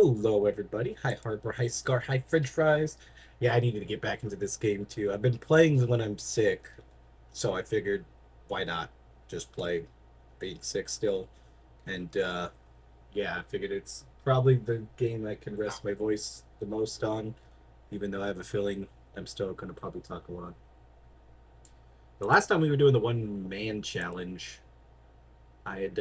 Hello, everybody. Hi, Harbor. Hi, Scar. Hi, French fries. Yeah, I needed to get back into this game too. I've been playing when I'm sick, so I figured why not just play being sick still. And yeah, I figured it's probably the game I can rest my voice the most on, even though I have a feeling I'm still going to probably talk a lot. The last time we were doing the one man challenge, I had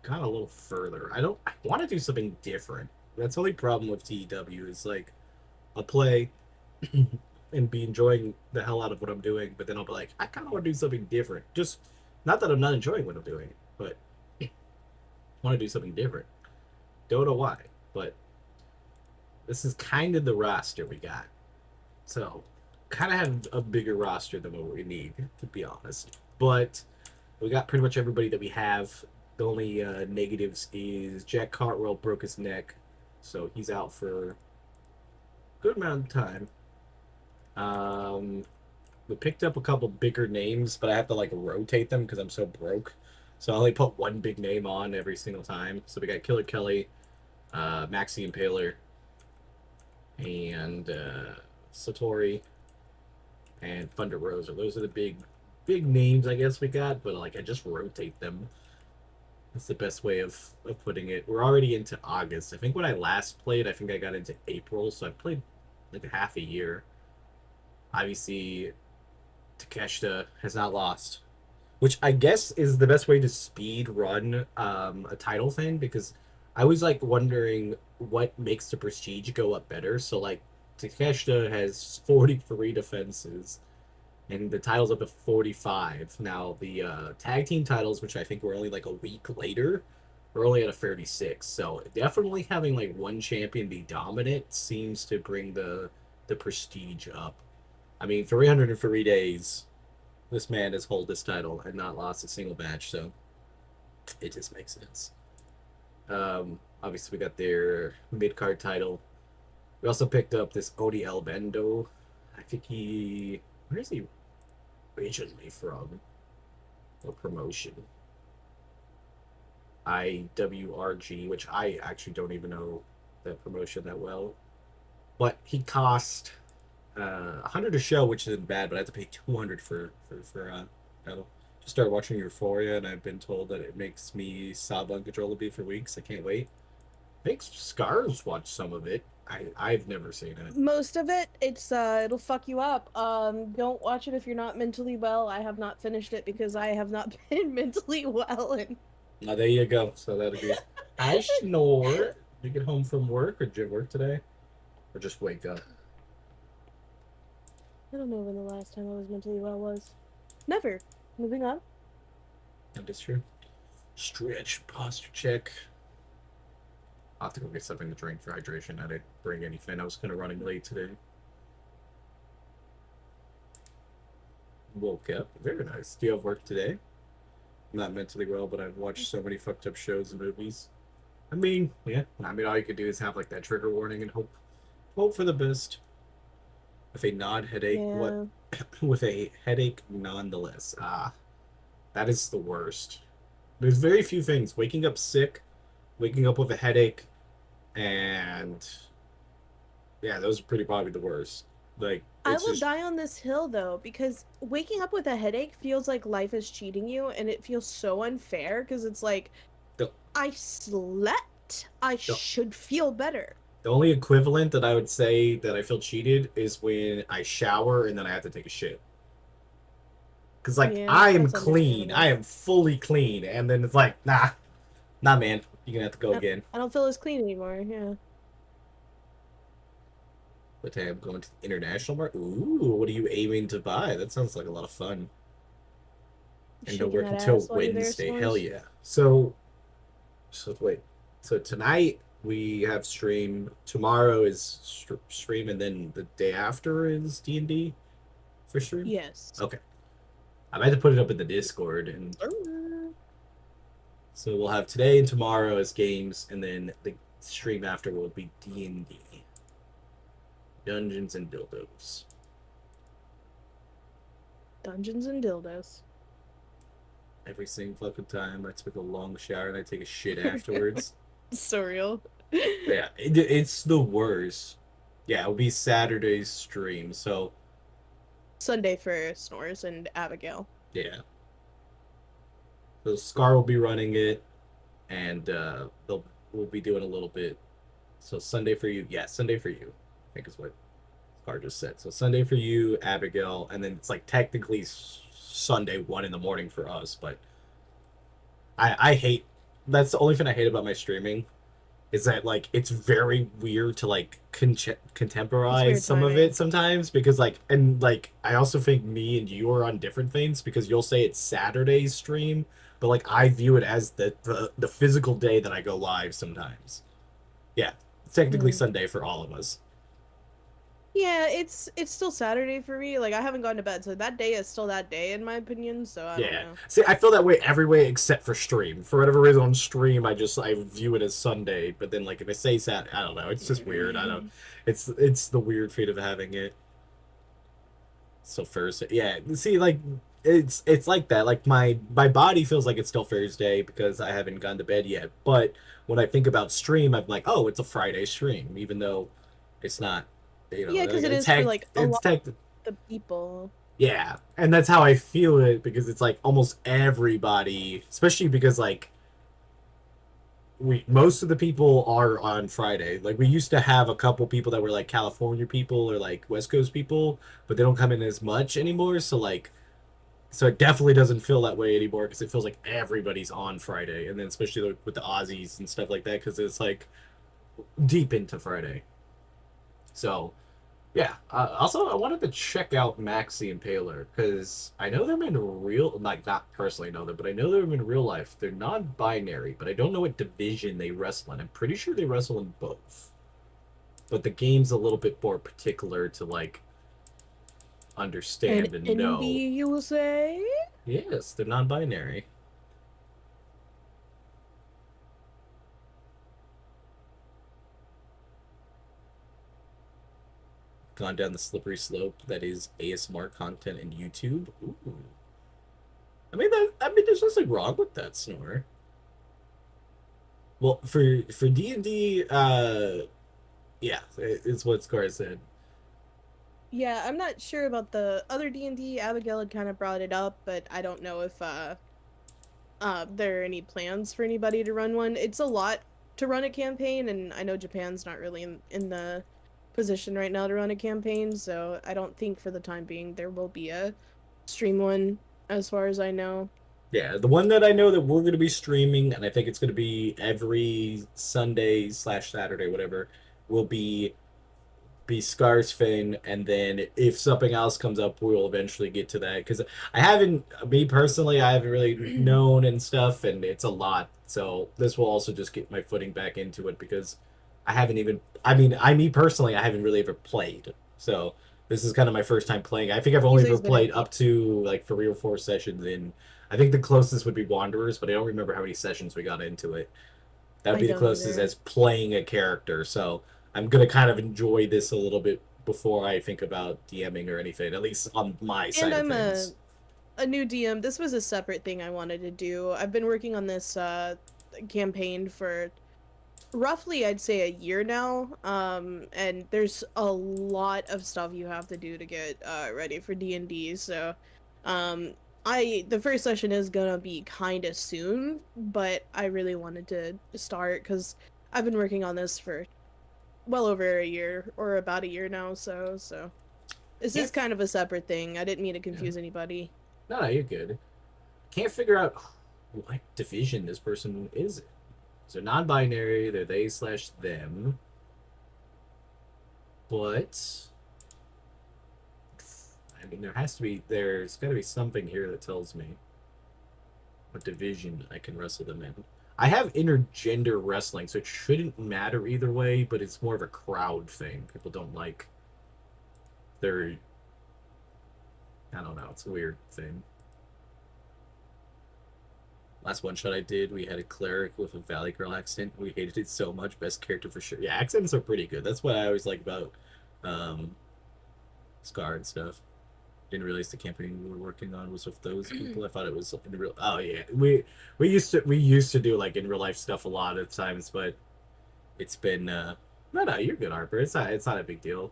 gone a little further. I want to do something different. That's the only problem with TEW is like I'll play and be enjoying the hell out of what I'm doing, but then I'll be like, I kind of want to do something different. Just not that I'm not enjoying what I'm doing, but I want to do something different. Don't know why, but this is kind of the roster we got. So, kind of have a bigger roster than what we need, to be honest. But we got pretty much everybody that we have. The only negatives is Jack Cartwell broke his neck, so he's out for a good amount of time. We picked up a couple bigger names, but I have to like rotate them because I'm so broke. So I only put one big name on every single time. So we got Killer Kelly, Maxi Impaler, and Satori, and Thunder Rosa. Those are the big names I guess we got, but like I just rotate them. That's the best way of putting it. We're already into August. I think when I last played, I think I got into April, so I played like a half a year. Obviously, Takeshita has not lost, which I guess is the best way to speed run a title thing because I was like wondering what makes the prestige go up better. So like Takeshita has 43 defenses and the title's up to 45. Now the tag team titles, which I think were only like a week later, we're only at a 36. So definitely having like one champion be dominant seems to bring the prestige up. I mean, 303 days this man has held this title and not lost a single match, so it just makes sense. Obviously, we got their mid card title. We also picked up this Odi El Bendo. I think where is he originally from? What promotion? IWRG, which I actually don't even know that promotion that well. But he cost 100 a show, which isn't bad, but I have to pay 200 for battle. Just started watching Euphoria, and I've been told that it makes me sob uncontrollably for weeks. I can't wait. I think Scars watched some of it. I've never seen it. Most of it, it'll fuck you up. Don't watch it if you're not mentally well. I have not finished it because I have not been mentally well and Now there you go. So that'll be. I snore. You get home from work, or did you work today, or just wake up? I don't know when the last time I was mentally well was. Never. Moving on. That is true. Stretch, posture check. I'll have to go get something to drink for hydration. I didn't bring anything. I was kind of running late today. Woke up. Very nice. Do you have work today? I'm not mentally well, but I've watched so many fucked up shows and movies. I mean, yeah. I mean, all you could do is have like that trigger warning and hope for the best. With a non headache, what? Yeah. With a headache nonetheless. Ah, that is the worst. There's very few things. Waking up sick, waking up with a headache, and yeah, those are pretty probably the worst. Like I it's will just die on this hill though, because waking up with a headache feels like life is cheating you, and it feels so unfair because it's like, the I slept. I the, should feel better. the only equivalent that I would say that I feel cheated is when I shower and then I have to take a shit. Cause like Yeah, I am that's clean, I understandable. am fully clean, and then it's like nah, man, you're gonna have to go I, again. I don't feel as clean anymore. Yeah. But hey, I'm going to the international market. Ooh, what are you aiming to buy? That sounds like a lot of fun. And no Shaking work that until ass while you're there, Wednesday. Hell s'mores. yeah. So wait. So tonight we have stream. Tomorrow is stream, and then the day after is D&D for stream. Yes. Okay. I might have to put it up in the Discord, and Sir. so we'll have today and tomorrow as games, and then the stream after will be D&D, Dungeons and Dildos. Dungeons and dildos. Every single fucking time I took a long shower and I take a shit afterwards. So real. Yeah, it's the worst. Yeah, it'll be Saturday's stream. So Sunday for Snores and Abigail. yeah, so Scar will be running it, and they'll we'll be doing a little bit. So Sunday for you, yeah, Sunday for you. I think is what Scar just said. So Sunday for you, Abigail, and then it's like technically Sunday 1 in the morning for us. But I hate that's the only thing I hate about my streaming is that like it's very weird to like It's contemporize weird some of timing. it sometimes because like and like I also think me and you are on different things because you'll say it's Saturday's stream, but like I view it as the physical day that I go live sometimes. Yeah, it's technically Hmm. Sunday for all of us. Yeah, it's still Saturday for me. Like I haven't gone to bed, so that day is still that day in my opinion. So I don't Yeah. know. See, I feel that way every way except for stream. For whatever reason on stream, I view it as Sunday, but then like if I say Sat, I don't know. It's just weird. I don't. It's the weird fate of having it. So Thursday, yeah. See, like it's like that. Like my body feels like it's still Thursday because I haven't gone to bed yet. But when I think about stream, I'm like, oh, it's a Friday stream, even though it's not. You know, Yeah, because like, it it's is for tech. like a It's lot tech. of people. Yeah, and that's how I feel it because it's like almost everybody, especially because like we most of the people are on Friday. Like we used to have a couple people that were like California people or like West Coast people, but they don't come in as much anymore. So like so it definitely doesn't feel that way anymore because it feels like everybody's on Friday, and then especially like, with the Aussies and stuff like that because it's like deep into Friday. So yeah. Also, I wanted to check out Maxi and Paler because I know them in real, like not personally know them, but I know them in real life. They're non-binary, but I don't know what division they wrestle in. I'm pretty sure they wrestle in both, but the game's a little bit more particular to like And understand and know. indie, you will say? Yes, they're non-binary. Gone down the slippery slope that is ASMR content and YouTube. Ooh. I mean, there's nothing wrong with that, Snore. Well, for D&D, yeah, it's what Scar said. Yeah, I'm not sure about the other D&D. Abigail had kind of brought it up, but I don't know if there are any plans for anybody to run one. It's a lot to run a campaign, and I know Japan's not really in the position right now to run a campaign, so I don't think for the time being there will be a stream one, as far as I know. Yeah, the one that I know that we're going to be streaming, and I think it's going to be every Sunday slash Saturday, whatever, will be Scar's Finn, and then if something else comes up, we'll eventually get to that. Because I haven't, me personally, I haven't really known and stuff, and it's a lot. So this will also just get my footing back into it because I haven't even, I mean, me personally, I haven't really ever played. So this is kind of my first time playing. I think I've only ever He's been in. played up to like 3 or 4 sessions in. I think the closest would be Wanderers, but I don't remember how many sessions we got into it. That would I be the don't closest either. as playing a character. So I'm gonna kind of enjoy this a little bit before I think about DMing or anything, at least on my And side of I'm things. a new DM. This was a separate thing I wanted to do. I've been working on this campaign for roughly I'd say a year now. And there's a lot of stuff you have to do to get ready for D&D. So um I the first session is gonna be kind of soon, but I really wanted to start because I've been working on this for well over a year or about a year now. So this is Can't, kind of a separate thing. I didn't mean to yeah. confuse anybody. No, you're good. Can't figure out what division this person is in. So non-binary, they're they slash them, but I mean, there's got to be something here that tells me what division I can wrestle them in. I have intergender wrestling, so it shouldn't matter either way, but it's more of a crowd thing. People don't like their. I don't know. It's a weird thing. Last one shot I did, we had a cleric with a Valley Girl accent. We hated it so much. Best character for sure. Yeah, accents are pretty good. That's what I always like about um, Scar and stuff. Didn't realize the campaign we were working on was with those people. I thought it was in real. Oh yeah, we used to do like in real life stuff a lot of times, but it's been no, you're good, Harper. It's not a big deal.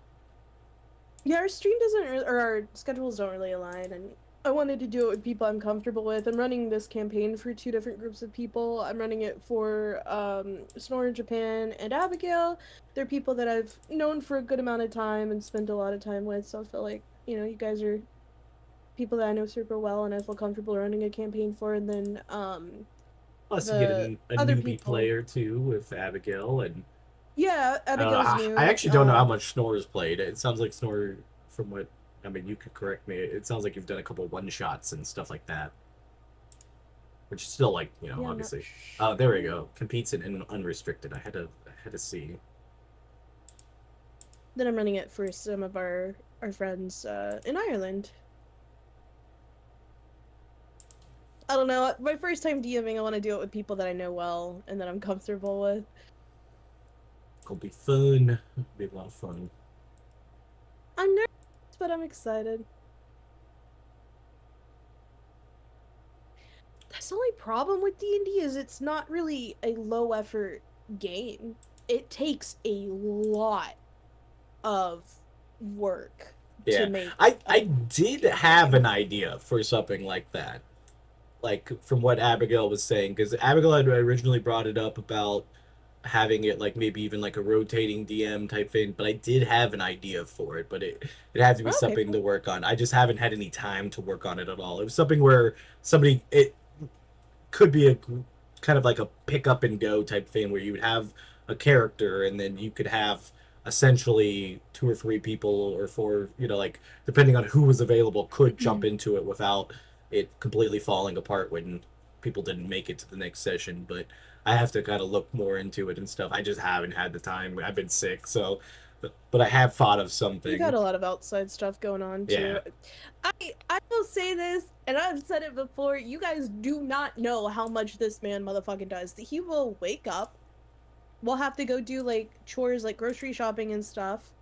Yeah, our stream doesn't or our schedules don't really align, and I wanted to do it with people I'm comfortable with. I'm running this campaign for two different groups of people. I'm running it for Snore in Japan and Abigail. They're people that I've known for a good amount of time and spent a lot of time with, so I feel like, you guys are people that I know super well and I feel comfortable running a campaign for. And then Plus, you get the a other newbie people, player too with Abigail, and yeah, Abigail's new. I actually don't know how much Snore's played. It sounds like Snore, from what I mean, you could correct me. It sounds like you've done a couple one shots and stuff like that, which is still like Yeah, I'm not obviously. Oh, there we sure. go. Competes in unrestricted. I had to see. Then I'm running it for some of our friends in Ireland. I don't know. My first time DMing, I want to do it with people that I know well and that I'm comfortable with. It'll be fun. It'll be a lot of fun. I'm nervous, but I'm excited. That's the only problem with D&D is it's not really a low effort game. It takes a lot of work Yeah, to make. I did have an idea for something like that, like from what Abigail was saying, because Abigail had originally brought it up about having it like maybe even like a rotating DM type thing, but I did have an idea for it, but it had to be Okay, something cool. to work on. I just haven't had any time to work on it at all. It was something where somebody it could be a kind of like a pick up and go type thing where you would have a character and then you could have essentially two or three people or four, like depending on who was available, could jump into it without it completely falling apart when people didn't make it to the next session. But I have to kind of look more into it and stuff. I just haven't had the time. I've been sick, so but I have thought of You something. got a lot of outside stuff going on too. Yeah. I will say this, and I've said it before, you guys do not know how much this man motherfucking does. He will wake up, we'll have to go do like chores like grocery shopping and stuff.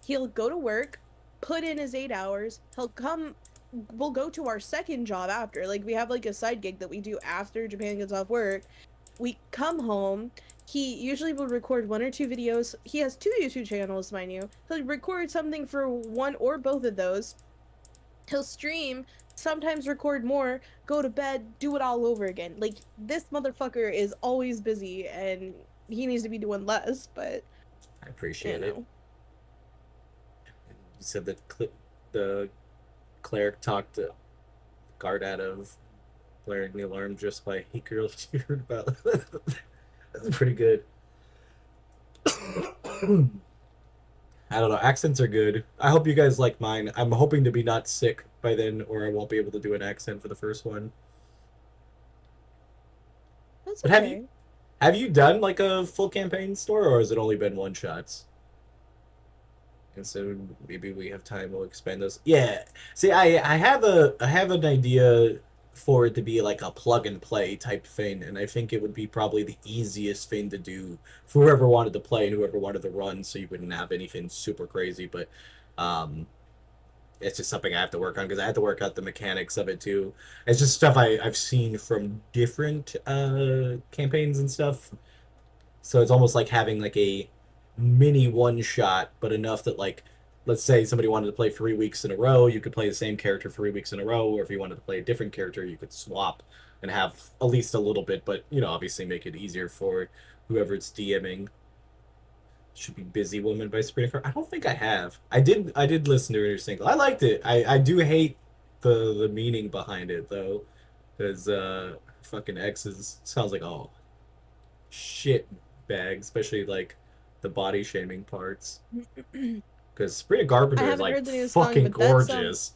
He'll go to work, put in his 8 hours, we'll go to our second job after. Like we have like a side gig that we do after Japan gets off work. We come home. He usually will record one or two videos. He has 2 YouTube channels, mind you. He'll record something for one or both of those. He'll stream, sometimes record more, go to bed, do it all over again. Like, this motherfucker is always busy, and he needs to be doing less, but, I you appreciate it. know. You said that the cleric talked the guard out of blaring the alarm just by he girl she heard about. That's pretty good. I don't know. Accents are good. I hope you guys like mine. I'm hoping to be not sick by then, or I won't be able to do an accent for the first one. That's But okay. have you done like a full campaign store, or has it only been one shots? And so maybe we have time. We'll expand those. Yeah. See, I have an idea for it to be like a plug and play type thing, and I think it would be probably the easiest thing to do for whoever wanted to play and whoever wanted to run, so you wouldn't have anything super crazy. But um, it's just something I have to work on because I have to work out the mechanics of it too. It's just stuff I've seen from different campaigns and stuff. So it's almost like having like a mini one shot, but enough that like, let's say somebody wanted to play 3 weeks in a row, you could play the same character 3 weeks in a row, or if you wanted to play a different character, you could swap and have at least a little bit, but obviously make it easier for whoever it's DMing. Should be Busy Woman by Sabrina Carpenter. I don't think I have. I did listen to her single. I liked it. I do hate the meaning behind it though, because fucking exes sounds like oh shit bag, especially like the body shaming parts. Because Sabrina I Carpenter is haven't like heard the new song, fucking but that song. gorgeous.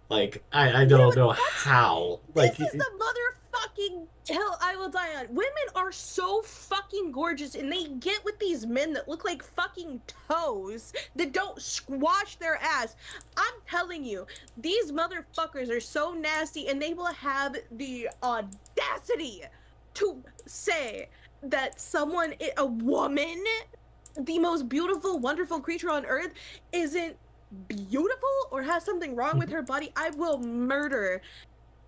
Like I don't Literally, know that's how. this Like is the motherfucking hill I will die on. Women are so fucking gorgeous, and they get with these men that look like fucking toes that don't squash their ass. I'm telling you, these motherfuckers are so nasty, and they will have the audacity to say that a woman, the most beautiful, wonderful creature on earth, isn't beautiful or has something wrong with her body, I will murder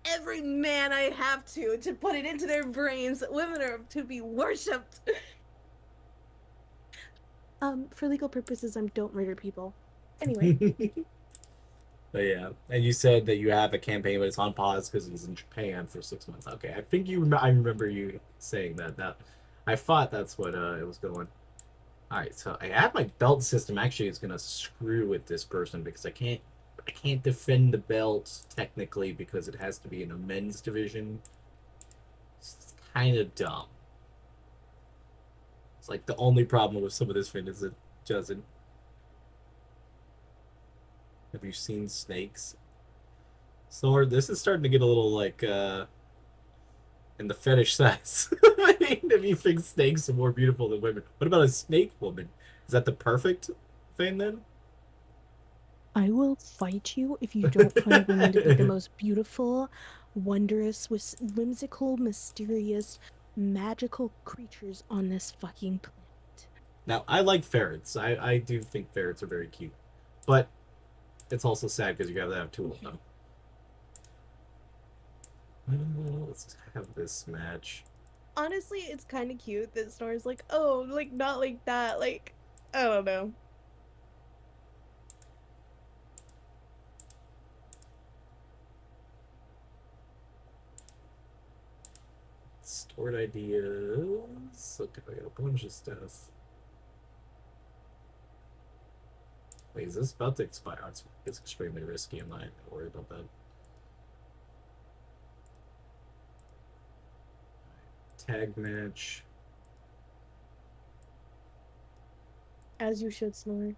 every man I have to put it into their brains that women are to be worshipped. For legal purposes, don't murder people. Anyway. But yeah, and you said that you have a campaign, but it's on pause because he's in Japan for 6 months. Okay, I think I remember you saying that. I thought that's what it was going. All right, so I have my belt system. Actually, is gonna screw with this person because I can't defend the belt technically because it has to be in a men's division. It's kind of dumb. It's like the only problem with some of this fin is it doesn't. Have you seen snakes? So this is starting to get a little like in the fetish size. I mean, if you think snakes are more beautiful than women, what about a snake woman? Is that the perfect thing then? I will fight you if you don't find women to be the most beautiful, wondrous, whimsical, mysterious, magical creatures on this fucking planet. Now, I like ferrets. I do think ferrets are very cute. But it's also sad because you have to have two of them. Let's have this match. Honestly, it's kind of cute that Snor's like, oh, like, not like that. Like, I don't know. Stored ideas. Okay, I got a bunch of stuff. Wait, is this about to expire? It's extremely risky. I'm not even worried about that. Tag match. As you should, Snore.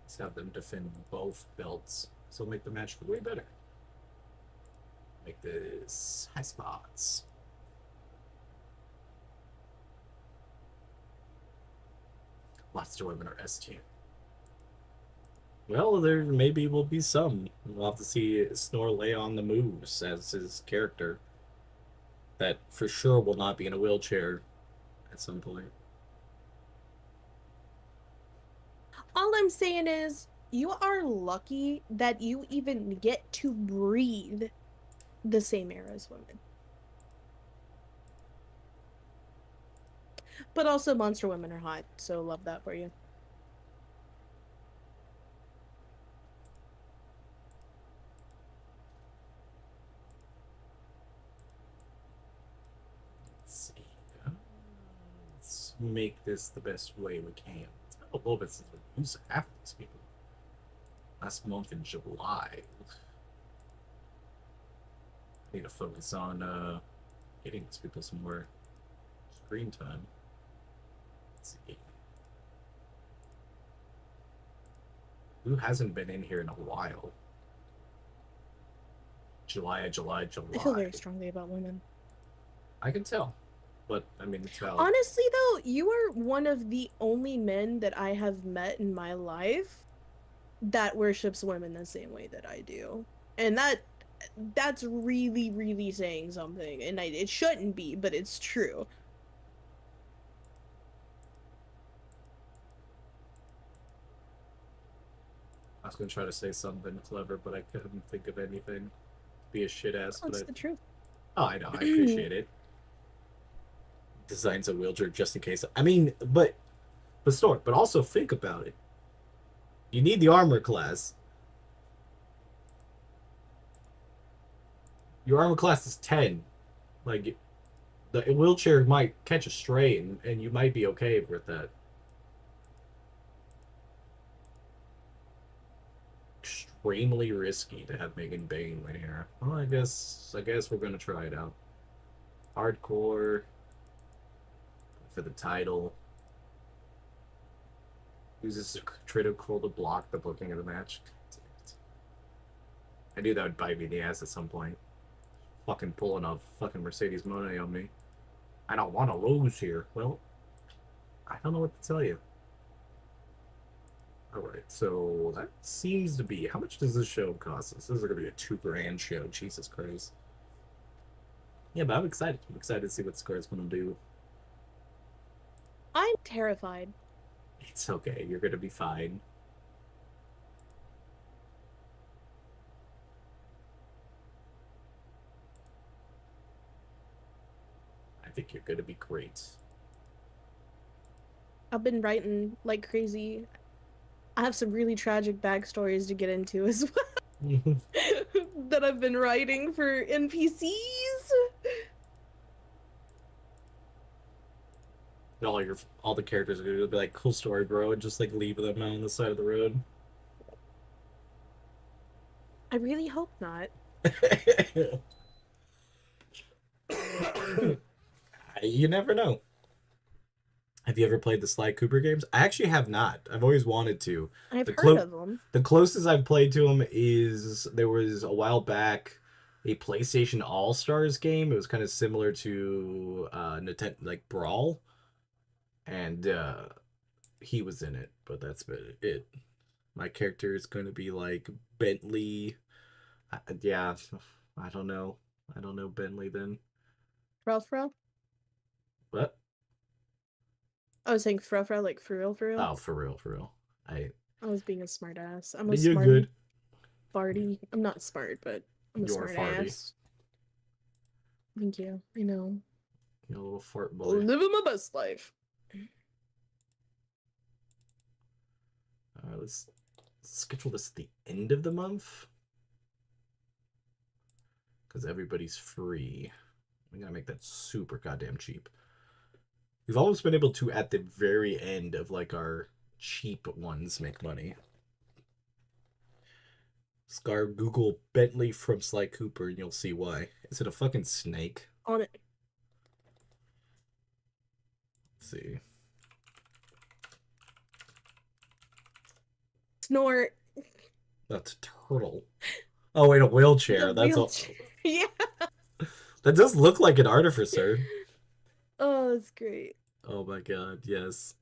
Let's have them defend both belts. So make the match way better. Make this high spots. Lots of women are S tier. Well, there maybe will be some. We'll have to see Snore lay on the moves as his character. That for sure will not be in a wheelchair at some point. All I'm saying is, you are lucky that you even get to breathe the same air as women. But also, monster women are hot, so love that for you. Let's see. Let's make this the best way we can. It's been a little bit since we used to have these people. Last month in July. I need to focus on getting these people some more screen time. Let's see. Who hasn't been in here in a while? July. I feel very strongly about women. I can tell. But, I mean, it's valid. Honestly, though, you are one of the only men that I have met in my life that worships women the same way that I do. And that's really, really saying something. And it shouldn't be, but it's true. I was going to try to say something clever, but I couldn't think of anything. Be a shit ass. That's the truth. Oh, I know. I appreciate it. Designs a wheelchair just in case. I mean, but also think about it. You need the armor class. Your armor class is 10. Like, the wheelchair might catch a stray, and you might be okay with that. Extremely risky to have Megan Bane in here. Well, I guess we're gonna try it out. Hardcore for the title. Uses critical to block the booking of the match. I knew that would bite me in the ass at some point. Fucking pulling a fucking Mercedes Moné on me. I don't want to lose here. Well, I don't know what to tell you. All right, so that seems to be. How much does this show cost us? This is gonna be a $2,000 show. Jesus Christ. Yeah, but I'm excited. I'm excited to see what Square's gonna do. I'm terrified. It's okay. You're gonna be fine. I think you're gonna be great. I've been writing like crazy. I have some really tragic backstories to get into as well that I've been writing for NPCs. All the characters are gonna be like, "Cool story, bro," and just like leave them out on the side of the road. I really hope not. You never know. Have you ever played the Sly Cooper games? I actually have not. I've always wanted to. I've The heard clo- of them. the closest I've played to them is there was a while back a PlayStation All Stars game. It was kind of similar to Nintendo like Brawl, and he was in it, but that's been it. My character is going to be like Bentley. Yeah, I don't know. I don't know Bentley then. Frofro? What? I was saying Frofro, like for real, for real. Oh, for real, for real. I I was being a smart ass. I'm a You're smarty good. farty. I'm not smart, but I'm a You're smart farty. ass. Thank you. I know. You're a little fart boy. Living my best life. Let's schedule this at the end of the month because everybody's free. We gotta make that super goddamn cheap. We've almost been able to at the very end of like our cheap ones make money. Scar Google Bentley from Sly Cooper and you'll see why. Is it a fucking snake? On it. Let's see. Snort. That's a turtle. Oh wait, a wheelchair. The That's wheelchair. Yeah. that does look like an artificer. Oh, that's great. Oh my god, yes.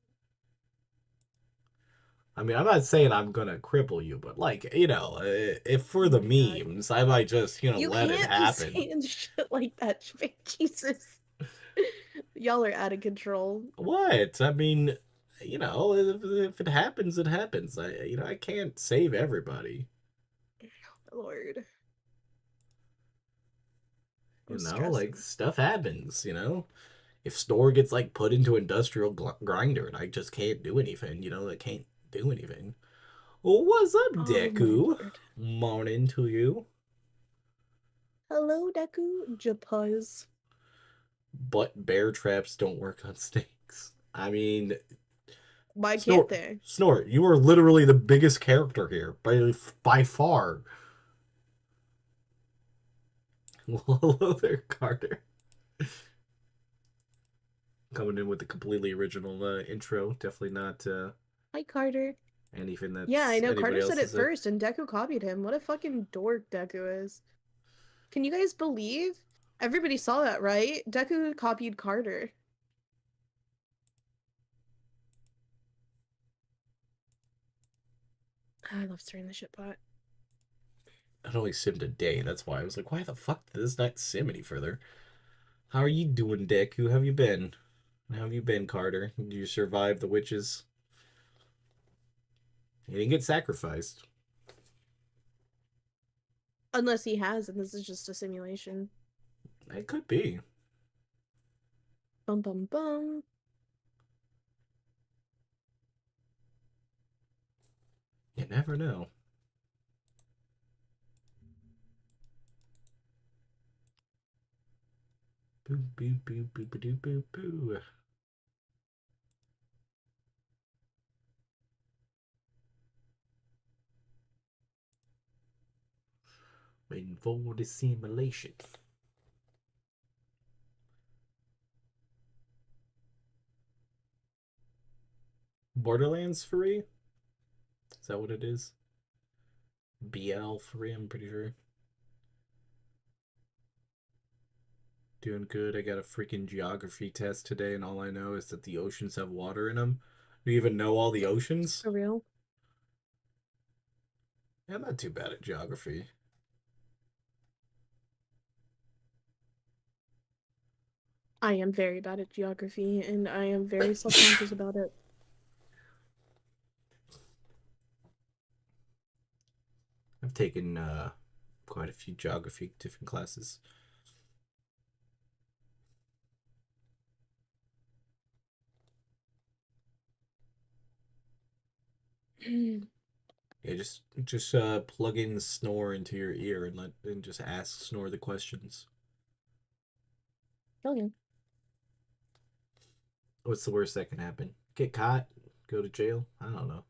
I mean, I'm not saying I'm gonna cripple you, but like, if for Oh the my God. memes, I might just, You let it can't be happen. saying shit like that, Jesus. Y'all are out of control. What? I mean, if it happens, it happens. I can't save everybody. Lord. You I'm know, like stressing. stuff happens. If store gets like put into industrial grinder and I just can't do anything, I can't do anything. Well, what's up, Oh my Deku? Lord. Morning to you. Hello, Deku. Japuz. But bear traps don't work on snakes. I mean, Why can't Snort, they? Snort, you are literally the biggest character here by far. Well, hello there, Carter. Coming in with a completely original intro. Definitely not Hi, Carter. anything Yeah, I that's know. anybody Carter said it else's. first, and Deku copied him. What a fucking dork Deku is. Can you guys believe? Everybody saw that, right? Deku copied Carter. I love stirring the shit pot. It only simmed a day. That's why I was like, why the fuck did this not sim any further? How are you doing, Dick? Who have you been? How have you been, Carter? Did you survive the witches? He didn't get sacrificed. Unless he has, and this is just a simulation. It could be. Bum bum bum. You never know. Boo boo boo boo boo boo boo boo. Waiting for the simulation. Borderlands free? Is that what it is? BL free, I'm pretty sure. Doing good. I got a freaking geography test today, and all I know is that the oceans have water in them. Do you even know all the oceans? For real. Yeah, I'm not too bad at geography. I am very bad at geography, and I am very self-conscious about it. I've taken quite a few geography different classes. Yeah, just plug in Snore into your ear and just ask Snore the questions. Okay. What's the worst that can happen? Get caught? Go to jail? I don't know.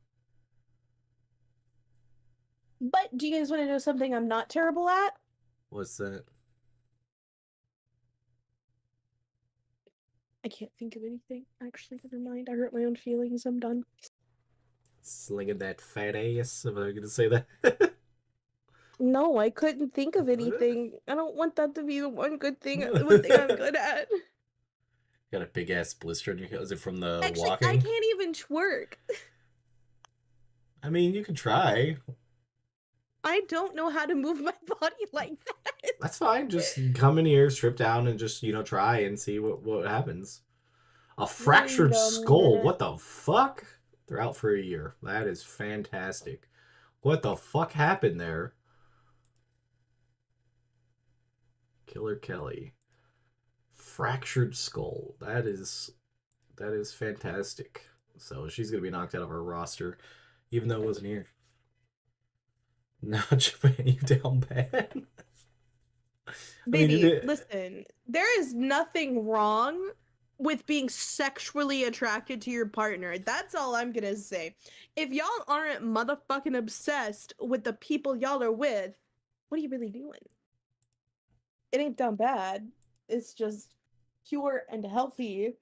But do you guys want to know something I'm not terrible at? What's that? I can't think of anything. Actually, never mind. I hurt my own feelings. I'm done. Slinging that fat ass. Am I gonna say that? No, I couldn't think of anything. I don't want that to be the one one thing I'm good at. Got a big ass blister on your heel. Is it from the Actually, I walking? can't even twerk. I mean, you can try. I don't know how to move my body like that. That's fine. Just come in here, strip down, and just try and see what happens. A Wait fractured a skull. minute. What the fuck? They're out for a year. That is fantastic. What the fuck happened there? Killer Kelly. Fractured skull. That is fantastic. So she's gonna be knocked out of our roster, even though it wasn't here. Not Japan, you down bad. I mean, Baby, listen, there is nothing wrong with being sexually attracted to your partner. That's all I'm gonna say. If y'all aren't motherfucking obsessed with the people y'all are with, what are you really doing? It ain't done bad. It's just pure and healthy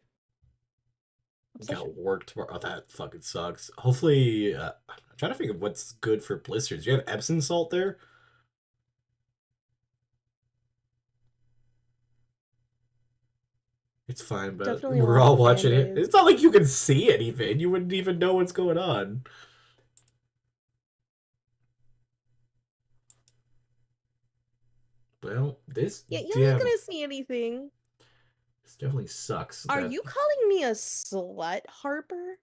obsession. got work tomorrow. Oh, that fucking sucks. Hopefully, I'm trying to think of what's good for blisters. Do you have Epsom salt there? It's fine, but Definitely a we're lot all of watching it. band-aids. It's not like you can see anything. You wouldn't even know what's going on. Well, this Yeah, you ain't damn, gonna see anything. this definitely sucks. Are That you calling me a slut, Harper?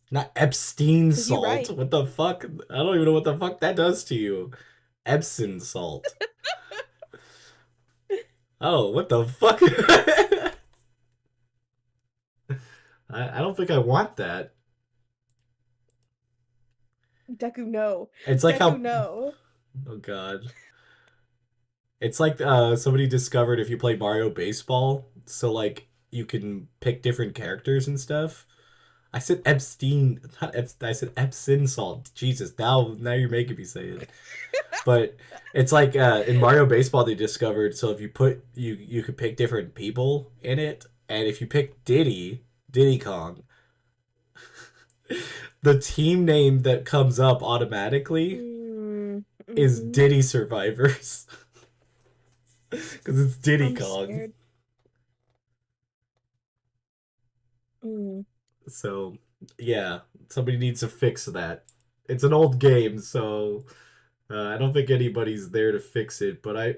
not Epstein Because you're salt. right. What the fuck? I don't even know what the fuck that does to you. Epsom salt. Oh, what the fuck? I don't think I want that. Deku, no. It's like Deku, how no. oh god. It's like somebody discovered if you play Mario Baseball, so like you can pick different characters and stuff. I said Epstein, not Epstein. I said Epsom salt. Jesus, now you're making me say it. But it's like in Mario Baseball they discovered so if you put you could pick different people in it, and if you pick Diddy Kong, the team name that comes up automatically is Mm-hmm. Diddy Survivors. Because it's Diddy I'm Kong. scared. Mm. So, yeah, somebody needs to fix that. It's an old game, so I don't think anybody's there to fix it. But I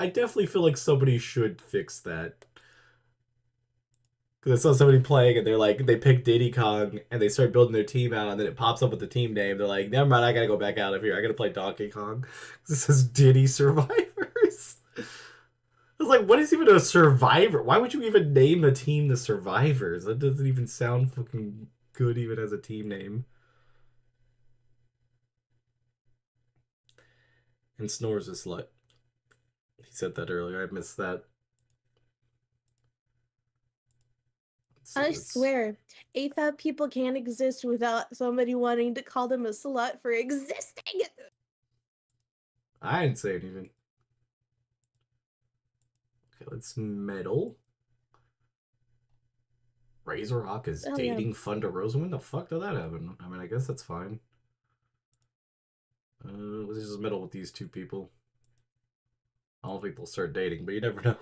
definitely feel like somebody should fix that. Because I saw somebody playing and they're like, they pick Diddy Kong and they start building their team out, and then it pops up with the team name. They're like, never mind, I gotta go back out of here. I gotta play Donkey Kong. This is Diddy Survivors. I was like, what is even a survivor? Why would you even name a team the Survivors? That doesn't even sound fucking good, even as a team name. And Snore's a slut. He said that earlier. I missed that. So I swear, AFAB people can't exist without somebody wanting to call them a slut for existing. I didn't say anything. Okay, let's meddle. Razorhawk is Oh yeah. dating Thunder Rosa. When the fuck did that happen? I mean, I guess that's fine. Let's just meddle with these two people. I don't think they'll start dating, but you never know.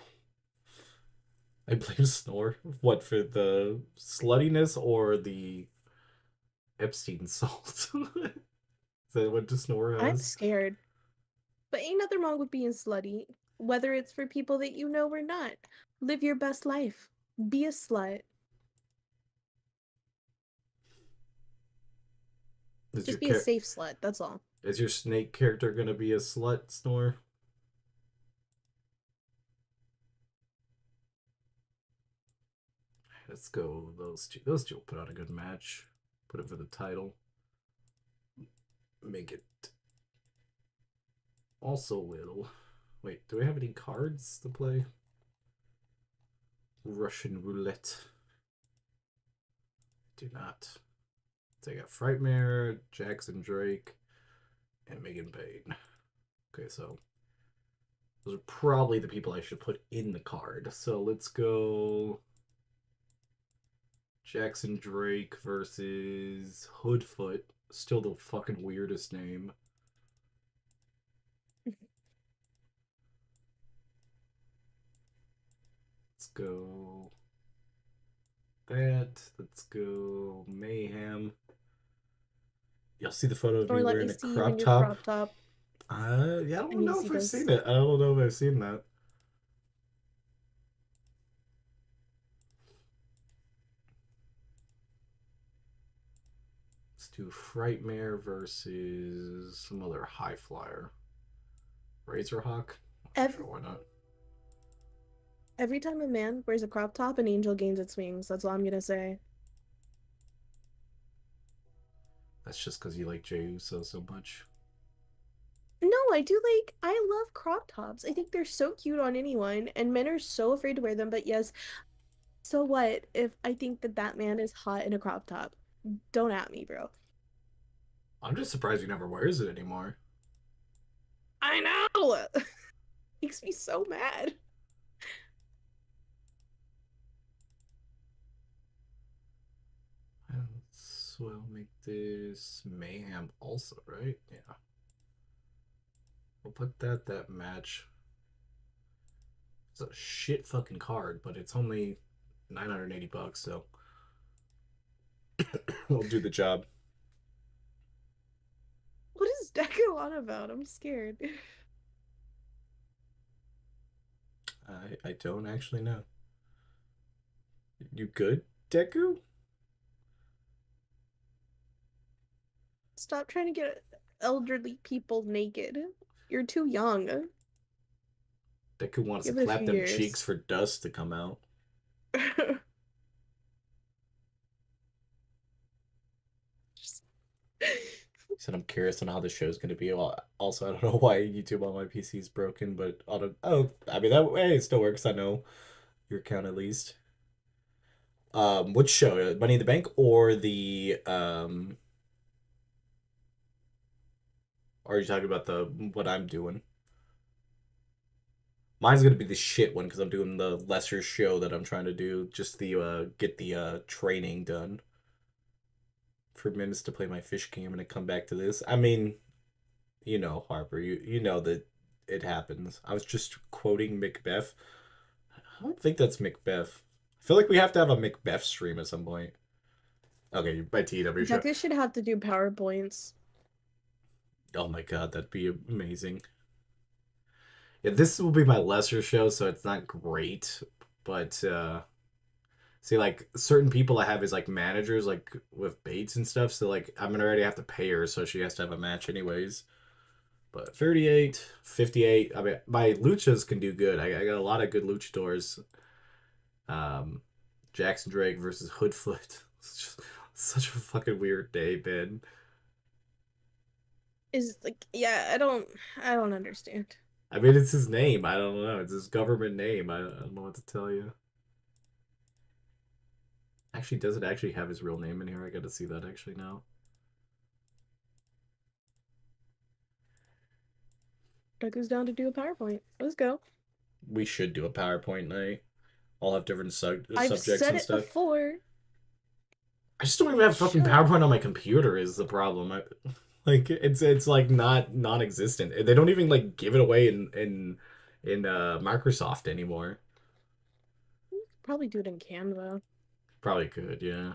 I blame Snore. What, for the sluttiness or the Epstein salt? Is that what the Snore I'm has? scared. But ain't nothing wrong with being slutty, whether it's for people that you know or not. Live your best life. Be a slut. Is your Just be a safe slut, that's all. is your snake character gonna be a slut, Snore? Let's go. Those two. Those two will put on a good match. Put it for the title. Make it also little. Wait, do we have any cards to play? Russian roulette. Do not. So I got Frightmare, Jackson Drake, and Megan Payne. Okay, so those are probably the people I should put in the card. So let's go Jackson Drake versus Hoodfoot. Still the fucking weirdest name. Let's go that. Let's go Mayhem. You'll see the photo of Or me let wearing me a see you in crop your top. crop top. Yeah, I I don't need to know see if I've those. seen it. I don't know if I've seen that. Let's do Frightmare versus some other high flyer. Razorhawk? Every, Sure, why not? every time a man wears a crop top, an angel gains its wings. That's all I'm gonna say. That's just because you like Jey Uso so much. No, I love crop tops. I think they're so cute on anyone, and men are so afraid to wear them. But yes, so what if I think that that man is hot in a crop top? Don't at me, bro. I'm just surprised he never wears it anymore. I know. Makes me so mad. So we'll make this Mayhem also, right? Yeah. We'll put that match. It's a shit fucking card, but it's only 980 bucks, so it'll do the job. What is Deku on about? I'm scared. I don't actually know. You good, Deku? Stop trying to get elderly people naked. You're too young. Deku wants to Give it a clap few them cheeks years. for dust to come out. Just- He said, I'm curious on how the show's going to be. Well, also, I don't know why YouTube on my PC is broken, but I mean, that way it still works. I know your account at least. Which show? Money in the Bank or or are you talking about the what I'm doing? Mine's gonna be the shit one because I'm doing the lesser show that I'm trying to do. Just the get the training done for minutes to play my fish game and to come back to this. I mean, you know, Harper, you know that it happens. I was just quoting Macbeth. I don't think that's Macbeth. I feel like we have to have a Macbeth stream at some point. Okay, my TW show. Deku should have to do PowerPoints. Oh my god, that'd be amazing. Yeah, this will be my lesser show, so it's not great, but see, like certain people I have as like managers, like with Bates and stuff. So like I'm gonna already have to pay her, so she has to have a match anyways. But 38, 58. I mean, my luchas can do good. I got a lot of good luchadors. Um, Jackson Drake versus Hoodfoot. It's just such a fucking weird day, man. Is like, yeah, I don't understand. I mean, it's his name. I don't know. It's his government name. I don't know what to tell you. Actually, does it actually have his real name in here? I gotta see that actually now. Deku's down to do a PowerPoint. Let's go. We should do a PowerPoint night. All have different I've subjects said and it stuff. before. I just don't even have fucking Should. PowerPoint on my computer. Is the problem? Like it's like not non-existent. They don't even like give it away in Microsoft anymore. Probably do it in Canva. Probably could, yeah.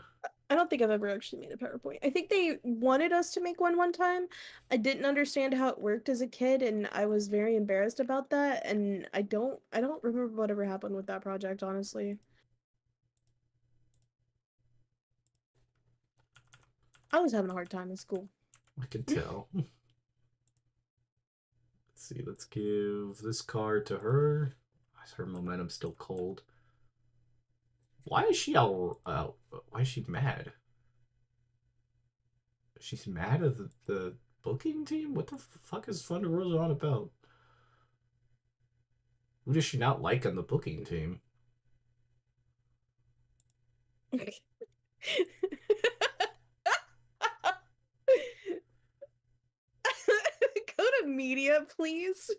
I don't think I've ever actually made a PowerPoint. I think they wanted us to make one time. I didn't understand how it worked as a kid, and I was very embarrassed about that. And I don't remember whatever happened with that project, honestly. I was having a hard time in school. I can tell. Let's see, let's give this card to her. Why is her momentum still cold? Why is she all why is she mad? She's mad at the booking team? What the fuck is Thunder Rosa on about? Who does she not like on the booking team? Go to media, please.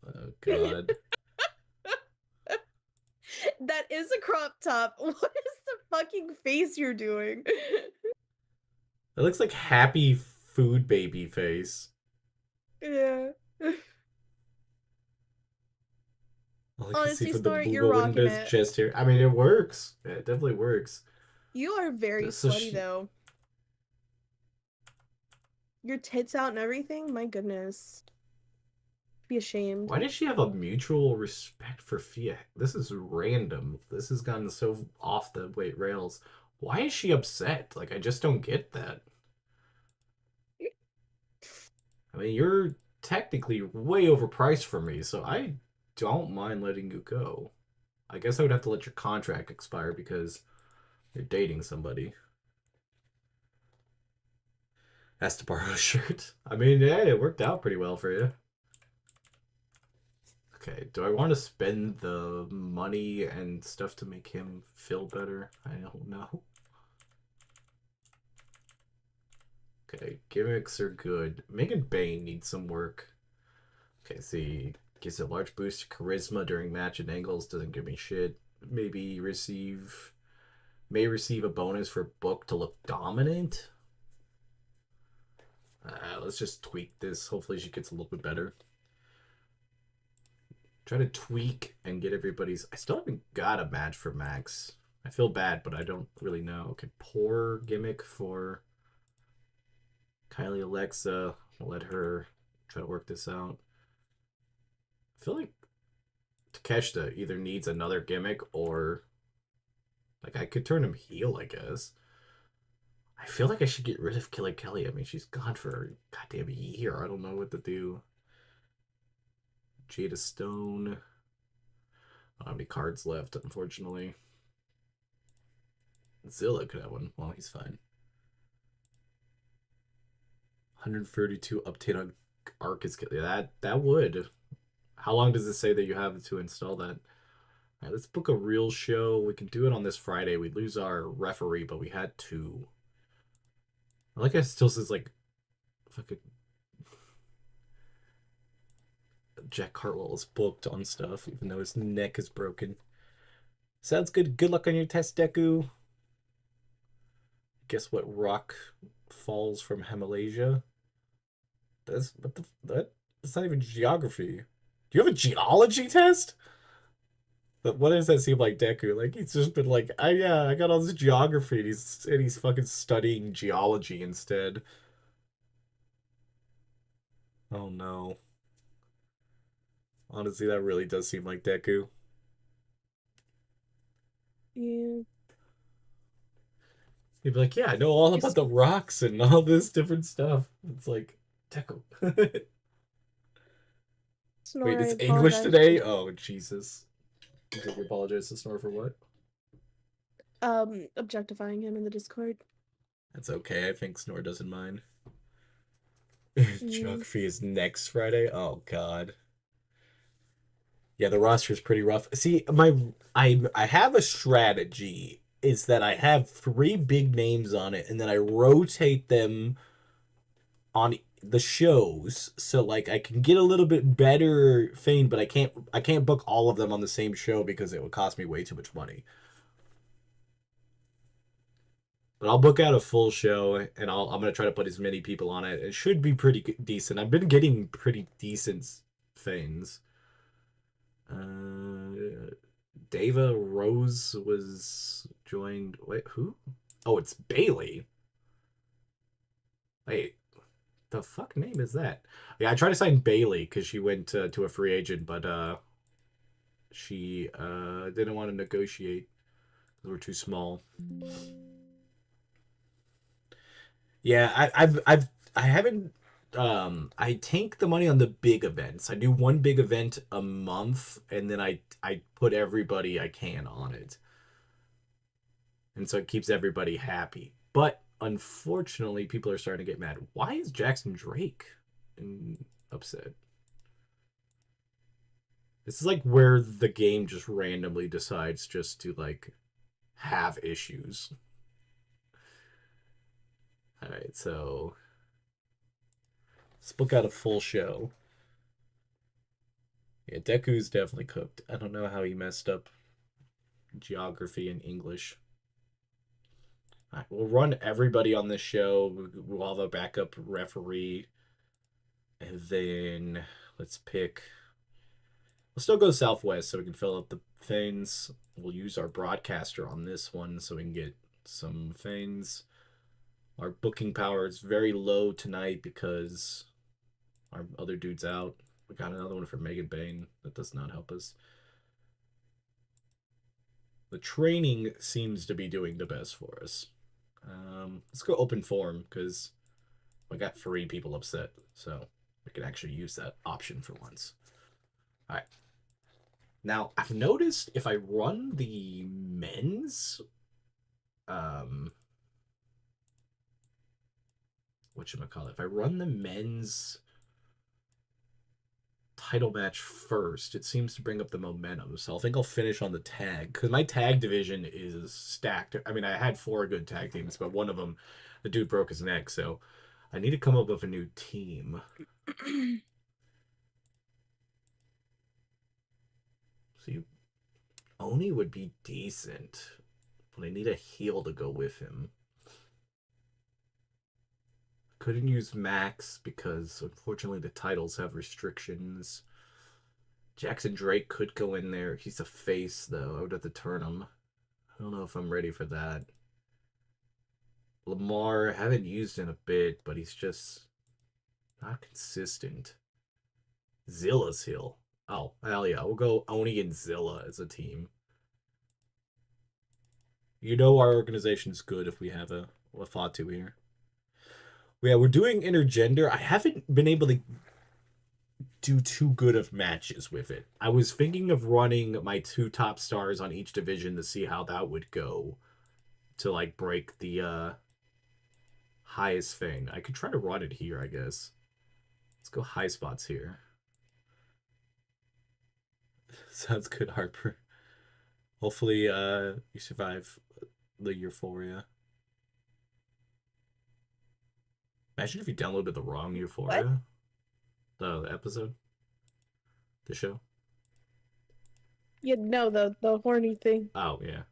Oh god. That is a crop top. What is the fucking face you're doing? It looks like happy food baby face. Yeah. All I can see Honestly, from the Snort, you're Booba rocking windows it. chest here. I mean, it works. It definitely works. You are very So sweaty, she, though. Your tits out and everything? My goodness. Be ashamed. why does she have a mutual respect for Fia? This is random. This has gotten so off the rails. Why is she upset? Like, I just don't get that. I mean, you're technically way overpriced for me, so I don't mind letting you go. I guess I would have to let your contract expire because you're dating somebody. Has to borrow a shirt. I mean, yeah, it worked out pretty well for you. Okay, do I want to spend the money and stuff to make him feel better? I don't know. Okay, gimmicks are good. Megan Bane needs some work. Okay, see, gives a large boost to charisma during match and angles. Doesn't give me shit. May receive a bonus for book to look dominant. Let's just tweak this. Hopefully she gets a little bit better. Try to tweak and get everybody's. I still haven't got a match for Max. I feel bad, but I don't really know. Okay, poor gimmick for Kylie Alexa. I'll let her try to work this out. I feel like Takeshita either needs another gimmick or like I could turn him heel, I guess. I feel like I should get rid of Killer Kelly. I mean, she's gone for a goddamn year. I don't know what to do. Jada Stone. I don't have any cards left, unfortunately. Zilla could have one. Well, he's fine. 132 update on Arc is that would. How long does it say that you have to install that? All right, let's book a real show. We can do it on this Friday. We lose our referee, but we had two. I like it still says like fucking Jack Cartwell is booked on stuff, even though his neck is broken. Sounds good. Good luck on your test, Deku. Guess what rock falls from Himalaya? That's that's not even geography. Do you have a geology test? But what does that seem like, Deku? Like he's just been like, I got all this geography, and he's fucking studying geology instead. Oh no. Honestly, that really does seem like Deku. Yeah. He'd be like, yeah, I know all about Just the rocks and all this different stuff. It's like, Deku. Snore, Wait, I it's English apologize. today? Oh, Jesus. You think you apologize to Snore for what? Objectifying him in the Discord. That's okay. I think Snore doesn't mind. Mm. Geography is next Friday. Oh God. Yeah, the roster is pretty rough. See, I have a strategy. Is that I have three big names on it, and then I rotate them on the shows, so like I can get a little bit better fame, but I can't book all of them on the same show because it would cost me way too much money. But I'll book out a full show, and I'm gonna try to put as many people on it. It should be pretty decent. I've been getting pretty decent things. Dava Rose was joined. Wait, who? Oh, it's Bailey. Wait, the fuck name is that? Yeah, I tried to sign Bailey because she went to a free agent, but she didn't want to negotiate because we're too small. Yeah, I haven't I tank the money on the big events. I do one big event a month and then I put everybody I can on it. And so it keeps everybody happy. But unfortunately, people are starting to get mad. Why is Jackson Drake upset? This is like where the game just randomly decides just to like have issues. All right, so let's book out a full show. Yeah, Deku's definitely cooked. I don't know how he messed up geography and English. All right, we'll run everybody on this show. We'll have a backup referee. And then let's pick. We'll still go Southwest so we can fill up the things. We'll use our broadcaster on this one so we can get some things. Our booking power is very low tonight because our other dude's out. We got another one for Megan Bain. That does not help us. The training seems to be doing the best for us. Let's go open forum because we got 3 people upset. So we can actually use that option for once. All right. Now, I've noticed if I run the men's, whatchamacallit, if I run the men's title match first, it seems to bring up the momentum. So I think I'll finish on the tag because my tag division is stacked. I mean, I had 4 good tag teams, but one of them, the dude broke his neck. So I need to come up with a new team. See, Oni would be decent, but I need a heel to go with him. Couldn't use Max because unfortunately the titles have restrictions. Jackson Drake could go in there. He's a face though. I would have to turn him. I don't know if I'm ready for that. Lamar, haven't used in a bit, but he's just not consistent. Zilla's heel. Oh, hell yeah. We'll go Oni and Zilla as a team. You know our organization's good if we have a Fatu here. Yeah, we're doing intergender. I haven't been able to do too good of matches with it. I was thinking of running my 2 top stars on each division to see how that would go to like break the highest thing. I could try to run it here, I guess. Let's go high spots here. Sounds good, Harper. Hopefully you survive the Euphoria. Imagine if you downloaded the wrong Euphoria. The episode. The show. Yeah, no, the horny thing. Oh, yeah.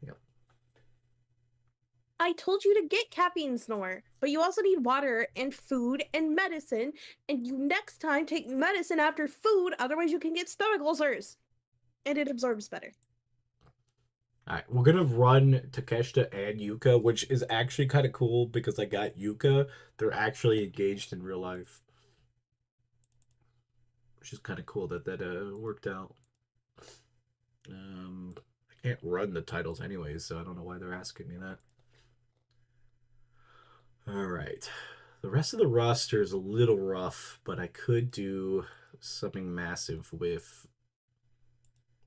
Yep. I told you to get caffeine, Snore, but you also need water and food and medicine, and you next time take medicine after food, otherwise you can get stomach ulcers. And it absorbs better. Alright, we're gonna run Takeshita and Yuka, which is actually kind of cool because I got Yuka. They're actually engaged in real life. Which is kind of cool that worked out. I can't run the titles anyways, so I don't know why they're asking me that. Alright. The rest of the roster is a little rough, but I could do something massive with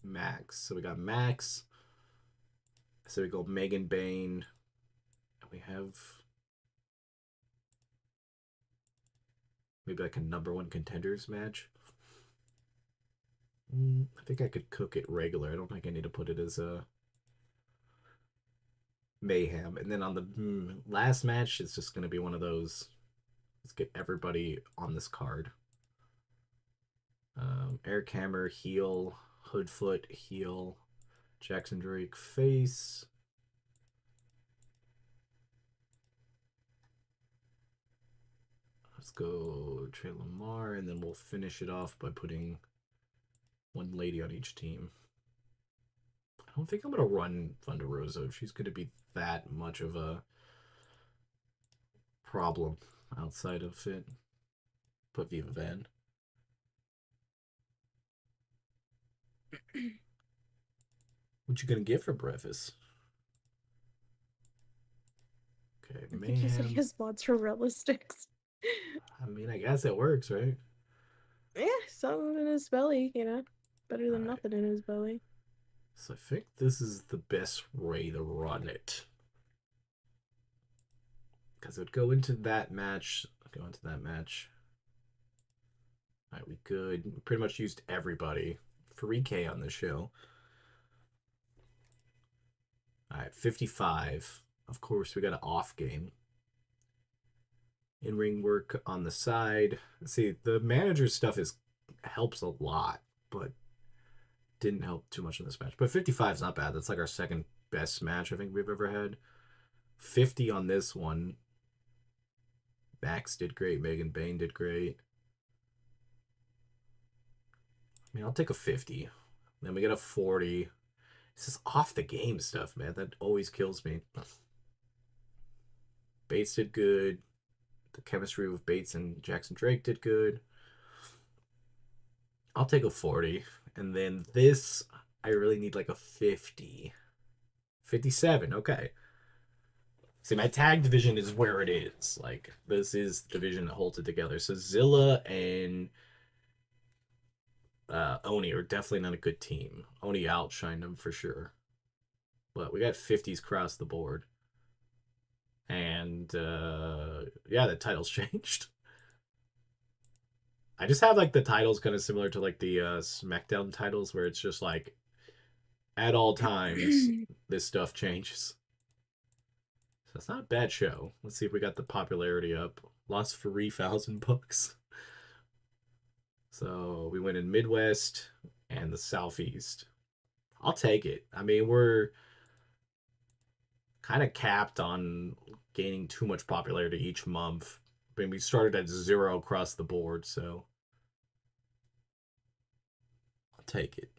Max. So we got Max. So we go Megan Bain. And we have maybe like a #1 contenders match. I think I could cook it regular. I don't think I need to put it as a mayhem. And then on the last match, it's just going to be one of those. Let's get everybody on this card. Eric Hammer, heel. Hoodfoot, heel. Jackson Drake, face. Let's go Trey Lamar, and then we'll finish it off by putting One lady on each team. I don't think I'm gonna run Thunder Rosa if she's gonna be that much of a problem outside of it. Put Viva Van. What you gonna get for breakfast? Okay, I think he said he Mayhem. has mozzarella sticks. I mean, I guess it works, right? Yeah, something in his belly, better than Alright. nothing in his belly. So I think this is the best way to run it. Because it would go into that match. Go into that match. Alright, we good. We pretty much used everybody. 3K on this show. Alright, 55. Of course, we got an off game. In-ring work on the side. See, the manager stuff helps a lot, but didn't help too much in this match. But 55 is not bad. That's like our second best match I think we've ever had. 50 on this one. Max did great. Megan Bain did great. I mean, I'll take a 50. Then we get a 40. This is off the game stuff, man. That always kills me. Bates did good. The chemistry with Bates and Jackson Drake did good. I'll take a 40. And then this, I really need like a 50. 57, okay. See, my tag division is where it is. Like, this is the division that holds it together. So Zilla and Oni are definitely not a good team. Oni outshined them for sure. But we got 50s across the board. And yeah, the titles changed. I just have like the titles kind of similar to like the SmackDown titles where it's just like at all times this stuff changes. So it's not a bad show. Let's see if we got the popularity up. Lost $3,000. So we went in Midwest and the Southeast. I'll take it. I mean, we're kind of capped on gaining too much popularity each month. I mean, we started at 0 across the board, so I'll take it.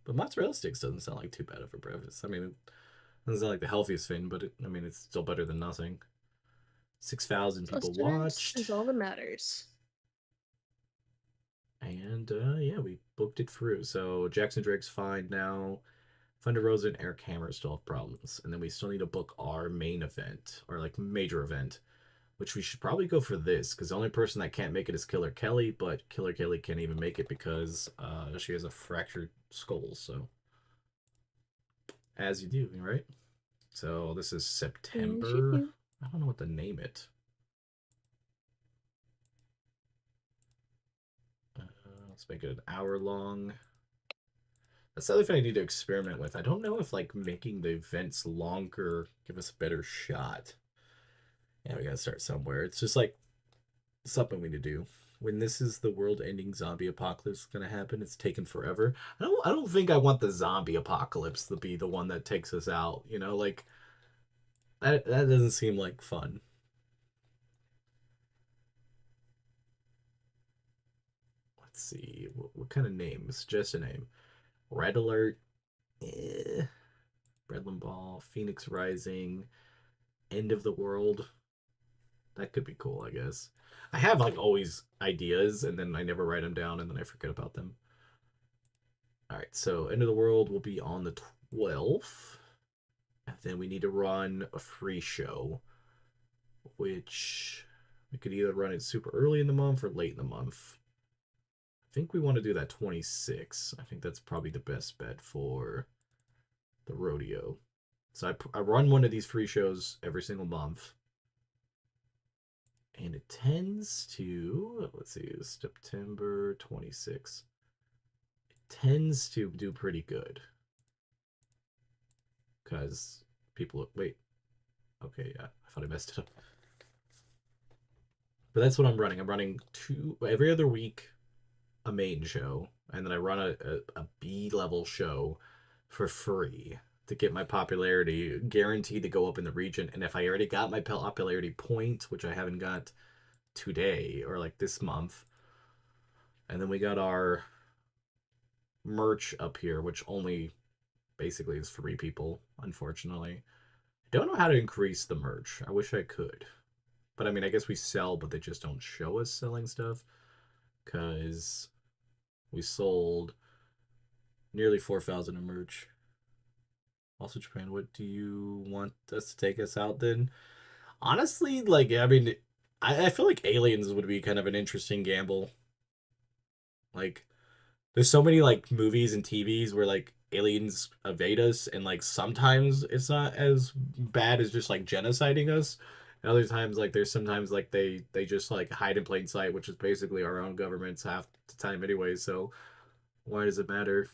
But mozzarella sticks doesn't sound like too bad for breakfast. I mean, it doesn't sound like the healthiest thing, but I mean, it's still better than nothing. 6,000 people Sustenance watched. is all that matters. And yeah, we booked it through. So Jackson Drake's fine now. Thunder Rosa and Eric Hammer still have problems. And then we still need to book our main event, or like major event, which we should probably go for this, because the only person that can't make it is Killer Kelly, but Killer Kelly can't even make it because she has a fractured skull. So, as you do, right? So this is September. I don't know what to name it. Let's make it an hour long. That's the other thing I need to experiment with. I don't know if like making the events longer give us a better shot. Yeah, we gotta start somewhere. It's just like something we need to do. When this is the world-ending zombie apocalypse gonna happen, it's taken forever. I don't think I want the zombie apocalypse to be the one that takes us out. You know, like that doesn't seem like fun. Let's see, what kind of name? Suggest a name. Red Alert. Eh. Breadland Ball. Phoenix Rising. End of the World. That could be cool, I guess. I have like always ideas and then I never write them down and then I forget about them. All right, so End of the World will be on the 12th. And then we need to run a free show, which we could either run it super early in the month or late in the month. I think we want to do that 26. I think that's probably the best bet for the rodeo. So I run one of these free shows every single month. And it tends to, let's see, September 26. It tends to do pretty good. Because people, wait. Okay, yeah, I thought I messed it up. But that's what I'm running. I'm running every other week, a main show, and then I run a B level show for free to get my popularity guaranteed to go up in the region. And if I already got my popularity point, which I haven't got today or like this month, and then we got our merch up here, which only basically is 3 people, unfortunately. Don't know how to increase the merch. I wish I could. But I mean, I guess we sell, but they just don't show us selling stuff. Because we sold nearly 4,000 in merch. Also, Japan, what do you want us to take us out then? Honestly, like, I mean, I feel like Aliens would be kind of an interesting gamble. Like, there's so many, like, movies and TVs where, like, aliens evade us, and, like, sometimes it's not as bad as just, like, genociding us. And other times, like, there's sometimes, like, they just, like, hide in plain sight, which is basically our own governments half the time anyway, so why does it matter?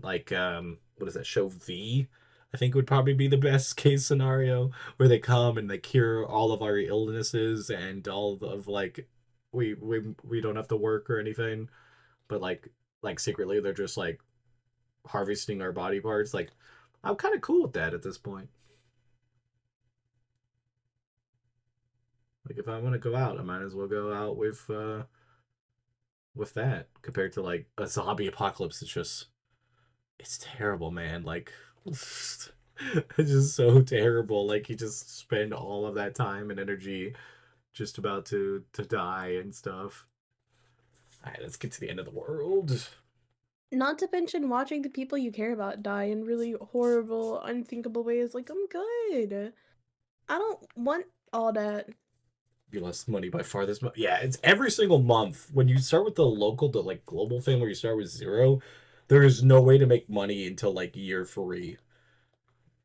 Like, what is that show, V? I think would probably be the best case scenario, where they come and they cure all of our illnesses and all of, like, we don't have to work or anything, but like secretly they're just like harvesting our body parts. Like, I'm kind of cool with that at this point. Like, if I want to go out, I might as well go out with that, compared to like a zombie apocalypse. It's terrible, man. Like, it's just so terrible. Like, you just spend all of that time and energy just about to die and stuff. All right, let's get to the end of the world. Not to mention watching the people you care about die in really horrible, unthinkable ways. Like, I'm good. I don't want all that. Be less money by far this month. Yeah, it's every single month. When you start with the local to like global thing where you start with 0, there is no way to make money until like year 3.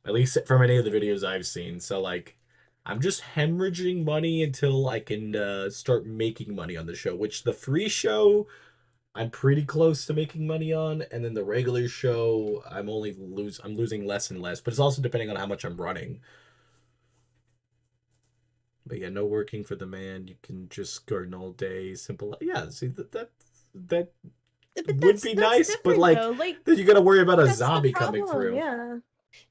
At least from any of the videos I've seen. So like, I'm just hemorrhaging money until I can start making money on the show. Which the free show, I'm pretty close to making money on, and then the regular show, I'm losing less and less. But it's also depending on how much I'm running. But yeah, no working for the man. You can just garden all day. Simple. Yeah, see that But would be that's nice, but different like though. Like, then you got to worry about a that's the zombie coming problem. through. Yeah.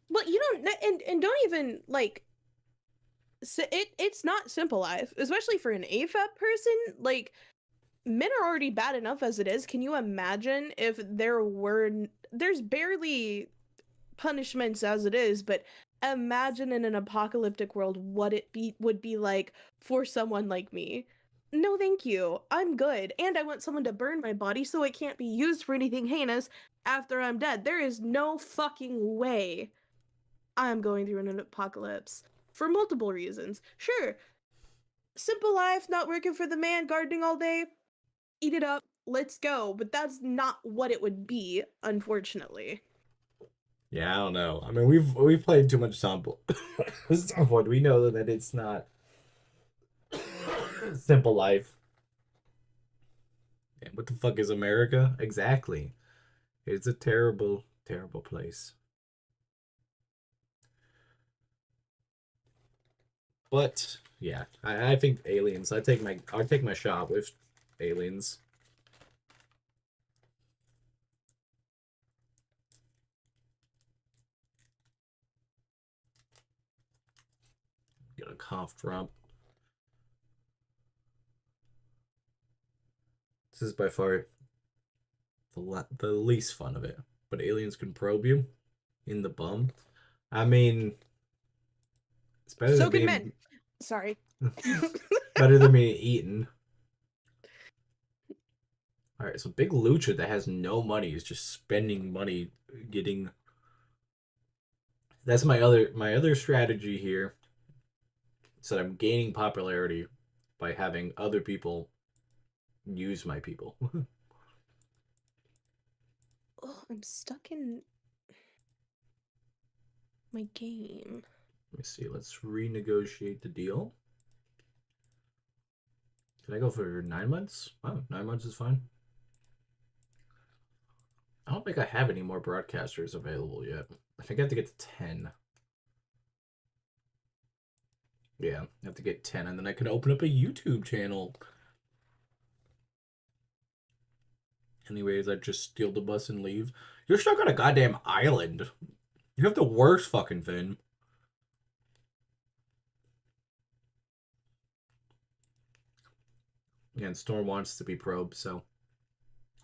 Well, you don't, and don't even like. It's not simple life, especially for an AFAB person. Like, men are already bad enough as it is. Can you imagine if there's barely punishments as it is, but imagine in an apocalyptic world what would be like for someone like me. No, thank you. I'm good. And I want someone to burn my body so it can't be used for anything heinous after I'm dead. There is no fucking way I'm going through an apocalypse for multiple reasons. Sure, simple life, not working for the man, gardening all day, eat it up, let's go. But that's not what it would be, unfortunately. Yeah, I don't know. I mean, we've played too much Zomboid. We know that it's not simple life. And what the fuck is America? Exactly. It's a terrible, terrible place. But yeah, I think aliens. I take my shot with aliens. Get a cough drop. This is by far the least fun of it. But aliens can probe you in the bum. I mean, it's better So than can men. being Sorry. better than being eaten. All right, so big lucha that has no money is just spending money getting. That's my other strategy here. So that I'm gaining popularity by having other people use my people. Let Oh, I'm stuck in my game. me see. Let's renegotiate the deal. Can I go for 9 months? Oh, 9 months is fine. I don't think I have any more broadcasters available yet. I think I have to get to 10. Yeah, I have to get 10, and then I can open up a YouTube channel. Anyways, I just steal the bus and leave. You're stuck on a goddamn island. You have the worst fucking thing. Yeah, and Storm wants to be probed, so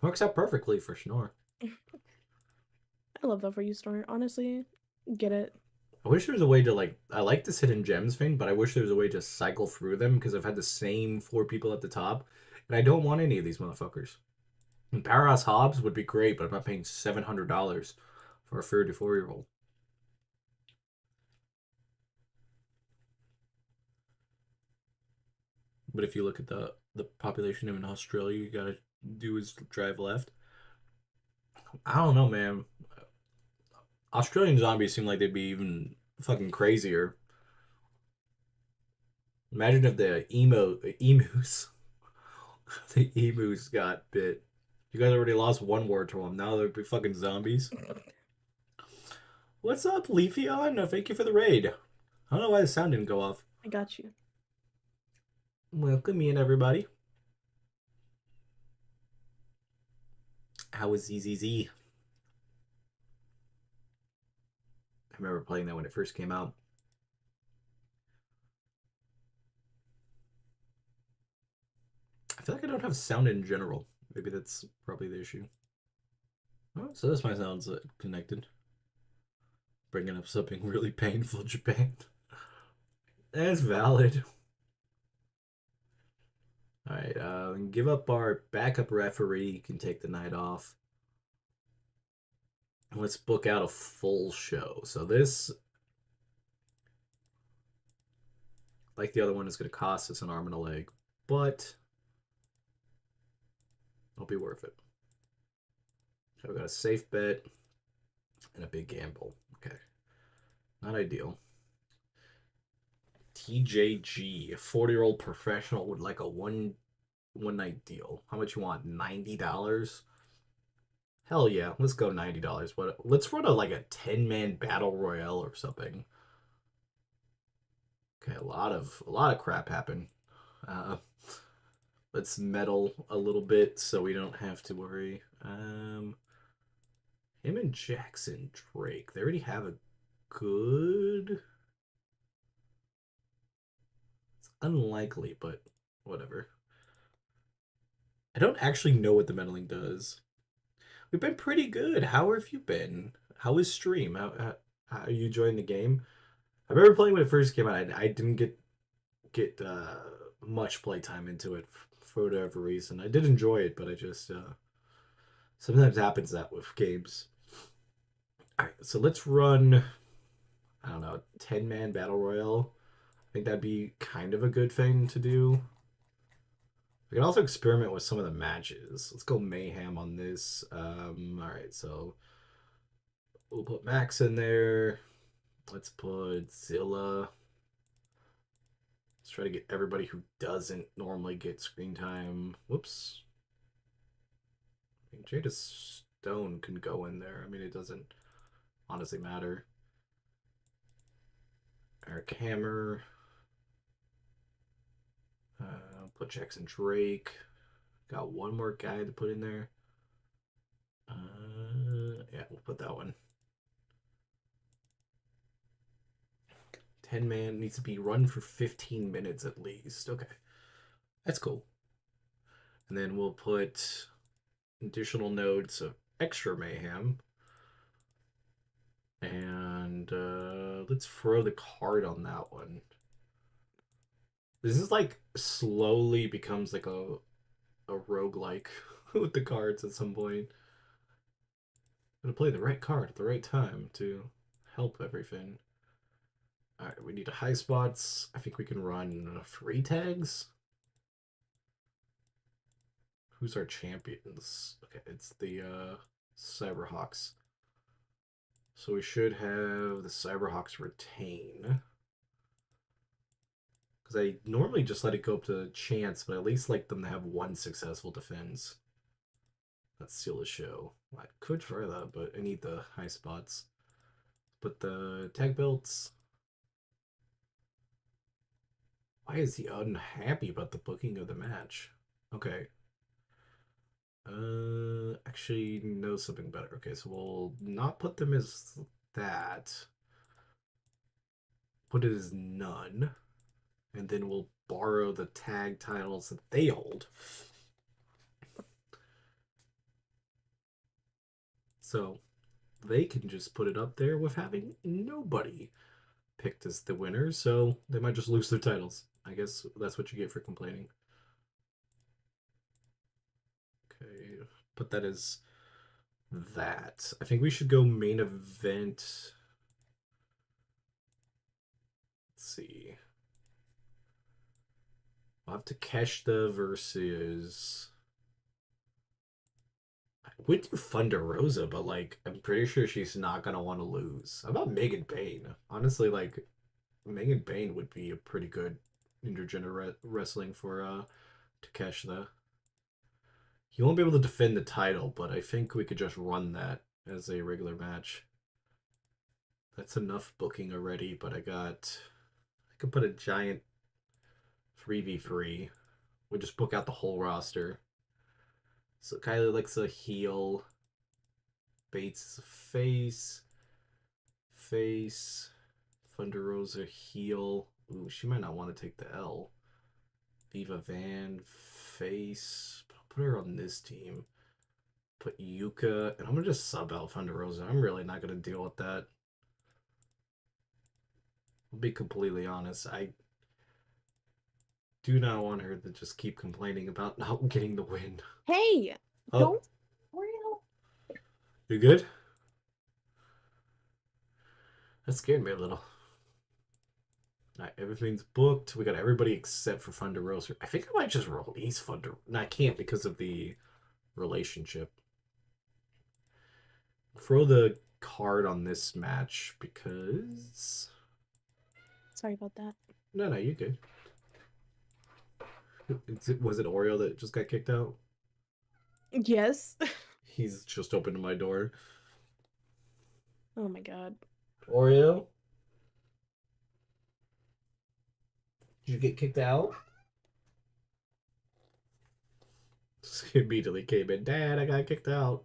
works out perfectly for Schnorr. I love that for you, Store. Honestly, get it. I wish there was a way to like. I like this hidden gems thing, but I wish there was a way to cycle through them because I've had the same 4 people at the top, and I don't want any of these motherfuckers. And Powerhouse Hobbs would be great, but I'm not paying $700 for a 34-year-old. But if you look at the population in Australia, you gotta do is drive left. I don't know, man. Australian zombies seem like they'd be even fucking crazier. Imagine if the emus, the emus got bit. You guys already lost one war to them. Now they're fucking zombies. What's up, Leafeon? No, thank you for the raid. I don't know why the sound didn't go off. I got you. Welcome in, everybody. How was ZZZ? I remember playing that when it first came out. I feel like I don't have sound in general. Maybe that's probably the issue. Oh, so this might sound connected. Bringing up something really painful, Japan. That's valid. Alright, give up our backup referee. You can take the night off. Let's book out a full show. So this, like the other one, is going to cost us an arm and a leg, but it'll be worth it. So we've got a safe bet and a big gamble. Okay. Not ideal. TJG, a 40-year-old professional would like a one night deal. How much you want? $90? Hell yeah, let's go $90. But let's run like a 10-man battle royale or something. Okay, a lot of crap happened. Let's meddle a little bit so we don't have to worry. Him and Jackson Drake, they already have a good. It's unlikely, but whatever. I don't actually know what the meddling does. We've been pretty good. How have you been? How is stream? How are you enjoying the game? I remember playing when it first came out. I didn't get much playtime into it for whatever reason. I did enjoy it, but I just sometimes happens that with games. All right, so let's run. I don't know, 10-man battle royale. I think that'd be kind of a good thing to do. We can also experiment with some of the matches. Let's go mayhem on this. All right, so we'll put Max in there. Let's put Zilla. Let's try to get everybody who doesn't normally get screen time. Whoops. I mean, Jada Stone can go in there. I mean, it doesn't honestly matter. Eric Hammer. Put Jackson Drake. Got one more guy to put in there. Yeah, we'll put that one. 10-man needs to be run for 15 minutes at least. Okay. That's cool. And then we'll put additional nodes of extra mayhem. And let's throw the card on that one. This is like slowly becomes like a roguelike with the cards at some point. I'm gonna play the right card at the right time to help everything. Alright, we need a high spots. I think we can run 3 tags. Who's our champions? Okay, it's the Cyberhawks. So we should have the Cyberhawks retain. Because I normally just let it go up to chance, but I at least like them to have one successful defense. Let's seal the show. I could try that, but I need the high spots. Put the tag belts. Why is he unhappy about the booking of the match? Okay. Actually, know something better. Okay, so we'll not put them as that. Put it as none. And then we'll borrow the tag titles that they hold. So they can just put it up there with having nobody picked as the winner, so they might just lose their titles. I guess that's what you get for complaining. Okay, put that as that. I think we should go main event. Let's see. We'll have Takeshita versus. I would do Thunder Rosa, but like I'm pretty sure she's not gonna want to lose. How about Megan Bayne? Honestly, like Megan Bayne would be a pretty good intergender wrestling for Takeshita. He won't be able to defend the title, but I think we could just run that as a regular match. That's enough booking already, but I could put a giant 3v3. We just book out the whole roster. So Kylie likes a heel. Bates is a face. Face. Thunder Rosa heel. Ooh, she might not want to take the L. Viva Van face. Put her on this team. Put Yuka, and I'm gonna just sub out Thunder Rosa. I'm really not gonna deal with that. I'll be completely honest. I do not want her to just keep complaining about not getting the win. Hey, Oh, don't. you good? That scared me a little. Alright, everything's booked. We got everybody except for Thunder Rosa. I think I might just release Thunder. No, I can't because of the relationship. Throw the card on this match because. Sorry about that. No, you're good. Was it Oreo that just got kicked out? Yes. He's just opened my door. Oh my god. Oreo? Did you get kicked out? He immediately came in. Dad, I got kicked out.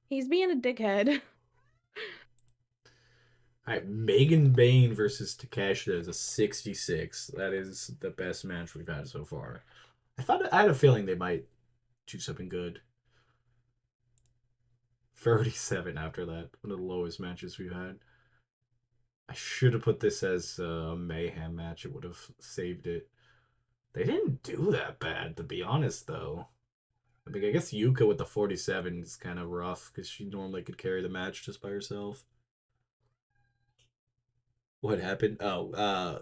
He's being a dickhead. Alright, Megan Bayne versus Takeshita is a 66. That is the best match we've had so far. I had a feeling they might do something good. 37 after that. One of the lowest matches we've had. I should have put this as a Mayhem match. It would have saved it. They didn't do that bad, to be honest, though. I mean, I guess Yuka with the 47 is kind of rough because she normally could carry the match just by herself. What happened? Oh,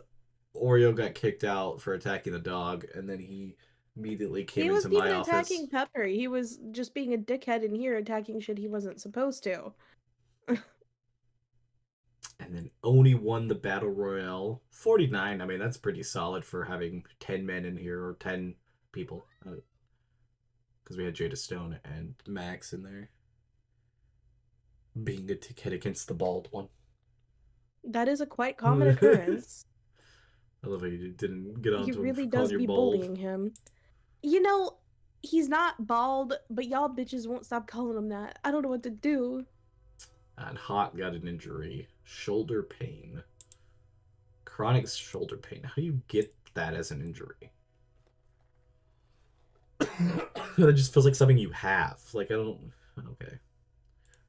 Oreo got kicked out for attacking the dog, and then he immediately came He into wasn't my even office. attacking Pepper. He was just being a dickhead in here attacking shit he wasn't supposed to. And then Oni won the Battle Royale. 49, I mean, that's pretty solid for having 10 men in here, or 10 people. Because we had Jada Stone and Max in there. Being a ticket against the bald one. That is a quite common occurrence. I love how you didn't get on He to him really for calling does you be bald. bullying him. You know, he's not bald, but y'all bitches won't stop calling him that. I don't know what to do. And Hot got an injury. Shoulder pain. Chronic shoulder pain. How do you get that as an injury? It just feels like something you have. Like, I don't. Okay.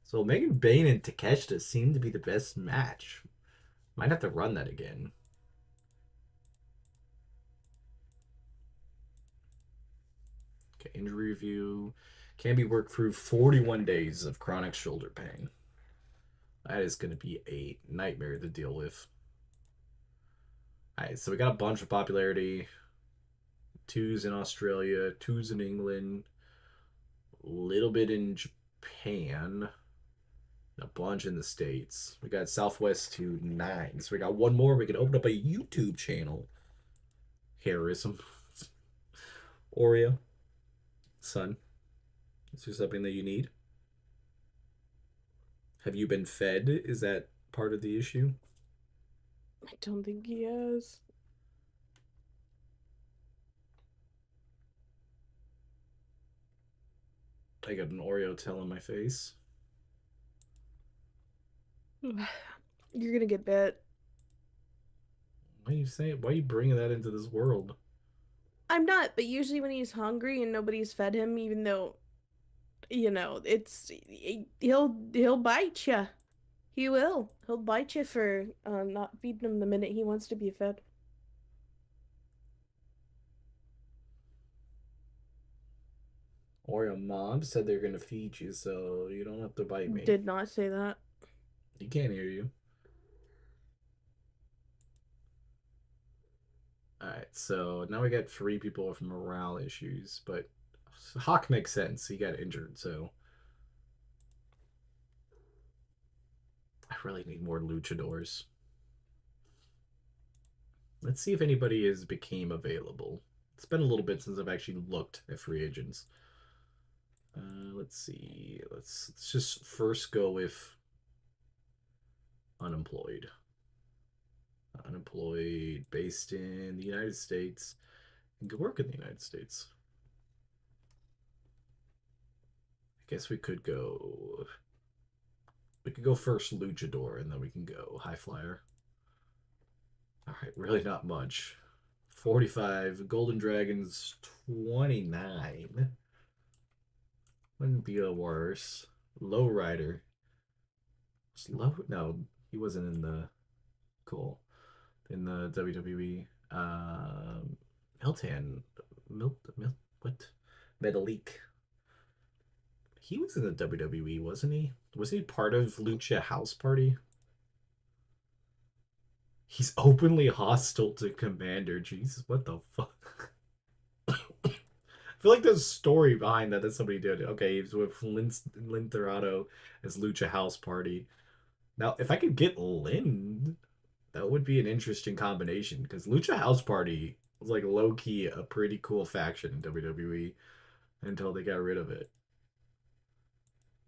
So Megan Bayne and Takeshita seem to be the best match. Might have to run that again. Okay, injury review. Can be worked through 41 days of chronic shoulder pain. That is going to be a nightmare to deal with. Alright, so we got a bunch of popularity. 2s in Australia, 2s in England, a little bit in Japan, a bunch in the States. We got Southwest to 9. So we got one more. We can open up a YouTube channel. Heroism. Oreo. Son. Is there something that you need? Have you been fed? Is that part of the issue? I don't think he is. I got an Oreo tail on my face. You're gonna get bit. Why are you saying? Why are you bringing that into this world? I'm not, but usually when he's hungry and nobody's fed him, even though you know, he'll bite you. He will. He'll bite you for not feeding him the minute he wants to be fed. Or your mom said they're gonna feed you, so you don't have to bite me. Did not say that. He can't hear you. Alright, so now we got 3 people with morale issues, but Hawk makes sense. He got injured, so I really need more luchadors. Let's see if anybody has became available. It's been a little bit since I've actually looked at free agents. Let's see. Let's just first go with unemployed. Unemployed, based in the United States, and could work in the United States. I guess we could go. We could go first luchador, and then we can go high flyer. All right, really not much. 45. Golden Dragons 29. Wouldn't be a worse. Lowrider. Slow? No, he wasn't in the cool in the WWE. Miltan, what? Metalik. He was in the WWE, wasn't he? Was he part of Lucha House Party? He's openly hostile to Commander. Jesus, what the fuck? I feel like there's a story behind that somebody did. Okay, he was with Lynn Dorado as Lucha House Party. Now, if I could get Lynn, that would be an interesting combination because Lucha House Party was like low key a pretty cool faction in WWE until they got rid of it.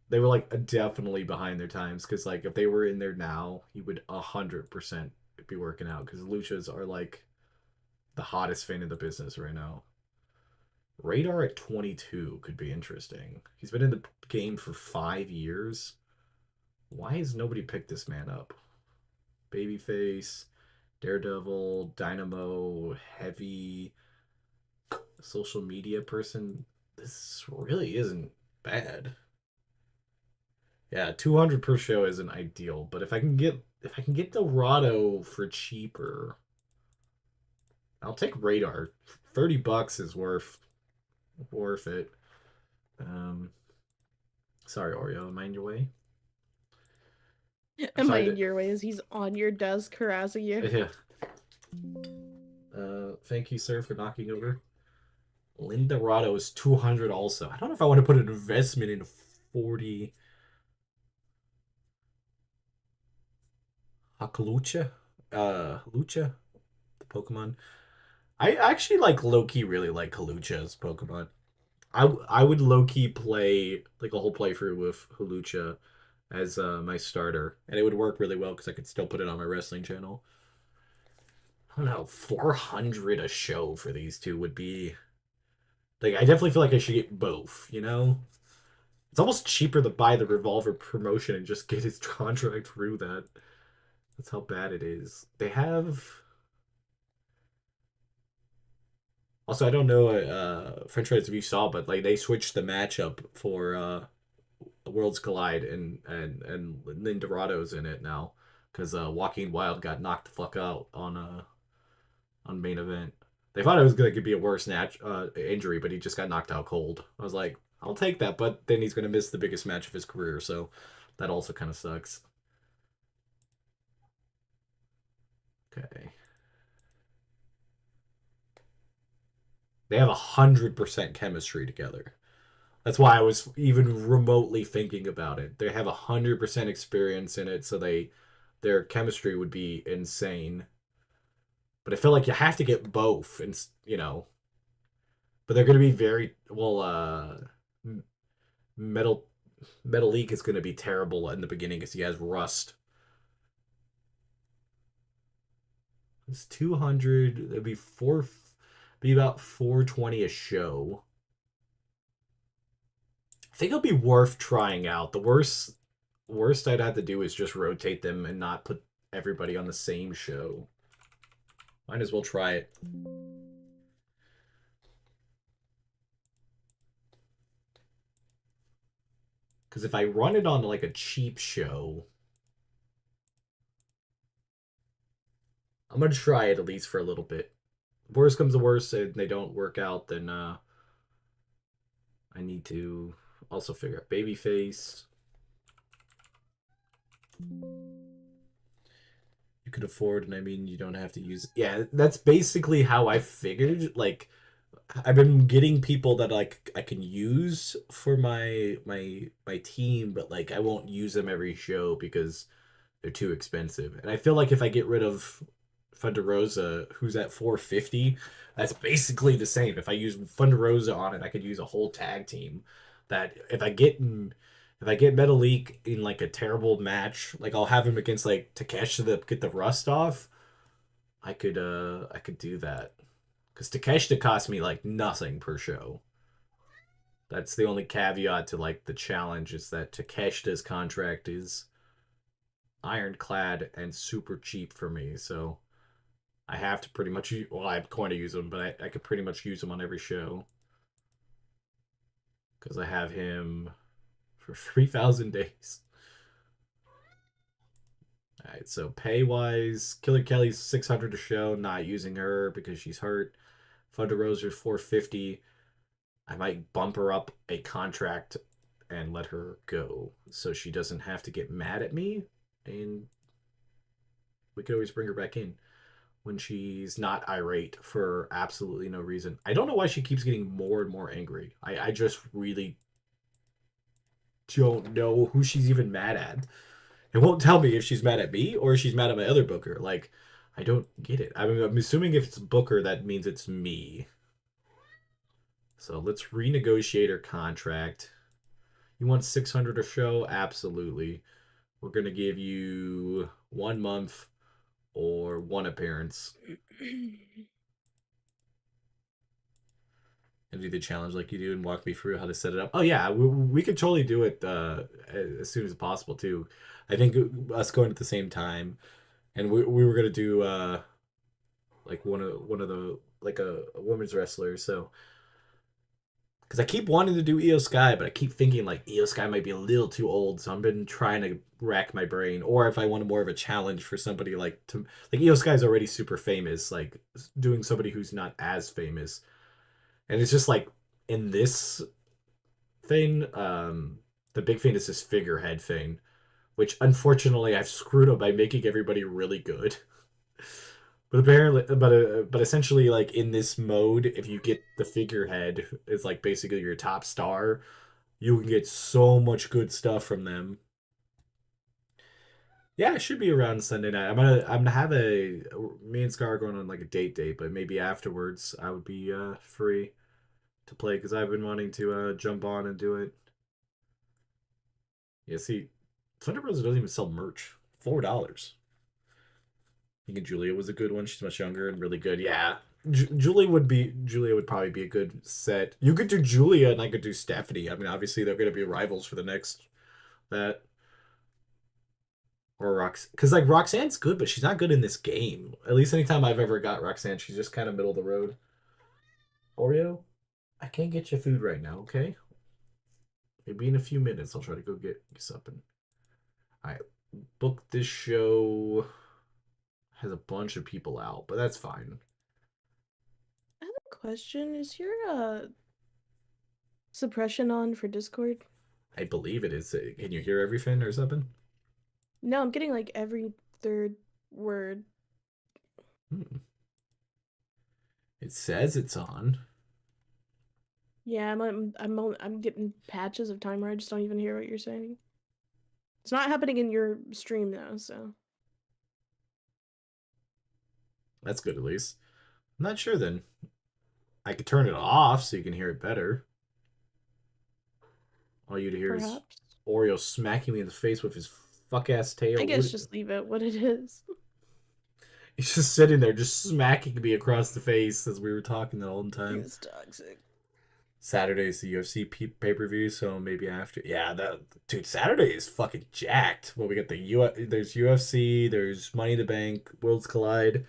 They were like definitely behind their times because like if they were in there now, he would 100% be working out because Luchas are like the hottest fan in the business right now. Radar at 22 could be interesting. He's been in the game for 5 years. Why has nobody picked this man up? Babyface, Daredevil, Dynamo, Heavy, social media person. This really isn't bad. Yeah, 200 per show isn't ideal, but if I can get Dorado for cheaper, I'll take Radar. $30 is worth it. Sorry, Oreo, mind your way. Am I in your way as he's on your desk harassing you? Yeah. Thank you, sir, for knocking over. Linda Dorado is 200 also. I don't know if I want to put an investment in 40. Hakalucha? Lucha? The Pokemon. I actually like low-key really like Hawlucha's Pokemon. I would low-key play like a whole playthrough with Hawlucha as my starter, and it would work really well because I could still put it on my wrestling channel. I don't know, 400 a show for these two would be like I definitely feel like I should get both, you know? It's almost cheaper to buy the Revolver promotion and just get his contract through that. That's how bad it is. They have also I don't know French Fighters if you saw, but like they switched the matchup for Worlds Collide and Lynn Dorado's in it now because Joaquin Wild got knocked the fuck out on main event. They thought it was going to be a worse injury, but he just got knocked out cold. I was like, I'll take that, but then he's going to miss the biggest match of his career, so that also kind of sucks. Okay. They have 100% chemistry together. That's why I was even remotely thinking about it. They have 100% experience in it, so their chemistry would be insane. But I feel like you have to get both, and but they're going to be very well. Metal League is going to be terrible in the beginning because he has rust. It's 200. It'd be about 420 a show. I think it'll be worth trying out. The worst I'd have to do is just rotate them and not put everybody on the same show. Might as well try it. Because if I run it on like a cheap show, I'm gonna try it at least for a little bit. Worst comes to worst, and they don't work out, then I need to also figure out babyface. You could afford, and I mean you don't have to use. Yeah, that's basically how I figured. Like, I've been getting people that like I can use for my team, but like I won't use them every show because they're too expensive. And I feel like if I get rid of Thunder Rosa, who's at 450, that's basically the same. If I use Thunder Rosa on it, I could use a whole tag team. That if I get Metalik in like a terrible match, like I'll have him against like Takesh to get the rust off. I could do that. Because Takeshita cost me like nothing per show. That's the only caveat to like the challenge is that Takeshita's contract is ironclad and super cheap for me. So I have to pretty much use, well, I'm going to use them, but I could pretty much use them on every show. Because I have him for 3,000 days. All right, so pay wise, Killer Kelly's 600 a show, not using her because she's hurt. Thunder Rosa's 450. I might bump her up a contract and let her go so she doesn't have to get mad at me. And we could always bring her back in when she's not irate for absolutely no reason. I don't know why she keeps getting more and more angry. I just really don't know who she's even mad at. It won't tell me if she's mad at me or if she's mad at my other booker. Like, I don't get it. I'm assuming if it's booker, that means it's me. So let's renegotiate her contract. You want 600 a show? Absolutely. We're going to give you 1 month or one appearance. And do the challenge like you do and walk me through how to set it up. Oh, yeah. We could totally do it as soon as possible, too. I think us going at the same time. And we were going to do like one of the, like a women's wrestler. So because I keep wanting to do Io Sky, but I keep thinking like Io Sky might be a little too old, so I've been trying to rack my brain. Or if I wanted more of a challenge for somebody like to like Io Sky's already super famous, like doing somebody who's not as famous, and it's just like in this thing, the big thing is this figurehead thing, which unfortunately I've screwed up by making everybody really good. But apparently, but essentially, like in this mode, if you get the figurehead, it's like basically your top star. You can get so much good stuff from them. Yeah, it should be around Sunday night. I'm gonna have me and Scar are going on like a date, but maybe afterwards I would be free to play because I've been wanting to jump on and do it. Yeah, see, Thunder Bros doesn't even sell merch. $4. I think Julia was a good one. She's much younger and really good. Yeah. Julia would probably be a good set. You could do Julia and I could do Stephanie. I mean, obviously they're going to be rivals for the next that or Rox because like Roxanne's good, but she's not good in this game. At least anytime I've ever got Roxanne, she's just kind of middle of the road. Oreo, I can't get you food right now. Okay, maybe in a few minutes I'll try to go get something. All right, book this show has a bunch of people out, but that's fine. I have a question. Is your suppression on for Discord? I believe it is. Can you hear everything or something? No, I'm getting like every third word. Hmm. It says it's on. Yeah, I'm getting patches of time where I just don't even hear what you're saying. It's not happening in your stream though, so. That's good at least. I'm not sure then. I could turn it off so you can hear it better. All you'd hear is Perhaps. Oreo smacking me in the face with his fuck ass tail. I guess just leave it what it is. He's just sitting there, just smacking me across the face as we were talking the whole time. It's toxic. Saturday's the UFC pay per view, so maybe after. Yeah, that dude. Saturday is fucking jacked. Well, we got there's UFC, there's Money in the Bank, Worlds Collide.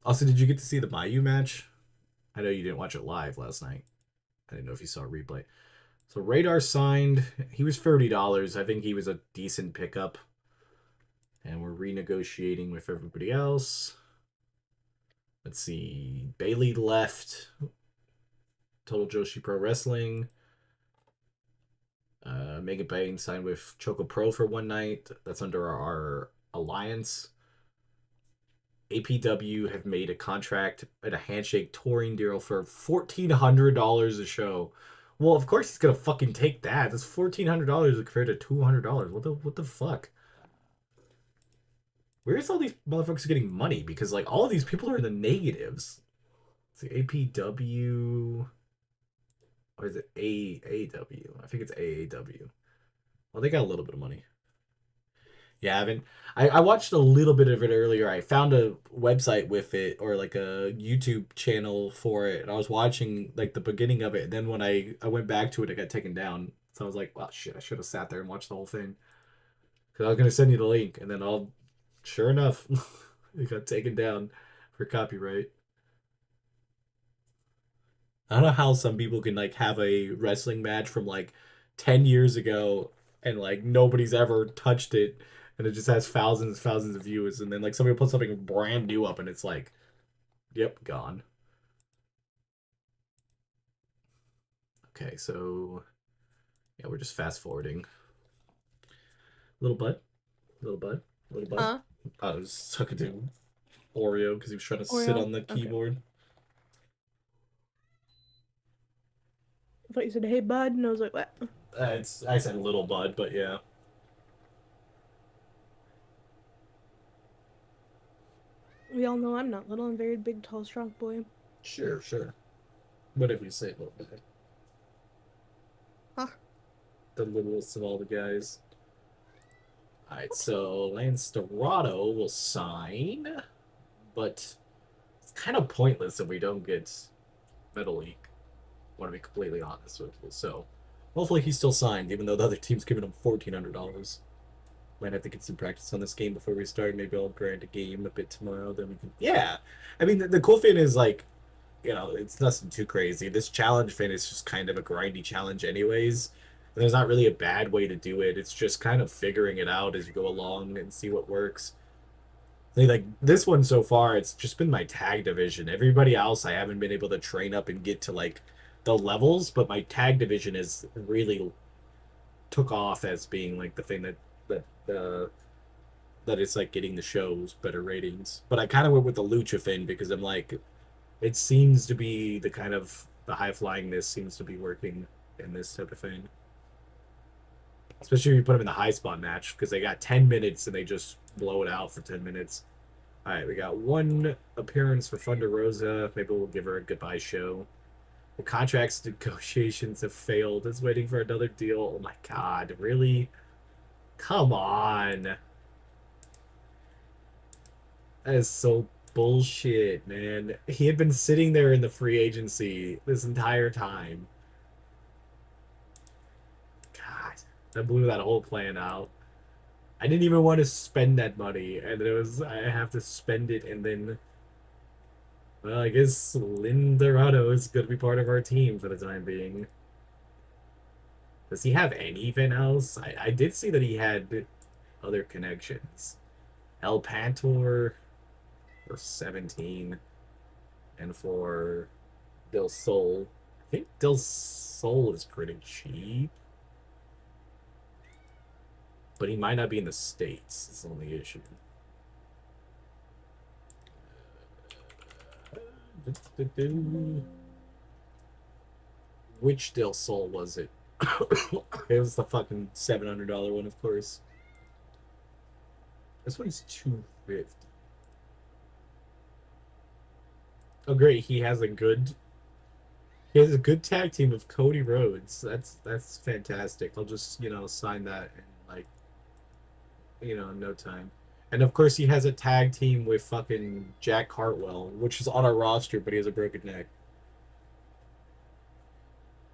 Also, did you get to see the Mayu match? I know you didn't watch it live last night. I didn't know if you saw a replay. So Radar signed. He was $30. I think he was a decent pickup. And we're renegotiating with everybody else. Let's see. Bailey left. Total Joshi Pro Wrestling. Mega Bang signed with Choco Pro for one night. That's under our alliance. APW have made a contract and a handshake touring deal for $1,400 a show. Well, of course he's gonna fucking take that. That's $1,400 compared to $200. What the fuck? Where's all these motherfuckers getting money? Because like all of these people are in the negatives. It's the APW, or is it AAW? I think it's AAW. Well, they got a little bit of money. Yeah, I haven't. I watched a little bit of it earlier. I found a website with it, or like a YouTube channel for it, and I was watching like the beginning of it. And then when I went back to it, it got taken down. So I was like, "Well, shit! I should have sat there and watched the whole thing." Because I was gonna send you the link, and then sure enough, it got taken down for copyright. I don't know how some people can like have a wrestling match from like 10 years ago and like nobody's ever touched it and it just has thousands and thousands of views and then like somebody puts something brand new up and it's like, yep, gone. Okay, so yeah, we're just fast forwarding. Little bud, little bud, little bud. Huh? I was talking to Oreo because he was trying to sit Oreo? on the Okay. keyboard. I thought you said, "Hey, bud," and I was like, "What?" I said little bud, but yeah. We all know I'm not little. I'm very big, tall, strong boy. Sure, sure. What if we say little bud? Huh? The littlest of all the guys. Alright, so Lance Dorado will sign, but it's kind of pointless if we don't get Metal League. I want to be completely honest with you. So hopefully he's still signed, even though the other team's giving him $1,400. Might have to get some practice on this game before we start. Maybe I'll grind a game a bit tomorrow. Then we can. Yeah, I mean the cool thing is like, it's nothing too crazy. This challenge thing is just kind of a grindy challenge, anyways. There's not really a bad way to do it. It's just kind of figuring it out as you go along and see what works. Like this one so far, it's just been my tag division. Everybody else, I haven't been able to train up and get to like the levels, but my tag division is really took off as being like the thing that is like getting the shows better ratings. But I kind of went with the lucha thing because I'm like, it seems to be the kind of the high flyingness seems to be working in this type of thing. Especially if you put them in the high spot match because they got 10 minutes and they just blow it out for 10 minutes. All right, we got one appearance for Thunder Rosa. Maybe we'll give her a goodbye show. The contracts negotiations have failed. It's waiting for another deal. Oh my god, really? Come on. That is so bullshit, man. He had been sitting there in the free agency this entire time. God, that blew that whole plan out. I didn't even want to spend that money, and I have to spend it, and then, well, I guess Lynn Dorado is going to be part of our team for the time being. Does he have anything else? I did see that he had other connections. El Pantor for 17, and for Del Sol. I think Del Sol is pretty cheap. But he might not be in the States, is the only issue. Which Del Sol was it? It was the fucking $700 one, of course. This one's $250. Oh great, he has a good tag team of Cody Rhodes. That's fantastic. I'll just, sign that in like no time. And of course he has a tag team with fucking Jack Hartwell, which is on our roster, but he has a broken neck.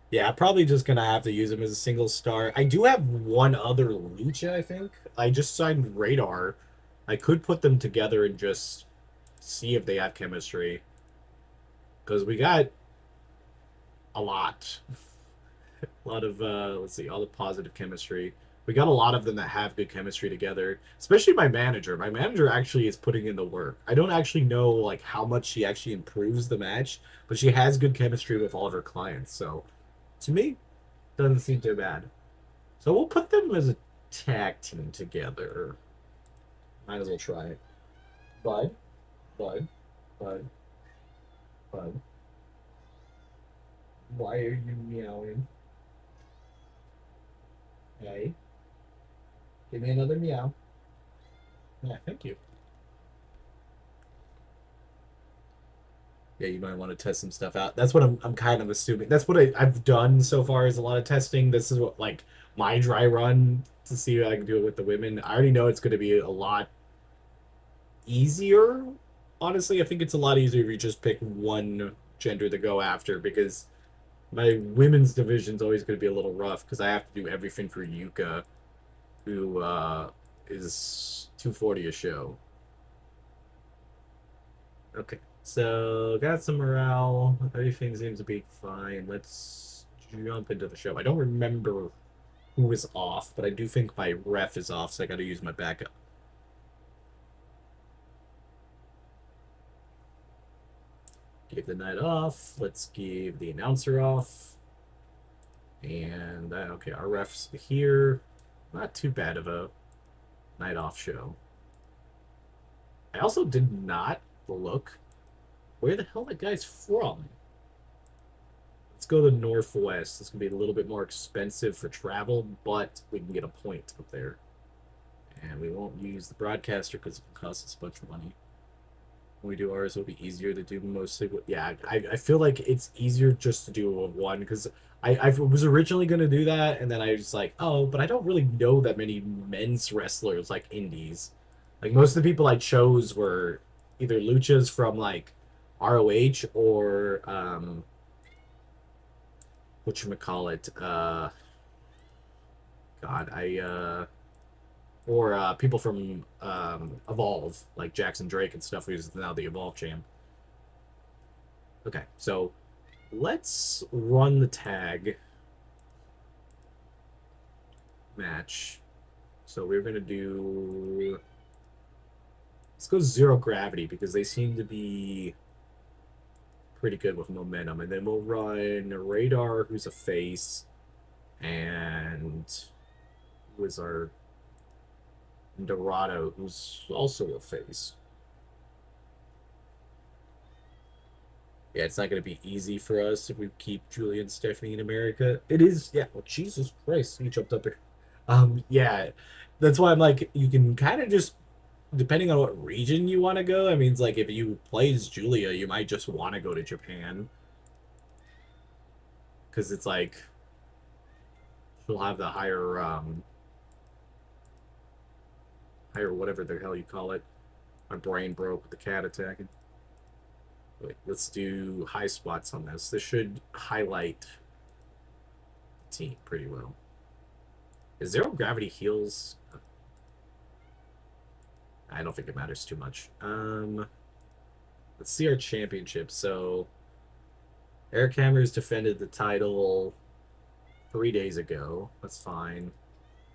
Yeah, probably just gonna have to use him as a single star. I do have one other Lucha, I think. I just signed Radar. I could put them together and just see if they have chemistry. Because we got a lot. A lot of let's see, all the positive chemistry. We got a lot of them that have good chemistry together. Especially my manager. My manager actually is putting in the work. I don't actually know like how much she actually improves the match, but she has good chemistry with all of her clients. So to me, doesn't seem too bad. So we'll put them as a tag team together. Might as well try it. Bud, bud, bud, bud. Why are you meowing? Hey, give me another meow. Yeah, thank you. Yeah, you might want to test some stuff out. That's what I'm kind of assuming. That's what I've done so far is a lot of testing. This is what like my dry run to see if I can do it with the women. I already know it's going to be a lot easier. Honestly, I think it's a lot easier if you just pick one gender to go after because my women's division is always going to be a little rough because I have to do everything for Yuka, who is 240 a show. Okay, so got some morale. Everything seems to be fine. Let's jump into the show. I don't remember who is off, but I do think my ref is off, so I got to use my backup. Give the night off. Let's give the announcer off. And, okay, our ref's here. Not too bad of a night off show. I also did not look where the hell that guy's from. Let's go to Northwest. It's going to be a little bit more expensive for travel, but we can get a point up there. And we won't use the broadcaster because it will cost us a bunch of money. When we do ours, it'll be easier to do mostly. Yeah, I feel like it's easier just to do a one because I was originally going to do that, and then I was like, oh, but I don't really know that many men's wrestlers like indies. Like most of the people I chose were either luchas from like ROH or whatchamacallit, God, or people from Evolve, like Jackson Drake and stuff, who's now the Evolve champ. Okay, so let's run the tag match. So we're gonna do. Let's go Zero Gravity because they seem to be pretty good with momentum, and then we'll run Radar, who's a face, and who is our Dorado, who's also a face. Yeah, it's not going to be easy for us if we keep Julia and Stephanie in America. It is, yeah. Well, Jesus Christ, he jumped up there. Yeah, that's why I'm like, you can kind of just, depending on what region you want to go. I mean, it's like if you play as Julia, you might just want to go to Japan because it's like she'll have the higher whatever the hell you call it. My brain broke with the cat attacking. Wait, let's do high spots on this. This should highlight the team pretty well. Is Zero Gravity heals? I don't think it matters too much. Let's see our championship. So Eric Hammers defended the title 3 days ago. That's fine.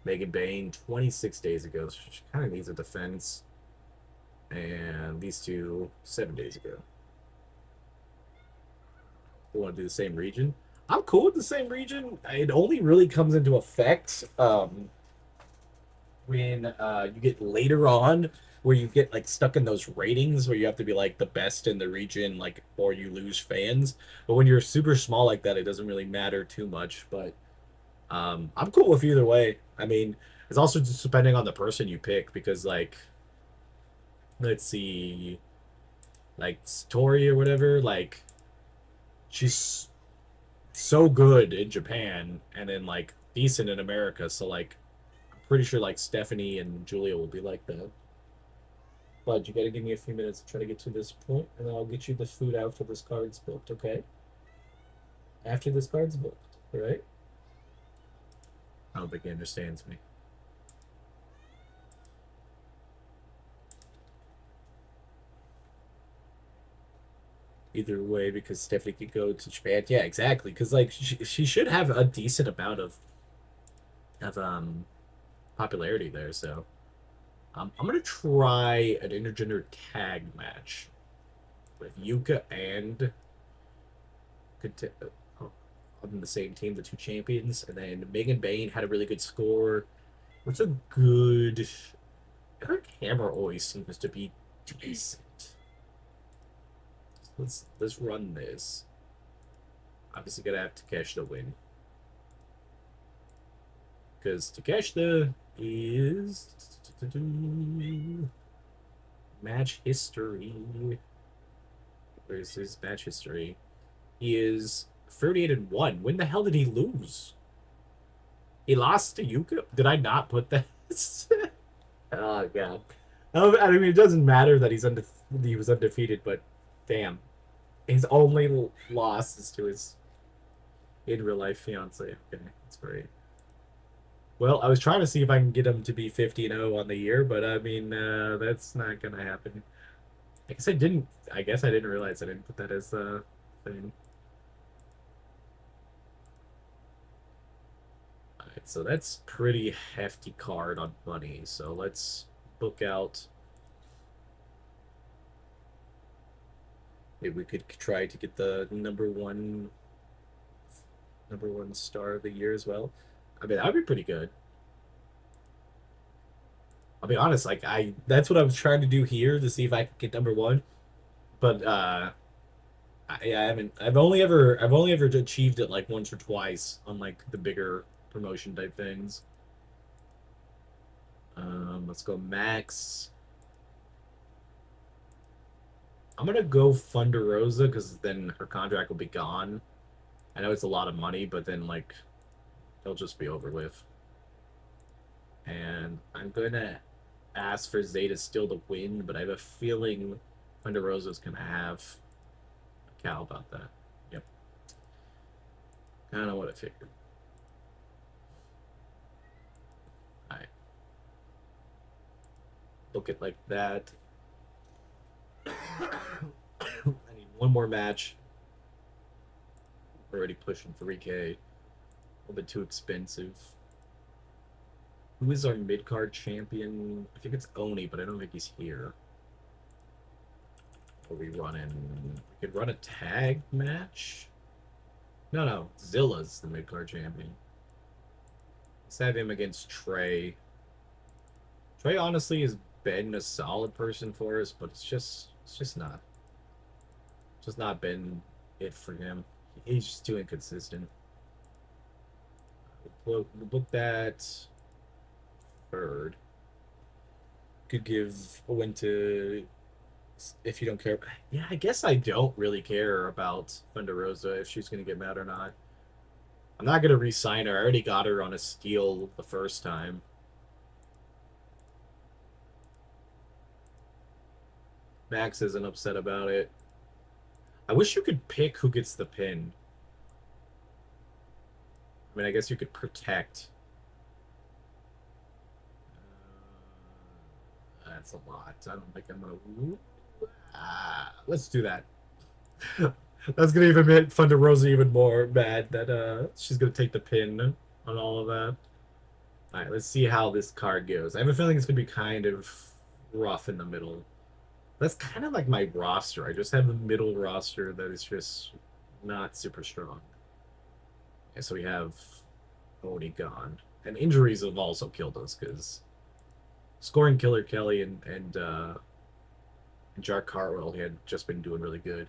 Megan Bain 26 days ago. So she kind of needs a defense. And these two 7 days ago. We want to do the same region. I'm cool with the same region. It only really comes into effect when you get later on where you get like stuck in those ratings where you have to be like the best in the region, like, or you lose fans. But when you're super small like that, it doesn't really matter too much. But I'm cool with either way. I mean, it's also just depending on the person you pick because like, let's see, like Satori or whatever, like she's so good in Japan and then like decent in America. So like, I'm pretty sure like Stephanie and Julia will be like that. But you gotta give me a few minutes to try to get to this point, and then I'll get you the food after this card's booked, okay? After this card's booked, all right? I don't think he understands me. either way because Stephanie could go to Japan. Yeah, exactly. Because like she should have a decent amount of popularity there. So I'm gonna try an intergender tag match with Yuka and on the same team, the two champions, and then Megan Bain had a really good score. What's a good? Eric Hammer always seems to be decent. Let's run this. Obviously, gonna have Takeshita win because Takeshita is match history. Where's his match history? He is 38-1. When the hell did he lose? He lost to Yuka? Did I not put that? Oh god. I mean, it doesn't matter that he was undefeated, but damn, his only loss is to his in real life fiance. Okay, that's great. Well, I was trying to see if I can get him to be 50-0 on the year, but I mean, that's not gonna happen. I guess I didn't. I guess I didn't realize I didn't put that as a thing. Alright, so that's pretty hefty card on money. So let's book out. Maybe we could try to get the number one star of the year as well. I mean, that would be pretty good. I'll be honest, like that's what I was trying to do here to see if I could get number one. But I haven't. I've only ever achieved it like once or twice on like the bigger promotion type things. Let's go Max. I'm gonna go Thunder Rosa because then her contract will be gone. I know it's a lot of money, but then like it'll just be over with. And I'm gonna ask for Zeta still to win, but I have a feeling Thunder Rosa's gonna have a cow about that. Yep. Kind of what I figured. Alright. Look at like that. I need one more match. We're already pushing 3K. A little bit too expensive. Who is our mid-card champion? I think it's Oni, but I don't think he's here. Are we running? We could run a tag match? No. Zilla's the mid-card champion. Let's have him against Trey. Trey honestly has been a solid person for us, but it's just not been it for him. He's just too inconsistent. We'll book that third. Could give a win to if you don't care. Yeah, I guess I don't really care about Thunder Rosa if she's gonna get mad or not. I'm not gonna re-sign her. I already got her on a steal the first time. Max isn't upset about it. I wish you could pick who gets the pin. I mean, I guess you could protect. That's a lot. I don't think I'm gonna. Let's do that. That's gonna even make Thunder Rosa even more mad that she's gonna take the pin on all of that. All right, let's see how this card goes. I have a feeling it's gonna be kind of rough in the middle. That's kind of like my roster. I just have a middle roster that is just not super strong. Okay, so we have Oni gone. And injuries have also killed us because scoring Killer Kelly and Jark Cartwell had just been doing really good.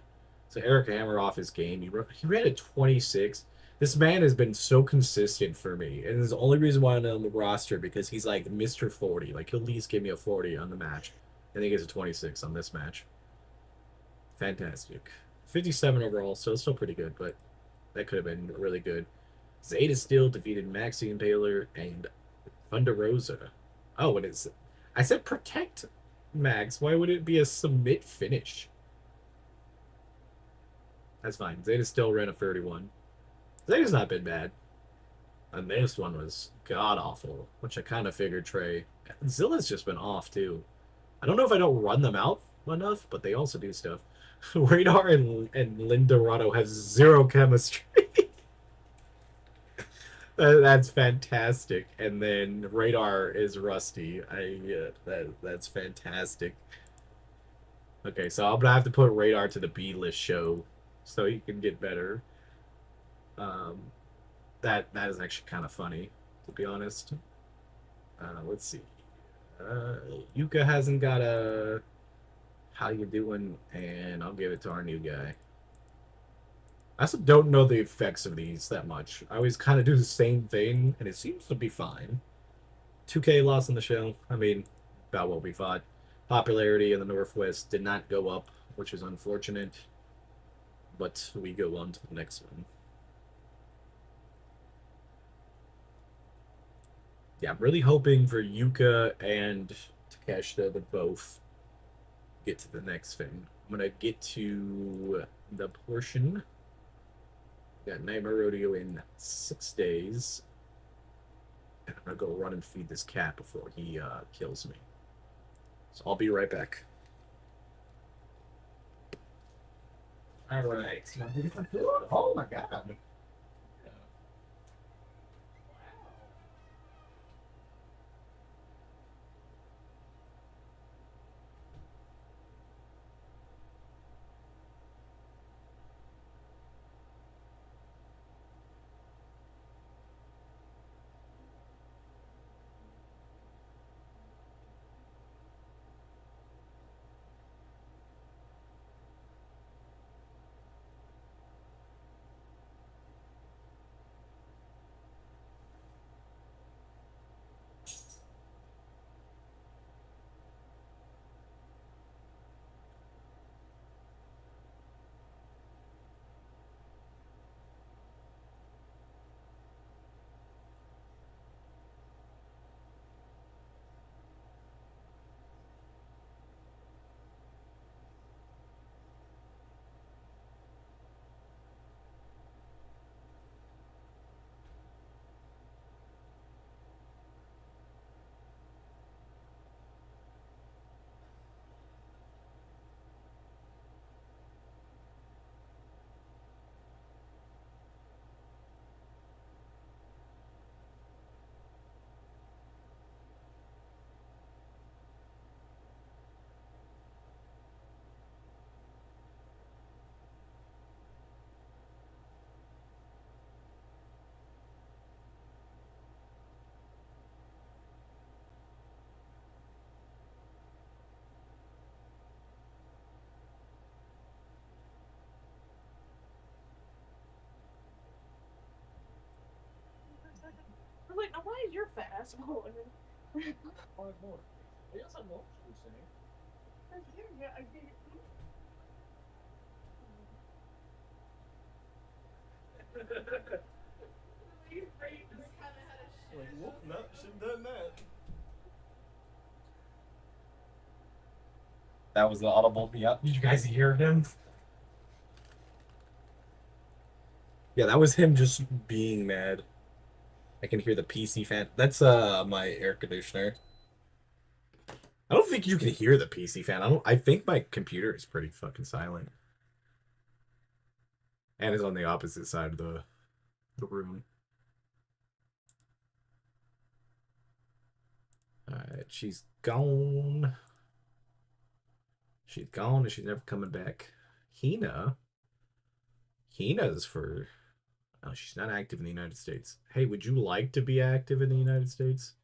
So Eric Hammer off his game. He ran at 26. This man has been so consistent for me. And it's the only reason why I'm on the roster because he's like Mr. 40. Like he'll at least give me a 40 on the match. And he gets a 26 on this match. Fantastic. 57 overall, so it's still pretty good, but that could have been really good. Zeta Steel defeated Maxine Taylor and Thunder Rosa. Oh, and it's... I said protect Max. Why would it be a submit finish? That's fine. Zeta still ran a 31. Zeta's not been bad. And this one was god-awful, which I kind of figured Trey... Zilla's just been off, too. I don't know if I don't run them out enough, but they also do stuff. Radar and Lindorado have zero chemistry. That's fantastic. And then Radar is Rusty. That's fantastic. Okay, so I'm gonna have to put Radar to the B list show so he can get better. Um, that is actually kind of funny, to be honest. Let's see. Uh, Yuka hasn't got a how you doing, and I'll give it to our new guy. I also don't know the effects of these that much. I always kind of do the same thing, and it seems to be fine. 2K loss in the show. I mean, about what we thought. Popularity in the Northwest did not go up, which is unfortunate. But we go on to the next one. Yeah, I'm really hoping for Yuka and Takeshita to both get to the next thing. I'm gonna get to the portion. Got Nightmare Rodeo in 6 days. And I'm gonna go run and feed this cat before he kills me. So I'll be right back. All right. Oh my god. I'm like, now why is your fast forward? Five more. Yes, I'm not Yeah, I did. Like, whoop, no, shouldn't have done that. That was the audible. Yeah. Did you guys hear him? Yeah, that was him just being mad. I can hear the PC fan. That's my air conditioner. I don't think you can hear the PC fan. I think my computer is pretty fucking silent. And is on the opposite side of the room. Alright, she's gone. She's gone and she's never coming back. Hina? Hina's for... Oh, she's not active in the United States. Hey, would you like to be active in the United States?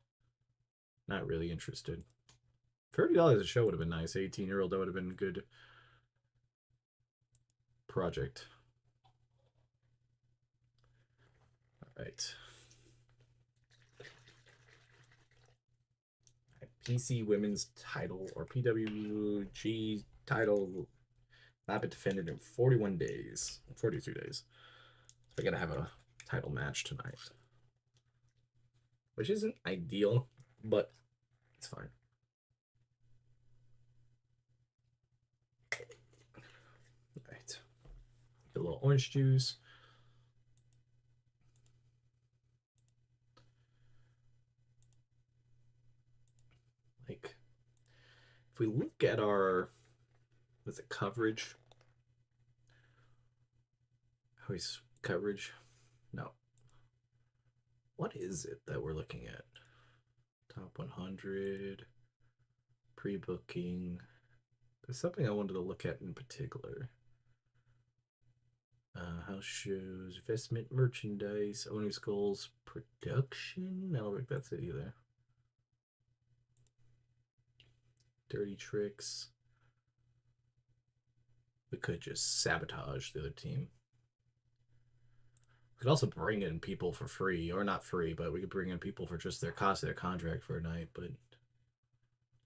Not really interested. $30 a show would have been nice. 18-year-old, that would have been a good project. All right. PC women's title or PWG title not been defended in 41 days, 42 days. So I gotta have a title match tonight, which isn't ideal, but it's fine. All right, get a little orange juice. Like, if we look at our, what's it, coverage? Voice coverage. No. What is it that we're looking at? Top 100. Pre-booking. There's something I wanted to look at in particular. House shows, investment, merchandise, owner's goals, production. I don't think that's it either. Dirty tricks. We could just sabotage the other team. We could also bring in people for free, or not free, but we could bring in people for just their cost of their contract for a night. But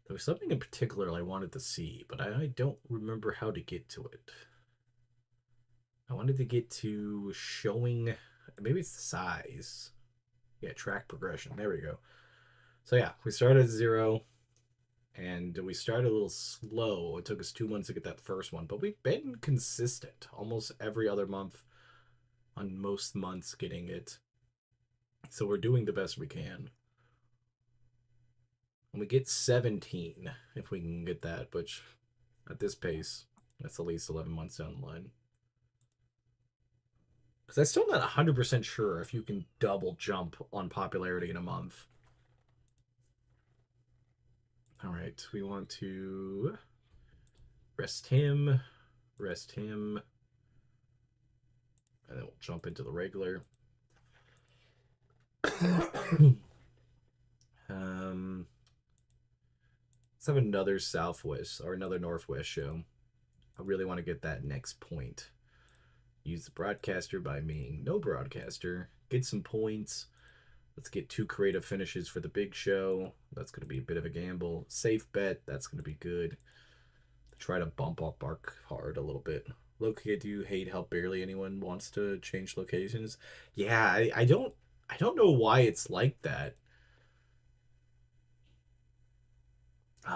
there was something in particular I wanted to see, but I don't remember how to get to it. I wanted to get to showing, maybe it's the size. Yeah, track progression. There we go. So yeah, we started at 0, and we started a little slow. It took us 2 months to get that first one, but we've been consistent almost every other month, on most months, getting it. So we're doing the best we can. And we get 17 if we can get that, which at this pace, that's at least 11 months down the line. Because I'm still not 100% sure if you can double jump on popularity in a month. All right, we want to rest him, and then we'll jump into the regular. Let's have another Southwest or another Northwest show. I really want to get that next point. Use the broadcaster by being no broadcaster. Get some points. Let's get 2 creative finishes for the big show. That's going to be a bit of a gamble. Safe bet. That's going to be good. Try to bump up our card a little bit. Loki, do you hate how barely anyone wants to change locations? Yeah, I don't know why it's like that.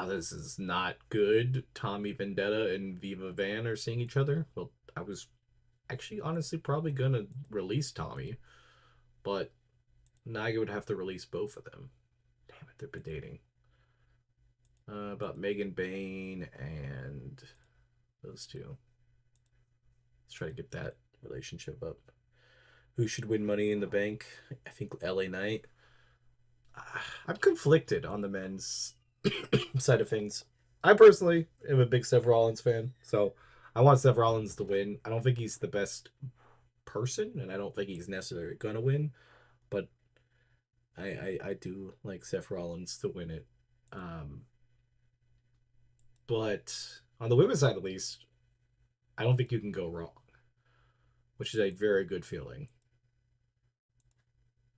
This is not good. Tommy Vendetta and Viva Van are seeing each other. Well, I was actually honestly probably gonna release Tommy, but Naga would have to release both of them. Damn it, they've been dating. About Megan Bain and those two. Let's try to get that relationship up. Who should win Money in the Bank? I think LA Knight. I'm conflicted on the men's side of things. I personally am a big Seth Rollins fan, so I want Seth Rollins to win. I don't think he's the best person, and I don't think he's necessarily gonna win, but I do like Seth Rollins to win it. But on the women's side, at least, I don't think you can go wrong, which is a very good feeling.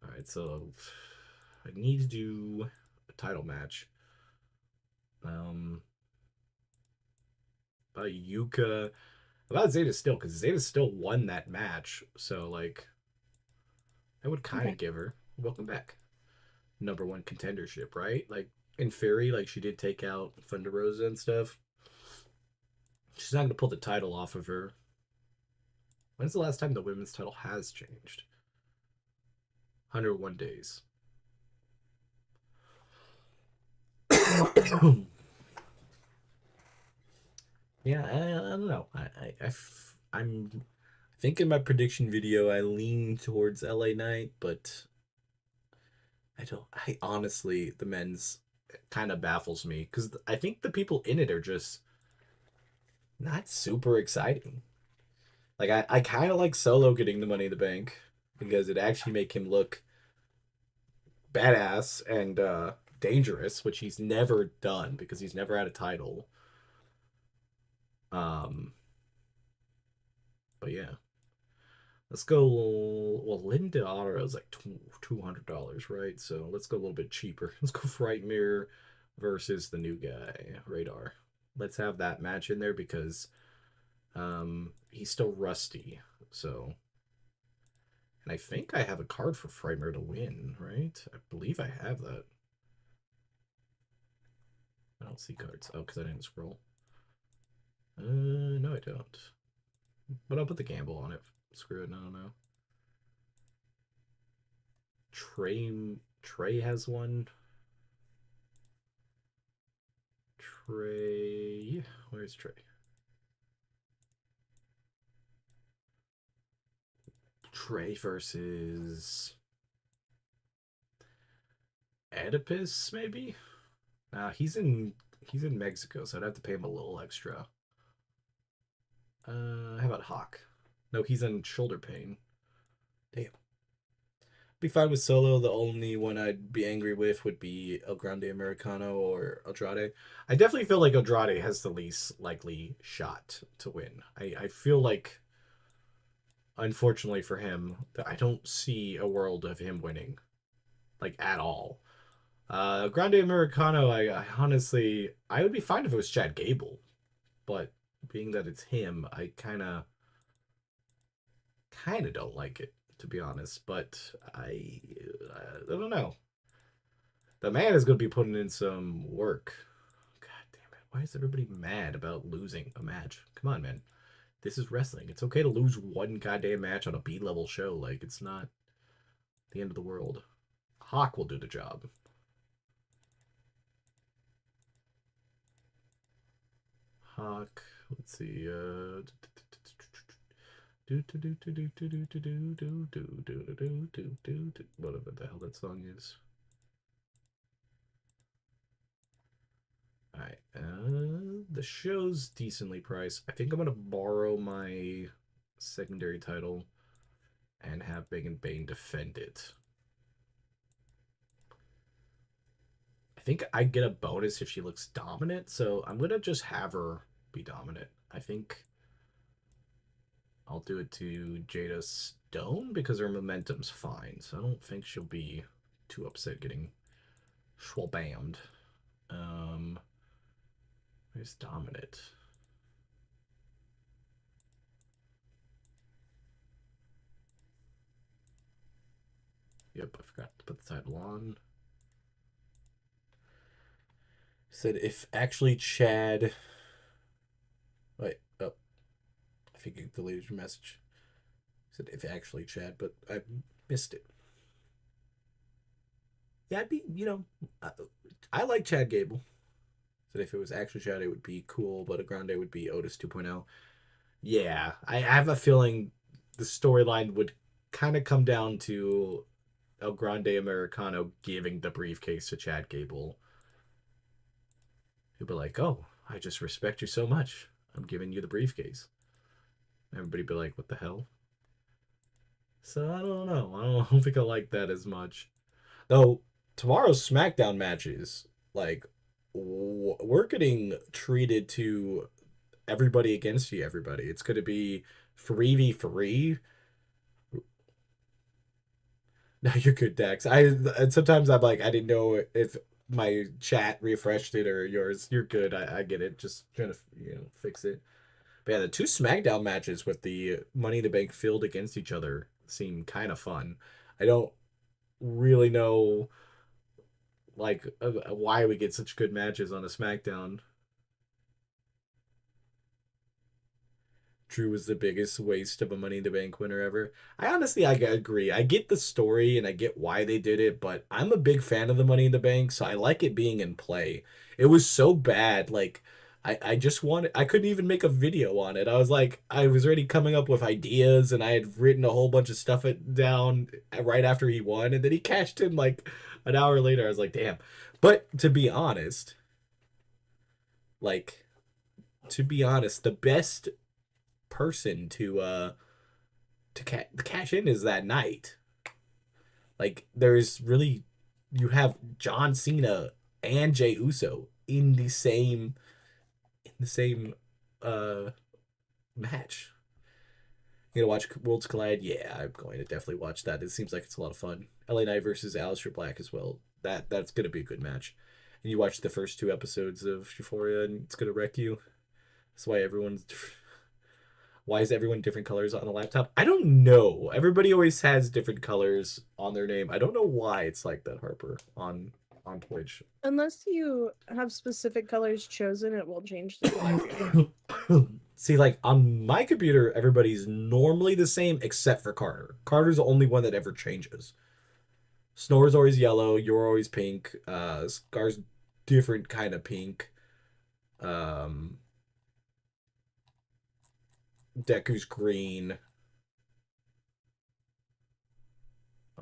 All right, so I need to do a title match. About Yuka, about Zeta Still, because Zeta Still won that match, so like, I would kind of give her welcome back #1 contendership, right? Like in theory, like she did take out Thunder Rosa and stuff. She's not gonna pull the title off of her. When's the last time the women's title has changed? 101 days. Yeah, I don't know. I'm think in my prediction video I lean towards LA Knight, but I honestly, the men's kind of baffles me because I think the people in it are just not super exciting. Like I kind of like Solo getting the Money in the Bank because it actually make him look badass and dangerous, which he's never done because he's never had a title. But yeah, let's go. Well, Linda Otto is like $200, right? So let's go a little bit cheaper. Let's go Frightmare versus the new guy, Radar. Let's have that match in there because he's still rusty. So, and I think I have a card for Frightmare to win, right? I believe I have that. I don't see cards. Oh, because I didn't scroll. No, I don't. But I'll put the gamble on it. Screw it. I don't know. Trey has one. Trey, where's Trey? Trey versus Oedipus, maybe. He's in Mexico, so I'd have to pay him a little extra. How about Hawk? No, he's in shoulder pain. Damn. Be fine with Solo. The only one I'd be angry with would be El Grande Americano or Andrade. I definitely feel like Andrade has the least likely shot to win. I feel like, unfortunately for him, that I don't see a world of him winning, like at all. Grande Americano, I honestly, I would be fine if it was Chad Gable, but being that it's him, I kind of don't like it, to be honest. But I don't know. The man is going to be putting in some work. God damn it! Why is everybody mad about losing a match? Come on, man. This is wrestling. It's okay to lose one goddamn match on a B-level show. Like, it's not the end of the world. Hawk will do the job. Hawk. Let's see. Whatever the hell that song is. Alright, the show's decently priced. I think I'm gonna borrow my secondary title and have Megan Bane defend it. I think I get a bonus if she looks dominant, so I'm gonna just have her be dominant. I think I'll do it to Jada Stone because her momentum's fine, so I don't think she'll be too upset getting schwalbammed. Where's dominant? Yep, I forgot to put the title on. Said if actually Chad. Wait, oh, I think you deleted your message. Said if actually Chad, but I missed it. Yeah, I'd be, I like Chad Gable. Said if it was actually Chad, it would be cool, but a Grande would be Otis 2.0. Yeah, I have a feeling the storyline would kind of come down to El Grande Americano giving the briefcase to Chad Gable. He'll be like, "Oh, I just respect you so much. I'm giving you the briefcase." Everybody be like, "What the hell?" So I don't know. I don't think I like that as much. Though tomorrow's SmackDown matches, like, we're getting treated to everybody against you. Everybody. It's going to be 3v3. No, you're good, Dex. And sometimes I'm like, I didn't know if my chat refreshed it or yours. You're good. I get it. Just trying to fix it. But yeah, the two SmackDown matches with the Money in the Bank field against each other seem kind of fun. I don't really know like why we get such good matches on a SmackDown. Drew was the biggest waste of a Money in the Bank winner ever. I agree. I get the story and I get why they did it, but I'm a big fan of the Money in the Bank, so I like it being in play. It was so bad, like I just wanted I couldn't even make a video on it. I was already coming up with ideas and I had written a whole bunch of stuff down right after he won, and then he cashed in like an hour later. I was like, damn. But like to be honest, the best person to cash in is that night. Like there's really you have John Cena and Jey Uso in the same uh match. You gonna watch Worlds Collide? Yeah, I'm going to definitely watch that. It seems like it's a lot of fun. LA Knight versus Aleister Black as well. That's gonna be a good match. And you watch the first two episodes of Euphoria, and it's gonna wreck you. That's why everyone's why is everyone different colors on the laptop? I don't know. Everybody always has different colors on their name. I don't know why it's like that, Harper, on Twitch. Unless you have specific colors chosen, it will change the color. See, like on my computer, everybody's normally the same except for Carter. Carter's the only one that ever changes. Snore's always yellow. You're always pink. Scar's different kind of pink. Um, Deku's green.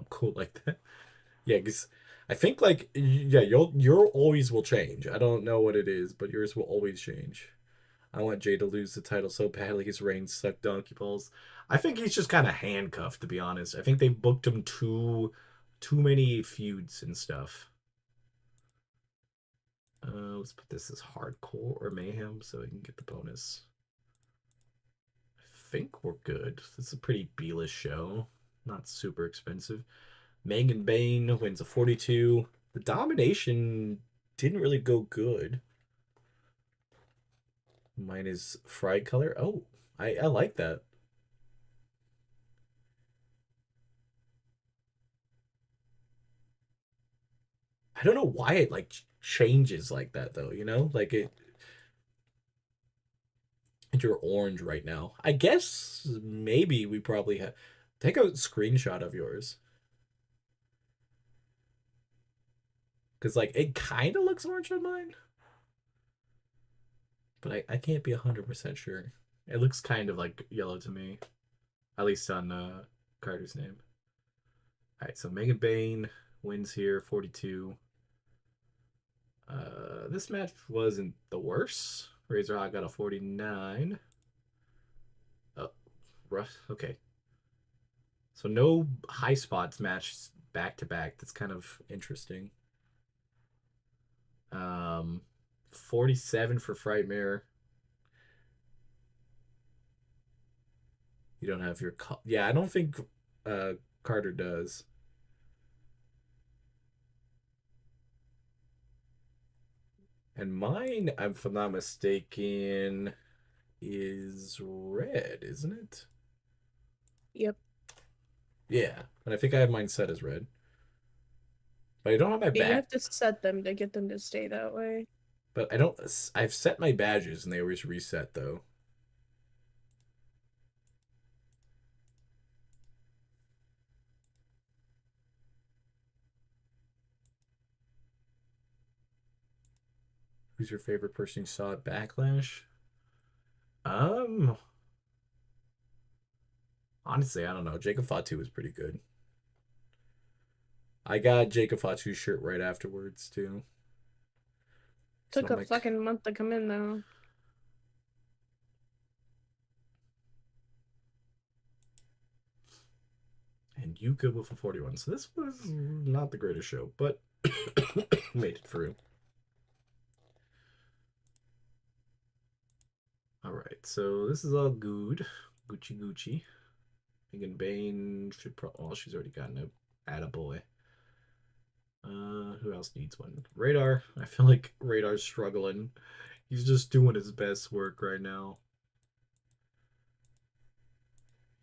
cool like that. Yeah, because I think like yeah, your always will change. I don't know what it is, but yours will always change. I want Jay to lose the title so badly his reign suck donkey balls. I think he's just kind of handcuffed, to be honest. I think they booked him too many feuds and stuff. Let's put this as hardcore or mayhem so we can get the bonus. I think we're good. This is a pretty B-list show. Not super expensive. Megan Bain wins a 42. The domination didn't really go good. Mine is fried color. Oh, I like that. I don't know why it like changes like that though, you know? Like it you're orange right now. I guess maybe we probably have take a screenshot of yours. Cause like it kinda looks orange on mine. But I can't be 100% sure. It looks kind of like yellow to me. At least on Carter's name. Alright, so Megan Bain wins here, 42. This match wasn't the worst. Razorhawk got a 49. Oh, rough. Okay. So no high spots matches back to back. That's kind of interesting. 47 for Frightmare. You don't have your yeah. I don't think Carter does. And mine, if I'm not mistaken, is red, isn't it? Yep. Yeah, and I think I have mine set as red. But I don't have my Yeah, you back. have to set them to get them to stay that way. But I don't. I've set my badges, and they always reset though. Who's your favorite person you saw at Backlash? Um, honestly, I don't know. Jacob Fatu was pretty good. I got Jacob Fatu's shirt right afterwards too. Took a fucking month to come in though. And Yuka with a 41. So this was not the greatest show, but made it through. Alright, so this is all good. Gucci Gucci. Megan Bain should probably. Oh, she's already gotten a attaboy. Who else needs one? Radar. I feel like Radar's struggling. He's just doing his best work right now.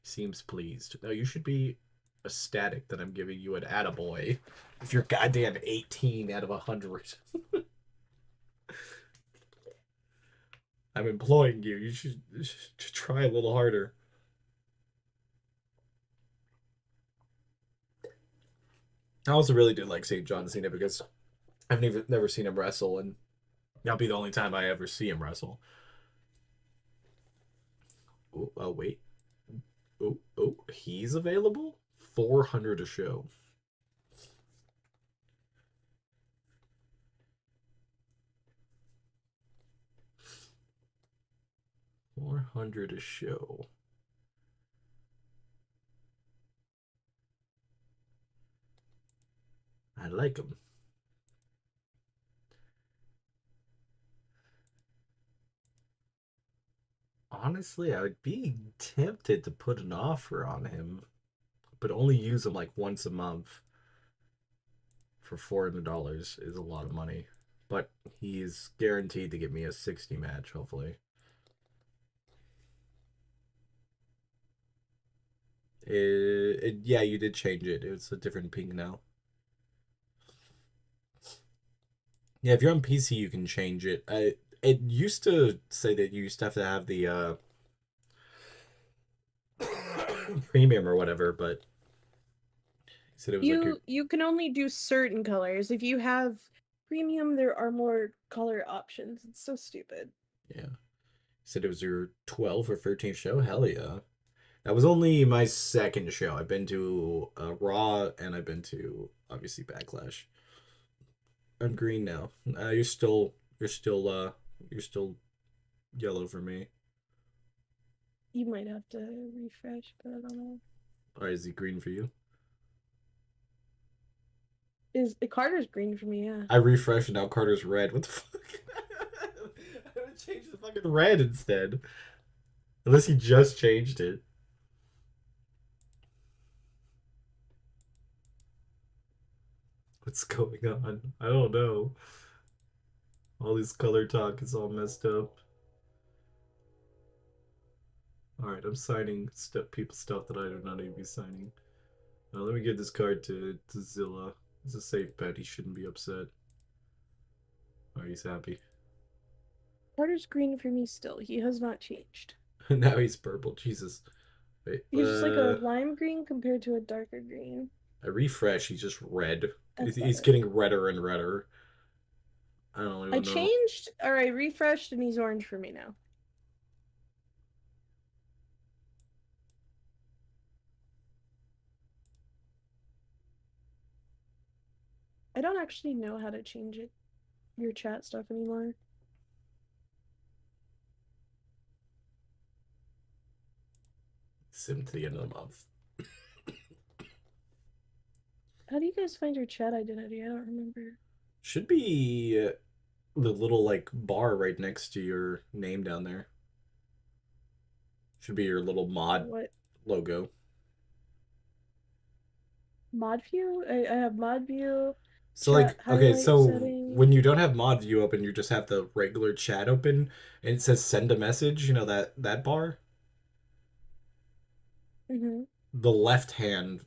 He seems pleased. No, you should be ecstatic that I'm giving you an attaboy if you're goddamn 18 out of 100. I'm employing you. You should try a little harder. I also really did like seeing John Cena because I've never seen him wrestle, and that'll be the only time I ever see him wrestle. Oh wait. Oh, he's available? 400 a show. $400 a show. I like him. Honestly, I would be tempted to put an offer on him, but only use him like once a month for $400 is a lot of money. But he's guaranteed to get me a 60 match, hopefully. Yeah, you did change it. It's a different pink now. Yeah, if you're on PC, you can change it. It used to say that you used to have the premium or whatever, but he said it was like You can only do certain colors. If you have premium, there are more color options. It's so stupid. yeah. He said it was your 12th or 13th show. Hell yeah. That was only my second show. I've been to Raw and I've been to obviously Backlash. I'm green now. You're still yellow for me. You might have to refresh, but I don't know. Or is he green for you? Is Carter's green for me? Yeah. I refreshed and now Carter's red. What the fuck? I would change the fucking red instead. Unless he just changed it. What's going on? I don't know. All this color talk is all messed up. Alright, I'm signing people stuff that I do not need to be signing. Now let me give this card to Zilla. It's a safe bet. He shouldn't be upset. Alright, he's happy. Carter's green for me still. He has not changed. Now he's purple. Jesus. Wait, He's just like a lime green compared to a darker green. I refresh. He's just red. That's He's better. getting redder and redder. I don't even know. changed, or I refreshed, and he's orange for me now. I don't actually know how to change it, your chat stuff anymore. Sim to the end of the month. How do you guys find your chat identity? I don't remember. Should be the little like bar right next to your name down there. Should be your little mod What? logo. Mod view? I have mod view. So Chat like okay, highlight so setting. when you don't have mod view open, you just have the regular chat open and it says send a message, you know that bar? Mm-hmm. The left hand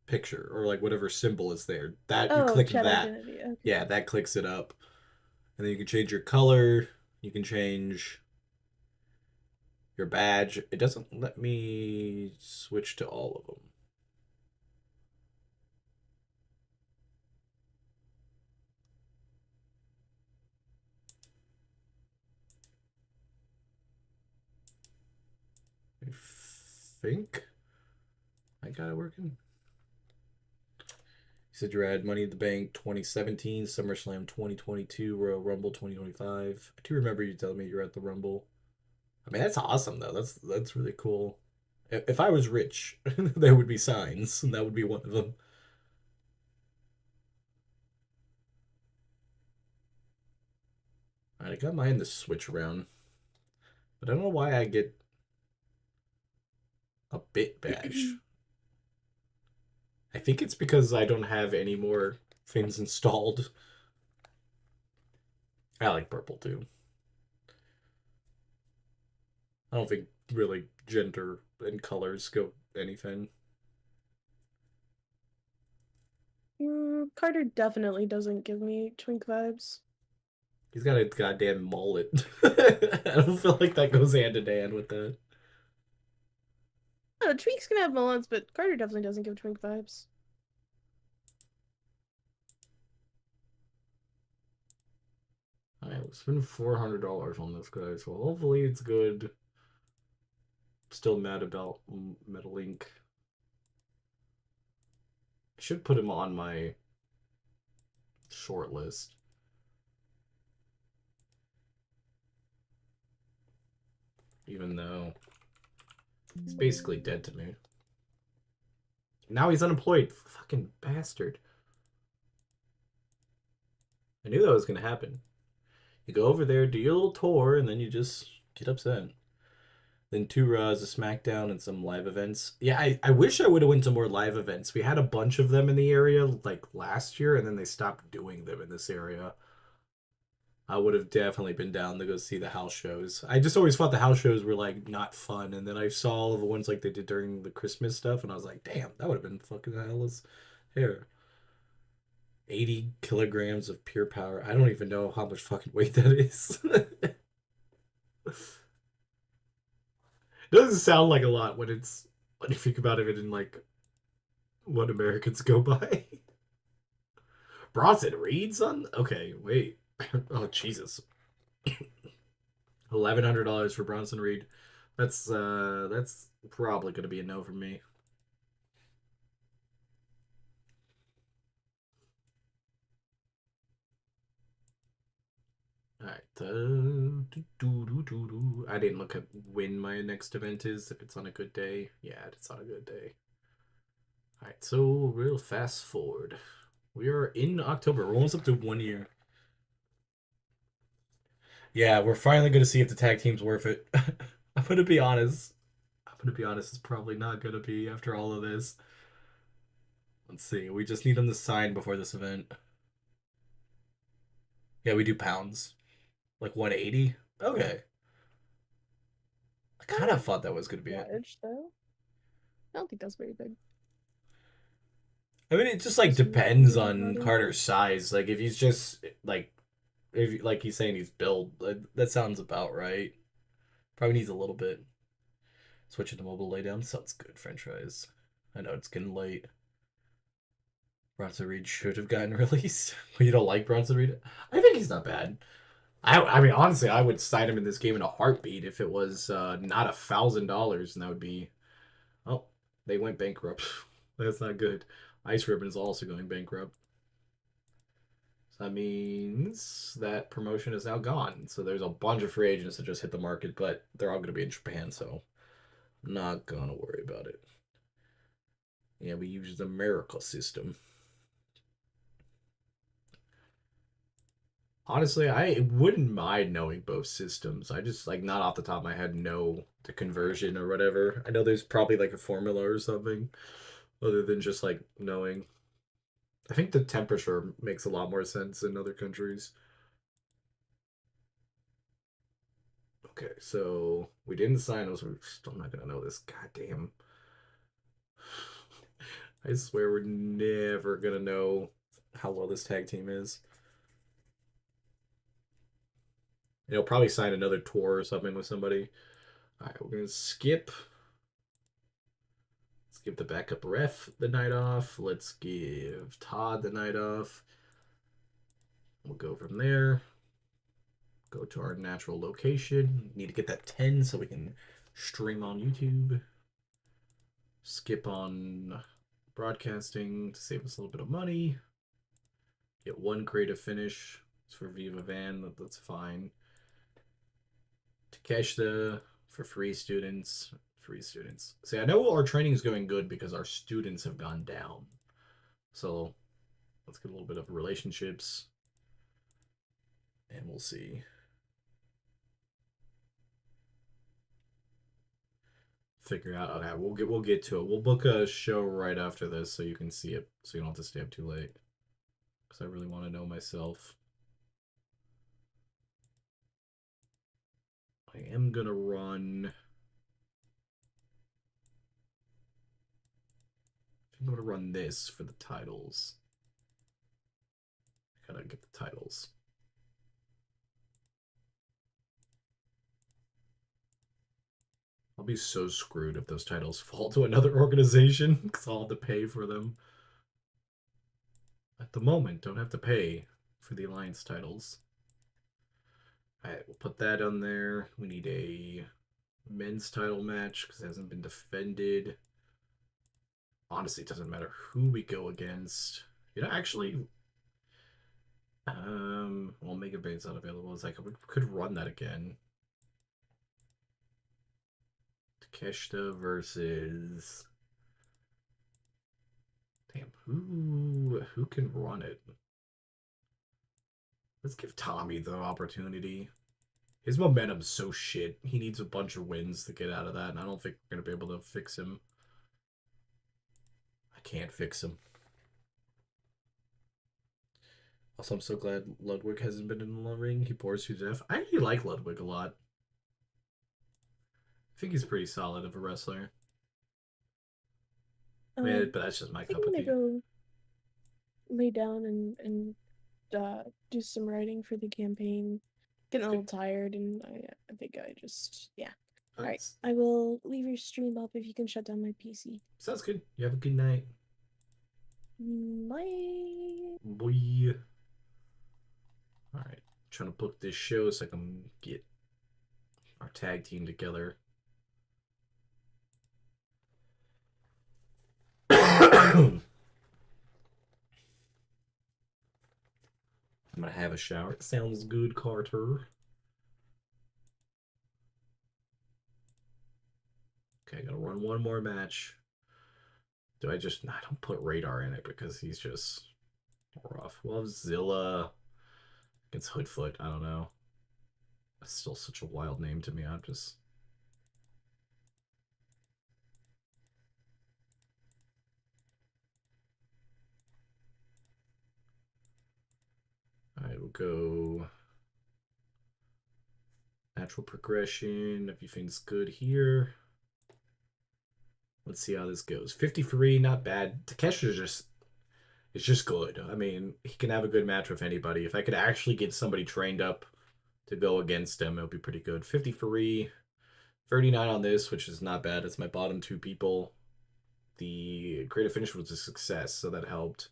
picture or like whatever symbol is there. That you Oh, click chat that. identity. Okay. Yeah, that clicks it up. And then you can change your color, you can change your badge. It doesn't let me switch to all of them. I think I got it working. You said you had Money in the Bank 2017, SummerSlam 2022, Royal Rumble 2025. I do remember you telling me you were at the Rumble. I mean, that's awesome though. That's really cool. If I was rich, there would be signs, and that would be one of them. Alright, I got mine to switch around. But I don't know why I get a bit badge. I think it's because I don't have any more things installed. I like purple too. I don't think really gender and colors go anything. Carter definitely doesn't give me twink vibes. He's got a goddamn mullet. I don't feel like that goes hand in hand with that. Oh, twinks can have mullets, but Carter definitely doesn't give twink vibes. I spent $400 on this guy, so hopefully it's good. Still mad about Metalink. I should put him on my short list. Even though he's basically dead to me. Now he's unemployed. Fucking bastard. I knew that was going to happen. You go over there, do your little tour, and then you just get upset. Then 2 Raws, a SmackDown, and some live events. Yeah, I wish I would have went to more live events. We had a bunch of them in the area like last year, and then they stopped doing them in this area. I would have definitely been down to go see the house shows. I just always thought the house shows were like not fun, and then I saw all of the ones like they did during the Christmas stuff, and I was like, damn, that would have been fucking hell as hair. 80 kilograms of pure power. I don't even know how much fucking weight that is. It doesn't sound like a lot when you think about it in like what Americans go by. Bronson Reed, son? Okay, wait. Oh Jesus. $1,100 for Bronson Reed. That's probably gonna be a no for me. Alright, I didn't look at when my next event is, if it's on a good day. Yeah, it's on a good day. Alright, so real fast forward. We are in October. We're almost up to 1 year. Yeah, we're finally gonna see if the tag team's worth it. I'm gonna be honest. It's probably not gonna be after all of this. Let's see. We just need them to sign before this event. Yeah, we do pounds. Like 180? Okay. I kind of thought that was gonna be it. Large though. I don't think that's very big. I mean, it just like depends on Carter's size. Like if he's just like if like he's saying he's built, that sounds about right. Probably needs a little bit. Switching to mobile laydown sounds good. French fries. I know it's getting late. Bronson Reed should have gotten released. You don't like Bronson Reed? I think he's not bad. I mean, honestly, I would sign him in this game in a heartbeat if it was not $1,000, and that would be. Oh, they went bankrupt. That's not good. Ice Ribbon is also going bankrupt. So that means that promotion is now gone. So there's a bunch of free agents that just hit the market, but they're all going to be in Japan, so I'm not going to worry about it. Yeah, we use the Miracle system. Honestly, I wouldn't mind knowing both systems. I just, like, not off the top of my head, know the conversion or whatever. I know there's probably, like, a formula or something, other than just, like, knowing. I think the temperature makes a lot more sense in other countries. Okay, so we didn't sign those. We're still not gonna know this. God damn. I swear we're never gonna know how well this tag team is. He'll probably sign another tour or something with somebody. Alright, we're gonna skip. Let's give the backup ref the night off. Let's give Todd the night off. We'll go from there. Go to our natural location. Need to get that 10 so we can stream on YouTube. Skip on broadcasting to save us a little bit of money. Get one creative finish. It's for Viva Van. That's fine. Takeshita for free students. See, I know our training is going good because our students have gone down. So let's get a little bit of relationships. And we'll see. Figure out. Okay, we'll get to it. We'll book a show right after this so you can see it, so you don't have to stay up too late. Because I really want to know myself. I am gonna run. I'm gonna run this for the titles. I gotta get the titles. I'll be so screwed if those titles fall to another organization because I'll have to pay for them. At the moment, don't have to pay for the Alliance titles. Alright, we'll put that on there. We need a men's title match because it hasn't been defended. Honestly, it doesn't matter who we go against. You know, actually, well, Mega Bane's not available. It's like we could run that again. Takeshita versus. Damn, who can run it? Let's give Tommy the opportunity. His momentum's so shit. He needs a bunch of wins to get out of that, and I don't think we're gonna be able to fix him. I can't fix him. Also, I'm so glad Ludwig hasn't been in the ring. He pours through death. I actually like Ludwig a lot. I think he's pretty solid of a wrestler. But that's just my cup of tea. I'm gonna go lay down and do some writing for the campaign. Getting a little tired, and I think I just All right, I will leave your stream up if you can shut down my PC. Sounds good. You have a good night. Bye. Boy. All right, trying to book this show so I can get our tag team together. I'm gonna have a shower. Sounds good, Carter. Okay, I gotta run one more match. Do I just... I don't put Radar in it because he's just rough. Well, Zilla against Hoodfoot. I don't know. That's still such a wild name to me. I'm just... I will go natural progression. Everything's good here. Let's see how this goes. 53, not bad. Takeshi is just good. I mean, he can have a good match with anybody. If I could actually get somebody trained up to go against him, it would be pretty good. 53, 39 on this, which is not bad. It's my bottom two people. The creative finish was a success, so that helped.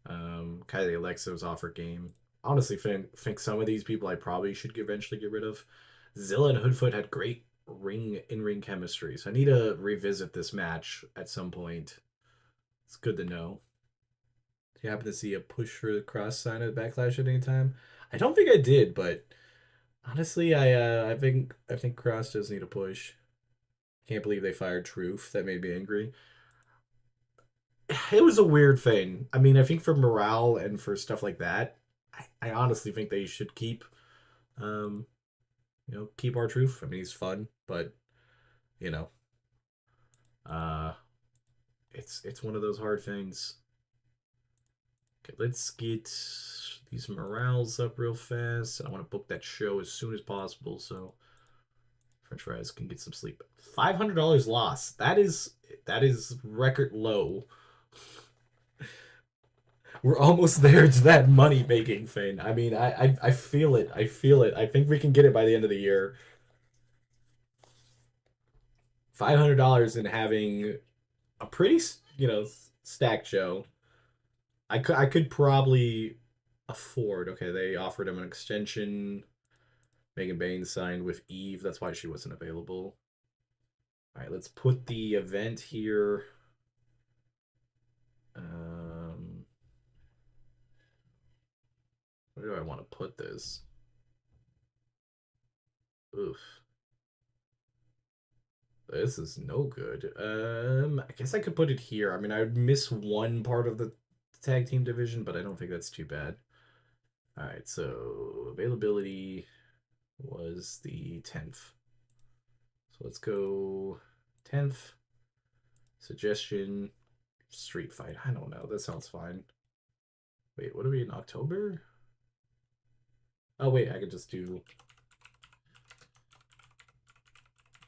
Kylie Alexa was off her game. Honestly, think some of these people I probably should eventually get rid of. Zilla and Hoodfoot had great in-ring chemistry, so I need to revisit this match at some point. It's good to know. Do you happen to see a push for the cross sign at Backlash at any time? I don't think I did, but honestly, I think Cross does need a push. Can't believe they fired Truth. That made me angry. It was a weird thing. I mean, I think for morale and for stuff like that, I honestly think they should keep, um, keep R-Truth. I mean, he's fun, but you know, uh, it's one of those hard things. Okay, let's get these morales up real fast. I want to book that show as soon as possible so French fries can get some sleep. $500 loss. That is record low. We're almost there to that money making thing. I mean, I feel it. I feel it. I think we can get it by the end of the year. $500 and having a pretty, stacked show. I could probably afford. Okay, they offered him an extension. Megan Bain signed with Eve. That's why she wasn't available. All right, let's put the event here. Where do I want to put this? Oof. This is no good. I guess I could put it here. I mean, I would miss one part of the tag team division, but I don't think that's too bad. All right, so availability was the 10th. So let's go 10th. Suggestion, street fight. I don't know. That sounds fine. Wait, what are we in October? Oh, wait, I could just do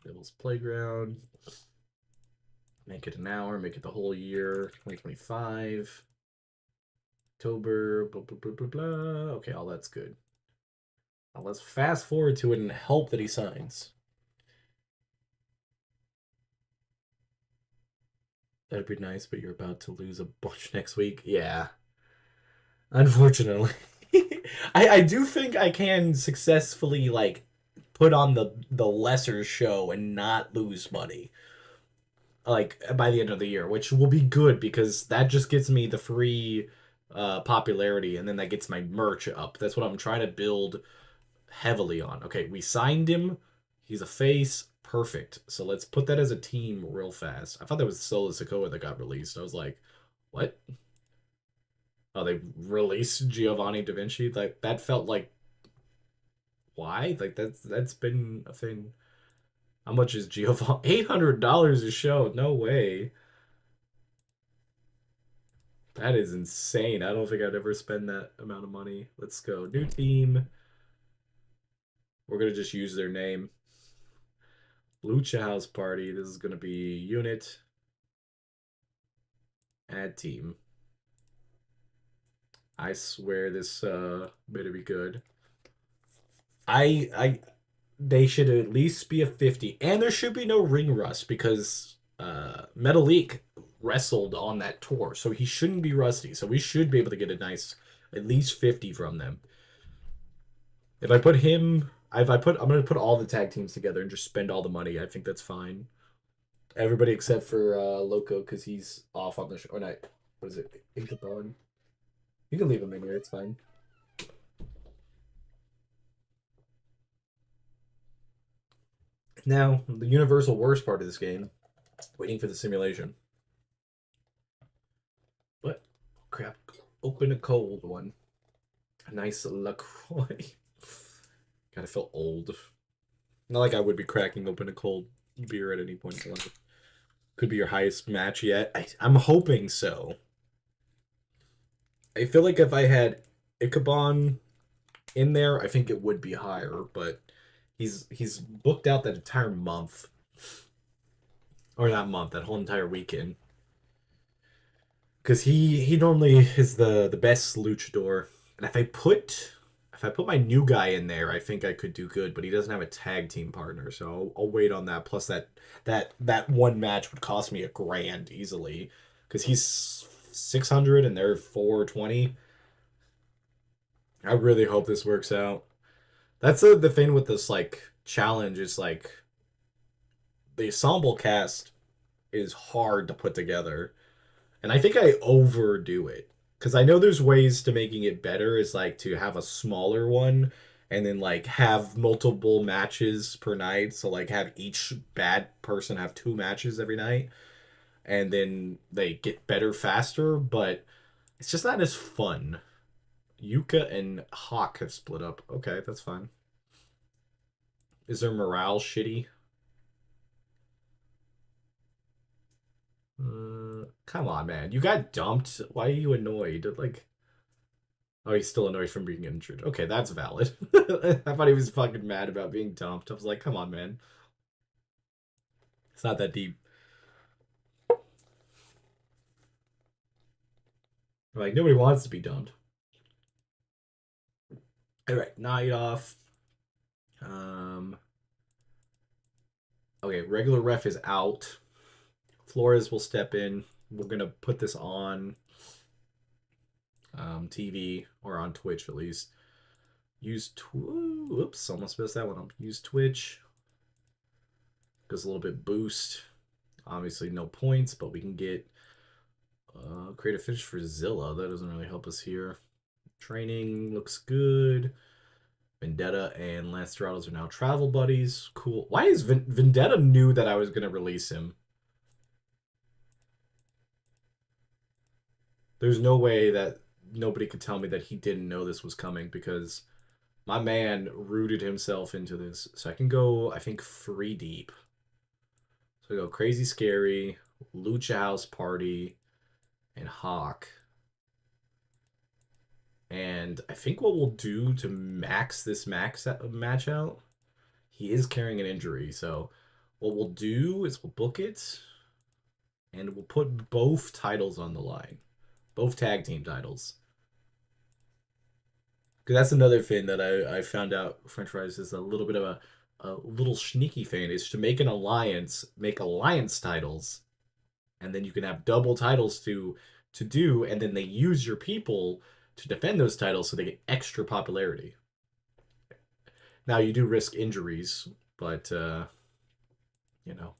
Devil's Playground. Make it an hour, make it the whole year, 2025. October, blah, blah, blah, blah, blah. Okay, all that's good. Now let's fast forward to it and hope that he signs. That'd be nice, but you're about to lose a bunch next week. Yeah. Unfortunately. I do think I can successfully, put on the lesser show and not lose money. By the end of the year, which will be good because that just gets me the free popularity and then that gets my merch up. That's what I'm trying to build heavily on. Okay, we signed him. He's a face. Perfect. So let's put that as a team real fast. I thought that was Solo Sikoa that got released. I was like, what? Oh, they released Giovanni Da Vinci? Like, that felt like... Why? Like, that's been a thing. How much is Giovanni? $800 a show? No way. That is insane. I don't think I'd ever spend that amount of money. Let's go. New team. We're going to just use their name. Lucha House Party. This is going to be unit. Add team. I swear this better be good. They should at least be a 50. And there should be no ring rust because Metalik wrestled on that tour. So he shouldn't be rusty. So we should be able to get a nice at least 50 from them. If I put him, I'm gonna put all the tag teams together and just spend all the money. I think that's fine. Everybody except for Loco because he's off on the show. Or not. What is it? Incapone. You can leave him in here. It's fine. Now, the universal worst part of this game, waiting for the simulation. What? Crap. Open a cold one. A nice LaCroix. Gotta feel old. Not like I would be cracking open a cold beer at any point in life. Could be your highest match yet. I'm hoping so. I feel like if I had Ichabod in there, I think it would be higher, but he's booked out that entire month. Or not month, that whole entire weekend. Because he normally is the best luchador. And if I put my new guy in there, I think I could do good, but he doesn't have a tag team partner, so I'll wait on that. Plus that one match would cost me $1,000 easily. Because he's 600 and they're 420. I really hope this works out. That's the thing with this like challenge is like the ensemble cast is hard to put together. And I think I overdo it. Because I know there's ways to making it better is like to have a smaller one and then like have multiple matches per night. So like have each bad person have 2 matches every night. And then they get better faster, but it's just not as fun. Yuka and Hawk have split up. Okay, that's fine. Is their morale shitty? Come on, man. You got dumped. Why are you annoyed? Like, oh, he's still annoyed from being injured. Okay, that's valid. I thought he was fucking mad about being dumped. I was like, come on, man. It's not that deep. Like, nobody wants to be dumped. Alright, night off. Okay, regular ref is out. Flores will step in. We're gonna put this on TV or on Twitch at least. Oops, almost missed that one up. Use Twitch. Goes a little bit boost. Obviously no points, but we can get create a finish for Zilla. That doesn't really help us here. Training looks good. Vendetta and Lance Dorados are now travel buddies. Cool. Why is Vendetta knew that I was going to release him? There's no way that nobody could tell me that he didn't know this was coming because my man rooted himself into this. So I can go, I think, 3 deep. So I go Crazy Scary, Lucha House Party, and Hawk. And I think what we'll do to max this match out, he is carrying an injury. So what we'll do is we'll book it, and we'll put both titles on the line. Both tag team titles. Because that's another thing that I found out French Fries is a little bit of a little sneaky thing is to make an alliance, make alliance titles, and then you can have double titles to do, and then they use your people to defend those titles so they get extra popularity. Now you do risk injuries, but you know.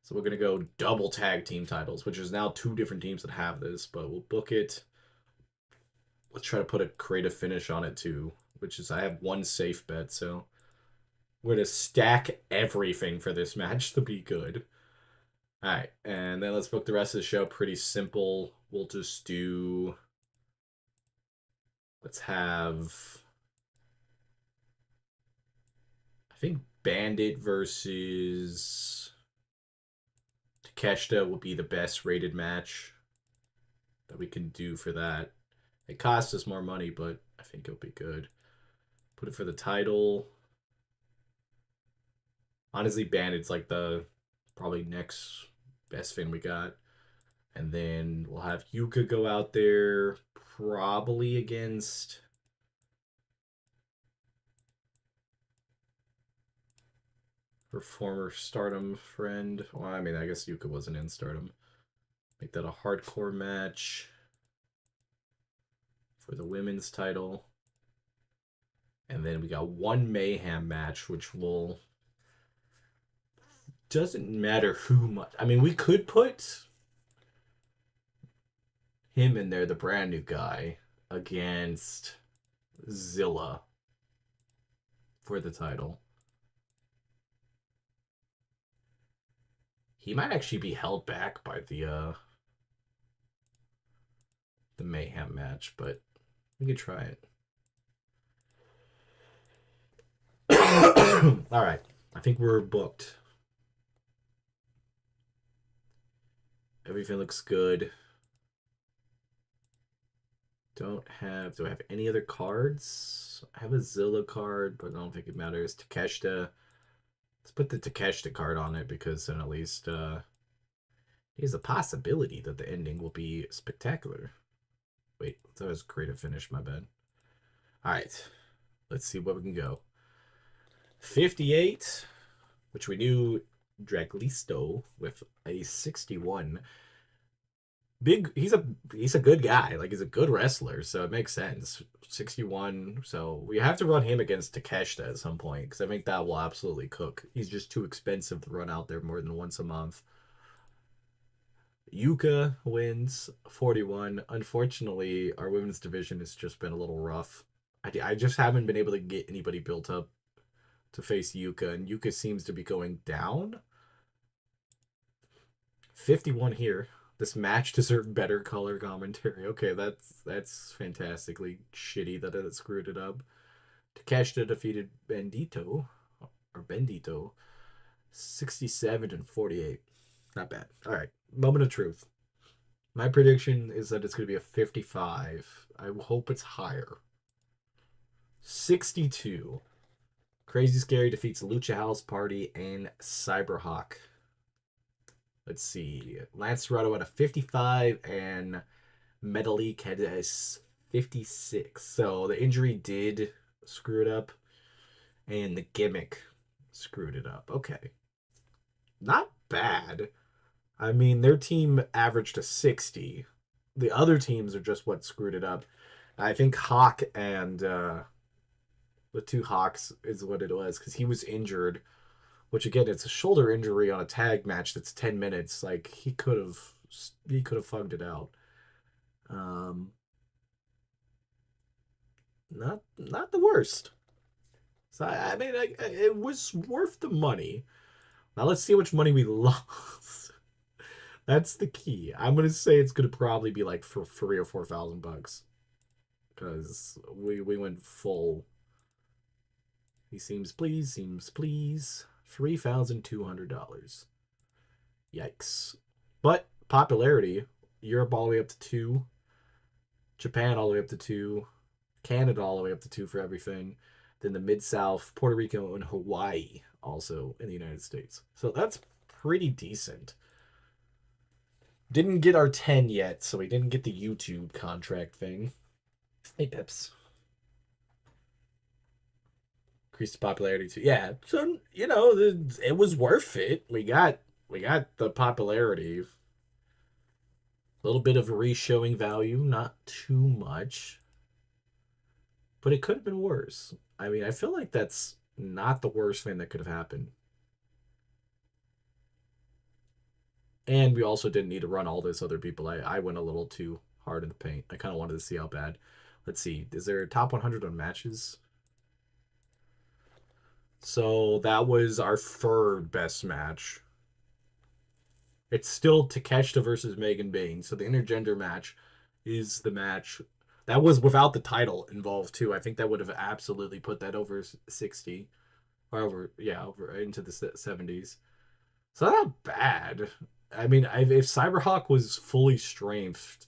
So we're gonna go double tag team titles, which is now 2 different teams that have this, but we'll book it. Let's try to put a creative finish on it too, which is I have 1 safe bet, so we're gonna stack everything for this match to be good. Alright, and then let's book the rest of the show. Pretty simple. We'll just do. Let's have. I think Bandit versus Takeshita would be the best rated match that we can do for that. It costs us more money, but I think it'll be good. Put it for the title. Honestly, Bandit's like the probably next best thing we got. And then we'll have Yuka go out there probably against her former Stardom friend. Well, I mean, I guess Yuka wasn't in Stardom. Make that a hardcore match for the women's title. And then we got 1 Mayhem match, which will. Doesn't matter who much. I mean, we could put him in there, the brand new guy, against Zilla for the title. He might actually be held back by the Mayhem match, but we could try it. All right. I think we're booked. Everything looks good. Do I have any other cards? I have a Zilla card, but I don't think it matters. Takeshita. Let's put the Takeshita card on it because then at least there's a possibility that the ending will be spectacular. Wait, that was creative finish, my bad. Alright. Let's see what we can go. 58, which we knew Draglisto with a 61. He's a good guy. Like, he's a good wrestler, so it makes sense. 61. So we have to run him against Takeshita at some point because I think that will absolutely cook. He's just too expensive to run out there more than once a month. Yuka wins 41. Unfortunately, our women's division has just been a little rough. I just haven't been able to get anybody built up to face Yuka, and Yuka seems to be going down. 51 here. This match deserved better color commentary. Okay, that's fantastically shitty that it screwed it up. Takeshita defeated Bendito, 67 and 48. Not bad. All right, moment of truth. My prediction is that it's going to be a 55. I hope it's higher. 62. Crazy Scary defeats Lucha House Party and Cyberhawk. Let's see. Lance Dorado at a 55 and Metalik had a 56. So the injury did screw it up. And the gimmick screwed it up. Okay. Not bad. I mean, their team averaged a 60. The other teams are just what screwed it up. I think Hawk and the two Hawks is what it was because he was injured. Which again, it's a shoulder injury on a tag match that's 10 minutes. Like he could have fucked it out. Not the worst. So I mean, it was worth the money. Now let's see how much money we lost. That's the key. I'm gonna say it's gonna probably be like for $3,000 or $4,000 because we went full. He seems pleased. $3,200. Yikes. But popularity, Europe all the way up to 2, Japan all the way up to 2, Canada all the way up to 2 for everything. Then the Mid-South, Puerto Rico, and Hawaii also in the United States. So that's pretty decent. Didn't get our 10 yet, so we didn't get the YouTube contract thing. Hey, Pips. Increased popularity too. Yeah, so it was worth it. We got the popularity. A little bit of re-showing value, not too much, but it could have been worse. I mean, I feel like that's not the worst thing that could have happened. And we also didn't need to run all those other people. I went a little too hard in the paint. I kind of wanted to see how bad. Let's see. Is there a top 100 on matches? So that was our third best match. It's still Takeshita versus Megan Bayne. So the intergender match is the match. That was without the title involved too. I think that would have absolutely put that over 60. Or over into the 70s. So not bad. I mean, if Cyberhawk was fully strengthed,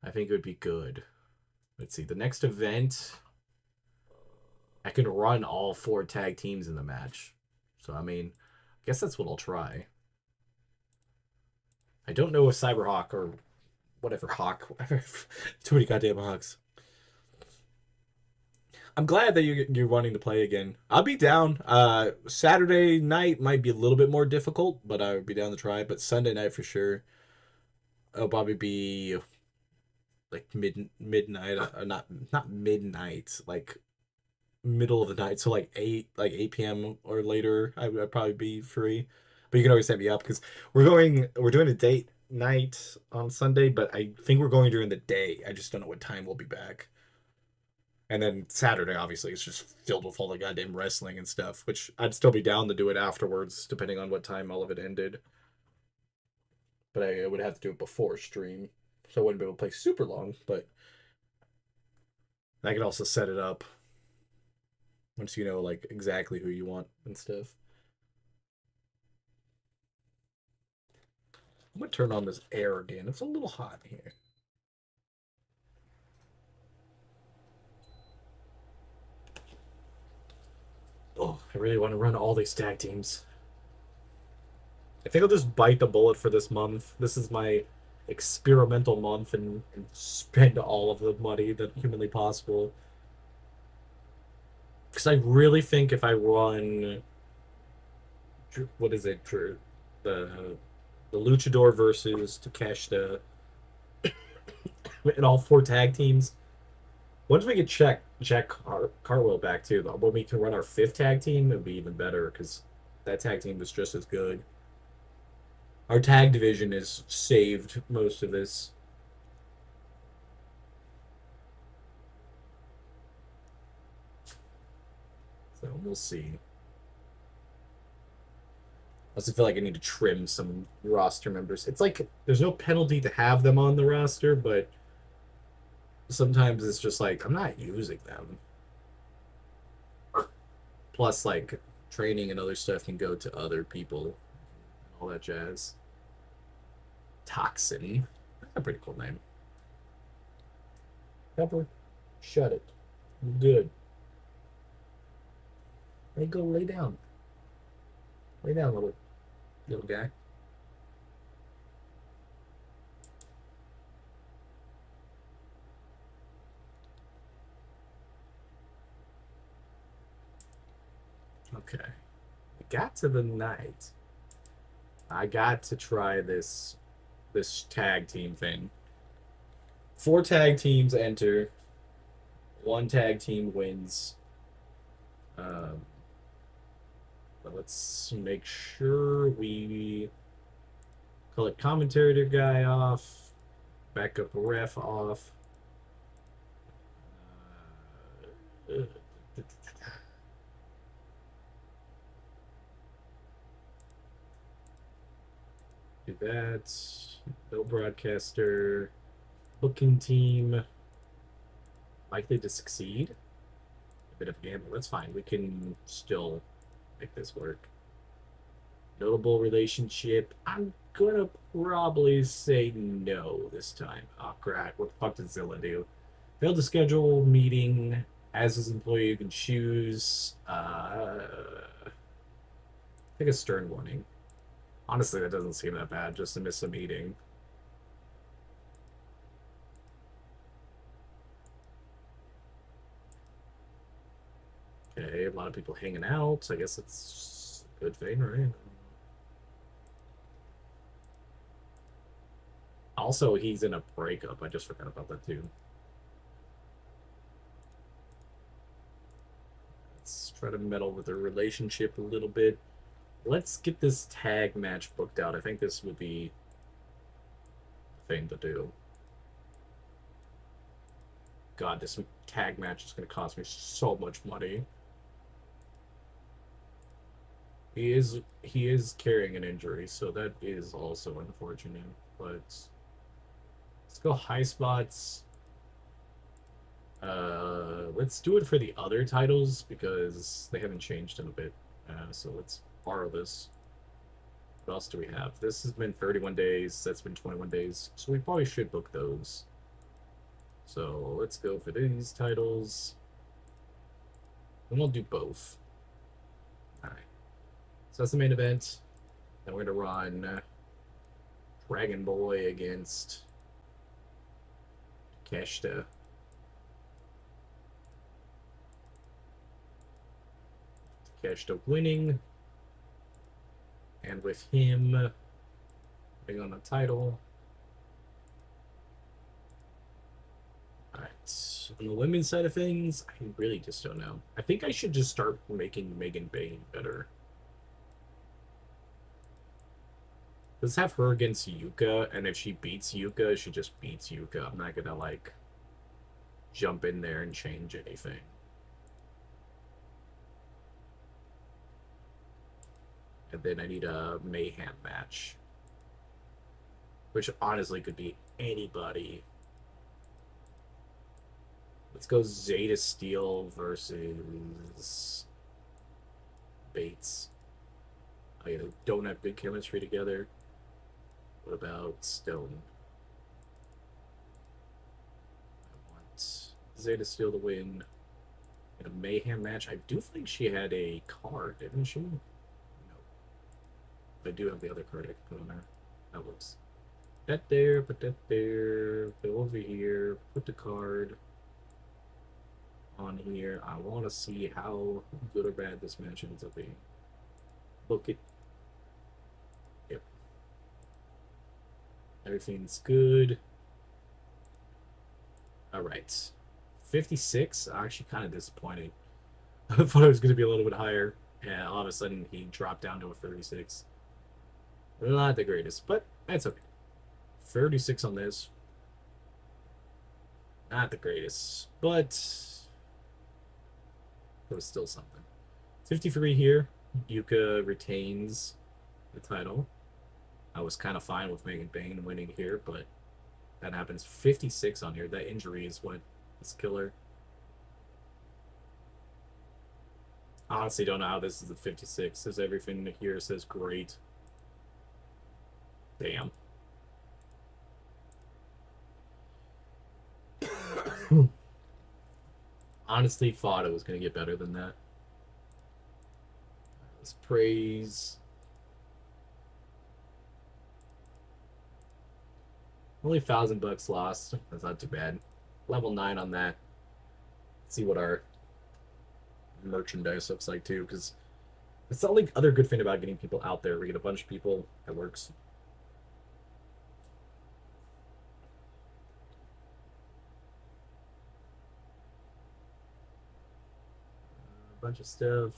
I think it would be good. Let's see. The next event, I can run all 4 tag teams in the match. So, I mean, I guess that's what I'll try. I don't know if Cyberhawk or whatever Hawk. Too many goddamn Hawks. I'm glad that you're wanting to play again. I'll be down. Saturday night might be a little bit more difficult, but I would be down to try. But Sunday night for sure. It'll probably be like midnight. Not midnight. Like middle of the night. So like 8 p.m. or later. I'd probably be free. But you can always set me up because we're doing a date night on Sunday, but I think we're going during the day. I just don't know what time we'll be back. And then Saturday, obviously, it's just filled with all the goddamn wrestling and stuff, which I'd still be down to do it afterwards, depending on what time all of it ended. but I would have to do it before stream, so I wouldn't be able to play super long. But I could also set it up once you know like exactly who you want and stuff. I'm gonna turn on this air again. It's a little hot in here. Oh, I really want to run all these tag teams. I think I'll just bite the bullet for this month. This is my experimental month and spend all of the money that humanly possible. Because I really think if I run, what is it for the the Luchador versus Takeshita and all four tag teams. Once we get Jack Carwell back too, though, when we can run our fifth tag team, it'd be even better because that tag team is just as good. Our tag division is saved most of this. So we'll see. I also feel like I need to trim some roster members. It's like there's no penalty to have them on the roster, but sometimes it's just like I'm not using them. Plus, like training and other stuff can go to other people, all that jazz. Toxin, that's a pretty cool name. Pepper, shut it. Good. Hey, go lay down. Lay down, little guy. Okay. I got to the night. I got to try this tag team thing. 4 tag teams enter. 1 tag team wins. Um, but let's make sure we collect commentator guy off, backup ref off. Uh, do that. No broadcaster. Booking team. Likely to succeed. A bit of a gamble. That's fine. We can still make this work. Notable relationship. I'm gonna probably say no this time. Oh crap! What the fuck did Zilla do? Failed to schedule meeting. As his employee, you can choose. Take a stern warning. Honestly, that doesn't seem that bad. Just to miss a meeting. Okay, a lot of people hanging out. I guess it's a good thing, right? Also, he's in a breakup. I just forgot about that too. Let's try to meddle with their relationship a little bit. Let's get this tag match booked out. I think this would be the thing to do. God, this tag match is going to cost me so much money. He is carrying an injury, so that is also unfortunate. But let's go high spots. Let's do it for the other titles because they haven't changed in a bit. So let's borrow this. What else do we have? This has been 31 days. That's been 21 days. So we probably should book those. So let's go for these titles. And we'll do both. Alright. So that's the main event. Then we're going to run Dragon Boy against Takeshita. Takeshita winning. And with him being on the title. Alright. On the women's side of things, I really just don't know. I think I should just start making Megan Bayne better. Let's have her against Yuka, and if she beats Yuka, she just beats Yuka. I'm not gonna, like, jump in there and change anything. And then I need a Mayhem match. which honestly could be anybody. Let's go Zeta Steel versus Bates. Oh, yeah, they don't have good chemistry together. What about Stone? I want Zeta Steel to win in a Mayhem match. I do think she had a card, didn't she? No. I do have the other card I can put on her. That works. That there, put that there, put it over here, put the card on here. I want to see how good or bad this match ends up being. Book it. Yep. Everything's good. Alright. 56? I'm actually kind of disappointed. I thought it was going to be a little bit higher. And all of a sudden he dropped down to a 36. Not the greatest, but that's okay. 36 on this. Not the greatest, but it was still something. 53 here. Yuka retains the title. I was kind of fine with Megan Bayne winning here, but that happens. 56 on here. That injury is what is killer. Honestly, don't know how this is a 56. Says everything here says great. Damn. Honestly, thought it was going to get better than that. Let's praise. Only $1,000 lost. That's not too bad. Level 9 on that. Let's see what our merchandise looks like too, because it's the only other good thing about getting people out there. We get a bunch of people. That works. A bunch of stuff.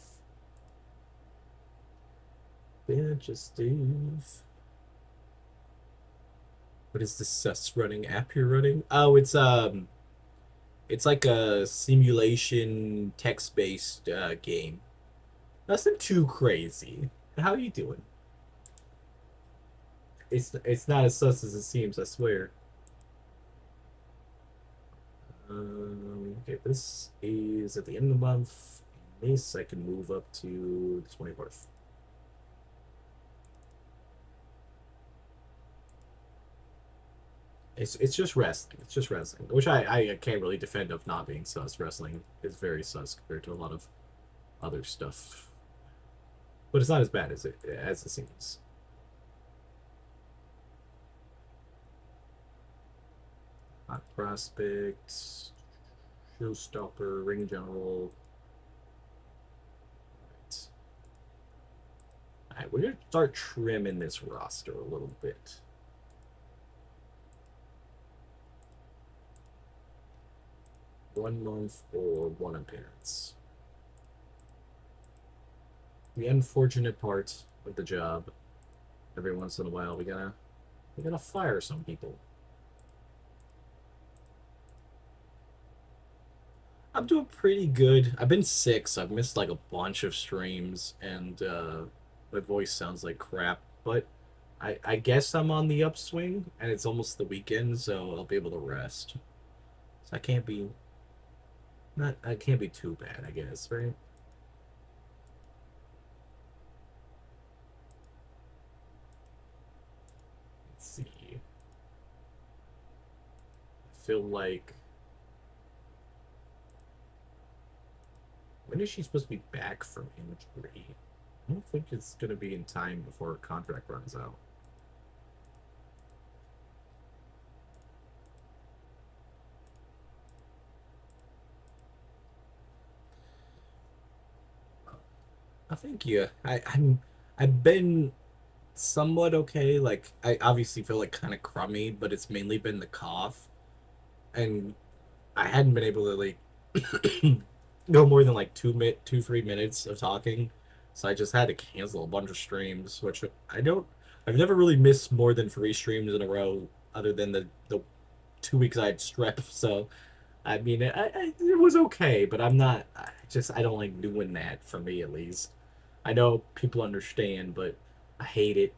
Bunch of stuff. What is this sus running app you're running? Oh, it's like a simulation text-based game. Nothing too crazy. How are you doing? It's not as sus as it seems, I swear. Okay, this is at the end of the month. This I can move up to the 24th. It's just wrestling. It's just wrestling, which I can't really defend of not being sus. Wrestling is very sus compared to a lot of other stuff, but it's not as bad as it seems. Hot prospect, showstopper, ring general. Right. All right, we're gonna start trimming this roster a little bit. One month or one appearance. The unfortunate part of the job, every once in a while, we gotta fire some people. I'm doing pretty good. I've been sick, so I've missed like a bunch of streams, and my voice sounds like crap. But I guess I'm on the upswing, and it's almost the weekend, so I'll be able to rest. So I can't be too bad, I guess, right? Let's see. I feel like when is she supposed to be back from injury? I don't think it's gonna be in time before her contract runs out. I think yeah. I've been somewhat okay. Like I obviously feel like kind of crummy, but it's mainly been the cough, and I hadn't been able to like go more than like 3 minutes of talking, so I just had to cancel a bunch of streams, which I've never really missed more than 3 streams in a row, other than the 2 weeks I had strep. So I mean, it was okay, but I don't like doing that, for me at least. I know people understand, but I hate it.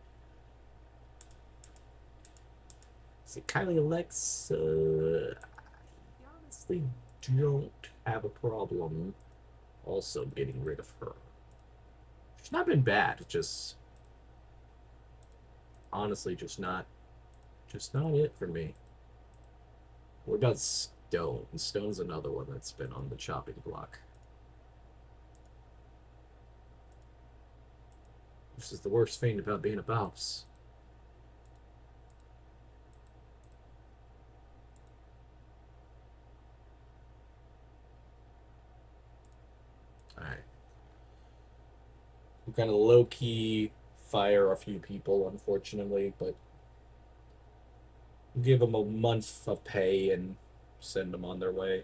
See, Kylie Alexa, I honestly don't have a problem also getting rid of her. She's not been bad, just honestly just not it for me. What about Stone? Stone's another one that's been on the chopping block. This is the worst thing about being a boss. Alright. We kind of low key fire a few people, unfortunately, but give them a month of pay and send them on their way.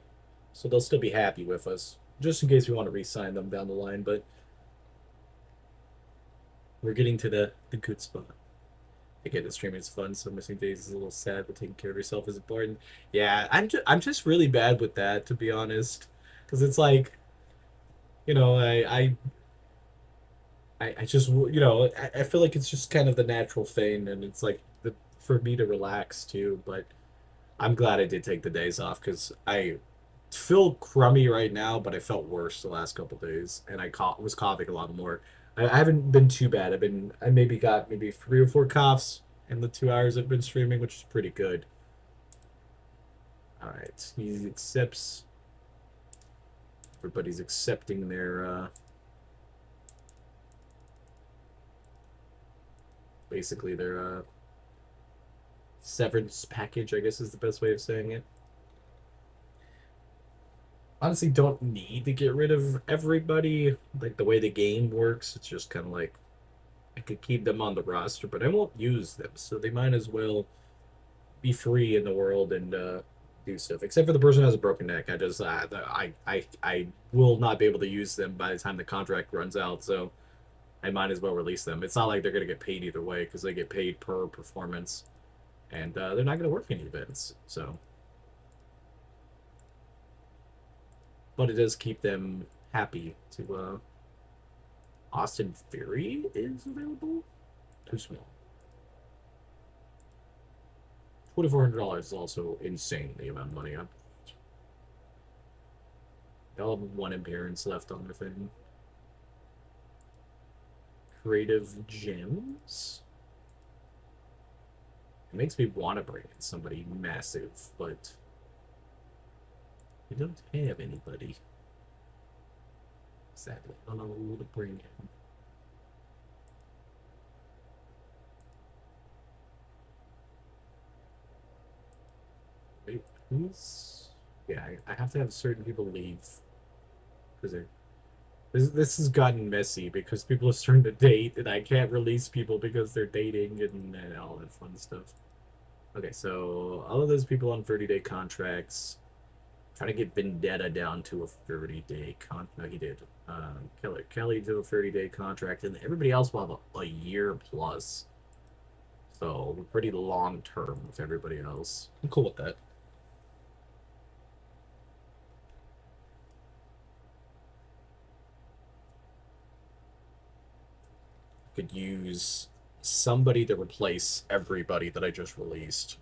So they'll still be happy with us, just in case we want to re-sign them down the line. But we're getting to the good spot. Again, the streaming is fun, so missing days is a little sad, but taking care of yourself is important. Yeah, I'm just really bad with that, to be honest, because it's like, you know, I just, you know, I feel like it's just kind of the natural thing, and it's like for me to relax too. But I'm glad I did take the days off because I feel crummy right now, but I felt worse the last couple days, and was coughing a lot more. I haven't been too bad. I maybe got maybe 3 or 4 coughs in the 2 hours I've been streaming, which is pretty good. All right, he accepts. Everybody's accepting their basically their severance package, I guess is the best way of saying it. Honestly, don't need to get rid of everybody. Like the way the game works, it's just kind of like I could keep them on the roster, but I won't use them, so they might as well be free in the world and do stuff. Except for the person who has a broken neck, I will not be able to use them by the time the contract runs out. So I might as well release them. It's not like they're gonna get paid either way because they get paid per performance, and they're not gonna work any events. So, but it does keep them happy to. Austin Theory is available. Too small. $2,400 is also insane the amount of money. They'll have one appearance left on their thing. Creative Gems. It makes me want to bring in somebody massive, but we don't have anybody. Sadly, I don't know who to bring in. Wait, who's? Yeah, I have to have certain people leave because this has gotten messy because people are starting to date, and I can't release people because they're dating and all that fun stuff. Okay, so all of those people on 30-day contracts. Trying to get Vendetta down to a 30-day No, he did. Kelly to a 30-day contract, and everybody else will have a year plus. So we're pretty long term with everybody else. I'm cool with that. Could use somebody to replace everybody that I just released.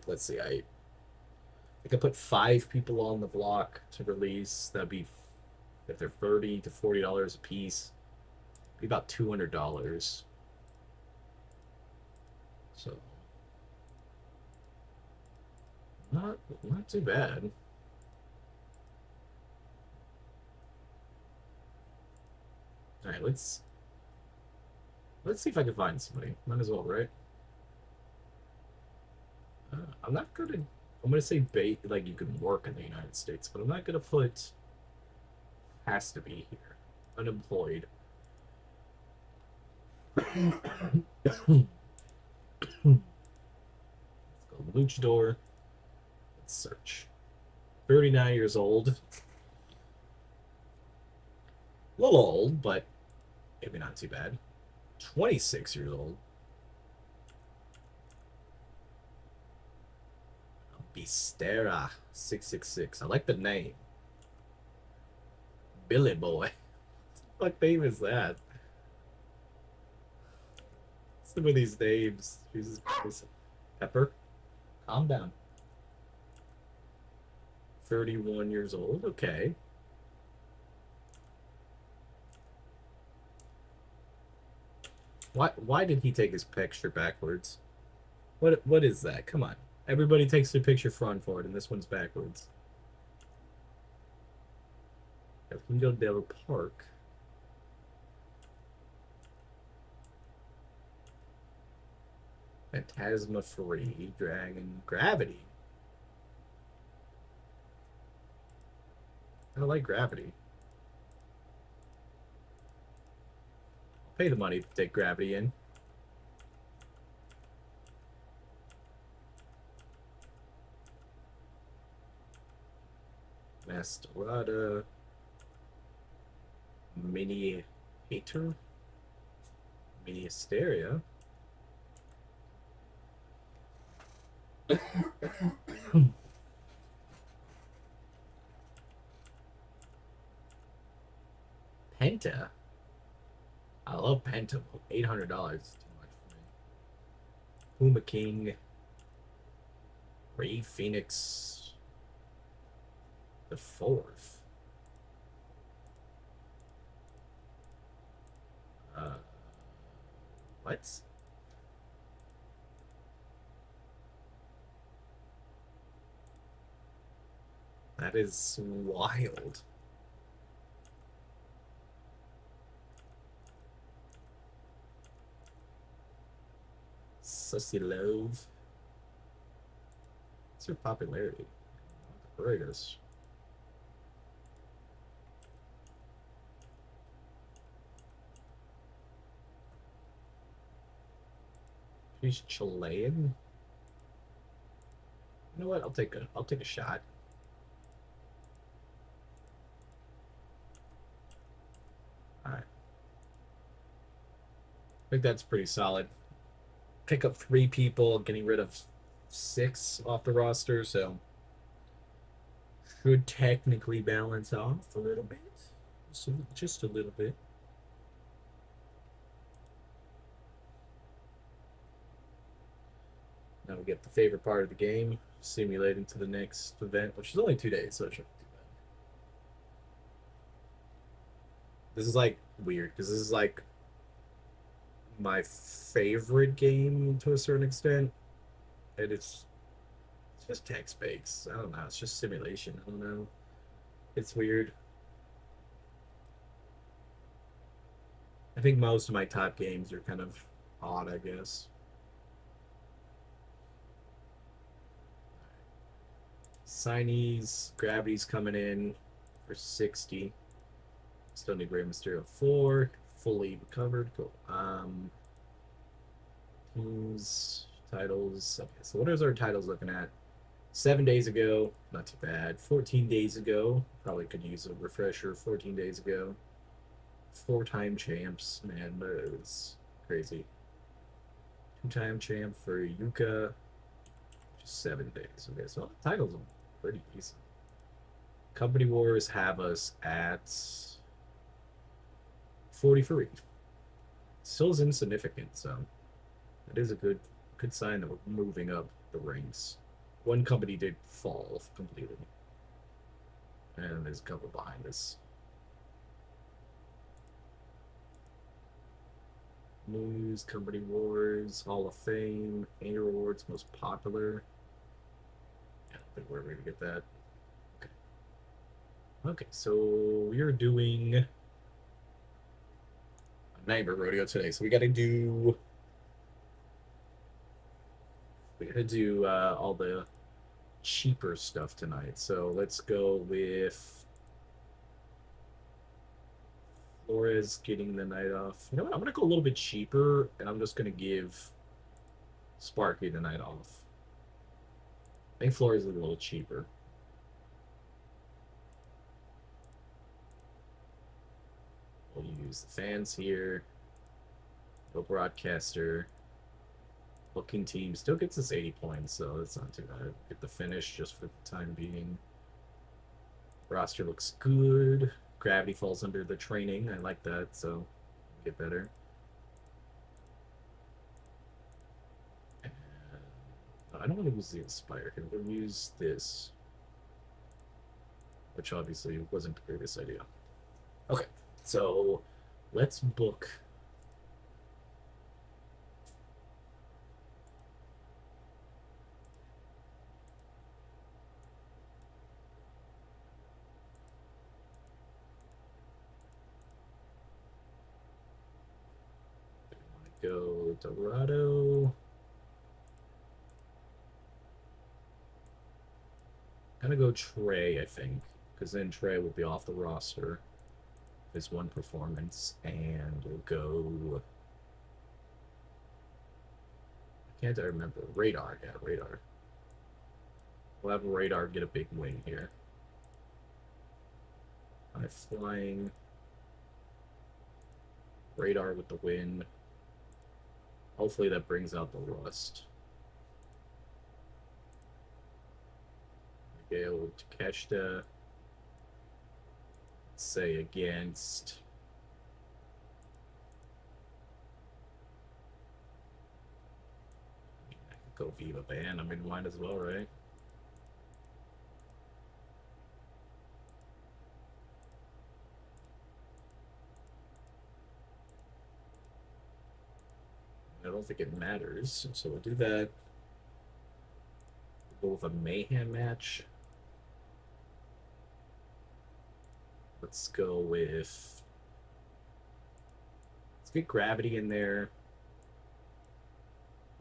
Let's see, I could put 5 people on the block to release. That'd be, if they're $30 to $40 a piece, be about $200. So not too bad. All right, let's see if I can find somebody. Might as well, right? I'm not gonna. I'm gonna say bait like you can work in the United States, but I'm not gonna put has to be here. Unemployed. Let's go Luchador. Let's search. 39 years old. A little old, but maybe not too bad. 26 years old. Bistera 666. I like the name. Billy Boy. What name is that? Some of these names. Jesus Christ. Pepper, calm down. 31 years old. Okay. Why did he take his picture backwards? What is that? Come on. Everybody takes their picture front forward, and this one's backwards. Lindo Del Park. Phantasma Free Dragon Gravity. I like Gravity. I'll pay the money to take Gravity in. Mastorada. Mini Hater. Mini Hysteria. Penta. I love Penta. $800 is too much for me. Puma King. Ray Phoenix. The fourth. What? That is wild. Susilove. What's her popularity? Greatest. She's Chilean. You know what? I'll take a shot. All right. I think that's pretty solid. Pick up 3 people, getting rid of 6 off the roster, so should technically balance off a little bit. Just a little bit. Now we get the favorite part of the game, simulating to the next event, which is only 2 days, so it shouldn't be too bad. This is like weird because this is like my favorite game to a certain extent, and it's just text based. I don't know. It's just simulation. I don't know. It's weird. I think most of my top games are kind of odd, I guess. Signees, Gravity's coming in for 60. Still need Rare Mysterio 4. Fully recovered. Cool. Teams, titles. Okay, so what is our titles looking at? 7 days ago, not too bad. 14 days ago, probably could use a refresher. 14 days ago. 4-time champs, man, that's crazy. 2-time champ for Yuka. Just 7 days. Okay, so the titles are pretty decent. Company Wars have us at 43. Still is insignificant, so it is a good sign that we're moving up the ranks. One company did fall completely, and there's a couple behind us. News, Company Wars, Hall of Fame, Annual Awards, most popular. I don't think we're going to get that. Okay. Okay, so we're doing a Nightmare Rodeo today. So we got to do all the cheaper stuff tonight. So let's go with Flores getting the night off. You know what? I'm gonna go a little bit cheaper, and I'm just gonna give Sparky the night off. I think Flores is a little cheaper. We'll use the fans here. Go broadcaster. Booking team still gets us 80 points, so that's not too bad. Get the finish just for the time being. Roster looks good. Gravity falls under the training. I like that, so get better. I don't want to use the Inspire. I'm going to use this, which obviously wasn't the greatest idea. Okay, so let's book. Go Dorado. Gonna go Trey, I think, because then Trey will be off the roster. His one performance, and we'll go. Can't I remember? Radar, yeah, Radar. We'll have Radar get a big win here. High flying. Radar with the win. Hopefully that brings out the rust. Miguel Takeshita. Say against. I could go Viva Ban. I mean, might as well, right? I don't think it matters, so we'll do that. We'll go with a Mayhem match. Let's go with. Let's get Gravity in there.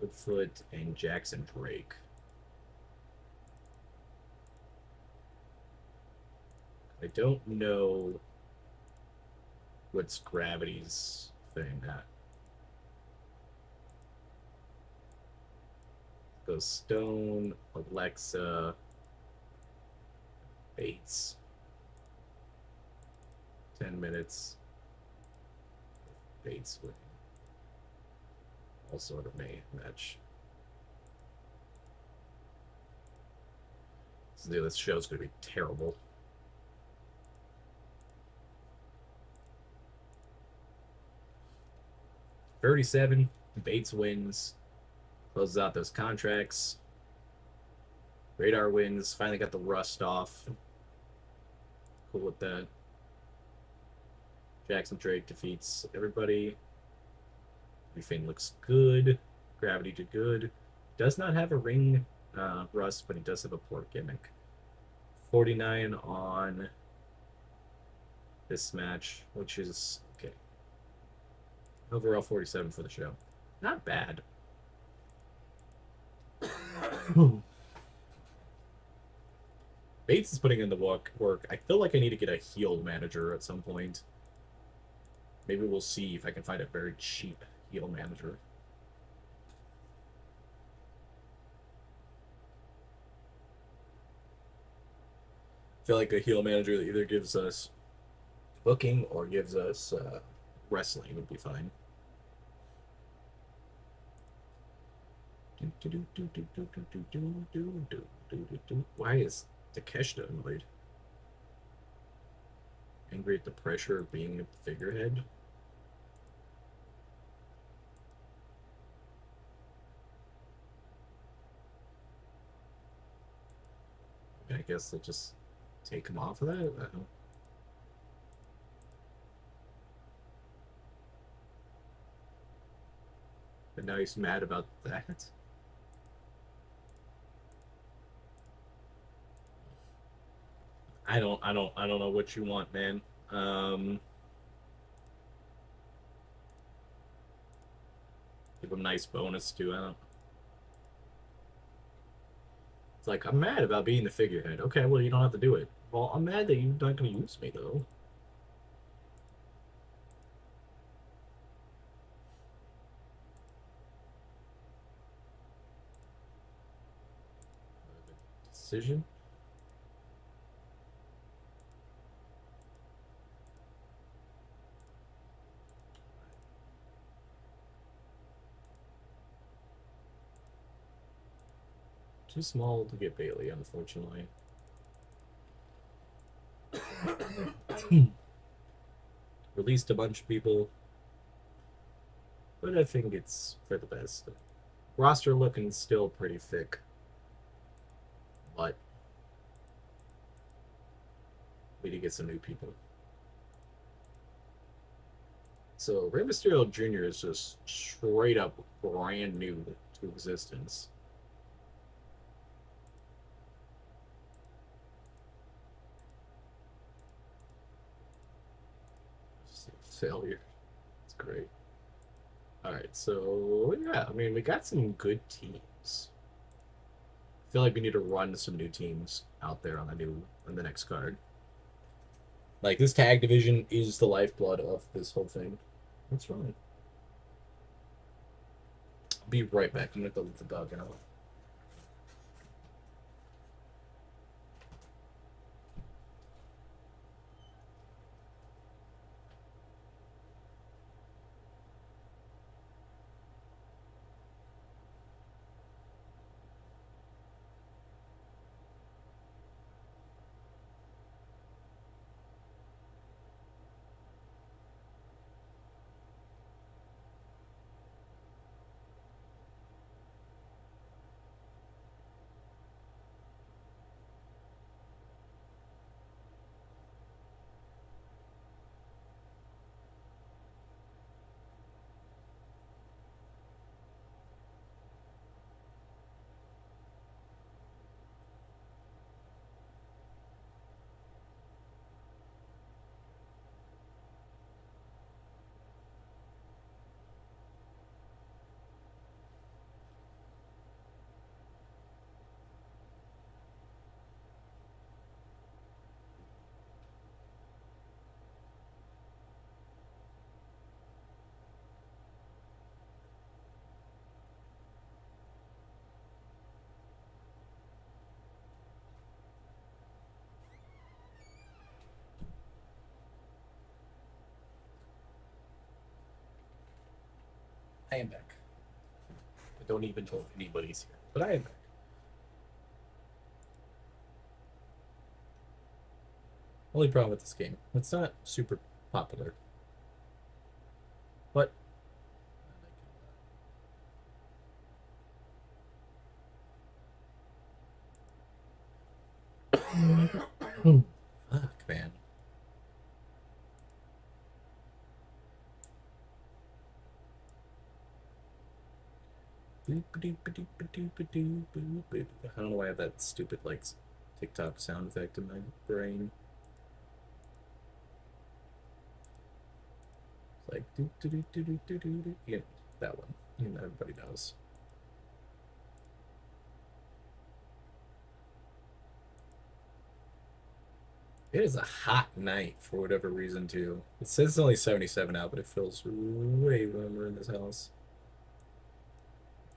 Woodfoot and Jackson Drake. I don't know what's Gravity's thing at. Go Stone, Alexa, Bates. 10 minutes. Bates winning. All sort of May match. This show's gonna be terrible. $37. Bates wins. Closes out those contracts. Radar wins. Finally got the rust off. Cool with that. Jackson Drake defeats everybody. Everything looks good. Gravity did good. Does not have a ring rust, but he does have a port gimmick. 49 on this match, which is okay. Overall 47 for the show. Not bad. Bates is putting in the work. I feel like I need to get a heel manager at some point. Maybe we'll see if I can find a very cheap heel manager. I feel like a heel manager that either gives us booking or gives us wrestling would be fine. Why is Takeshita annoyed? Angry at the pressure of being a figurehead? I guess they'll just take him off of that? I don't know. But now he's mad about that. I don't know what you want, man. Give him a nice bonus too. I don't. It's like I'm mad about being the figurehead. Okay, well you don't have to do it. Well, I'm mad that you're not gonna use me though. Decision. Too small to get Bailey, unfortunately. Released a bunch of people, but I think it's for the best. Roster looking still pretty thick. but we did get some new people. So Rey Mysterio Jr. is just straight up brand new to existence. Failure. It's great. All right, so yeah, I mean, we got some good teams. I feel like we need to run some new teams out there on the next card. Like this tag division is the lifeblood of this whole thing. What's wrong? I'll be right back. I'm gonna go let the dog out. I am back. I don't even know if anybody's here, but I am back. Only problem with this game, it's not super popular. But fuck, man. I don't know why I have that stupid like TikTok sound effect in my brain. It's like do do do do do do do. Yeah, that one. You know, everybody knows. It is a hot night for whatever reason too. It says it's only 77 out, but it feels way warmer in this house.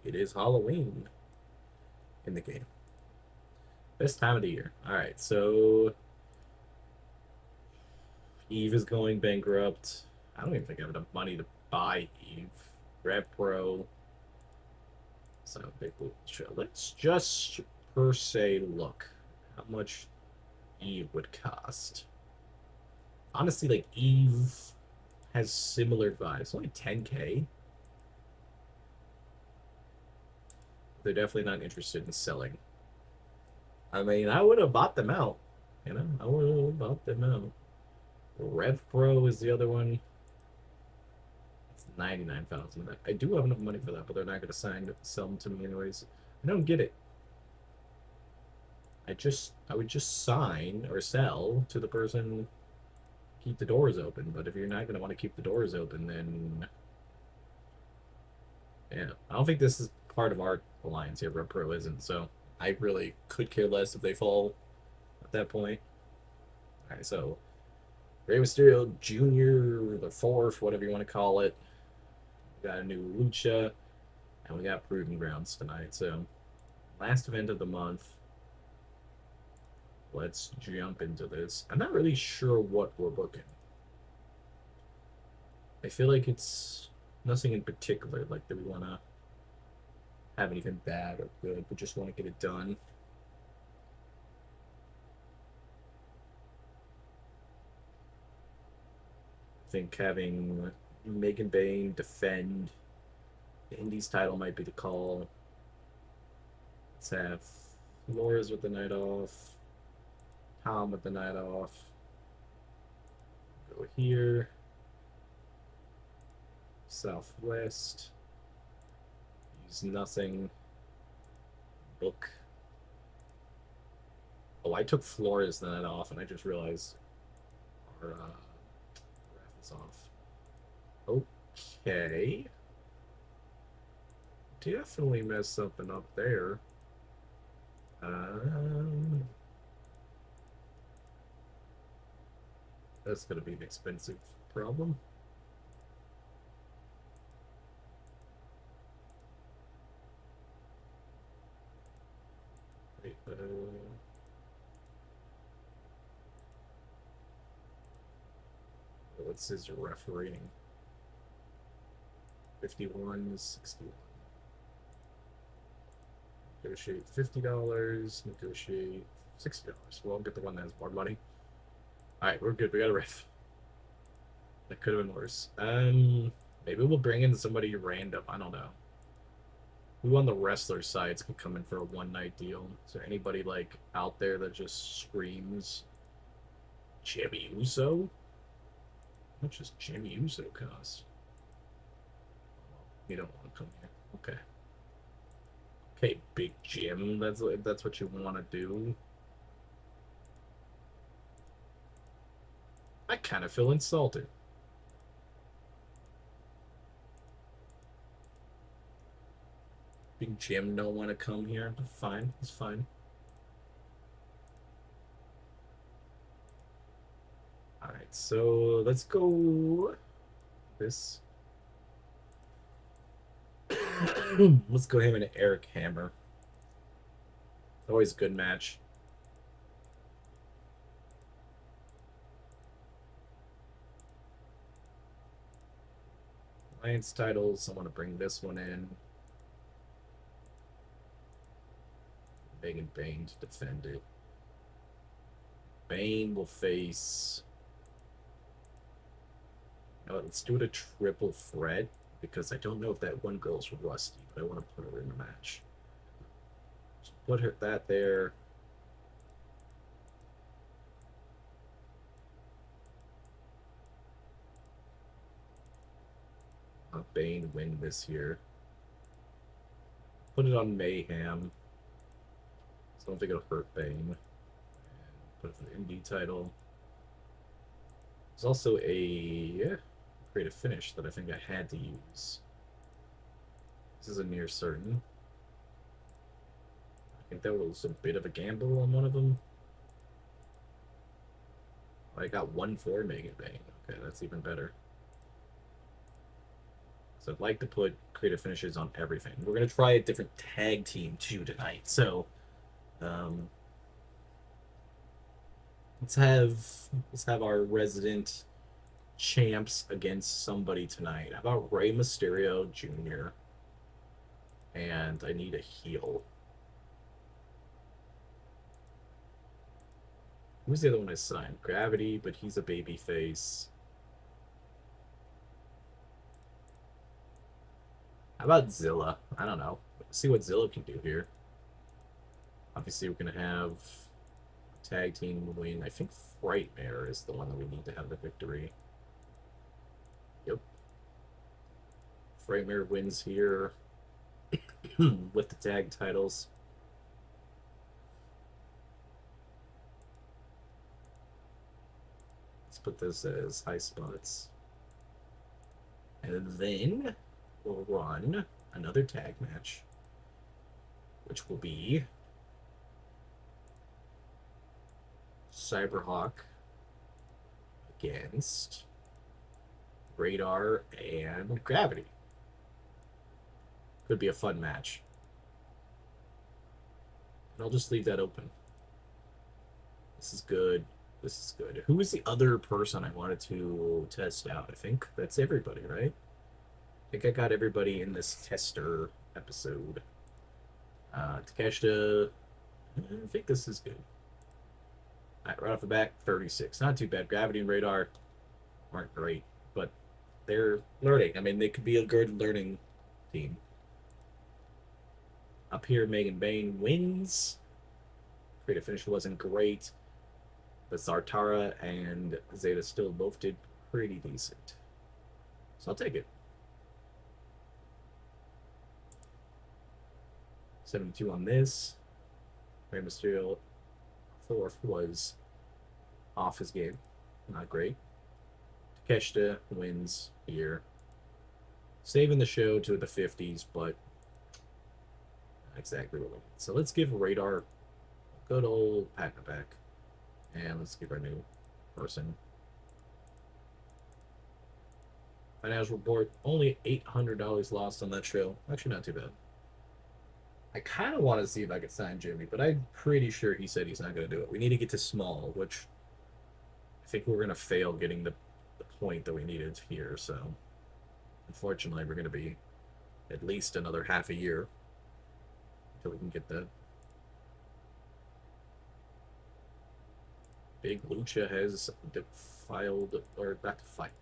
It is Halloween in the game. Best time of the year. Alright, so Eve is going bankrupt. I don't even think I have enough money to buy Eve. Rev Pro. So big show. Let's just per se look how much Eve would cost. Honestly, like Eve has similar vibes. Only 10K. They're definitely not interested in selling. I mean, I would have bought them out. You know, I would have bought them out. Rev Pro is the other one. It's 99,000. I do have enough money for that, but they're not going to sell them to me anyways. I don't get it. I would just sign or sell to the person. Keep the doors open, but if you're not going to want to keep the doors open, then yeah, I don't think this is part of our alliance here. Rev Pro isn't, so I really could care less if they fall at that point. All right, so Rey Mysterio Jr., the fourth, whatever you want to call it. We got a new Lucha, and we got Proving Grounds tonight. So, last event of the month. Let's jump into this. I'm not really sure what we're booking. I feel like it's nothing in particular. Like, do we want to have anything bad or good? We just want to get it done. I think having Megan Bayne defend the Indies title might be the call. Let's have Laura's with the night off. Tom with the night off. Go here. Southwest. Use nothing. Book. Oh, I took Flores the night off, and I just realized our ref is off. Okay. Definitely messed something up there. That's gonna be an expensive problem. Wait, what's his refereeing? 51, 61. Negotiate $50. Negotiate $60. Well, I'll get the one that has more money. Alright, we're good. We got a riff. That could have been worse. Maybe we'll bring in somebody random. I don't know. Who on the wrestler sides could come in for a one-night deal? Is there anybody like out there that just screams Jimmy Uso? How much does Jimmy Uso cost? You don't want to come here. Okay. Okay, Big Jim. That's what you want to do. I kind of feel insulted. Big Jim don't want to come here. Fine, it's fine. All right, so let's go this. Let's go him and Eric Hammer. Always a good match. Alliance titles. I want to bring this one in. Megan Bane to defend it. Bane will face. Let's do it a triple threat because I don't know if that one girl's rusty, but I want to put her in the match. So put that there. Bane win this year. Put it on Mayhem. So I don't think it'll hurt Bane. And put it for the indie title. There's also a creative finish that I think I had to use. This is a near certain. I think that was a bit of a gamble on one of them. I got 1 for Megan Bane. Okay, that's even better. So I'd like to put creative finishes on everything. We're gonna try a different tag team too tonight. So, let's have our resident champs against somebody tonight. How about Rey Mysterio Jr.? And I need a heel. Who's the other one I signed? Gravity, but he's a baby face. How about Zilla? I don't know. Let's see what Zilla can do here. Obviously, we're going to have a tag team win. I think Frightmare is the one that we need to have the victory. Yep. Frightmare wins here with the tag titles. Let's put this as high spots. And then we'll run another tag match, which will be Cyberhawk against Radar and Gravity. Could be a fun match. And I'll just leave that open. This is good. This is good. Who was the other person I wanted to test out? I think that's everybody, right? I think I got everybody in this tester episode. Takeshita, I think this is good. Alright, right off the bat, 36. Not too bad. Gravity and Radar aren't great, but they're learning. I mean, they could be a good learning team. Up here, Megan Bane wins. Creative finish wasn't great, but Zartara and Zeta still both did pretty decent. So I'll take it. 72 on this. Rey Mysterio fourth was off his game. Not great. Takeshita wins here. Saving the show to the 50s, but not exactly what we need. So let's give Radar a good old pat in the back. And let's give our new person. Financial report, only $800 lost on that show. Actually, not too bad. I kind of want to see if I could sign Jimmy, but I'm pretty sure he said he's not going to do it. We need to get to small, which I think we're going to fail getting the point that we needed here. So, unfortunately, we're going to be at least another half a year until we can get that. Big Lucha has filed, or not to fight,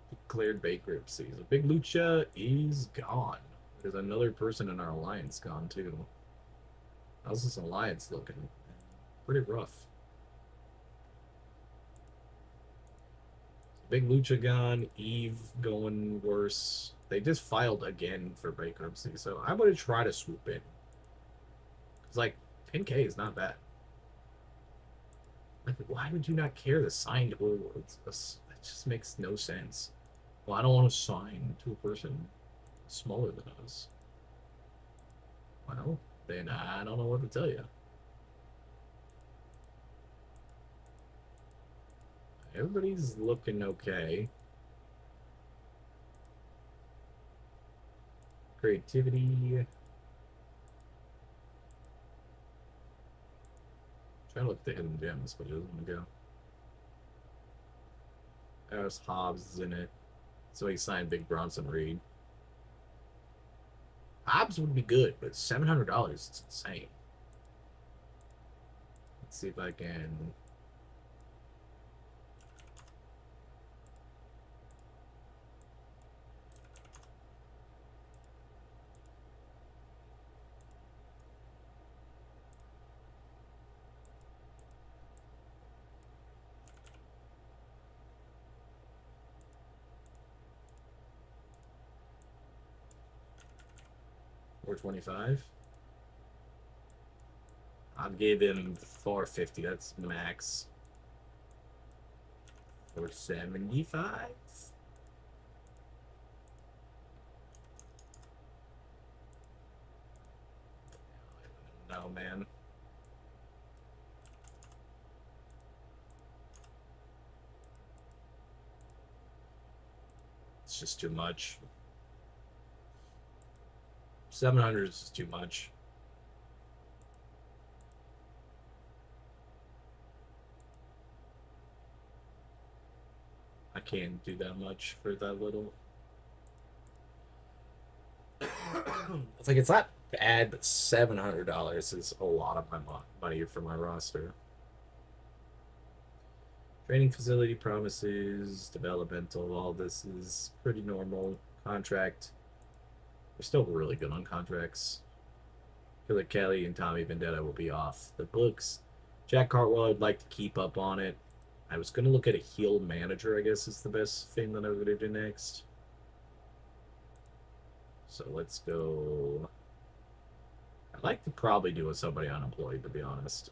declared bankruptcy. So Big Lucha is gone. There's another person in our alliance gone too. How's this alliance looking? Pretty rough. Big Lucha gone. Eve going worse. They just filed again for bankruptcy, so I'm gonna try to swoop in. It's like 10K is not bad. Like, why would you not care to sign to it just makes no sense. Well, I don't want to sign to a person smaller than us. Well, then I don't know what to tell you. Everybody's looking okay. Creativity. Trying to look at the hidden gems, but it doesn't want to go. There's Hobbs is in it. So he signed Big Bronson Reed. Hobbs would be good, but $700 is insane. Let's see if I can. $425. I'd give him $450. That's max. $475. No, man. It's just too much. 700 is too much. I can't do that much for that little. It's like, it's not bad, but $700 is a lot of my money for my roster. Training facility promises, developmental, all this is pretty normal. Contract. We're still really good on contracts. I feel like Kelly and Tommy Vendetta will be off the books. Jack Cartwell, I'd like to keep up on it. I was going to look at a heel manager, I guess is the best thing that I was going to do next. So let's go. I'd like to probably do with somebody unemployed, to be honest.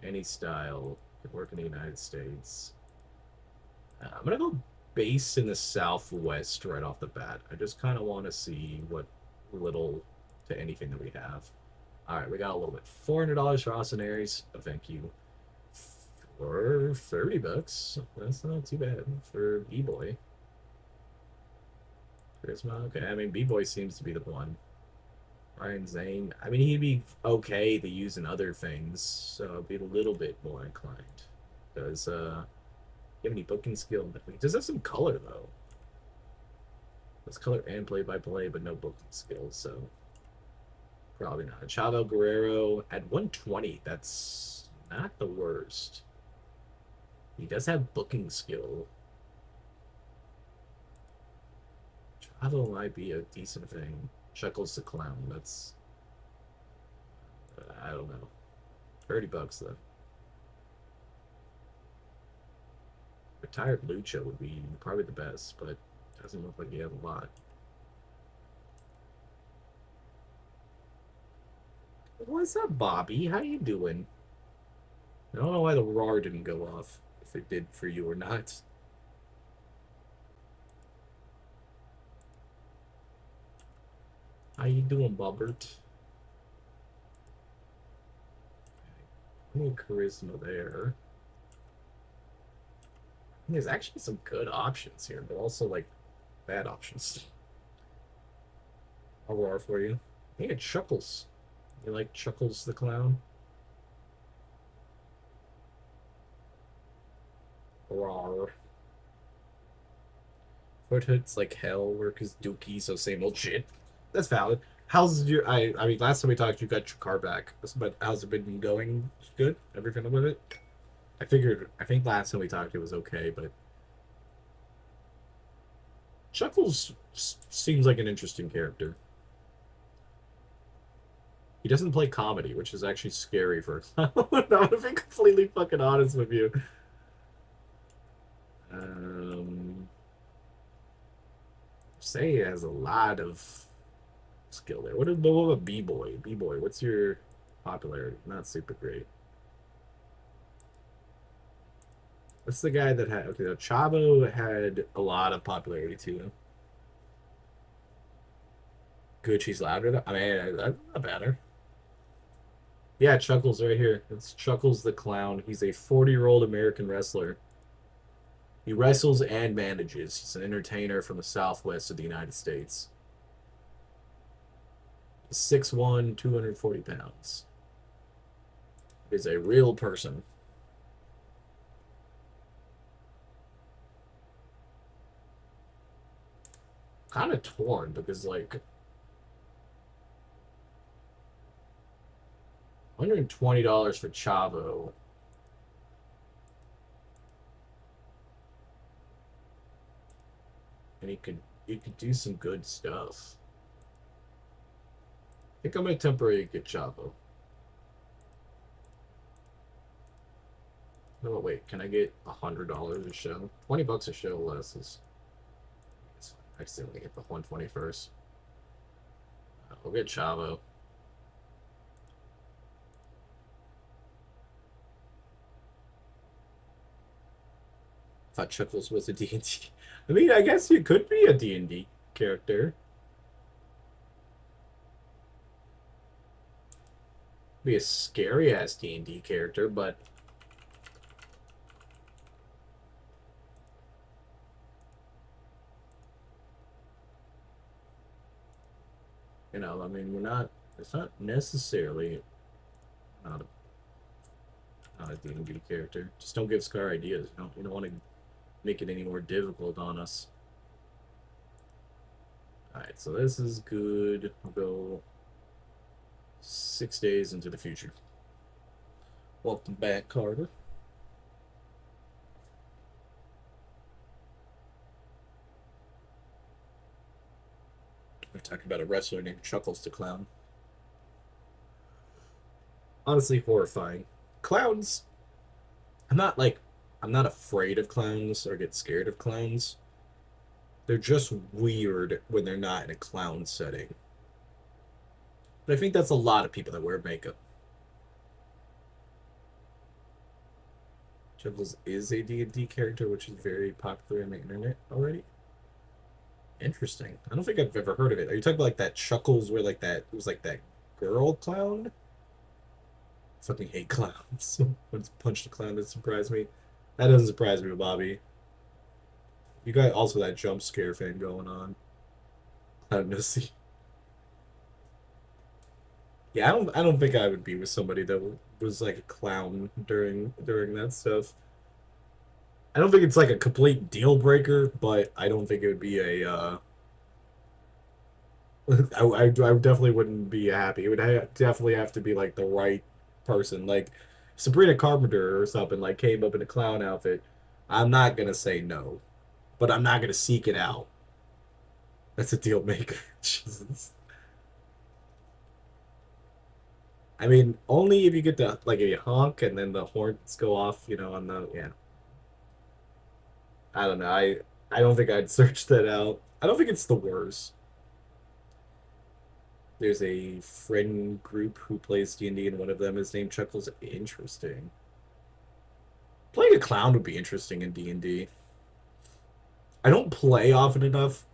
Any style. Could work in the United States. I'm going to go base in the Southwest right off the bat. I just kind of want to see what little to anything that we have. All right, we got a little bit. $400 for Austin Aries. Oh, thank you. For $30. That's not too bad for B-Boy. Charisma. Okay, I mean, B-Boy seems to be the one. Ryan Zane. I mean, he'd be okay to use in other things, so I'd be a little bit more inclined. Does you have any booking skill? He does have some color though. Does color and play-by-play, but no booking skills, so probably not. Chavo Guerrero at 120. That's not the worst. He does have booking skill. Chavo might be a decent thing. Chuckles the Clown. That's I don't know. $30 though. Retired Lucha would be probably the best, but doesn't look like he has a lot. What's up, Bobby? How you doing? I don't know why the roar didn't go off, if it did for you or not. How you doing, Bobbert? Any charisma there. There's actually some good options here, but also like bad options. I'll roar for you. Hey, it Chuckles. You like Chuckles the Clown? Roar. Foothoods like hell, work is dookie, so same old shit. That's valid. How's your I mean last time we talked you got your car back, but how's it been going? Good? Everything with it? I think last time we talked it was okay, but Chuckles seems like an interesting character. He doesn't play comedy, which is actually scary for a clown. I'm gonna be completely fucking honest with you. Say he has a lot of skill there. What about B-Boy? B-Boy, what's your popularity? Not super great. What's the guy that had... Okay, now Chavo had a lot of popularity too. Gucci's louder though? I mean, that's not better. Yeah, Chuckles right here. It's Chuckles the Clown. He's a 40-year-old American wrestler. He wrestles and manages. He's an entertainer from the southwest of the United States. He's 6'1", 240 pounds. He's a real person. Kind of torn because, like, $120 for Chavo. And he could do some good stuff. I think I'm gonna temporarily get Chavo. No, wait, can I get $100 a show? $20 a show less is. I accidentally hit the 120 first. We'll get Chavo. Thought Chuckles was a D&D. I mean, I guess you could be a D&D character. Be a scary ass D&D character, but you know, I mean, it's not necessarily not a D&D character. Just don't give Scar ideas. You don't want to make it any more difficult on us. Alright, so this is good. I'll go 6 days into the future. Welcome back, Carter. We're talking about a wrestler named Chuckles the Clown. Honestly, horrifying. Clowns. I'm not afraid of clowns or get scared of clowns. They're just weird when they're not in a clown setting. But I think that's a lot of people that wear makeup. Chuckles is a D&D character, which is very popular on the internet already. Interesting. I don't think I've ever heard of it. Are you talking about like that Chuckles where like that it was like that girl clown? I fucking hate clowns. Once punched a clown that surprised me. That doesn't surprise me, Bobby. You got also that jump scare thing going on. Clown Missy. Yeah, I don't think I would be with somebody that was like a clown during that stuff. I don't think it's like a complete deal breaker, but I don't think it would be a I definitely wouldn't be happy. It would definitely have to be like the right person. Like Sabrina Carpenter or something like came up in a clown outfit. I'm not gonna say no, but I'm not gonna seek it out. That's a deal maker. Jesus. I mean, only if you get the like a honk and then the horns go off, on the yeah. I don't know. I don't think I'd search that out. I don't think it's the worst. There's a friend group who plays D&D, and one of them is named Chuckles. Interesting. Playing a clown would be interesting in D&D. I don't play often enough.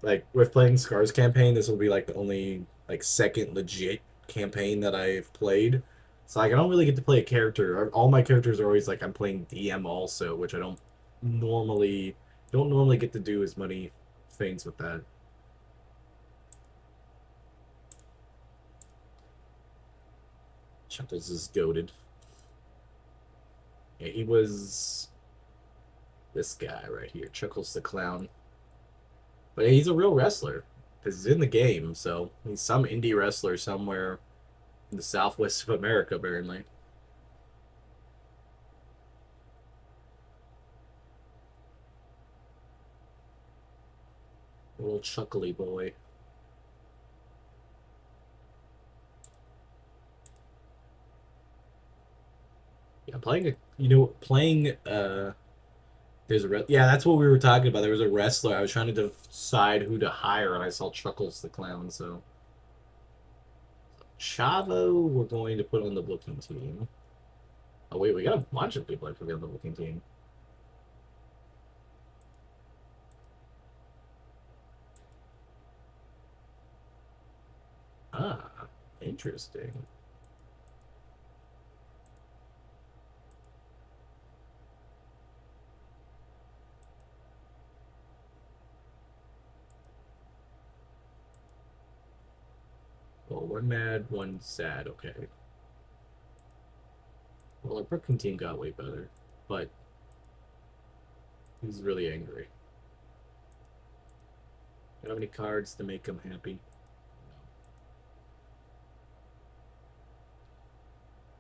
Like with playing Scars campaign, this will be like the only like second legit campaign that I've played. So like I don't really get to play a character. All my characters are always like I'm playing DM also, which I normally don't normally get to do as many things with that. Chuckles is goaded. Yeah, he was this guy right here, Chuckles the Clown. But he's a real wrestler. Because he's in the game, so he's some indie wrestler somewhere in the southwest of America, apparently. A little chuckly boy. Yeah, playing there's yeah, that's what we were talking about. There was a wrestler. I was trying to decide who to hire, and I saw Chuckles the Clown, so Chavo we're going to put on the booking team. Oh wait, we got a bunch of people I forget on the booking team. Ah, interesting. Well, one mad, one sad. Okay. Well, our booking team got way better, but he's really angry. Don't have any cards to make him happy.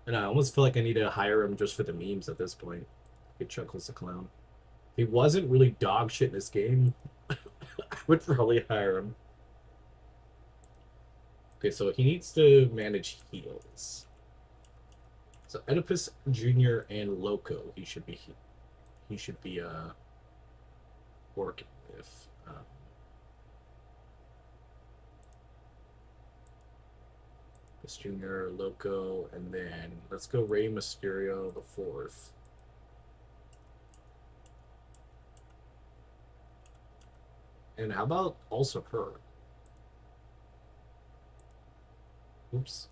And I almost feel like I need to hire him just for the memes at this point. Get Chuckles the Clown. If he wasn't really dog shit in this game, I would probably hire him. Okay, so he needs to manage heals. So Oedipus Jr. and Loco, he should be working with. Oedipus Jr., Loco, and then let's go Rey Mysterio the fourth. And how about also her? Oops.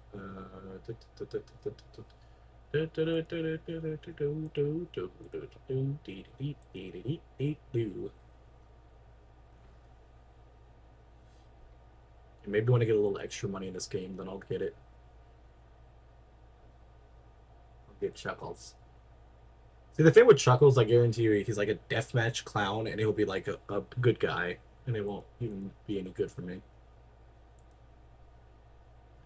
Maybe when I get a little extra money in this game, then I'll get it. I'll get Chuckles. See, the thing with Chuckles, I guarantee you, he's like a deathmatch clown, and he'll be like a good guy, and it won't even be any good for me.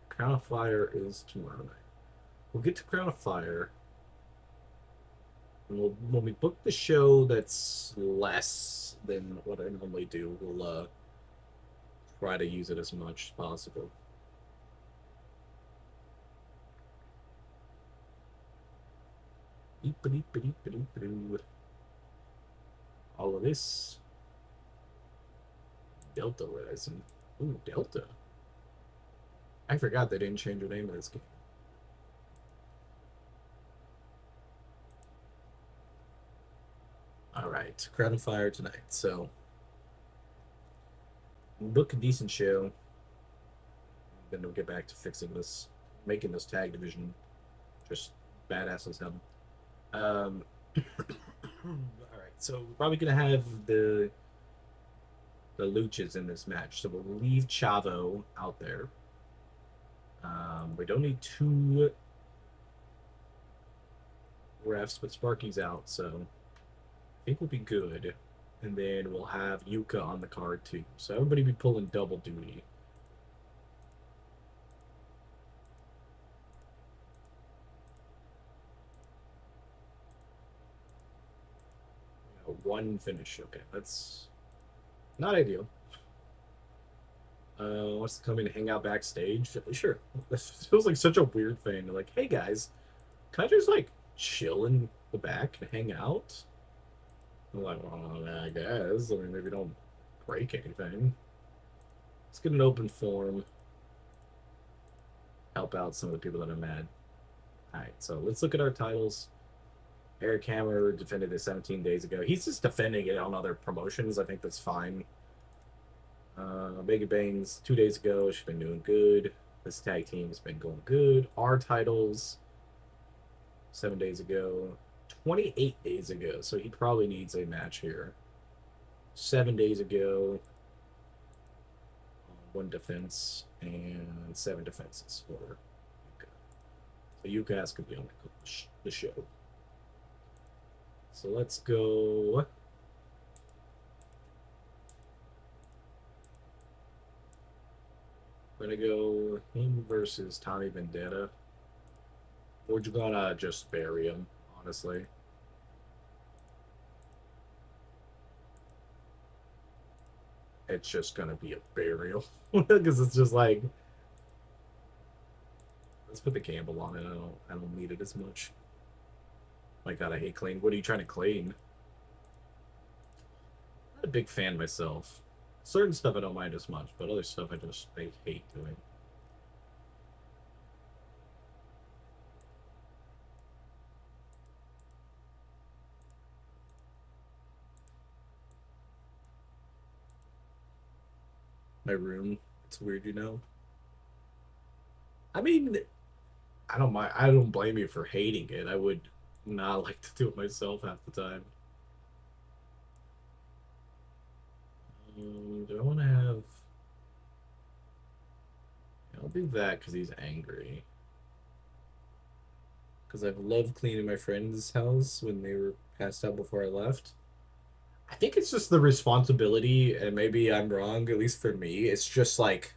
Crown of Fire is tomorrow night. We'll get to Crown of Fire. And when we book the show that's less than what I normally do, we'll try to use it as much as possible. All of this. Delta Rising. Ooh, Delta. I forgot they didn't change the name of this game. All right, Crown of Fire tonight. So, book a decent show. Then we'll get back to fixing this, making this tag division just badass as hell. All right, so we're probably gonna have the Luchas in this match, so we'll leave Chavo out there. We don't need two refs, but Sparky's out, so I think we'll be good. And then we'll have Yuka on the card too. So everybody be pulling double duty. One finish. Okay, that's not ideal. Wants to come in and hang out backstage? Sure. This feels like such a weird thing. Like, hey guys, can I just like chill in the back and hang out? I'm like, well, I guess. I mean, maybe don't break anything. Let's get an open forum. Help out some of the people that are mad. All right, so let's look at our titles. Eric Hammer defended it 17 days ago. He's just defending it on other promotions. I think that's fine. Mega Bangs 2 days ago. She's been doing good. This tag team's been going good. Our titles 7 days ago. 28 days ago. So he probably needs a match here. 7 days ago. One defense and 7 defenses for Yuka. So Yuka has to be on the show. So let's go. We're gonna go him versus Tommy Vendetta. We're gonna just bury him, honestly. It's just gonna be a burial because it's just like, let's put the Campbell on it. I don't need it as much. My God, I hate clean. What are you trying to clean? I'm not a big fan myself. Certain stuff I don't mind as much, but other stuff I hate doing. My room, it's weird, you know. I mean, I don't mind. I don't blame you for hating it. I would not like to do it myself half the time. Do I want to have? I'll do that because he's angry. Because I've loved cleaning my friend's house when they were passed out before I left. I think it's just the responsibility, and maybe I'm wrong, at least for me. It's just like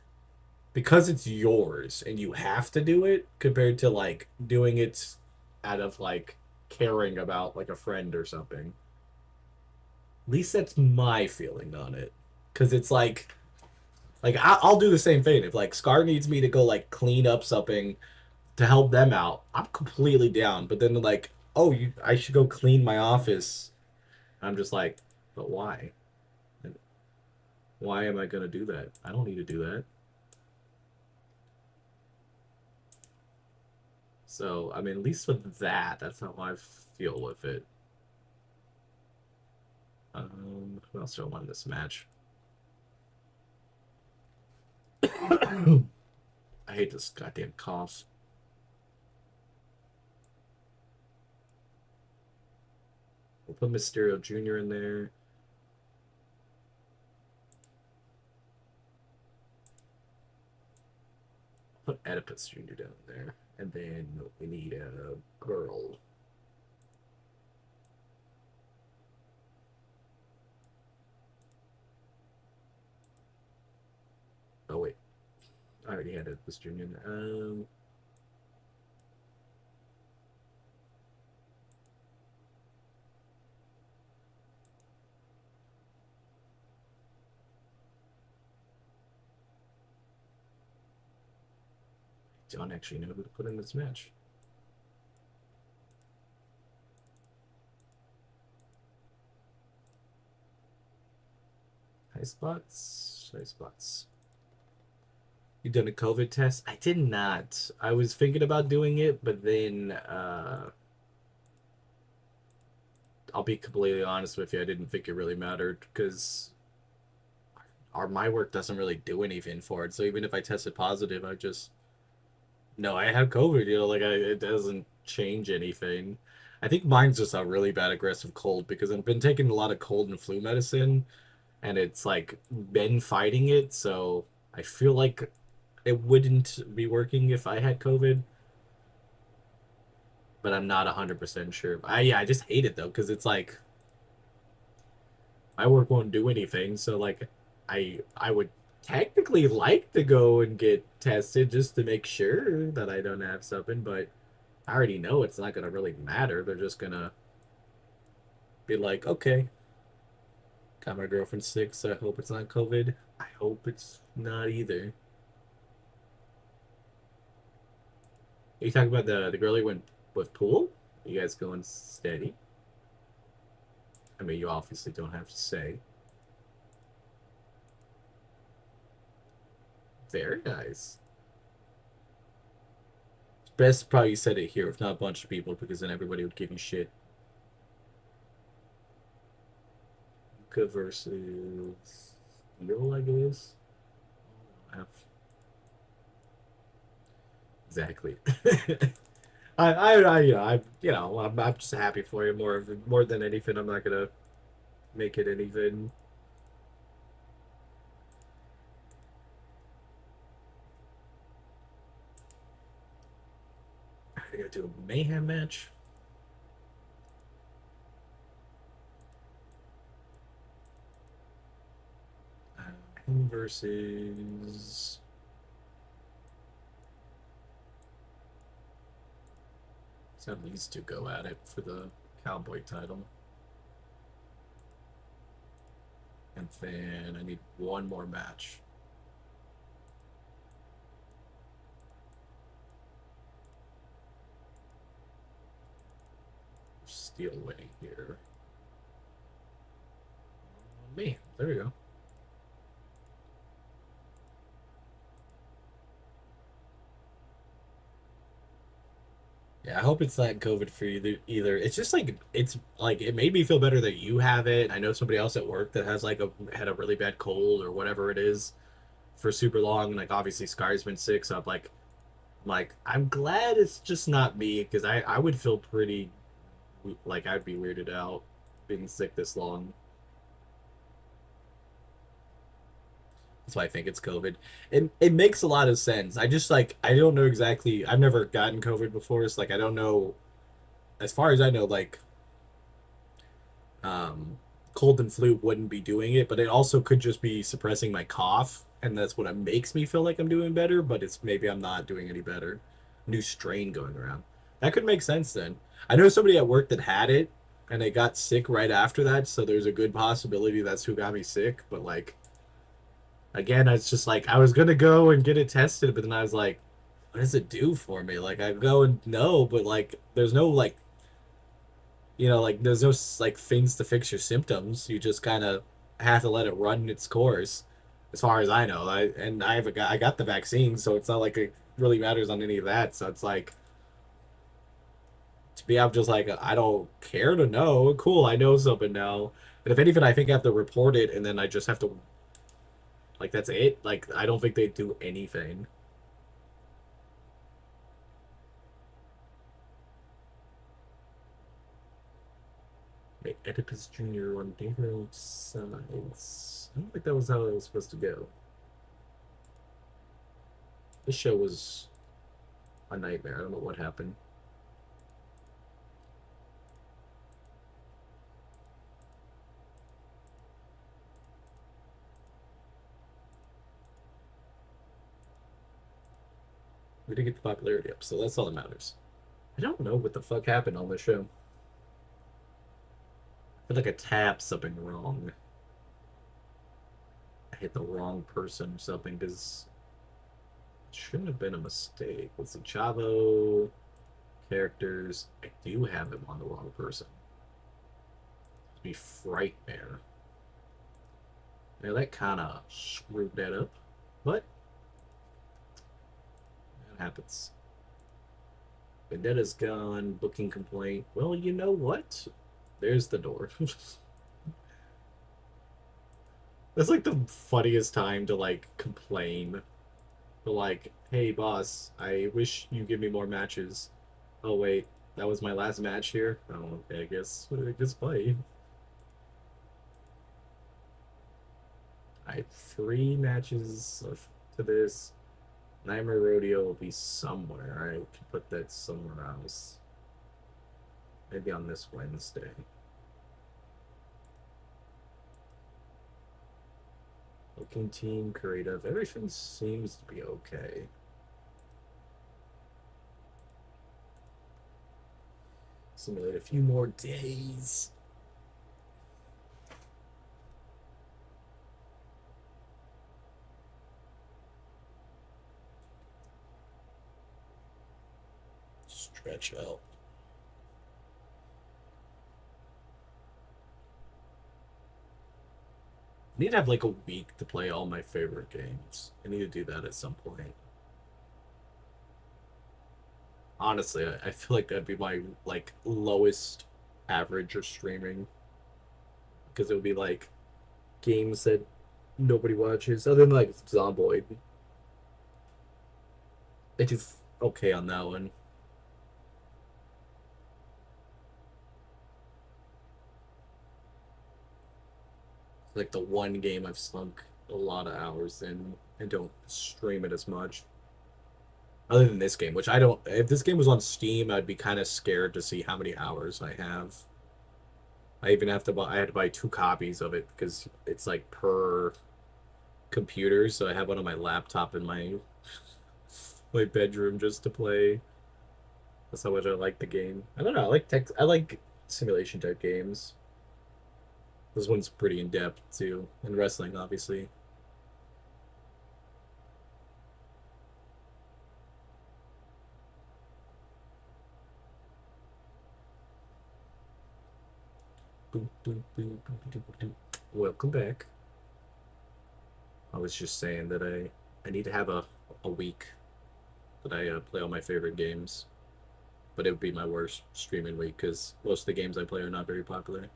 because it's yours and you have to do it compared to like doing it out of like caring about like a friend or something. At least that's my feeling on it. Because it's like I'll do the same thing if like Scar needs me to go like clean up something to help them out. I'm completely down. But then like, oh, I should go clean my office. I'm just like, but why? And why am I gonna do that? I don't need to do that. So I mean, at least with that, that's how I feel with it. Who else do I want in this match? I hate this goddamn cough. We'll put Mysterio Jr. in there. Put Oedipus Jr. down there. And then we need a girl. Oh, wait. I already had Oedipus Jr. Don't actually know who to put in this match. High spots. High spots. You done a COVID test? I did not. I was thinking about doing it, but then I'll be completely honest with you. I didn't think it really mattered because my work doesn't really do anything for it. So even if I tested positive, I just no, I have COVID. You know, like it doesn't change anything. I think mine's just a really bad aggressive cold because I've been taking a lot of cold and flu medicine, and it's like been fighting it. So I feel like it wouldn't be working if I had COVID, but I'm not 100% sure. I just hate it though because it's like my work won't do anything. So like I would technically like to go and get tested just to make sure that I don't have something, but I already know it's not gonna really matter. They're just gonna be like, okay. Got my girlfriend sick, so I hope it's not COVID. I hope it's not either. Are you talking about the girl you went with pool? Are you guys going steady? I mean, you obviously don't have to say. Very nice. Best probably said it here, if not a bunch of people, because then everybody would give you shit. Luka versus Steel, I guess. Have... Exactly. I'm just happy for you more than anything. I'm not gonna make it anything. I gotta do a mayhem match. Him versus. Let's have these two go at it for the cowboy title. And then I need one more match. Steel winning here. Me. There we go. Yeah, I hope it's not COVID for you either. It's just like it made me feel better that you have it. I know somebody else at work that has had a really bad cold or whatever it is for super long. Like obviously Sky's been sick, so I'm glad it's just not me because I would feel pretty like I'd be weirded out being sick this long. That's why I think it's COVID. It makes a lot of sense. I just I don't know exactly. I've never gotten COVID before, so I don't know. As far as I know, um, cold and flu wouldn't be doing it, but it also could just be suppressing my cough, and that's what makes me feel like I'm doing better. But it's maybe I'm not doing any better. New strain going around. That could make sense then. I know somebody at work that had it, and they got sick right after that. So there's a good possibility that's who got me sick. But again, it's just I was gonna go and get it tested, but then I was like, what does it do for me? I go and no, but there's no there's no things to fix your symptoms. You just kind of have to let it run its course, as far as I know. I got the vaccine, so it's not like it really matters on any of that. So it's to me, I'm just I don't care to know. Cool, I know something now. And if anything, I think I have to report it, and then I just have to that's it. I don't think they do anything. Make Oedipus Jr. on different sides. I don't think that was how it was supposed to go. This show was a nightmare. I don't know what happened. We did get the popularity up, so that's all that matters. I don't know what the fuck happened on this show. I feel like I tapped something wrong. I hit the wrong person or something because it shouldn't have been a mistake. Let's see, Chavo characters. I do have him on the wrong person. It'd be Frightmare. Now that kind of screwed that up, but that happens. Vendetta's gone. Booking complaint. Well, you know what? There's the door. That's the funniest time to complain. But hey boss, I wish you give me more matches. Oh wait, that was my last match here. Oh, okay, I guess bye. I have 3 matches to this. Nightmare Rodeo will be somewhere. I can put that somewhere else. Maybe on this Wednesday. Looking team, creative. Everything seems to be okay. Simulate a few more days. Stretch out. I need to have like a week to play all my favorite games. I need to do that at some point. Honestly, I feel like that'd be my like lowest average of streaming because it would be like games that nobody watches other than like Zomboid. I do okay on that one. It's like the one game I've sunk a lot of hours in and don't stream it as much. Other than this game, which I don't. If this game was on Steam, I'd be kind of scared to see how many hours I have. I even have to buy. I had to buy 2 copies of it because it's like per computer. So I have one on my laptop in my bedroom just to play. That's how much I like the game. I don't know. I like tech. I like simulation type games. This one's pretty in depth too, and wrestling obviously. Boop, boop, boop, boop, boop, boop. Welcome back. I was just saying that I need to have a week that I play all my favorite games, but it would be my worst streaming week because most of the games I play are not very popular.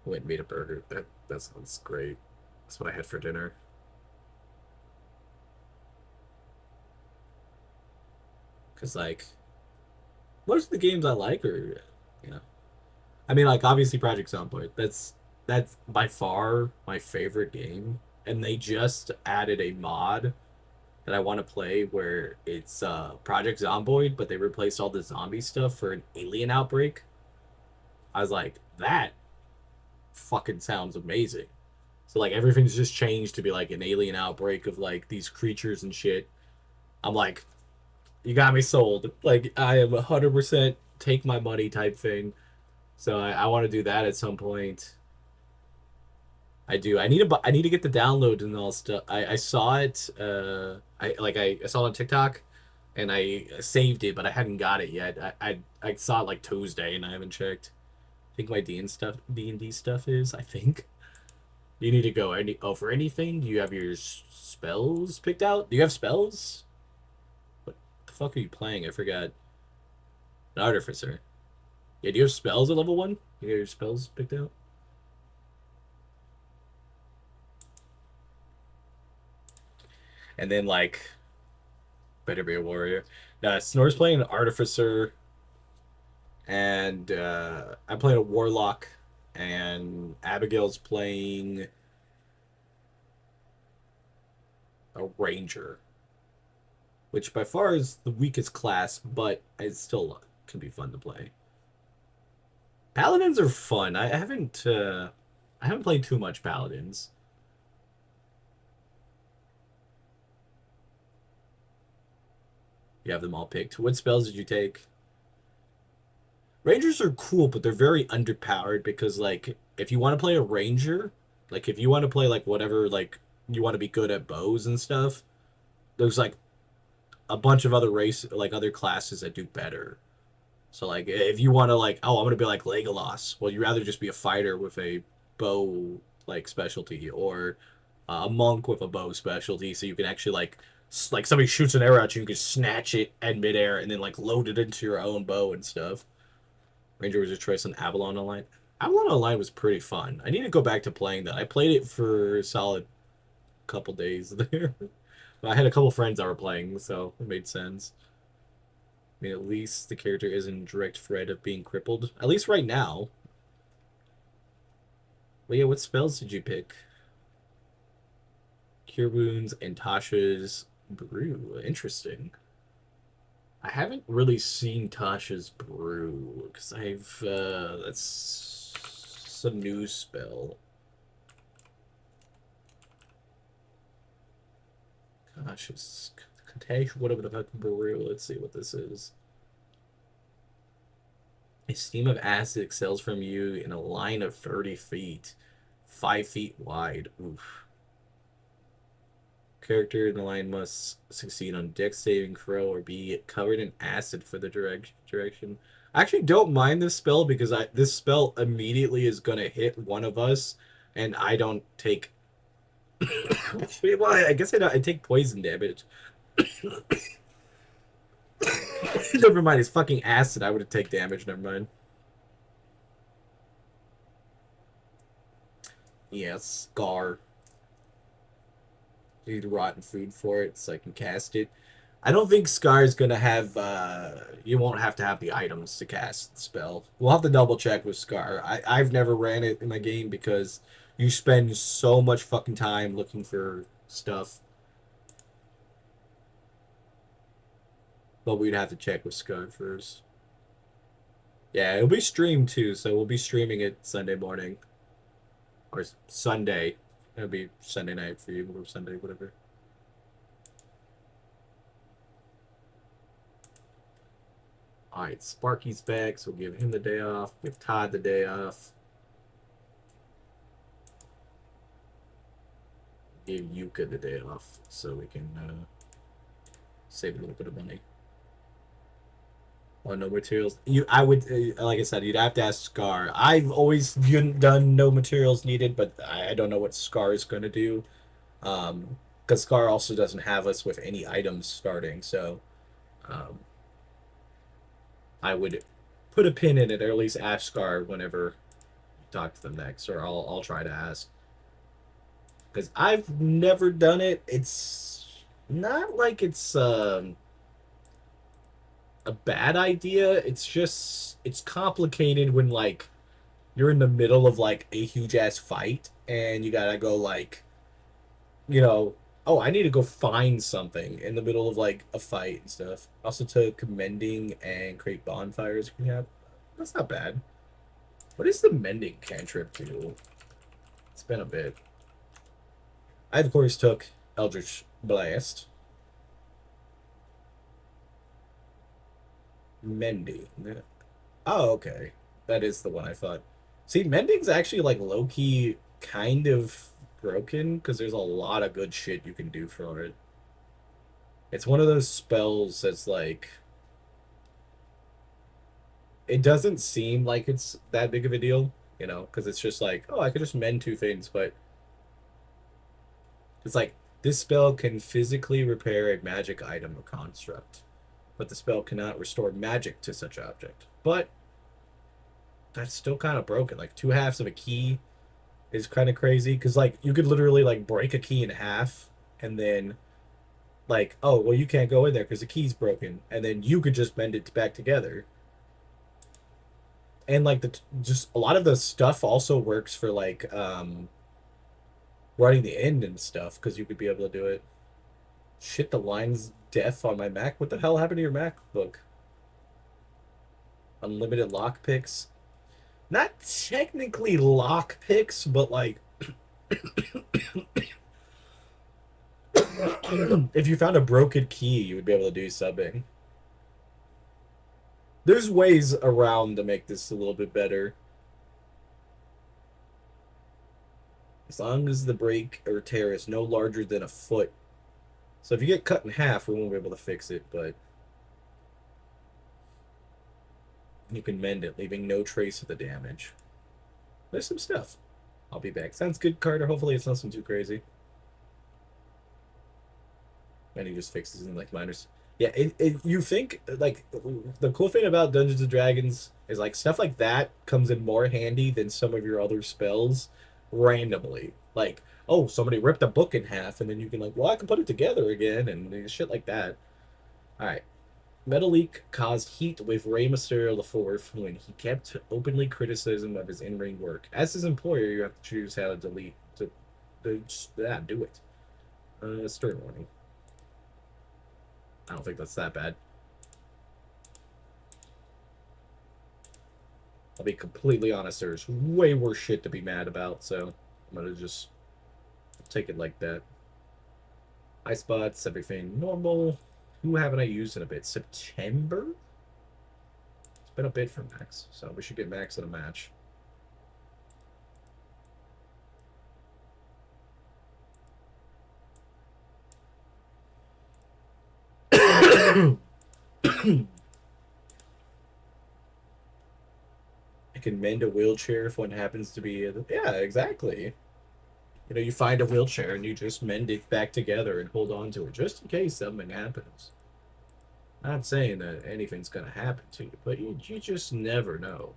I went and made a burger. That sounds great. That's what I had for dinner. Cause like most of the games I like are, you know, I mean like obviously Project Zomboid. That's by far my favorite game, and they just added a mod that I want to play where it's Project Zomboid, but they replaced all the zombie stuff for an alien outbreak. I was like, that fucking sounds amazing. So like everything's just changed to be like an alien outbreak of like these creatures and shit. I'm like, you got me sold. Like I am 100% take my money type thing. So I want to do that at some point. I do. I need to get the download and all stuff. I saw it. I saw it on TikTok, and I saved it, but I hadn't got it yet. I saw it like Tuesday, and I haven't checked. I think my D&D stuff is. I think you need to go. For anything? Do you have your spells picked out? Do you have spells? What the fuck are you playing? I forgot. An artificer. Yeah. Do you have spells at level 1? You got your spells picked out? And then like better be a warrior. Snor's playing an artificer, and I'm playing a warlock, and Abigail's playing a ranger, which by far is the weakest class, but it still can be fun to play. Paladins are fun. I haven't played too much paladins. You have them all picked. What spells did you take? Rangers are cool, but they're very underpowered because like if you want to play a ranger, like if you want to play like whatever like you want to be good at bows and stuff, there's like a bunch of other other classes that do better. So like if you want to like I'm gonna be like Legolas, well you'd rather just be a fighter with a bow like specialty or a monk with a bow specialty, so you can actually like somebody shoots an arrow at you, you can snatch it in midair and then like load it into your own bow and stuff. Ranger was a choice on Avalon Online. Avalon Online was pretty fun. I need to go back to playing that. I played it for a solid couple days there. But I had a couple friends that were playing, so it made sense. I mean, at least the character is in direct threat of being crippled. At least right now. But yeah, what spells did you pick? Cure Wounds and Tasha's Brew. Interesting. I haven't really seen Tasha's Brew because that's a new spell. Tasha's Tasha, whatever the fuck Brew. Let's see what this is. A steam of acid exhales from you in a line of 30 feet, 5 feet wide. Oof. Character in the line must succeed on dex saving throw or be covered in acid for the direction. I actually don't mind this spell because this spell immediately is gonna hit one of us, and I don't take. Well, I guess I don't. I take poison damage. Never mind. It's fucking acid. I would have take damage. Never mind. Yeah, Scar. Need rotten food for it so I can cast it. I don't think Scar is gonna have. You won't have to have the items to cast the spell. We'll have to double check with Scar. I've never ran it in my game because you spend so much fucking time looking for stuff. But we'd have to check with Scar first. Yeah, it'll be streamed too, so we'll be streaming it Sunday morning. Or Sunday. It'll be Sunday night for you, or Sunday, whatever. Alright, Sparky's back, so we'll give him the day off. Give Todd the day off. Give Yuka the day off, so we can save a little bit of money. Oh, no materials. I would, like I said, you'd have to ask Scar. I've always done no materials needed, but I don't know what Scar is going to do. Because Scar also doesn't have us with any items starting, so I would put a pin in it, or at least ask Scar whenever you talk to them next, or I'll try to ask. Because I've never done it. It's not like it's a bad idea. It's just it's complicated when like you're in the middle of like a huge ass fight and you gotta go like, oh, I need to go find something in the middle of like a fight and stuff. Also to mending and create bonfires. Yeah, that's not bad. What is the mending cantrip do? It's been a bit. I of course took Eldritch Blast. Mending. Oh, okay. That is the one I thought. See, Mending's actually like low-key kind of broken because there's a lot of good shit you can do for it. It's one of those spells that's like it doesn't seem like it's that big of a deal, because it's just like, oh, I could just mend two things, but it's like this spell can physically repair a magic item or construct, but the spell cannot restore magic to such object. But that's still kind of broken. Like 2/2 of a key is kind of crazy because like you could literally like break a key in half and then like, oh well, you can't go in there because the key's broken, and then you could just mend it back together. And like just a lot of the stuff also works for like running the end and stuff because you could be able to do it. Shit, the line's deaf on my Mac. What the hell happened to your MacBook? Unlimited lockpicks. Not technically lockpicks, but like if you found a broken key, you would be able to do subbing. There's ways around to make this a little bit better. As long as the break or tear is no larger than a foot. So if you get cut in half, we won't be able to fix it, but you can mend it, leaving no trace of the damage. There's some stuff. I'll be back. Sounds good, Carter. Hopefully it's nothing too crazy. And he just fixes in like minors. Yeah, you think like the cool thing about Dungeons and Dragons is like stuff like that comes in more handy than some of your other spells randomly. Like, oh, somebody ripped a book in half, and then you can like, well, I can put it together again, and shit like that. All right. Metalik caused heat with Rey Mysterio IV when he kept openly criticism of his in-ring work. As his employer, you have to choose how to delete to do it. Stern warning. I don't think that's that bad. I'll be completely honest, there's way worse shit to be mad about, so I'm gonna just take it like that. Eye spots, everything normal. Who haven't I used in a bit? September? It's been a bit for Max, so we should get Max in a match. I can mend a wheelchair if one happens to be. Yeah, exactly. You know, you find a wheelchair and you just mend it back together and hold on to it just in case something happens. Not saying that anything's gonna happen to you, but you just never know.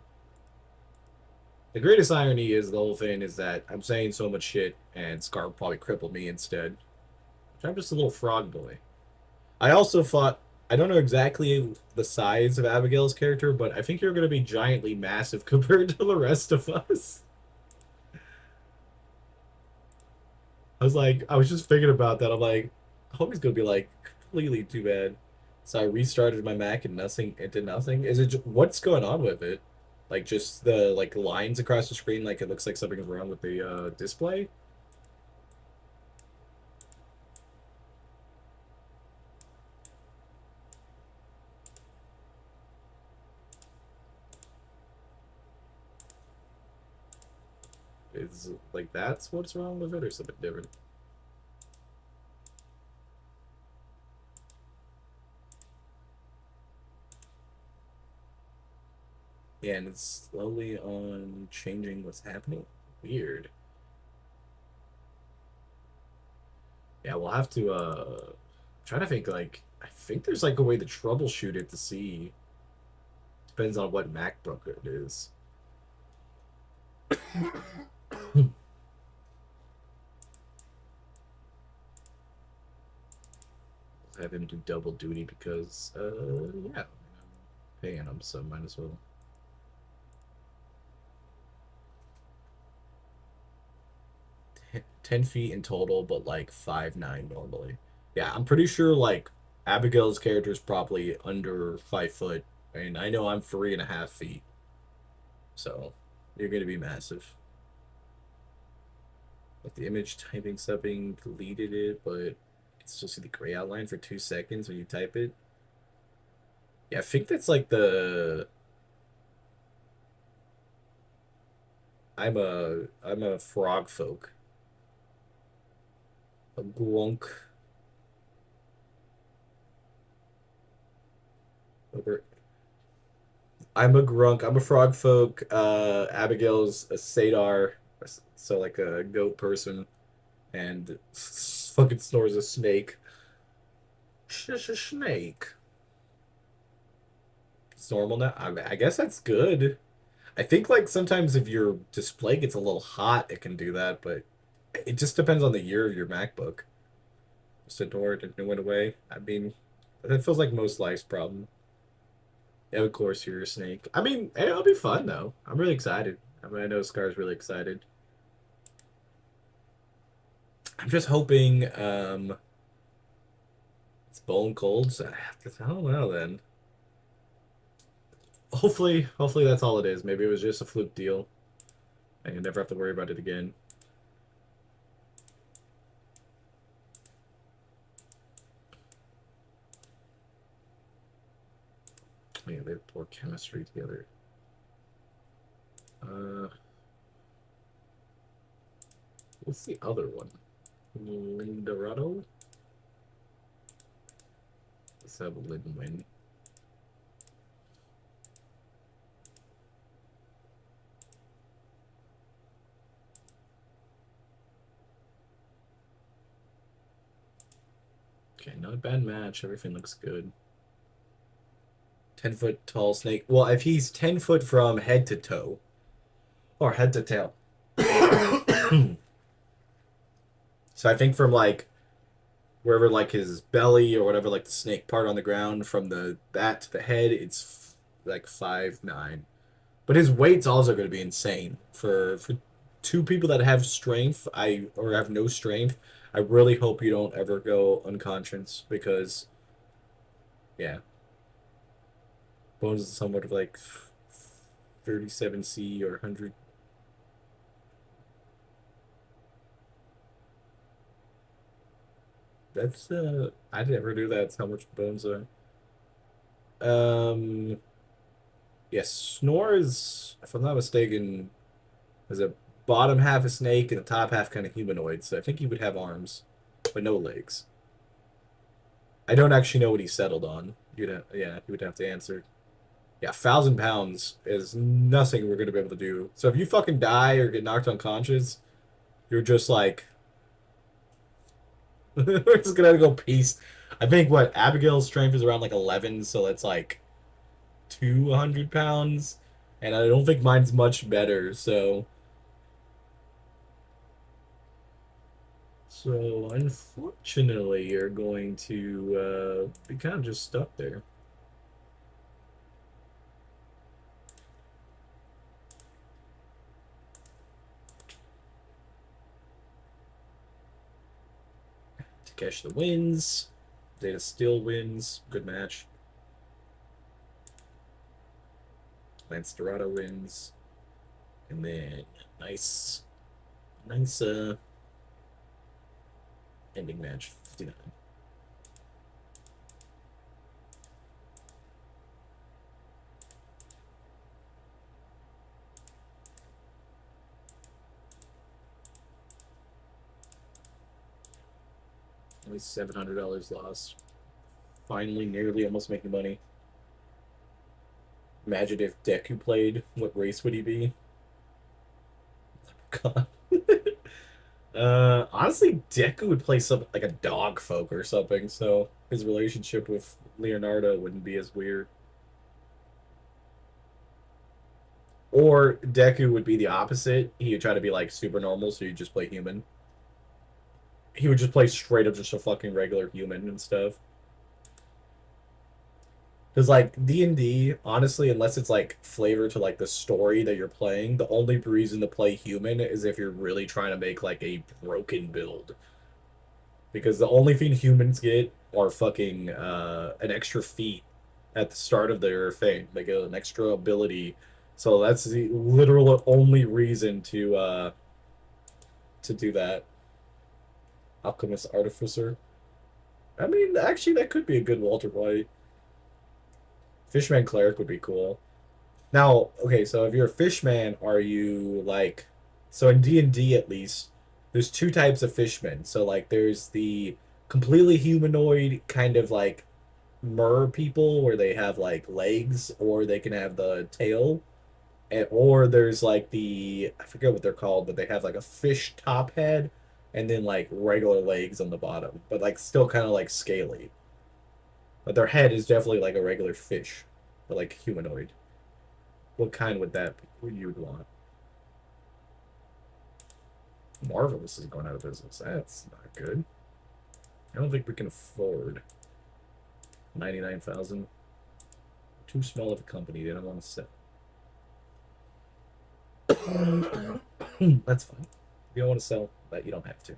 The greatest irony is the whole thing is that I'm saying so much shit and Scar probably crippled me instead. I'm just a little frog boy. I also thought I don't know exactly the size of Abigail's character, but I think you're gonna be giantly massive compared to the rest of us. I was just thinking about that. I'm like, I hope he's gonna be like completely too bad. So I restarted my Mac and nothing. It did nothing. Is it what's going on with it? Like just the like lines across the screen, like it looks like something's wrong with the display. Is like that's what's wrong with it, or something different? Yeah, and it's slowly on changing what's happening. Weird. Yeah, we'll have to try to think like I think there's like a way to troubleshoot it to see. Depends on what MacBook it is. Have him do double duty because yeah, I'm paying him, so might as well. 10 feet in total, but like 5'9" normally. Yeah, I'm pretty sure like Abigail's character is probably under 5 foot, and I know I'm 3.5 feet, so you're gonna be massive. Like the image typing something deleted it, but you can still see the gray outline for 2 seconds when you type it. Yeah, I think that's like the I'm a frog folk. A grunk. Over. I'm a grunk. I'm a frog folk. Abigail's a satyr, so like a goat person, and fucking snores a snake. Shush a snake. It's normal now. I guess that's good. I think like sometimes if your display gets a little hot, it can do that, but it just depends on the year of your MacBook. Just ignore it and it went away. I mean, that feels like most life's problem. Yeah, of course you're a snake. I mean, it'll be fun though. I'm really excited. I mean, I know Scar's really excited. I'm just hoping it's bone cold. So I don't know then. Hopefully that's all it is. Maybe it was just a fluke deal. And you never have to worry about it again. Yeah, they have poor chemistry together. Uh, what's the other one? Lindorado? Let's have a Lindwin. Okay, not a bad match. Everything looks good. 10-foot tall snake. Well, if he's 10 foot from head to toe, or head to tail. So I think from like wherever like his belly or whatever, like the snake part on the ground, from the that to the head, it's like 5'9". But his weight's also going to be insane for two people that have strength. Or have no strength. I really hope you don't ever go unconscious because, yeah, Bones is somewhat of like 37C or 100. That's I never knew that's how much Bones are. Um, yes, Snore is, if I'm not mistaken, is a bottom half a snake and the top half kind of humanoid. So I think he would have arms, but no legs. I don't actually know what he settled on. Yeah, he would have to answer. Yeah, 1,000 pounds is nothing we're gonna be able to do. So if you fucking die or get knocked unconscious, you're just like, we're just gonna go peace. I think what Abigail's strength is around like 11, so that's like 200 pounds, and I don't think mine's much better. So unfortunately, you're going to be kind of just stuck there. Takeshi wins. Zeta still wins. Good match. Lance Dorado wins. And then nice ending match. 59. Only $700 lost. Finally, nearly almost making money. Imagine if Deku played. What race would he be? God. Honestly, Deku would play something like a dog folk or something, so his relationship with Leonardo wouldn't be as weird. Or Deku would be the opposite. He would try to be like super normal, so you just play human. He would just play straight up just a fucking regular human and stuff. Because like D&D, honestly, unless it's like flavor to like the story that you're playing, the only reason to play human is if you're really trying to make like a broken build. Because the only thing humans get are fucking an extra feat at the start of their thing. They get an extra ability. So that's the literal only reason to do that. Alchemist Artificer. I mean, actually, that could be a good Walter White. Fishman Cleric would be cool. Now, okay, so if you're a fishman, are you like, so in D&D at least, there's two types of fishmen. So like there's the completely humanoid kind of like mer people where they have like legs or they can have the tail. And, or there's like the, I forget what they're called, but they have like a fish top head and then like regular legs on the bottom, but like still kind of like scaly. But their head is definitely like a regular fish, but like humanoid. What kind would that be? What you would want? Marvelous is going out of business. That's not good. I don't think we can afford 99,000. Too small of a company. They don't want to sell. That's fine. If you don't want to sell, but you don't have to.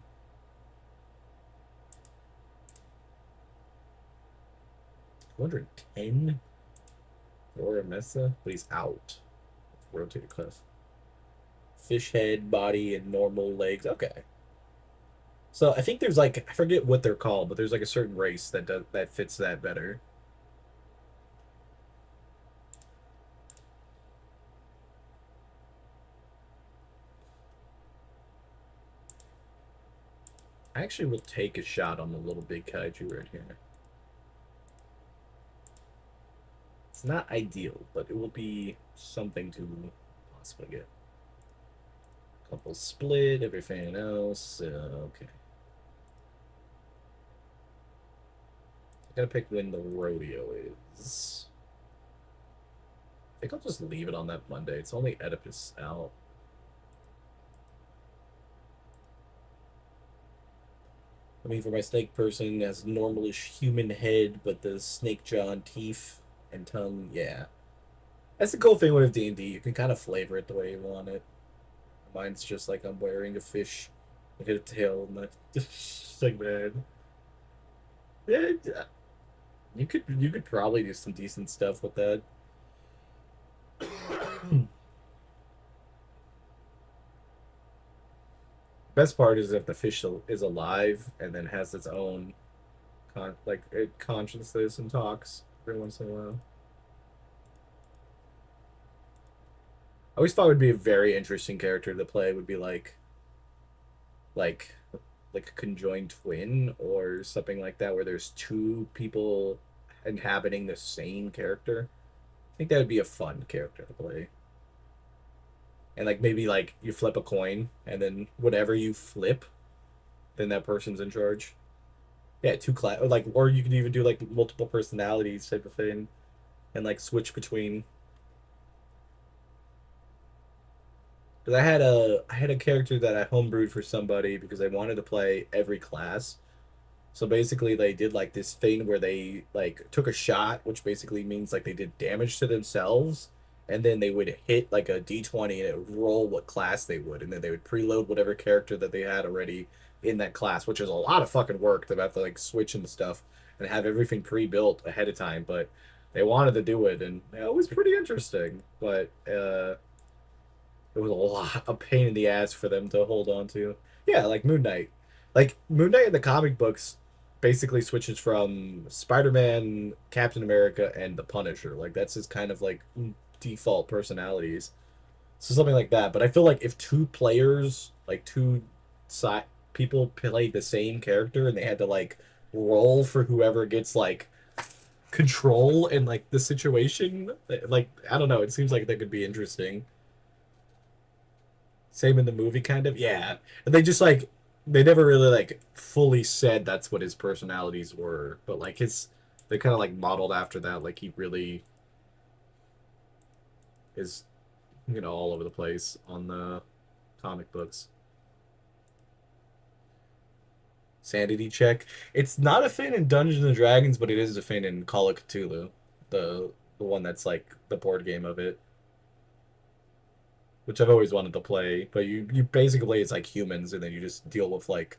210 for Mesa, but he's out. Rotate a cliff. Fish head, body, and normal legs. Okay. So I think there's like, I forget what they're called, but there's like a certain race that fits that better. I actually will take a shot on the little big kaiju right here. It's not ideal, but it will be something to possibly get. Couple split, everything else. Okay. I gotta pick when the rodeo is. I think I'll just leave it on that Monday. It's only Oedipus out. I mean, for my snake person, has normalish human head, but the snake jaw and teeth and tongue, yeah. That's the cool thing with D&D. You can kind of flavor it the way you want it. Mine's just like I'm wearing a fish, like a tail, and just like man. Yeah, you could probably do some decent stuff with that. Best part is if the fish is alive and then has its own like it consciousness and talks every once in a while. I always thought it would be a very interesting character to play. Would be like like a conjoined twin or something like that, where there's two people inhabiting the same character. I think that would be a fun character to play. And like maybe like you flip a coin, and then whatever you flip, then that person's in charge. Yeah, two class like, or you could even do like multiple personalities type of thing, and like switch between. Because I had a character that I homebrewed for somebody because I wanted to play every class. So basically, they did like this thing where they like took a shot, which basically means like they did damage to themselves, and then they would hit like a d20 and it would roll what class they would, and then they would preload whatever character that they had already in that class, which is a lot of fucking work to have to like switch and stuff and have everything pre-built ahead of time. But they wanted to do it, and it was pretty interesting. But it was a lot of pain in the ass for them to hold on to. Yeah, like Moon Knight. Like Moon Knight in the comic books basically switches from Spider-Man, Captain America, and the Punisher. Like that's his kind of like default personalities. So something like that. But I feel like if two players, like two side people played the same character and they had to like roll for whoever gets like control in like the situation, like I don't know, it seems like that could be interesting. Same in the movie, kind of. Yeah, and they just like they never really like fully said that's what his personalities were, but like his they kind of like modeled after that. Like he really is, all over the place on the comic books. Sanity check. It's not a thing in Dungeons and Dragons, but it is a thing in Call of Cthulhu, the one that's like the board game of it, which I've always wanted to play. But you basically it's like humans, and then you just deal with like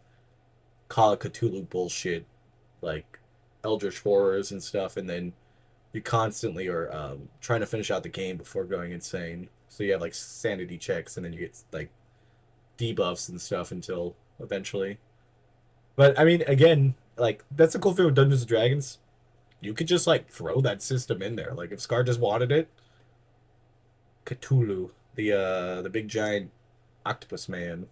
Call of Cthulhu bullshit, like Eldritch horrors and stuff, and then you constantly are trying to finish out the game before going insane. So you have like sanity checks, and then you get like debuffs and stuff until eventually. But I mean, again, like that's the cool thing with Dungeons and Dragons. You could just like throw that system in there. Like if Scar just wanted it, Cthulhu, the big giant octopus man.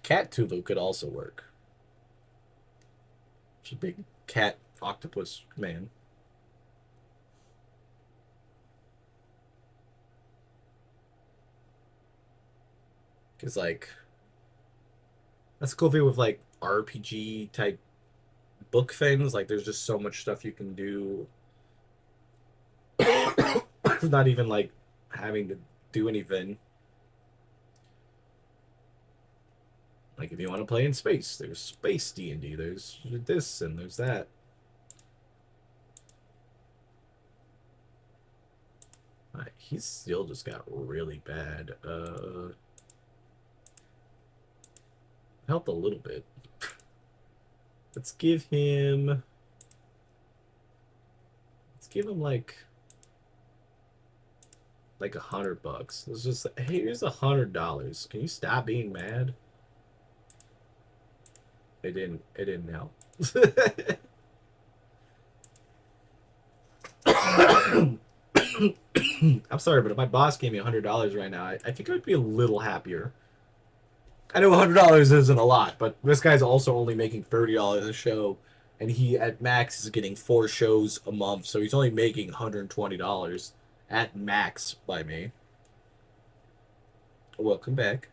Cat Tulu could also work. It's a big cat octopus man. Cause like that's the cool thing with like RPG type book things. Like there's just so much stuff you can do. Not even like having to do anything. Like if you want to play in space, there's space D&D. There's this and there's that. Right, he's still just got really bad. Helped a little bit. Let's give him. Let's give him like $100. Let's just hey, here's $100. Can you stop being mad? It didn't. It didn't help. I'm sorry, but if my boss gave me $100 right now, I think I would be a little happier. I know $100 isn't a lot, but this guy's also only making $30 a show, and he at max is getting 4 shows a month, so he's only making $120 at max by me. Welcome back.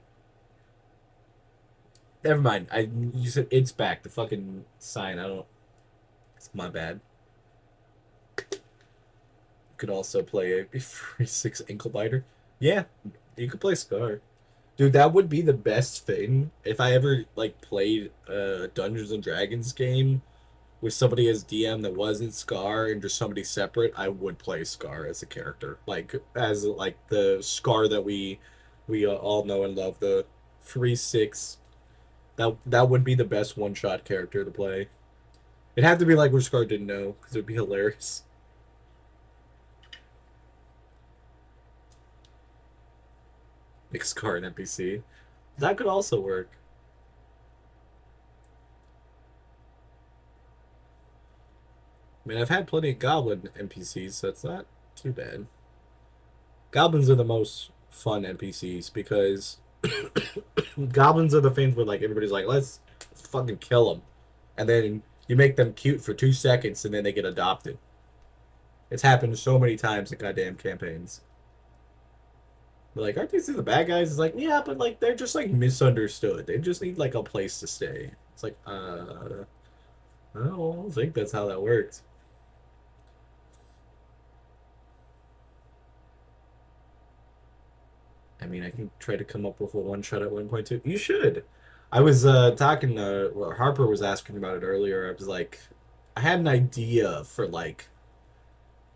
Never mind. You said it's back. The fucking sign. I don't. It's my bad. You could also play a free 6 ankle biter. Yeah, you could play Scar. Dude, that would be the best thing if I ever like played a Dungeons and Dragons game with somebody as DM that wasn't Scar and just somebody separate. I would play Scar as a character, like as like the Scar that we all know and love, the 3/6. That would be the best one shot character to play. It'd have to be like where Scar didn't know because it'd be hilarious. Make Scar an NPC. That could also work. I mean, I've had plenty of Goblin NPCs, so it's not too bad. Goblins are the most fun NPCs because Goblins are the things where like everybody's like, let's fucking kill them, and then you make them cute for 2 seconds, and then they get adopted. It's happened so many times in goddamn campaigns. They're like, aren't these the bad guys? It's like, yeah, but like they're just like misunderstood. They just need like a place to stay. It's like, I don't think that's how that works. I mean, I can try to come up with a one shot at 1.2. You should. I was talking well, Harper was asking about it earlier. I was like, I had an idea for like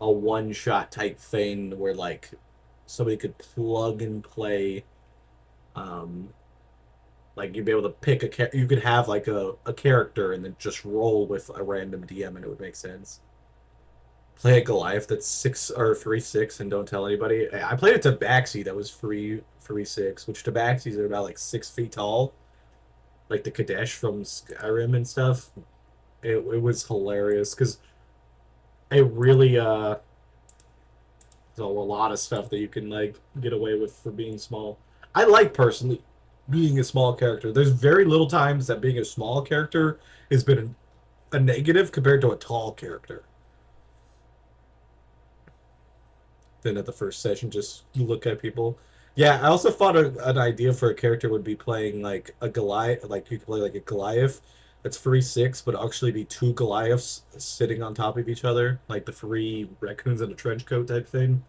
a one shot type thing where like somebody could plug and play. Um, like you'd be able to pick you could have like a character and then just roll with a random DM and it would make sense. Play a Goliath that's 6 or 3-6 and don't tell anybody. I played a Tabaxi that was 3-6, which Tabaxis are about like 6 feet tall, like the Kadesh from Skyrim and stuff. It was hilarious because it really there's a lot of stuff that you can like get away with for being small. I like personally being a small character. There's very little times that being a small character has been a negative compared to a tall character. Then at the first session, just look at people. Yeah, I also thought an idea for a character would be playing like a Goliath, like you could play like a Goliath that's 3-6, but actually be two Goliaths sitting on top of each other, like the three raccoons in a trench coat type thing.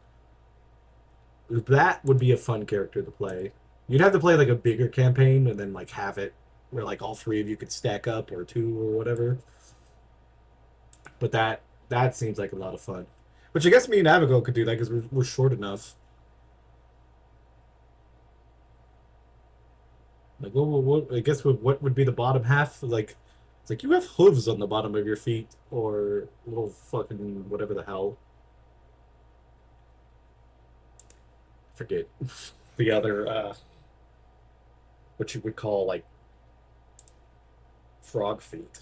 That would be a fun character to play. You'd have to play like a bigger campaign and then like have it where like all three of you could stack up or two or whatever. But that seems like a lot of fun. Which I guess me and Abigail could do that because we're short enough. Like, what I guess what would be the bottom half? Like, it's like you have hooves on the bottom of your feet or little fucking whatever the hell. Forget the other what you would call like frog feet.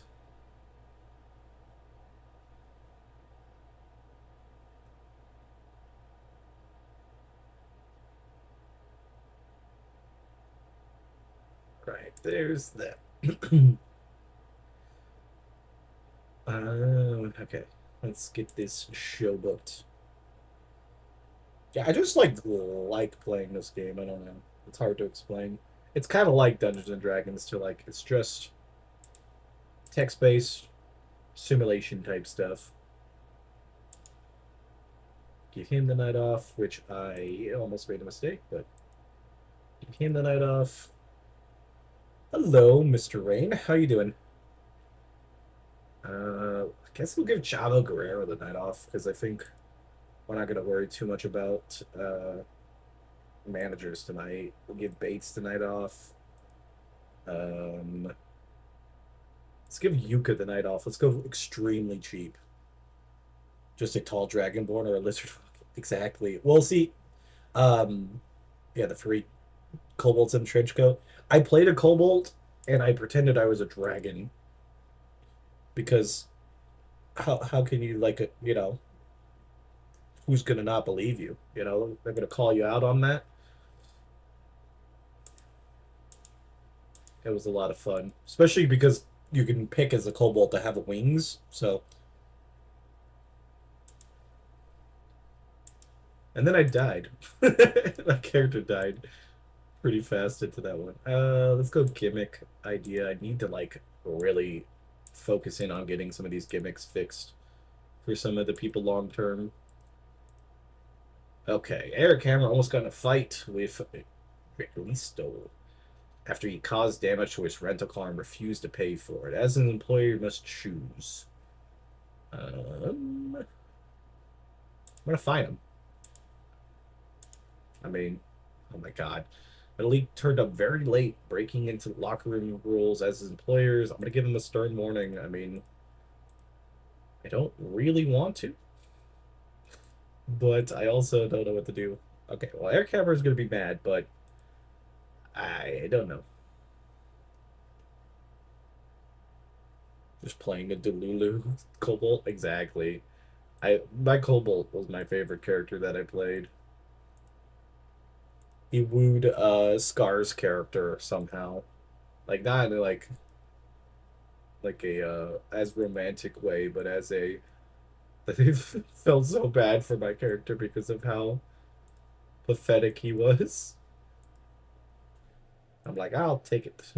Right, there's that. Okay. Let's get this show booked. Yeah, I just like playing this game. I don't know. It's hard to explain. It's kind of like Dungeons and Dragons to like it's just text-based simulation type stuff. Give him the night off, which I almost made a mistake, but give him the night off. Hello, Mr. Rain. How you doing? I guess we'll give Chavo Guerrero the night off because I think we're not gonna worry too much about managers tonight. We'll give Bates the night off. Let's give Yuka the night off. Let's go extremely cheap. Just a tall dragonborn or a lizard folk. Exactly. Well, see, yeah, the three kobolds in trench coat. I played a kobold and I pretended I was a dragon because how can you like you know who's gonna not believe you? You know they're gonna call you out on that. It was a lot of fun, especially because you can pick as a kobold to have wings. So, and then I died. My character died pretty fast into that one. Let's go gimmick idea. I need to like really focus in on getting some of these gimmicks fixed for some of the people long term. Okay, Eric Hammer almost got in a fight with Risto after he caused damage to his rental car and refused to pay for it. As an employer, you must choose. I'm gonna fine him. I mean, oh my god. Malik turned up very late, breaking into locker room rules as his employers. I'm gonna give him a stern warning. I mean, I don't really want to, but I also don't know what to do. Okay, well, Eric Hammer is gonna be mad, but I don't know. Just playing a Delulu Cobalt, exactly. My Cobalt was my favorite character that I played. he wooed Scar's character somehow. Like not in like a as romantic way, but as a I felt so bad for my character because of how pathetic he was. I'm like, I'll take it.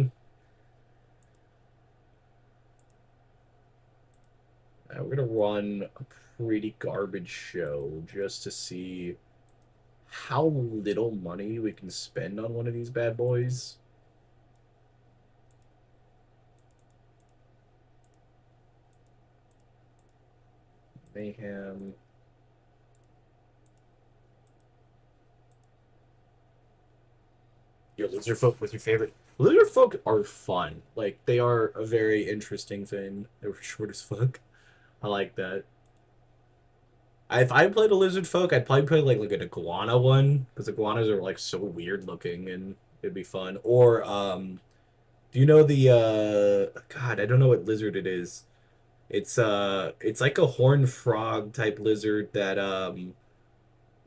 We're gonna run a pretty garbage show just to see how little money we can spend on one of these bad boys. Mayhem. Your lizard folk was your favorite. Lizard folk are fun. Like they are a very interesting thing. They were short as fuck. I like that. If I played a lizard folk, I'd probably play like an iguana one because iguanas are like so weird looking and it'd be fun. Or do you know the God? I don't know what lizard it is. It's like a horned frog type lizard that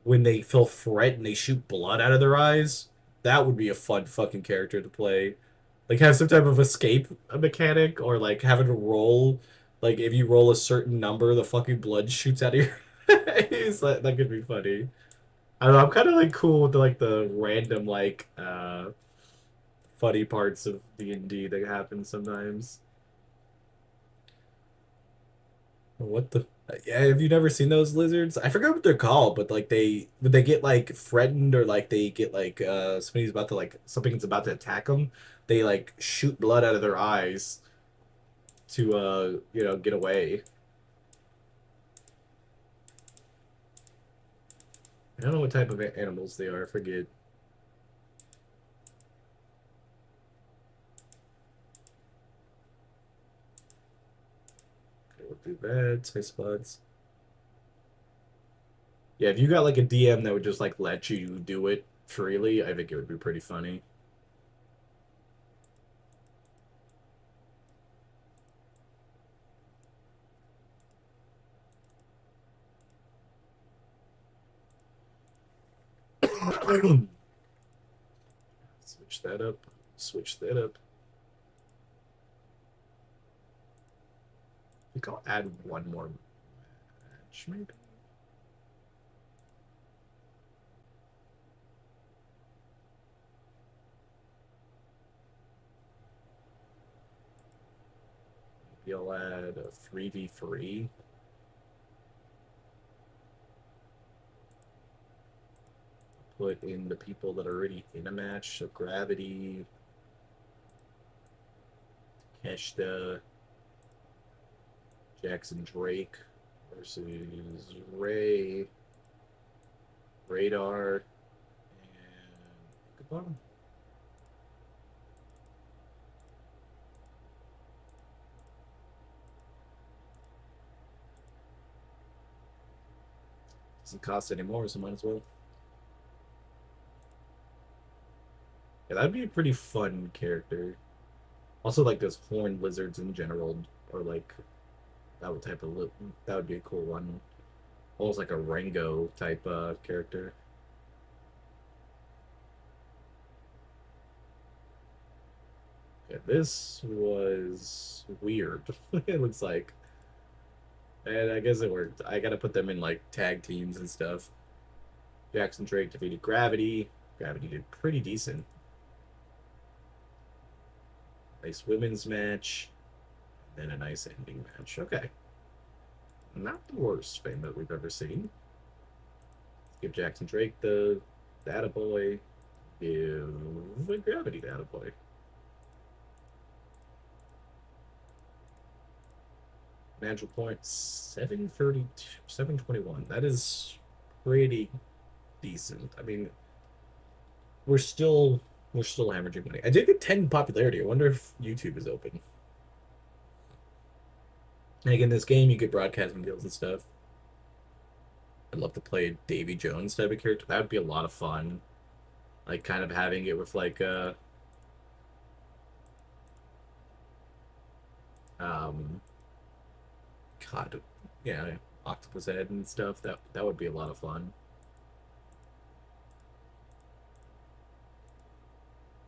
when they feel threatened, they shoot blood out of their eyes. That would be a fun fucking character to play. Like have some type of escape mechanic, or like having to roll. Like if you roll a certain number, the fucking blood shoots out of your eyes. That could be funny. I don't know. I'm kind of like cool with like the random like funny parts of D&D that happen sometimes. What the? Yeah, have you never seen those lizards? I forgot what they're called, but like they when they get like threatened or like they get like somebody's about to like something's about to attack them, they like shoot blood out of their eyes to get away. I don't know what type of animals they are. I forget. Okay, we'll do that. Taste buds. Yeah, if you got like a DM that would just like let you do it freely, I think it would be pretty funny. Switch that up. Switch that up. I think I'll add one more match, maybe. Maybe I'll add a 3v3. Put in the people that are already in a match. So Gravity, Keshta, Jackson Drake versus Ray, Radar, and Ichabod. Doesn't cost any more, so might as well. Yeah, that'd be a pretty fun character. Also, like those horned lizards in general, or like that would type of look. That would be a cool one. Almost like a Rango type character. Yeah, this was weird. It looks like, and I guess it worked. I gotta put them in like tag teams and stuff. Jackson Drake defeated Gravity. Gravity did pretty decent. Nice women's match, and a nice ending match. Okay, not the worst thing that we've ever seen. Let's give Jackson Drake the data boy. Give Gravity data boy. Magical point 732, 721. That is pretty decent. I mean, we're still hemorrhaging money. I did get 10 popularity. I wonder if YouTube is open. Like in this game, you get broadcasting deals and stuff. I'd love to play a Davy Jones type of character. That would be a lot of fun. Like kind of having it with like um God, yeah, octopus head and stuff. That would be a lot of fun.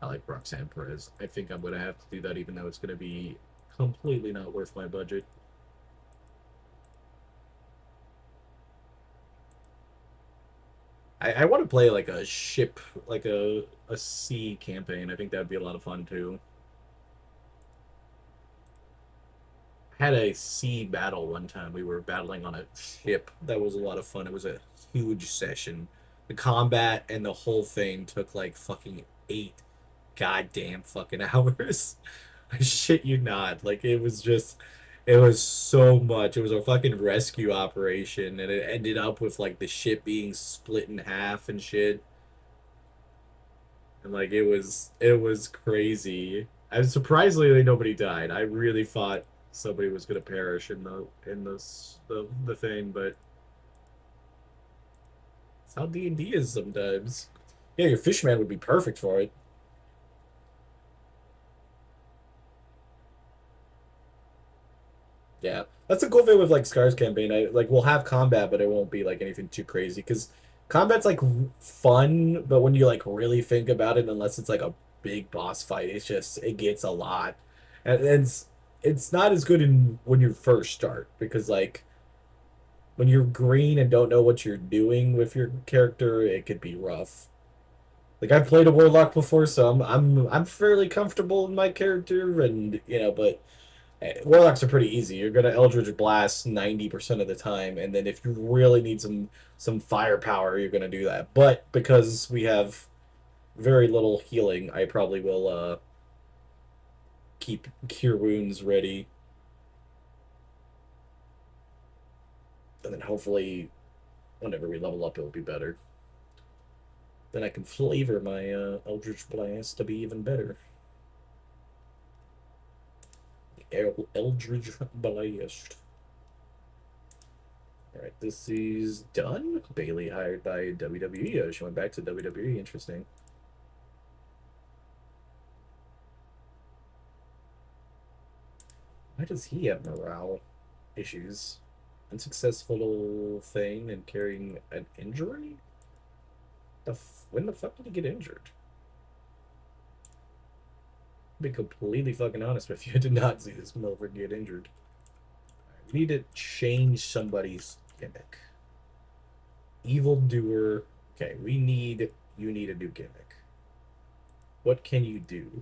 I like Roxanne Perez. I think I'm gonna have to do that, even though it's gonna be completely not worth my budget. I want to play like a ship, like a sea campaign. I think that'd be a lot of fun too. Had a sea battle one time. We were battling on a ship. That was a lot of fun. It was a huge session. The combat and the whole thing took like fucking 8 goddamn fucking hours. I shit you not. Like it was so much. It was a fucking rescue operation, and it ended up with like the ship being split in half and shit. And like it was crazy. And surprisingly nobody died. I really thought somebody was gonna perish in the thing, but it's how D&D is sometimes. Yeah, your fishman would be perfect for it. Yeah, that's a cool thing with like Scars campaign. I like we'll have combat, but it won't be like anything too crazy because combat's like fun, but when you like really think about it, unless it's like a big boss fight, it gets a lot, and it's not as good in when you first start because like when you're green and don't know what you're doing with your character, it could be rough. Like I've played a warlock before, so I'm fairly comfortable in my character, and but warlocks are pretty easy. You're gonna Eldritch Blast 90% of the time, and then if you really need some firepower, you're gonna do that. But because we have very little healing, I probably will keep Cure Wounds ready, and then hopefully whenever we level up, it'll be better. Then I can flavor my Eldritch Blast to be even better. Eldritch Blast. All right, this is done. Bailey hired by WWE. Oh, she went back to WWE. Interesting. Why does he have morale issues? Unsuccessful thing and carrying an injury? When the fuck did he get injured? Be completely fucking honest with you. I did not see this Milford get injured. Right, we need to change somebody's gimmick. Evil doer. Okay, you need a new gimmick. What can you do?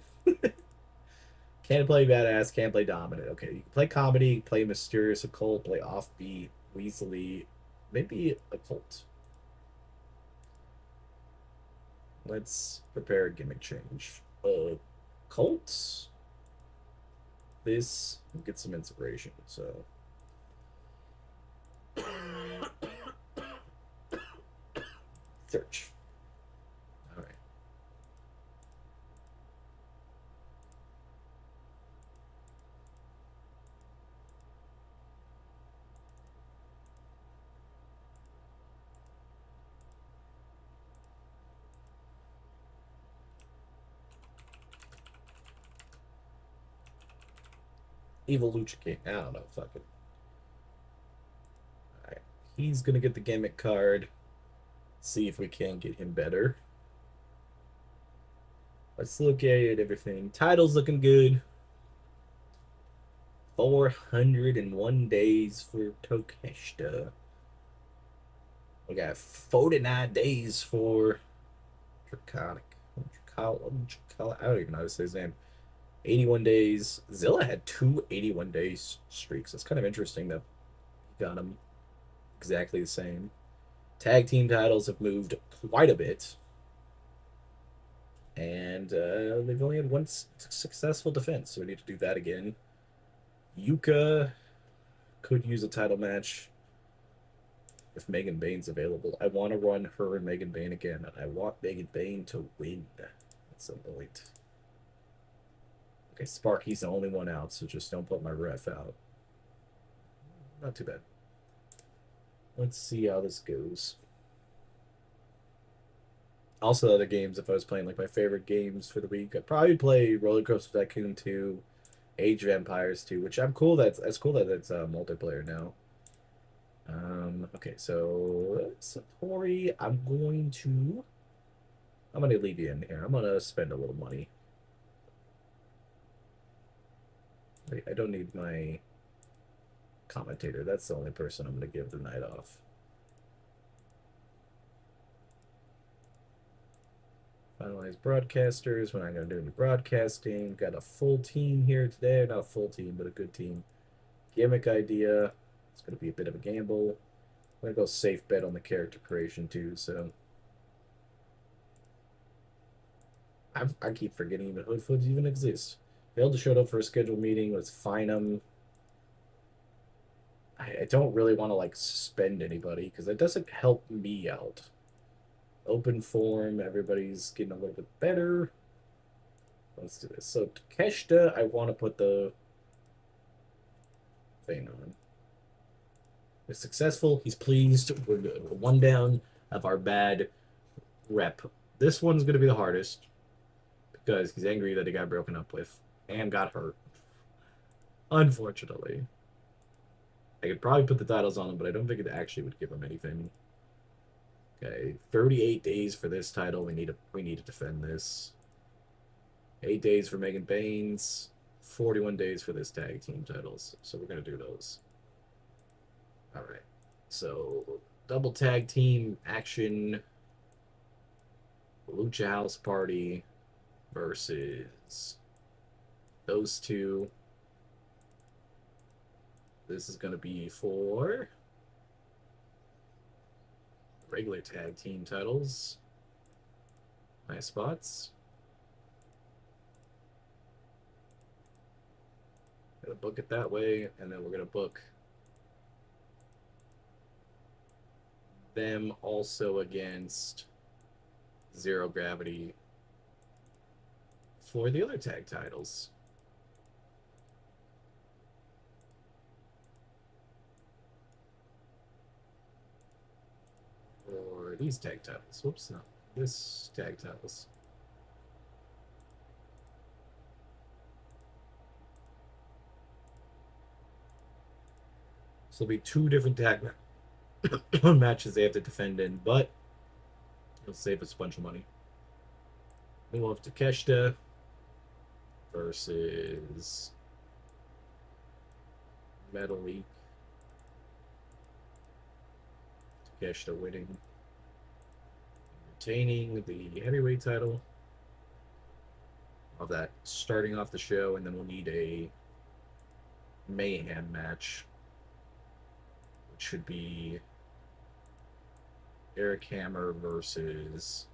Can't play badass, can't play dominant. Okay, you can play comedy, play mysterious occult, play offbeat, weaselly, maybe occult. Let's prepare a gimmick change. Cult. This get some inspiration. So search. All right. Evil Lucha King. I don't know. Fuck it. All right. He's gonna get the gimmick card. See if we can get him better. Let's look at everything. Title's looking good. 401 days for Tokeshita. We got 49 days for Draconic. I don't even know how to say his name. 81 days. Zilla had two 81 days streaks. That's kind of interesting that he got them exactly the same. Tag team titles have moved quite a bit. And they've only had one successful defense, so we need to do that again. Yuka could use a title match if Megan Bane's available. I want to run her and Megan Bane again, and I want Megan Bane to win at some point. Okay, Sparky's the only one out, so just don't put my ref out. Not too bad. Let's see how this goes. Also, other games, if I was playing like my favorite games for the week, I'd probably play Roller Coaster Tycoon 2, Age of Empires 2, which I'm cool that's cool that it's multiplayer now. Okay, so Satori, I'm going to I'm gonna leave you in here. I'm gonna spend a little money. Wait, I don't need my commentator. That's the only person I'm gonna give the night off. Finalize broadcasters. We're not gonna do any broadcasting. Got a full team here today. Not a full team, but a good team. Gimmick idea. It's gonna be a bit of a gamble. I'm gonna go safe bet on the character creation too. So I keep forgetting even Hoodfoods even exists. Failed to show up for a scheduled meeting. Let's fine them. I don't really want to like suspend anybody because that doesn't help me out. Open form, everybody's getting a little bit better. Let's do this. So Takeshita, I want to put the thing on. We're successful. He's pleased. We're good. We're one down of our bad rep. This one's going to be the hardest because he's angry that he got broken up with and got hurt. Unfortunately. I could probably put the titles on him, but I don't think it actually would give him anything. Okay, 38 days for this title. We need to defend this. 8 days for Megan Baines. 41 days for this tag team titles. So we're gonna do those. All right. So double tag team action. Lucha House Party versus those two. This is gonna be for regular tag team titles. Nice spots. Gonna book it that way, and then we're gonna book them also against Zero Gravity for the other tag titles. Or these tag titles. Whoops, no. This tag titles. So it'll be two different tag matches they have to defend in, but it'll save us a bunch of money. Then we'll have Takeshita versus Metal League. Takeshita winning. Retaining the heavyweight title. Of that starting off the show, and then we'll need a mayhem match, which should be Eric Hammer versus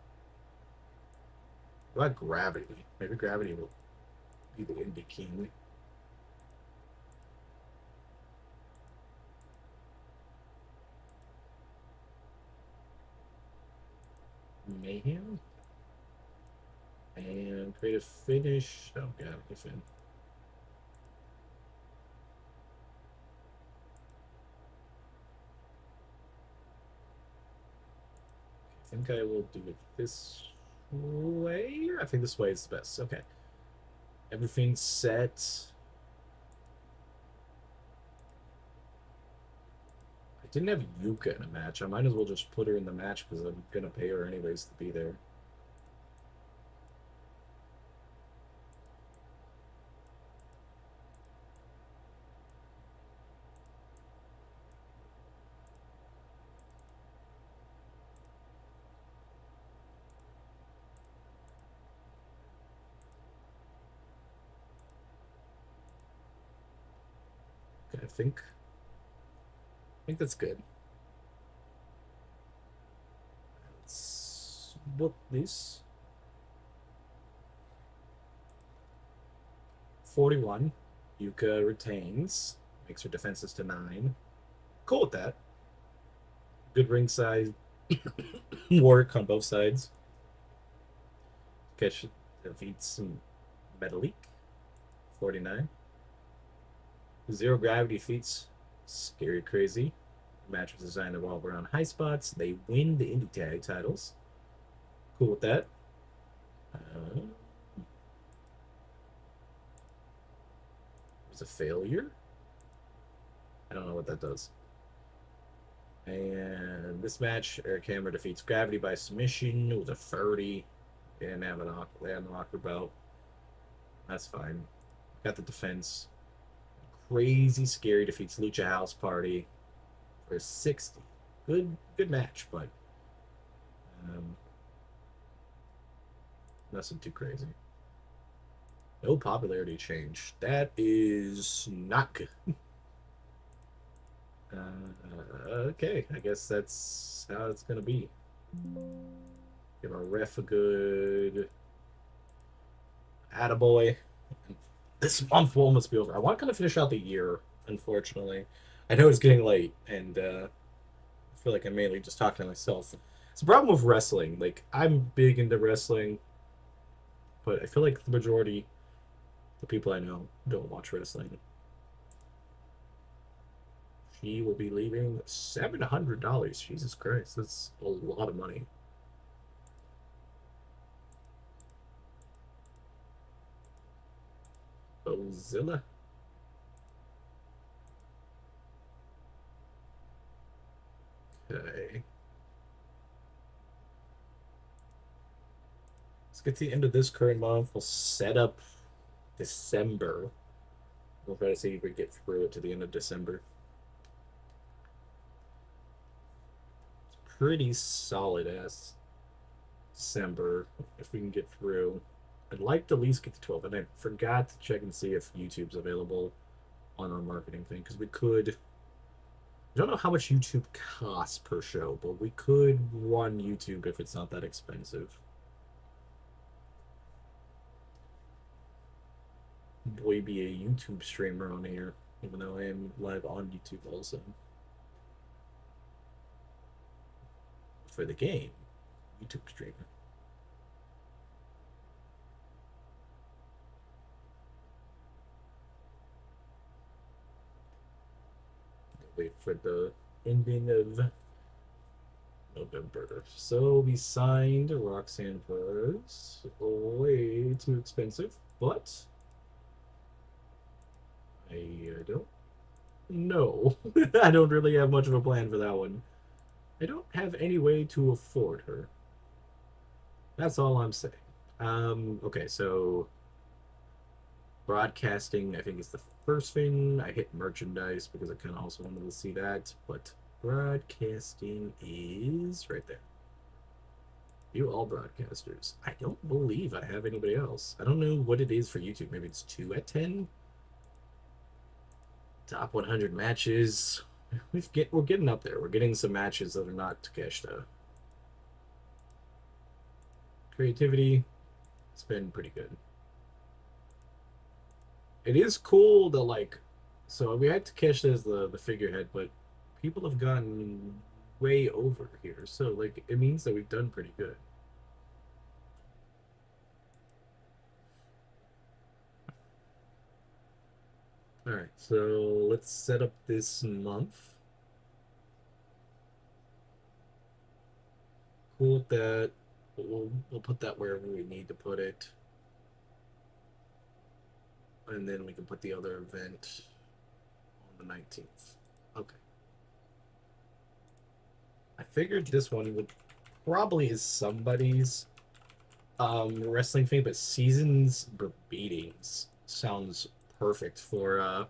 what about Gravity? Maybe Gravity will be the Indie King. Mayhem and creative finish. Oh god, Finn. I think I will do it this way. I think this way is the best. Okay. Everything's set. I didn't have Yuka in a match. I might as well just put her in the match because I'm going to pay her anyways to be there. I think that's good. Let's book this. 41. Yuka retains. Makes her defenses to 9. Cool with that. Good ringside work on both sides. Kesh defeats some Metalik. 49. Zero Gravity defeats Scary Crazy. The match was designed to revolve around high spots. They win the indie tag titles. Cool with that. It was a failure. I don't know what that does. And this match, Eric Hammer defeats Gravity by submission. It was a 30. They didn't have they had an awkward belt. That's fine. Got the defense. Crazy scary defeats Lucha House Party for 60. Good match, but um, nothing too crazy. No popularity change. That is not good. Okay, I guess that's how it's gonna be. Give our ref a good attaboy. This month will almost be over. I want to kind of finish out the year, unfortunately. I know it's getting late, and I feel like I'm mainly just talking to myself. It's a problem with wrestling. Like, I'm big into wrestling, but I feel like the majority of the people I know don't watch wrestling. She will be leaving $700. Jesus Christ, that's a lot of money. Ozilla. Okay. Let's get to the end of this current month. We'll set up December. We'll try to see if we get through it to the end of December. Pretty solid ass December if we can get through. I'd like to at least get to 12, and I forgot to check and see if YouTube's available on our marketing thing because we could. I don't know how much YouTube costs per show, but we could run YouTube if it's not that expensive. Boy, be a YouTube streamer on here, even though I am live on YouTube also. For the game, YouTube streamer. Wait for the ending of November. So we signed Roxanne Perez. Way too expensive, but I don't know. I don't really have much of a plan for that one. I don't have any way to afford her. That's all I'm saying. Okay, so broadcasting, I think, is the first thing. I hit merchandise because I kind of also wanted to see that, but broadcasting is right there. View all broadcasters. I don't believe I have anybody else. I don't know what it is for YouTube. Maybe it's 2 at 10. Top 100 matches. We're getting up there. We're getting some matches that are not Takeshita. Creativity, it's been pretty good. It is cool to like. So we had Takeshita as the figurehead, but people have gone way over here. So like it means that we've done pretty good. All right, so let's set up this month. Cool with that. We'll put that wherever we need to put it. And then we can put the other event on the 19th. Okay. I figured this one would probably is somebody's wrestling thing, but Seasons Beatings sounds perfect for a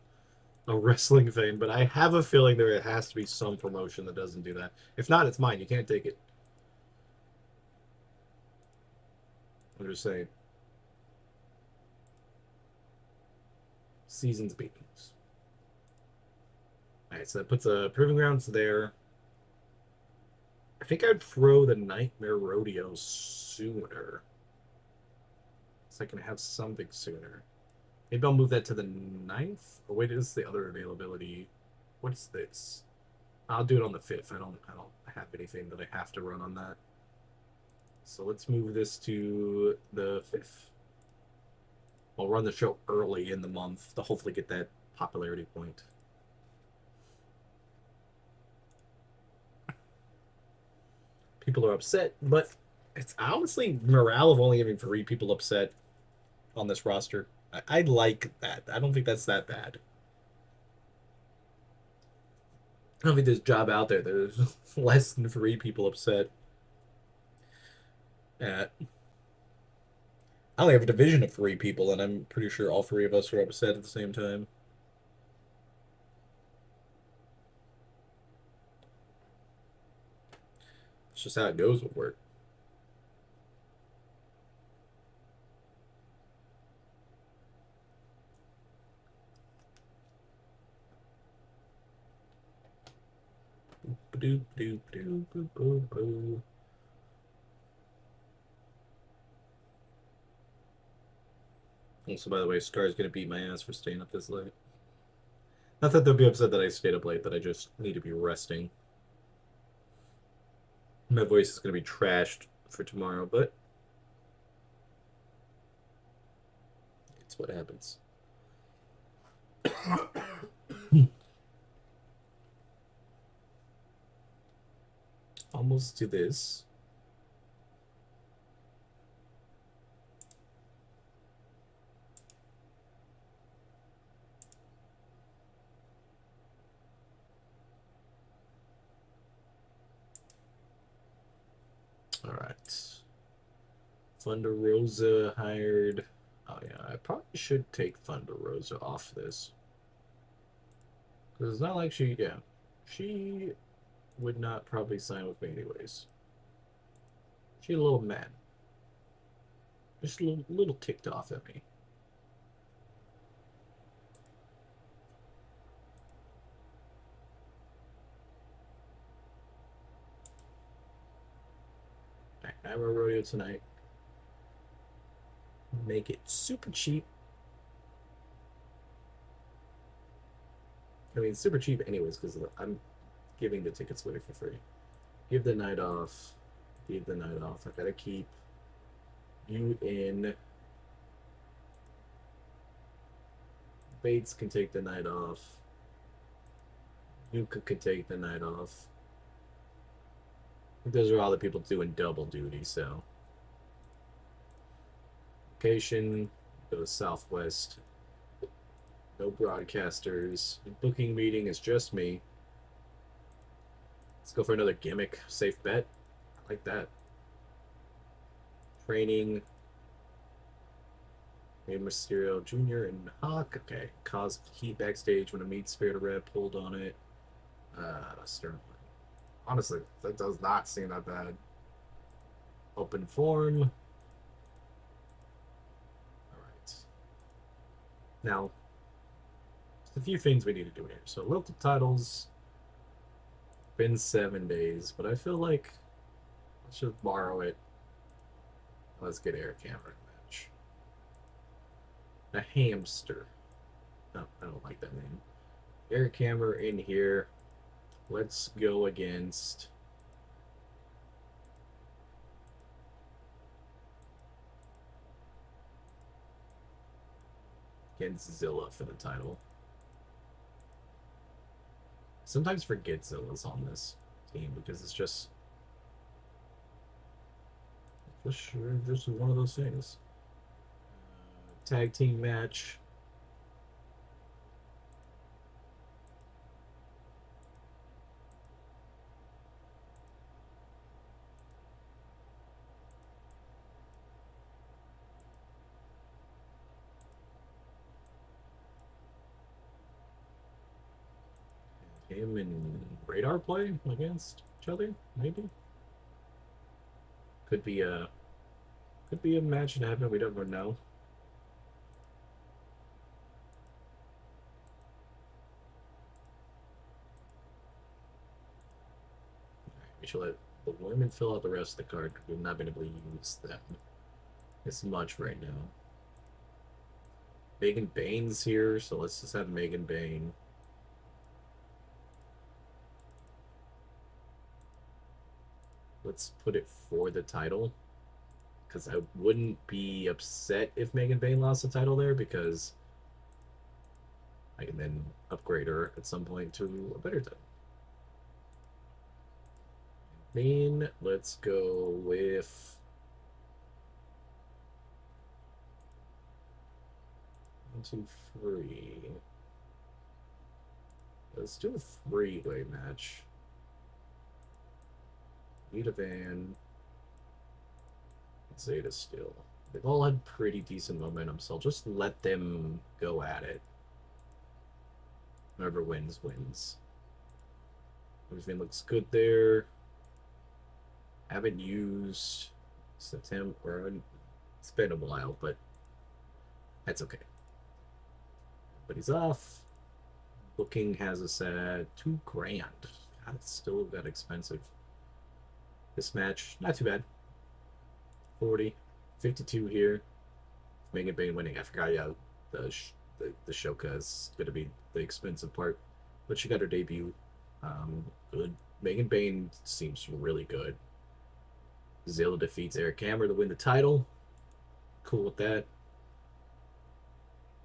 wrestling thing, but I have a feeling there has to be some promotion that doesn't do that. If not, it's mine. You can't take it. I'm just saying. Seasons Beatings. Alright, so that puts a Proving Grounds there. I think I'd throw the Nightmare Rodeo sooner. So I can have something sooner. Maybe I'll move that to the 9th. Or wait, is the other availability? What's this? I'll do it on the 5th. I don't have anything that I have to run on that. So let's move this to the 5th. I'll run the show early in the month to hopefully get that popularity point. People are upset, but it's honestly morale of only having 3 people upset on this roster. I like that. I don't think that's that bad. I don't think there's a job out there there's less than 3 people upset at. I only have a division of 3 people, and I'm pretty sure all 3 of us were upset at the same time. It's just how it goes with work. Boop, boop, boop, boop, boop, boop. Also, by the way, Scar's gonna beat my ass for staying up this late. Not that they'll be upset that I stayed up late, that I just need to be resting. My voice is gonna be trashed for tomorrow, but it's what happens. Almost to this. All right. Thunder Rosa hired. Oh yeah, I probably should take Thunder Rosa off this. Because it's not like she would not probably sign with me anyways. She a little mad. Just a little ticked off at me. Nitro Rodeo tonight. Make it super cheap. I mean, super cheap anyways, because I'm giving the tickets away for free. Give the night off. Give the night off. I gotta keep you in. Bates can take the night off. Yuka could take the night off. Those are all the people doing double duty, so. Location, go to Southwest. No broadcasters. Booking meeting is just me. Let's go for another gimmick. Safe bet. I like that. Training. Rey Mysterio Jr. and Hawk. Okay. Cause heat backstage when a meat Spirit of Red pulled on it. Sterling. Honestly, that does not seem that bad. Open form. Alright. Now, there's a few things we need to do here. So local titles. Been 7 days, but I feel like let's just borrow it. Let's get Eric Hammer match. A hamster. No, I don't like that name. Eric Hammer in here. Let's go against Zilla for the title. Sometimes forget Zilla's on this team because it's just one of those things. Tag team match. Him and Radar play against each other, maybe. Could be a match that happened. We don't know. We should let the women fill out the rest of the card. We've not been able to use them as much right now. Megan Bane's here, so let's just have Megan Bane. Let's put it for the title. Because I wouldn't be upset if Megan Bane lost the title there, because I can then upgrade her at some point to a better title. Bane, let's go with 1, 2, 3. Let's do a 3-way match. Vita Van, Zeta Steel. They've all had pretty decent momentum, so I'll just let them go at it. Whoever wins, wins. Everything looks good there. Haven't used September. It's been a while, but that's okay. But he's off. Booking has us at $2,000. God, it's still that expensive. This match, not too bad. 40, 52 here. Megan Bane winning. I forgot, yeah, the Shoka is going to be the expensive part. But she got her debut. Good. Megan Bane seems really good. Zilla defeats Eric Hammer to win the title. Cool with that.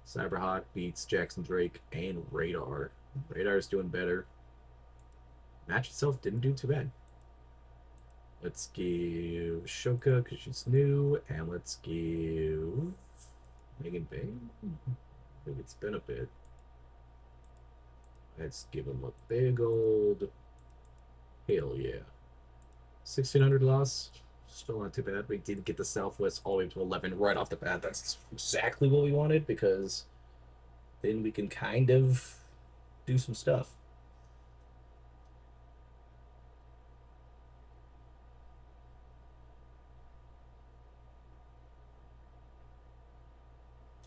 Cyberhawk beats Jackson Drake and Radar. Radar's doing better. Match itself didn't do too bad. Let's give Shoka because she's new, and let's give Megan Bane. I think it's been a bit. Let's give him a big old hell yeah. 1,600 loss. Still not too bad. We did get the Southwest all the way to 11 right off the bat. That's exactly what we wanted because then we can kind of do some stuff.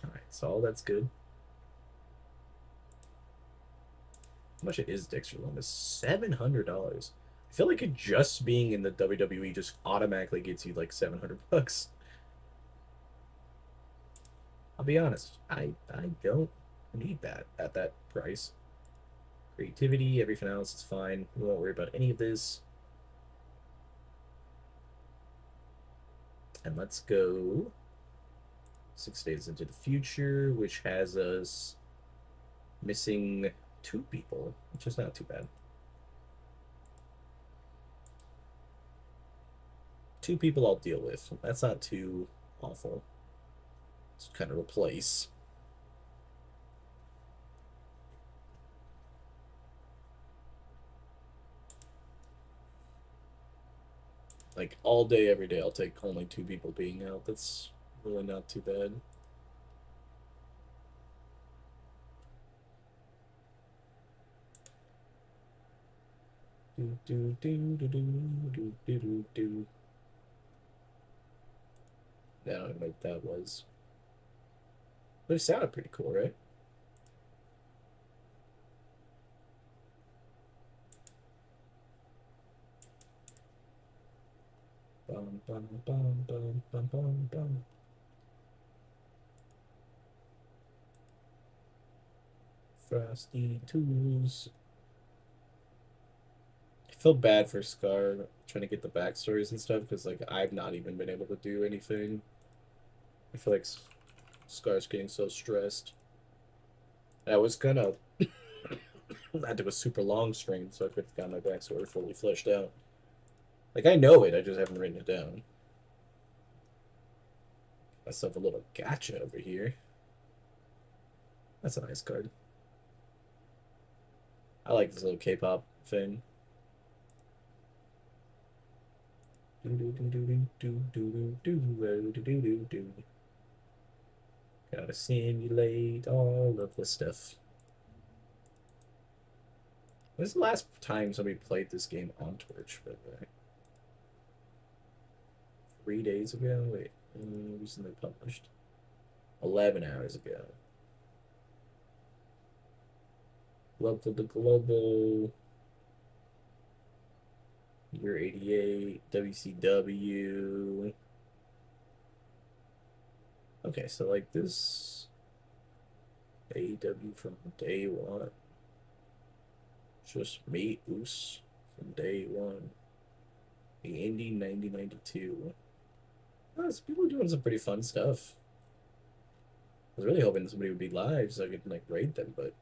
All right, so all that's good. How much is Dexter Lumis? $700. I feel like it just being in the WWE just automatically gets you like $700. I'll be honest, I don't need that at that price. Creativity, everything else is fine. We won't worry about any of this. And let's go 6 days into the future, which has us missing 2 people, which is not too bad. 2 people I'll deal with. That's not too awful. Let's kind of replace. Like all day, every day, I'll take only 2 people being out. That's really not too bad. Do do do do do do do do do. I don't know what that was. But it sounded pretty cool, right? Bum bum bum bum bum bum bum. Frosty Tools. I feel bad for Scar trying to get the backstories and stuff because like I've not even been able to do anything. I feel like Scar's getting so stressed. I was gonna had to do a super long stream so I could have got my backstory fully fleshed out. Like I know it, I just haven't written it down. Myself a little gotcha over here. That's a nice card. I like this little K-pop thing. Gotta simulate all of the stuff. This is the last time somebody played this game on Twitch, by the way. 3 days ago? Wait, recently published. 11 hours ago. Welcome to the Global. Year 88, WCW. Okay, so like this AEW from day one. Just me, Oos, from day one. The Indie 9092. Oh, so people are doing some pretty fun stuff. I was really hoping somebody would be live so I could like raid them, but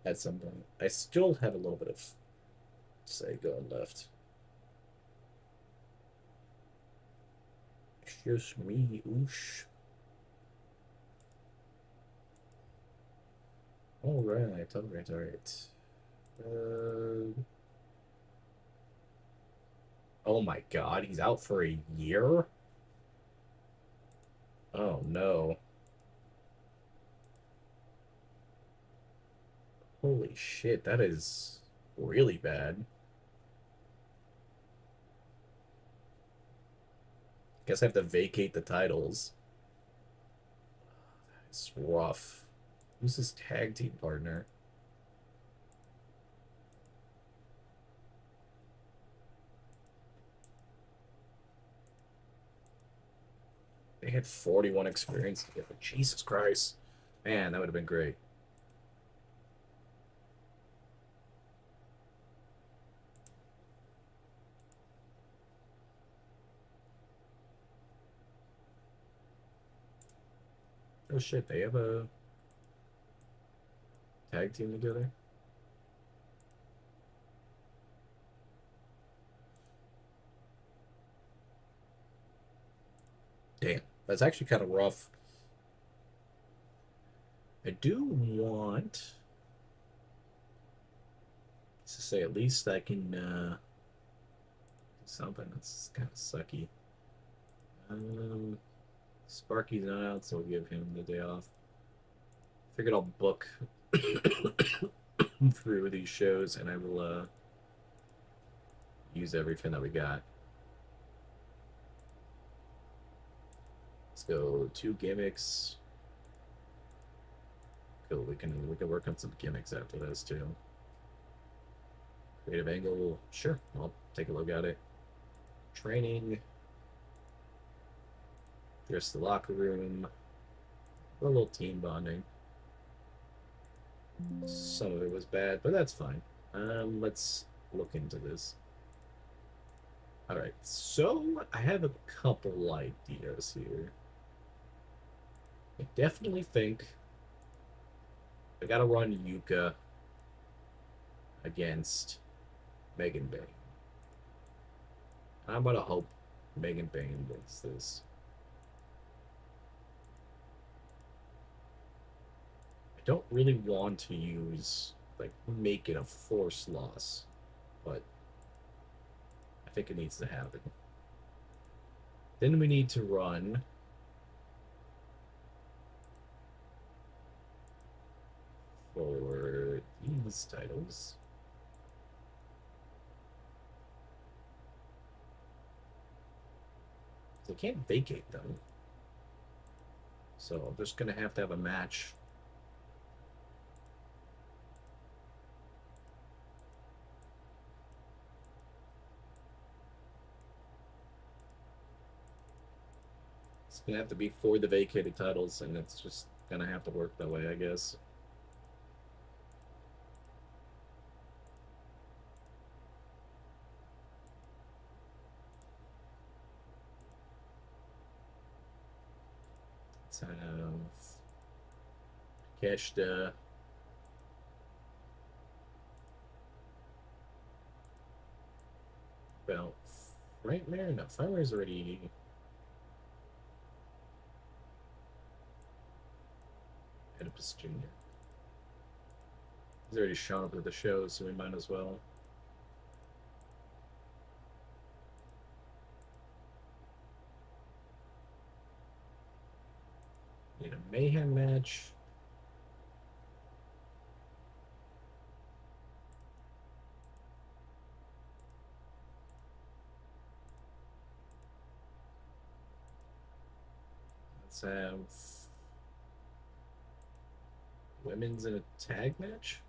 at some point. I still have a little bit of say going left. It's just me, oosh. Alright, alright, alright. Oh my god, he's out for a year? Oh no. Holy shit, that is really bad. Guess I have to vacate the titles. It's rough. Who's his tag team partner? They had 41 experience together. Jesus Christ. Man, that would have been great. Oh shit, they have a tag team together? Damn, that's actually kind of rough. I do want to say at least I can do something that's kind of sucky. Um, Sparky's not out, so we'll give him the day off. Figured I'll book through these shows and I will use everything that we got. Let's go 2 gimmicks. Cool, we can work on some gimmicks after this too. Creative angle, sure. I'll take a look at it. Training. Just the locker room. A little team bonding. Some of it was bad, but that's fine. Let's look into this. All right, so I have a couple ideas here. I definitely think I gotta run Yuka against Megan Bane. I'm gonna hope Megan Bane wins this. I don't really want to use like make it a forced loss, but I think it needs to happen. Then we need to run for these titles. So I can't vacate them. So I'm just gonna have to have a match. It's gonna have to be for the vacated titles, and it's just gonna have to work that way, I guess. Let's have Keshta. Well, Frightmare? No, Frightmare's already. Oedipus Jr. He's already shown up at the show, so we might as well. Need a Mayhem match. Let's have women's in a tag match.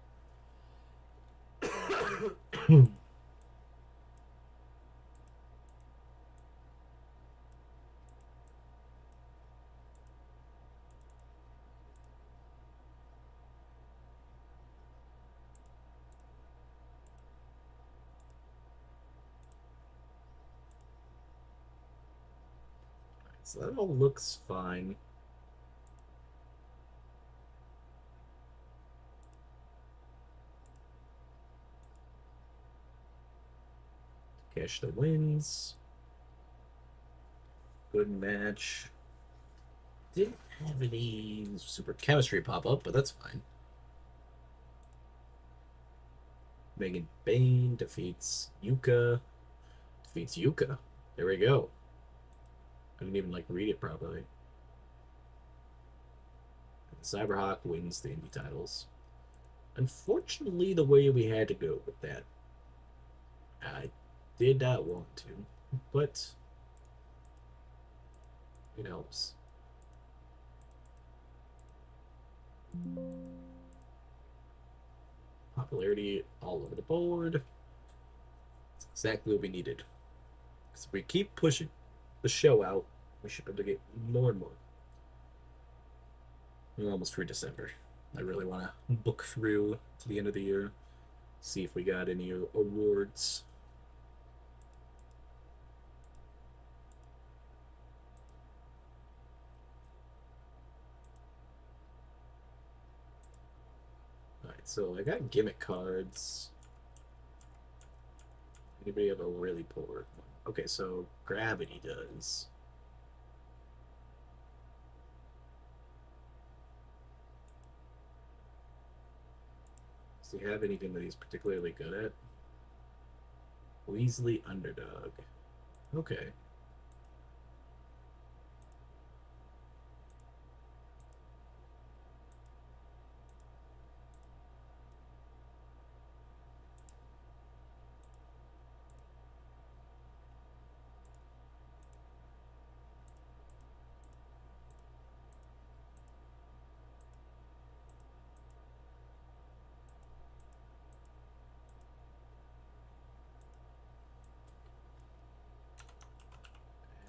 So that all looks fine. Cash the wins. Good match. Didn't have any super chemistry pop up, but that's fine. Megan Bane defeats Yuka. Defeats Yuka. There we go. I didn't even like read it properly. Cyberhawk wins the indie titles. Unfortunately, the way we had to go with that, I did not want to, but it helps. Popularity all over the board. It's exactly what we needed. Because if we keep pushing the show out, we should be able to get more and more. We're almost through December. I really want to book through to the end of the year, see if we got any awards. Alright, so I got gimmick cards. Anybody have a really poor one? Okay, so Gravity does. Does he have anything that he's particularly good at? Weasley Underdog. Okay.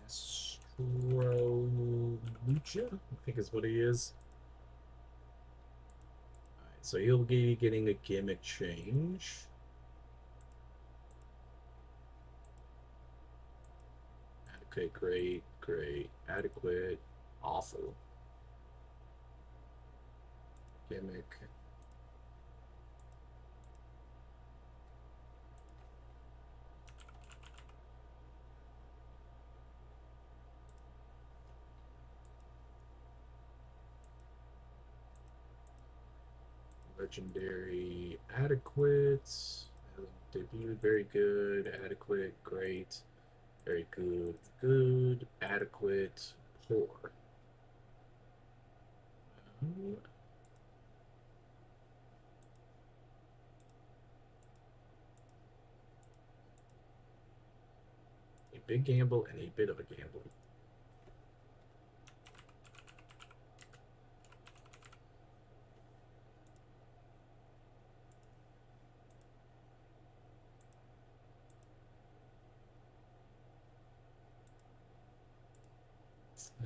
Astrolucha, I think is what he is. Alright, so he'll be getting a gimmick change. Adequate, great, great, adequate, awful. Gimmick. Legendary, adequate. Debut, very good, adequate, great, very good, good, adequate, poor. A big gamble and a bit of a gamble.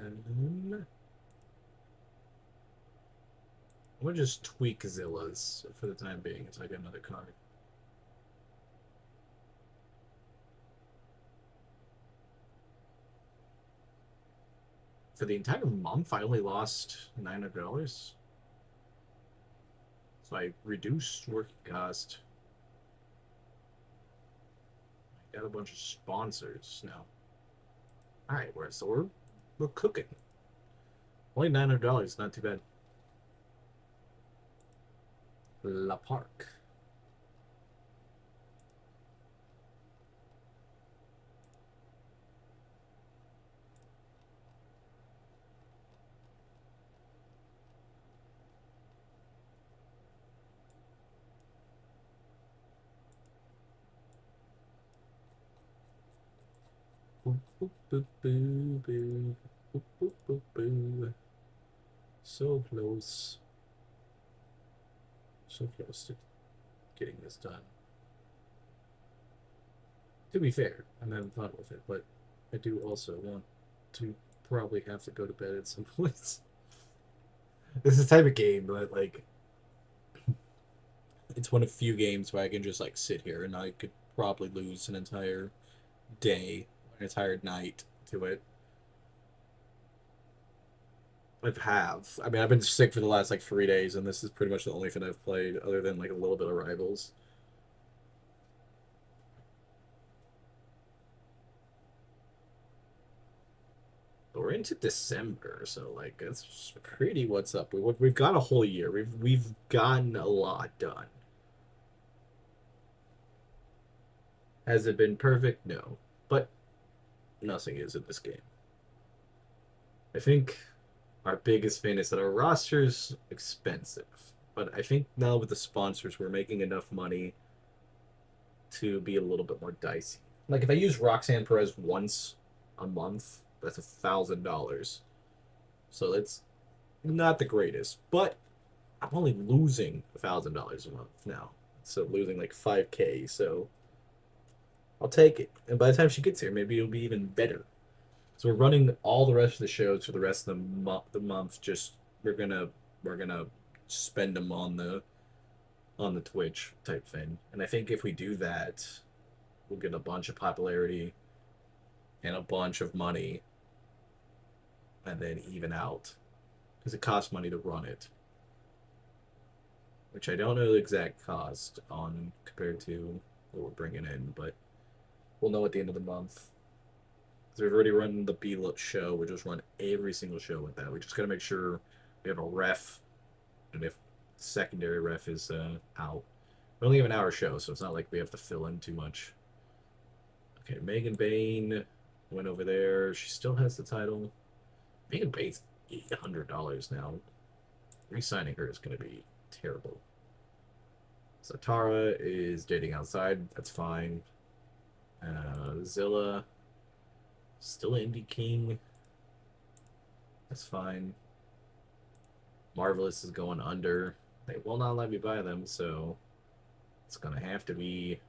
And I'm gonna just tweak Zilla's for the time being until I get another card. For the entire month, I only lost $900. So I reduced working cost. I got a bunch of sponsors now. All right, we're cooking. Only $900, not too bad. La Park. Boop, boop, boop, boo, boo. Boop, boop, boop, boo. So close. So close to getting this done. To be fair, I'm having fun with it, but I do also want to probably have to go to bed at some point. This is the type of game that, like, it's one of few games where I can just, like, sit here and I could probably lose an entire day, an entire night to it. I mean, I've been sick for the last, like, 3 days, and this is pretty much the only thing I've played, other than, like, a little bit of Rivals. But we're into December, so, like, it's pretty what's up. We've got a whole year. We've gotten a lot done. Has it been perfect? No. But nothing is in this game. I think Our biggest fan is that our roster's expensive. But I think now with the sponsors, we're making enough money to be a little bit more dicey. Like if I use Roxanne Perez once a month, that's $1,000. So it's not the greatest, but I'm only losing $1,000 a month now. So losing like 5K. So I'll take it. And by the time she gets here, maybe it'll be even better. So we're running all the rest of the shows for the rest of the month. Just we're gonna spend them on the Twitch type thing. And I think if we do that, we'll get a bunch of popularity and a bunch of money, and then even out because it costs money to run it, which I don't know the exact cost on compared to what we're bringing in, but we'll know at the end of the month. So we've already run the B show. We just run every single show with that. We just got to make sure we have a ref, and if secondary ref is out, we only have an hour show, so it's not like we have to fill in too much. Okay, Megan Bain went over there. She still has the title. Megan Bain's $800 now. Re-signing her is going to be terrible. So Tara is dating outside. That's fine. Zilla, still Indie King. That's fine. Marvelous is going under. They will not let me buy them, so it's going to have to be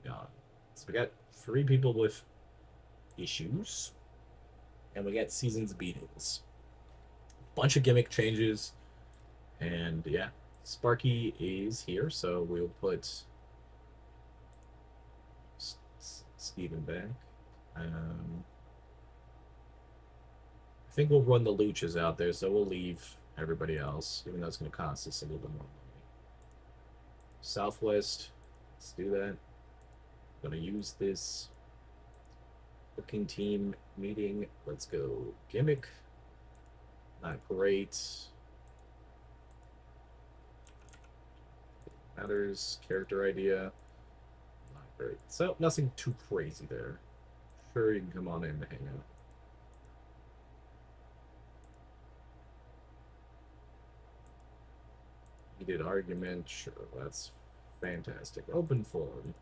gone. So we got 3 people with issues, and we got seasons beatings. Bunch of gimmick changes, and yeah, Sparky is here, so we'll put Steven back. I think we'll run the Luchas out there, so we'll leave everybody else, even though it's going to cost us a little bit more money. Southwest, let's do that. I'm going to use this booking team meeting. Let's go gimmick. Not great. Matters. Character idea. Not great. So, nothing too crazy there. Sure, you can come on in and hang out. Heated argument. Sure, that's fantastic. Open forum.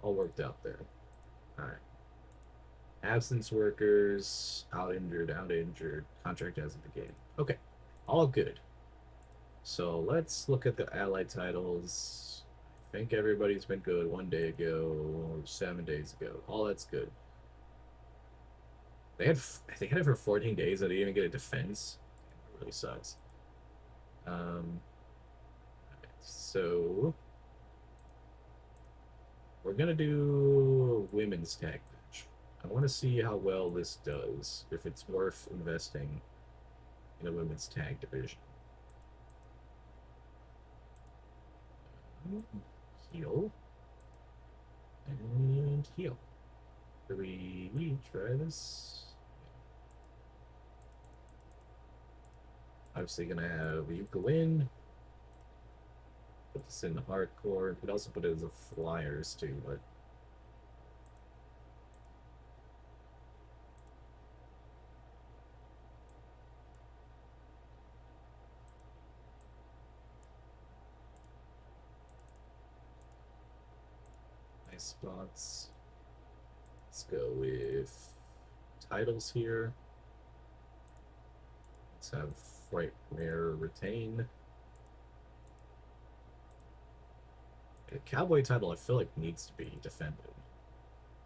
All worked out there. Alright. Absence workers, out injured, contract as of the game. Okay, all good. So let's look at the allied titles. I think everybody's been good 1 day ago, 7 days ago. All that's good. They had it for 14 days. I didn't even get a defense. It really sucks. So we're gonna do women's tag match. I want to see how well this does, if it's worth investing in a women's tag division. Heal. And heal. Do we try this? Obviously gonna have Yuka win. Put this in the hardcore. Could also put it as a flyers too, but nice spots. Let's go with titles here. Let's have Frightmare retain. A Cowboy title I feel like needs to be defended.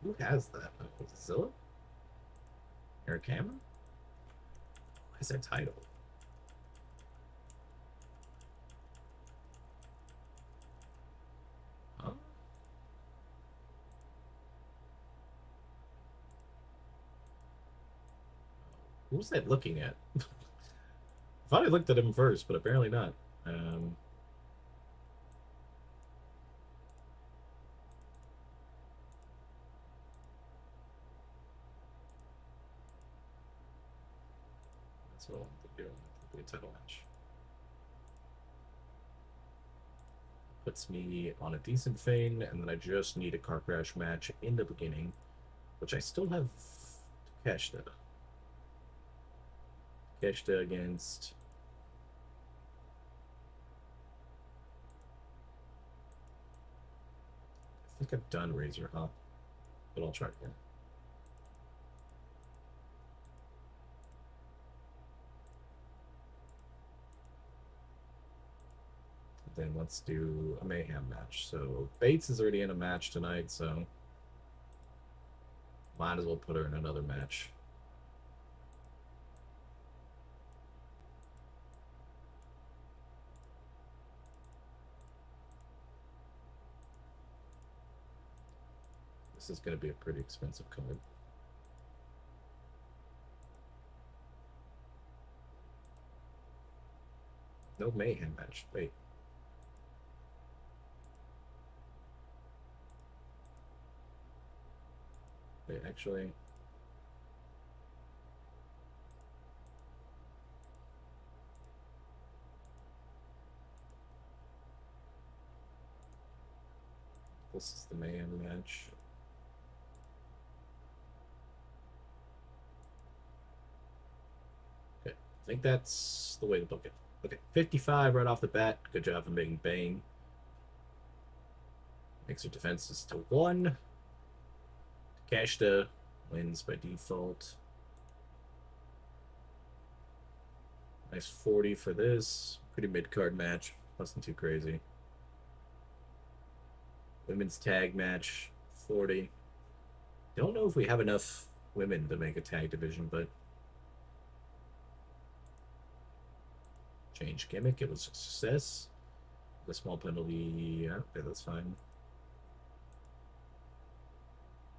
Who has that? Zilla? Eric Cameron? Why is that title? Huh? Who's that looking at? I thought I looked at him first, but apparently not. That's what I'm doing. The title match puts me on a decent thing, and then I just need a car crash match in the beginning, which I still have to catch that. Takeshita against. I think I've done Razor, huh? But I'll try again. Then let's do a Mayhem match. So Bates is already in a match tonight, so might as well put her in another match. This is going to be a pretty expensive card. No Mayhem match. Wait. Wait, actually. This is the Mayhem match. Okay, I think that's the way to book it. Okay, 55 right off the bat. Good job for making Bane. Makes her defenses to 1. Takeshita wins by default. Nice 40 for this. Pretty mid-card match. Wasn't too crazy. Women's tag match, 40. Don't know if we have enough women to make a tag division, but change gimmick. It was a success. The small penalty, yeah, okay, that's fine.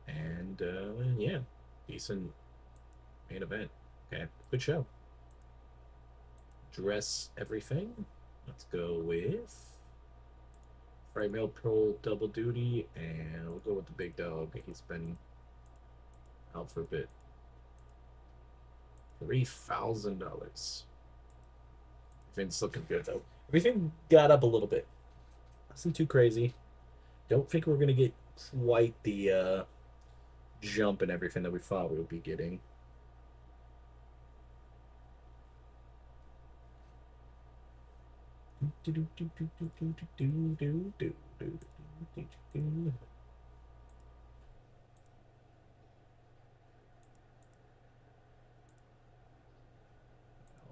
And yeah, decent main event. Okay, good show. Dress everything. Let's go with Fright Male Pro Double Duty, and we'll go with the big dog. He's been out for a bit. $3,000. Everything's looking good though. Everything got up a little bit. Nothing too crazy. Don't think we're gonna get quite the jump and everything that we thought we would be getting.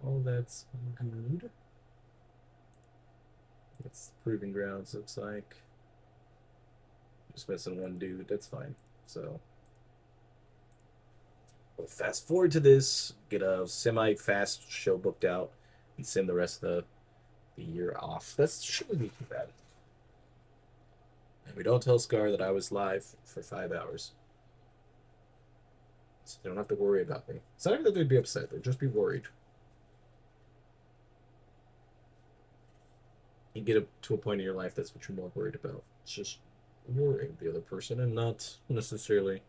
All that's good. It's Proving Grounds, looks like. Just missing one dude, that's fine. So we'll fast forward to this, get a semi-fast show booked out, and send the rest of the year off. That shouldn't be too bad. And we don't tell Scar that I was live for 5 hours. So they don't have to worry about me. It's not even that they'd be upset, they'd just be worried. You get up to a point in your life that's what you're more worried about. It's just worrying the other person and not necessarily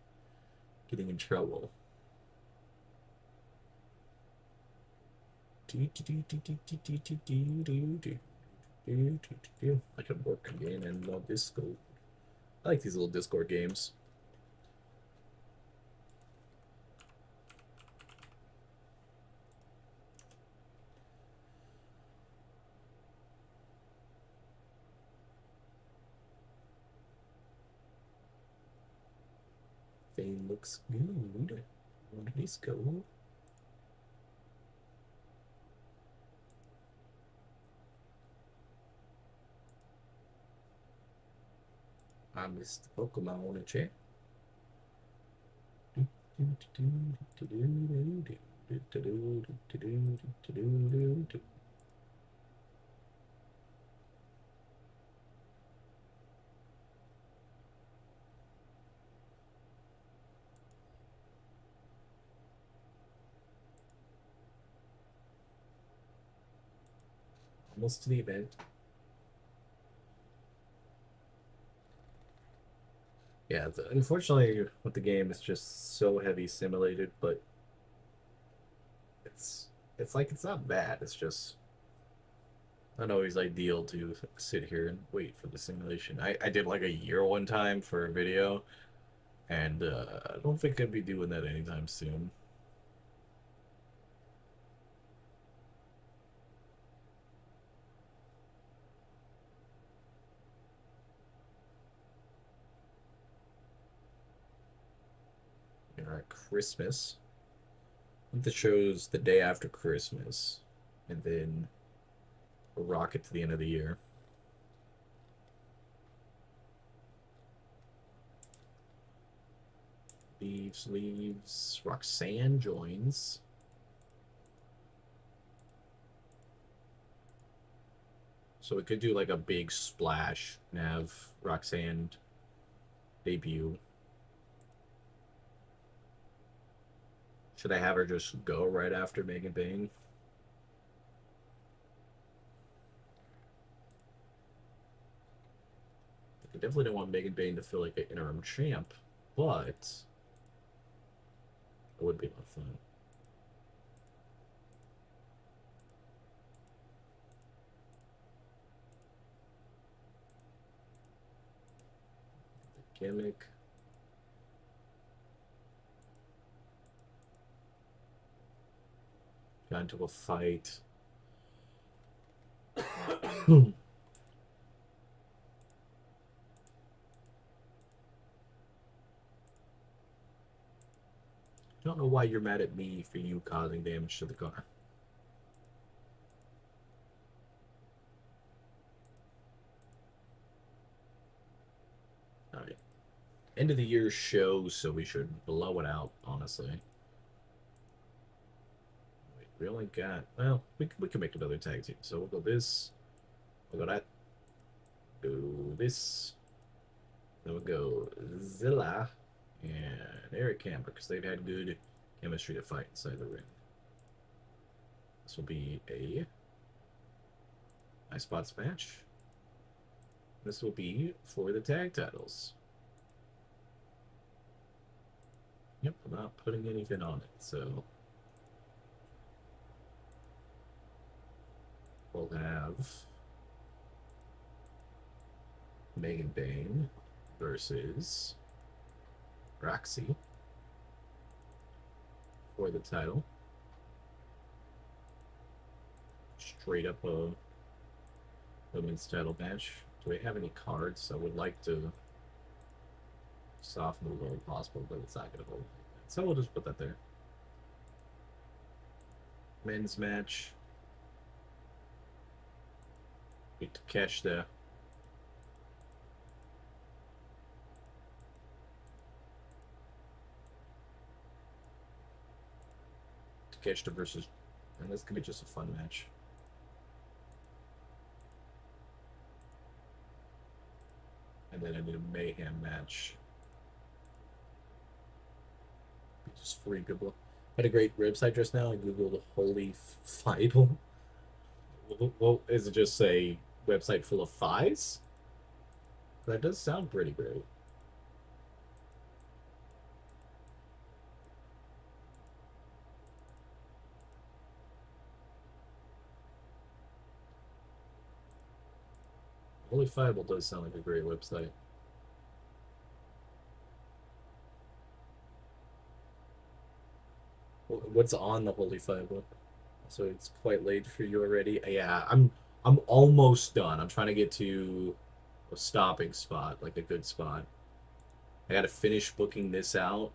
getting in trouble. I could work again in Discord. I like these little Discord games. Fame looks good. Where did this go? I missed the Pokemon on the chat. Almost to the event. Yeah, unfortunately with the game, it's just so heavy simulated, but it's like it's not bad. It's just not always ideal to sit here and wait for the simulation. I did like a year one time for a video, and I don't think I'd be doing that anytime soon. Alright, Christmas. The show's the day after Christmas. And then a rocket to the end of the year. Leaves. Roxanne joins. So we could do like a big splash and have Roxanne debut. Should I have her just go right after Megan Bane? I definitely don't want Megan Bane to feel like an interim champ, but it would be more fun. The gimmick. Got into a fight. I don't know why you're mad at me for you causing damage to the car. Alright. End of the year show, so we should blow it out, honestly. Wait, we only got... Well, we can make another tag team. So we'll go this. We'll go that. Do this. Then we'll go Zilla and Eric Camper, because they've had good chemistry to fight inside the ring. This will be a nice spots match. This will be for the tag titles. Yep, I'm not putting anything on it, so we'll have Megan Bane versus Roxy for the title. Straight up a women's title match. Do we have any cards? I would like to soften the blow if possible, but it's not going to hold. So we'll just put that there. Men's match. Need to catch the versus, and this could be just a fun match. And then I need a mayhem match. Just free people. Had a great website just now. I googled Holy Fidel. Well, is it just a website full of fies? That does sound pretty great. Holy Fidel does sound like a great website. What's on the Holy Fidel? So it's quite late for you already. Yeah, I'm almost done. I'm trying to get to a stopping spot, like a good spot. I gotta finish booking this out,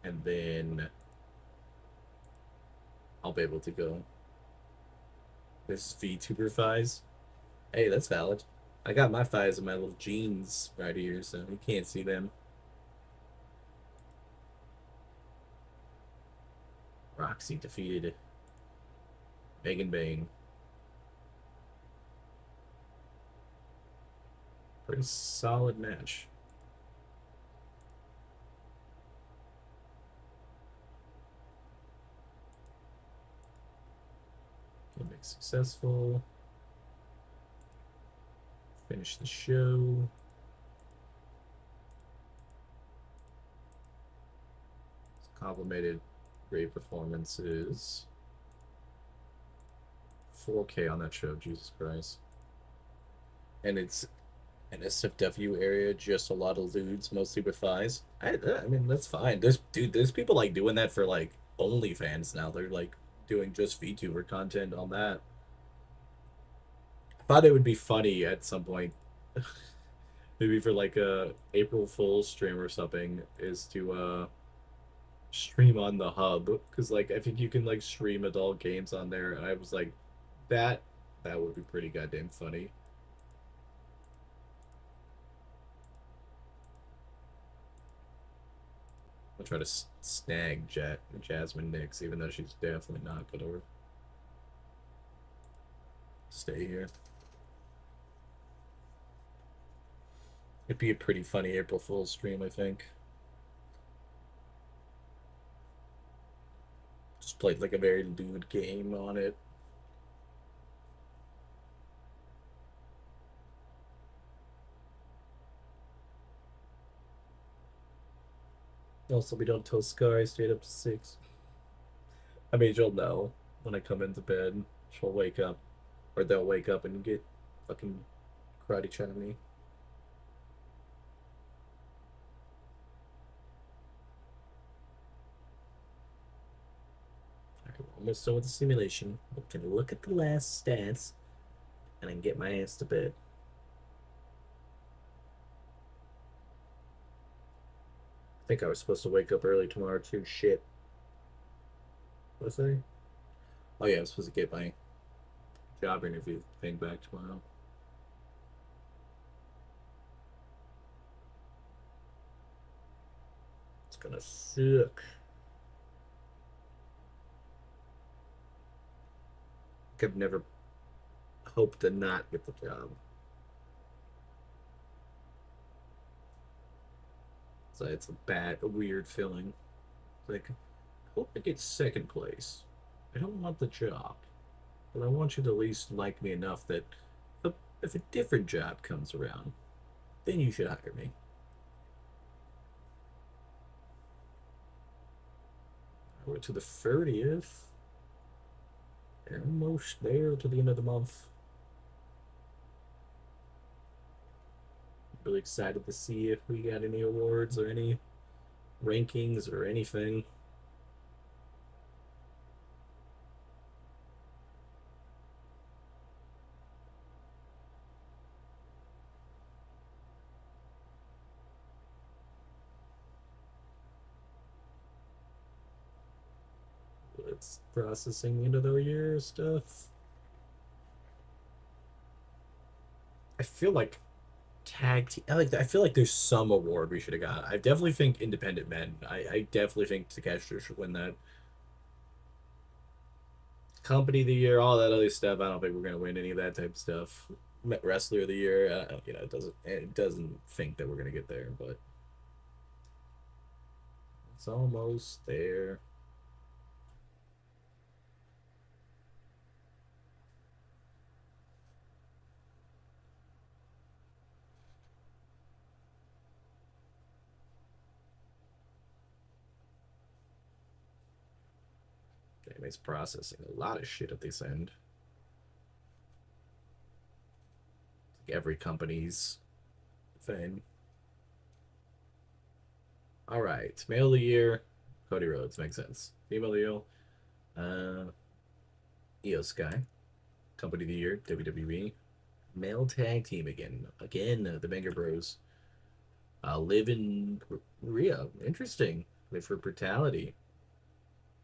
and then I'll be able to go. This is VTuber thighs. Hey, that's valid. I got my thighs in my little jeans right here, so you can't see them. Roxy defeated Megan Bane. Pretty solid match. Gimmick successful. Finish the show. It's complimented great performances. 4K on that show, Jesus Christ. And it's an SFW area, just a lot of dudes, mostly with thighs. I mean, that's fine. There's people like doing that for like OnlyFans now. They're like doing just VTuber content on that. I thought it would be funny at some point Maybe for like a April Fool's stream or something is to stream on the hub, because like I think you can like stream adult games on there, and I was like, that that would be pretty goddamn funny. I'll try to snag Jasmine Nix, even though she's definitely not gonna stay here. It'd be a pretty funny April Fool's stream, I think. Just played like a very lewd game on it. Also, we don't tell Sky straight up to 6. I mean, she'll know when I come into bed. She'll wake up, or they'll wake up and get fucking karate chop me. Alright, we're almost done with the simulation. We can look at the last stats, and I can get my ass to bed. I think I was supposed to wake up early tomorrow too. Shit. Was I? Oh yeah, I was supposed to get my job interview thing back tomorrow. It's gonna suck. I've never hoped to not get the job. So it's a weird feeling. Like, I hope I get second place. I don't want the job, but I want you to at least like me enough that if a different job comes around, then you should hire me. We're to the 30th. Almost there to the end of the month. Really excited to see if we got any awards or any rankings or anything. It's processing end of the year stuff. I feel like tag team. I feel like there's some award we should have got. I definitely think Independent Men. I definitely think Takeshita should win that. Company of the year, all that other stuff. I don't think we're gonna win any of that type of stuff. Wrestler of the year. It doesn't think that we're gonna get there, but it's almost there. It's processing a lot of shit at this end. Like every company's thing. All right, male of the year, Cody Rhodes, makes sense. Female of the year, Io Sky. Company of the year, WWE. Male tag team again, the Banger Bros. Live in Rhea, interesting. Live for Brutality.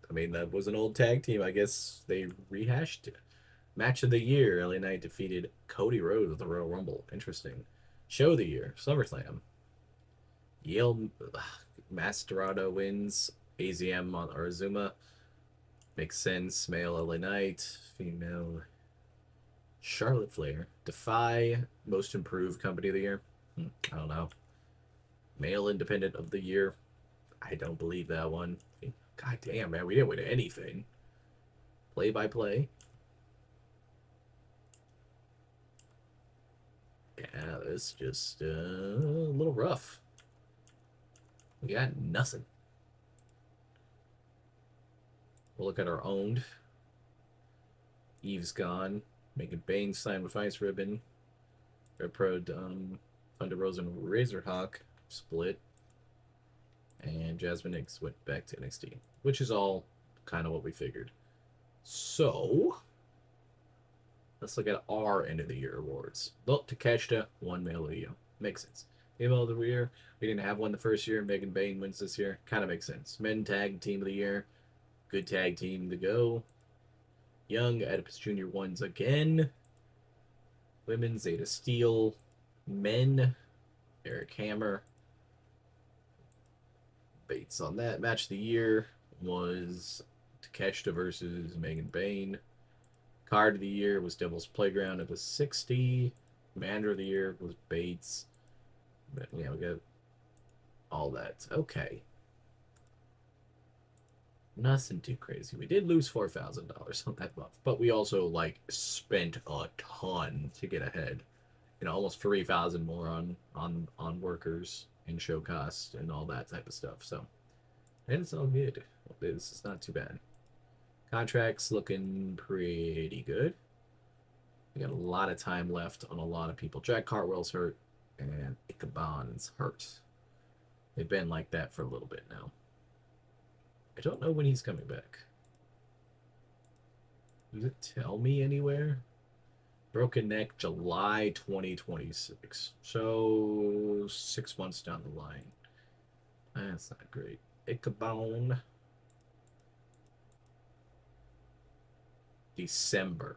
I mean, that was an old tag team. I guess they rehashed it. Match of the year, LA Knight defeated Cody Rhodes with the Royal Rumble. Interesting. Show of the year, SummerSlam. Yale Mascherano wins. AZM on Arizuma. Makes sense. Male LA Knight. Female Charlotte Flair. Defy Most Improved Company of the Year. I don't know. Male Independent of the Year. I don't believe that one. God damn, man, we didn't win anything. Play by play. Yeah, it's just a little rough. We got nothing. We'll look at our owned. Eve's gone. Making Bane sign with Ice Ribbon. Red Pro, Thunder Rose and Razorhawk split. And Jasmine Nix went back to NXT, which is all kind of what we figured. So, let's look at our end of the year awards. Look, Takeshita won Male of the Year. Makes sense. Female of the year. We didn't have one the first year. Megan Bain wins this year. Kind of makes sense. Men tag team of the year. Good tag team to go. Young Oedipus Jr. wins again. Women Zeta Steel. Men Eric Hammer. Bates on that. Match of the year was Takeshita versus Megan Bain. Card of the year was Devil's Playground. It was 60. Commander of the year was Bates. But yeah, we got all that. Okay. Nothing too crazy. We did lose $4,000 on that month, but we also like spent a ton to get ahead. You know, almost 3,000 more on workers and show costs and all that type of stuff. So, and it's all good. This is not too bad. Contracts looking pretty good. We got a lot of time left on a lot of people. Jack Cartwell's hurt, and Ichabod's hurt. They've been like that for a little bit now. I don't know when he's coming back. Does it tell me anywhere? Broken neck, July 2026. So 6 months down the line. That's not great. Ichabod. December.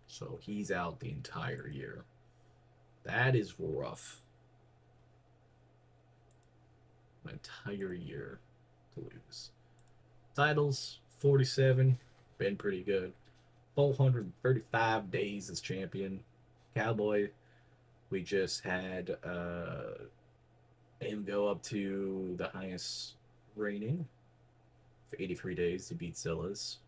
So he's out the entire year. That is rough. An entire year to lose. Titles 47. Been pretty good. 435 days as champion. Cowboy, we just had him go up to the highest rating for 83 days to beat Zilla's.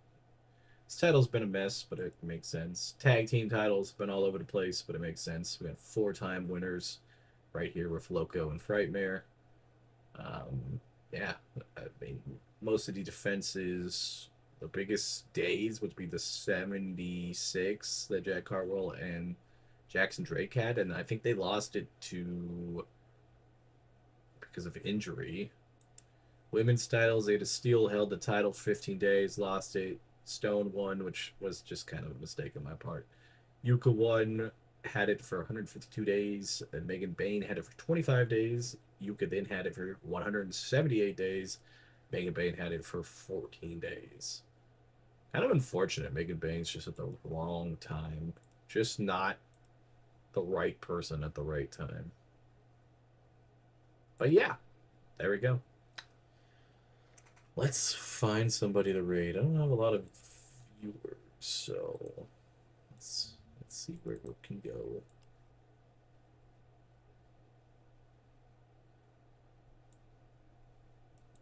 His title's been a mess, but it makes sense. Tag team titles been all over the place, but it makes sense. We had 4-time winners right here with Loco and Frightmare. Yeah, I mean, most of the defenses, the biggest days would be the 76 that Jack Cartwell and Jackson Drake had, and I think they lost it to because of injury. Women's titles, Zeta Steel held the title 15 days, lost it. Stone won, which was just kind of a mistake on my part. Yuka won, had it for 152 days, and Megan Bain had it for 25 days. Yuka then had it for 178 days. Megan Bain had it for 14 days. Kind of unfortunate. Megan Bain's just at the wrong time. Just not the right person at the right time. But yeah, there we go. Let's find somebody to raid. I don't have a lot of viewers, so let's see where we can go.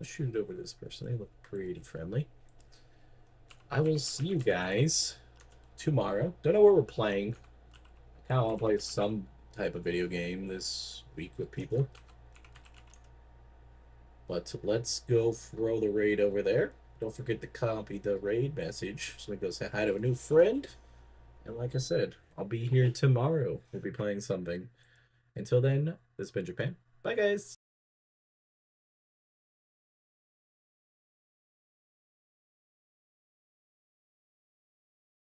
Let's shoot it over to this person. They look pretty friendly. I will see you guys tomorrow. Don't know what we're playing. I kind of want to play some type of video game this week with people. But let's go throw the raid over there. Don't forget to copy the raid message so we can go say hi to a new friend. And like I said, I'll be here tomorrow. We'll be playing something. Until then, this has been Japan. Bye, guys.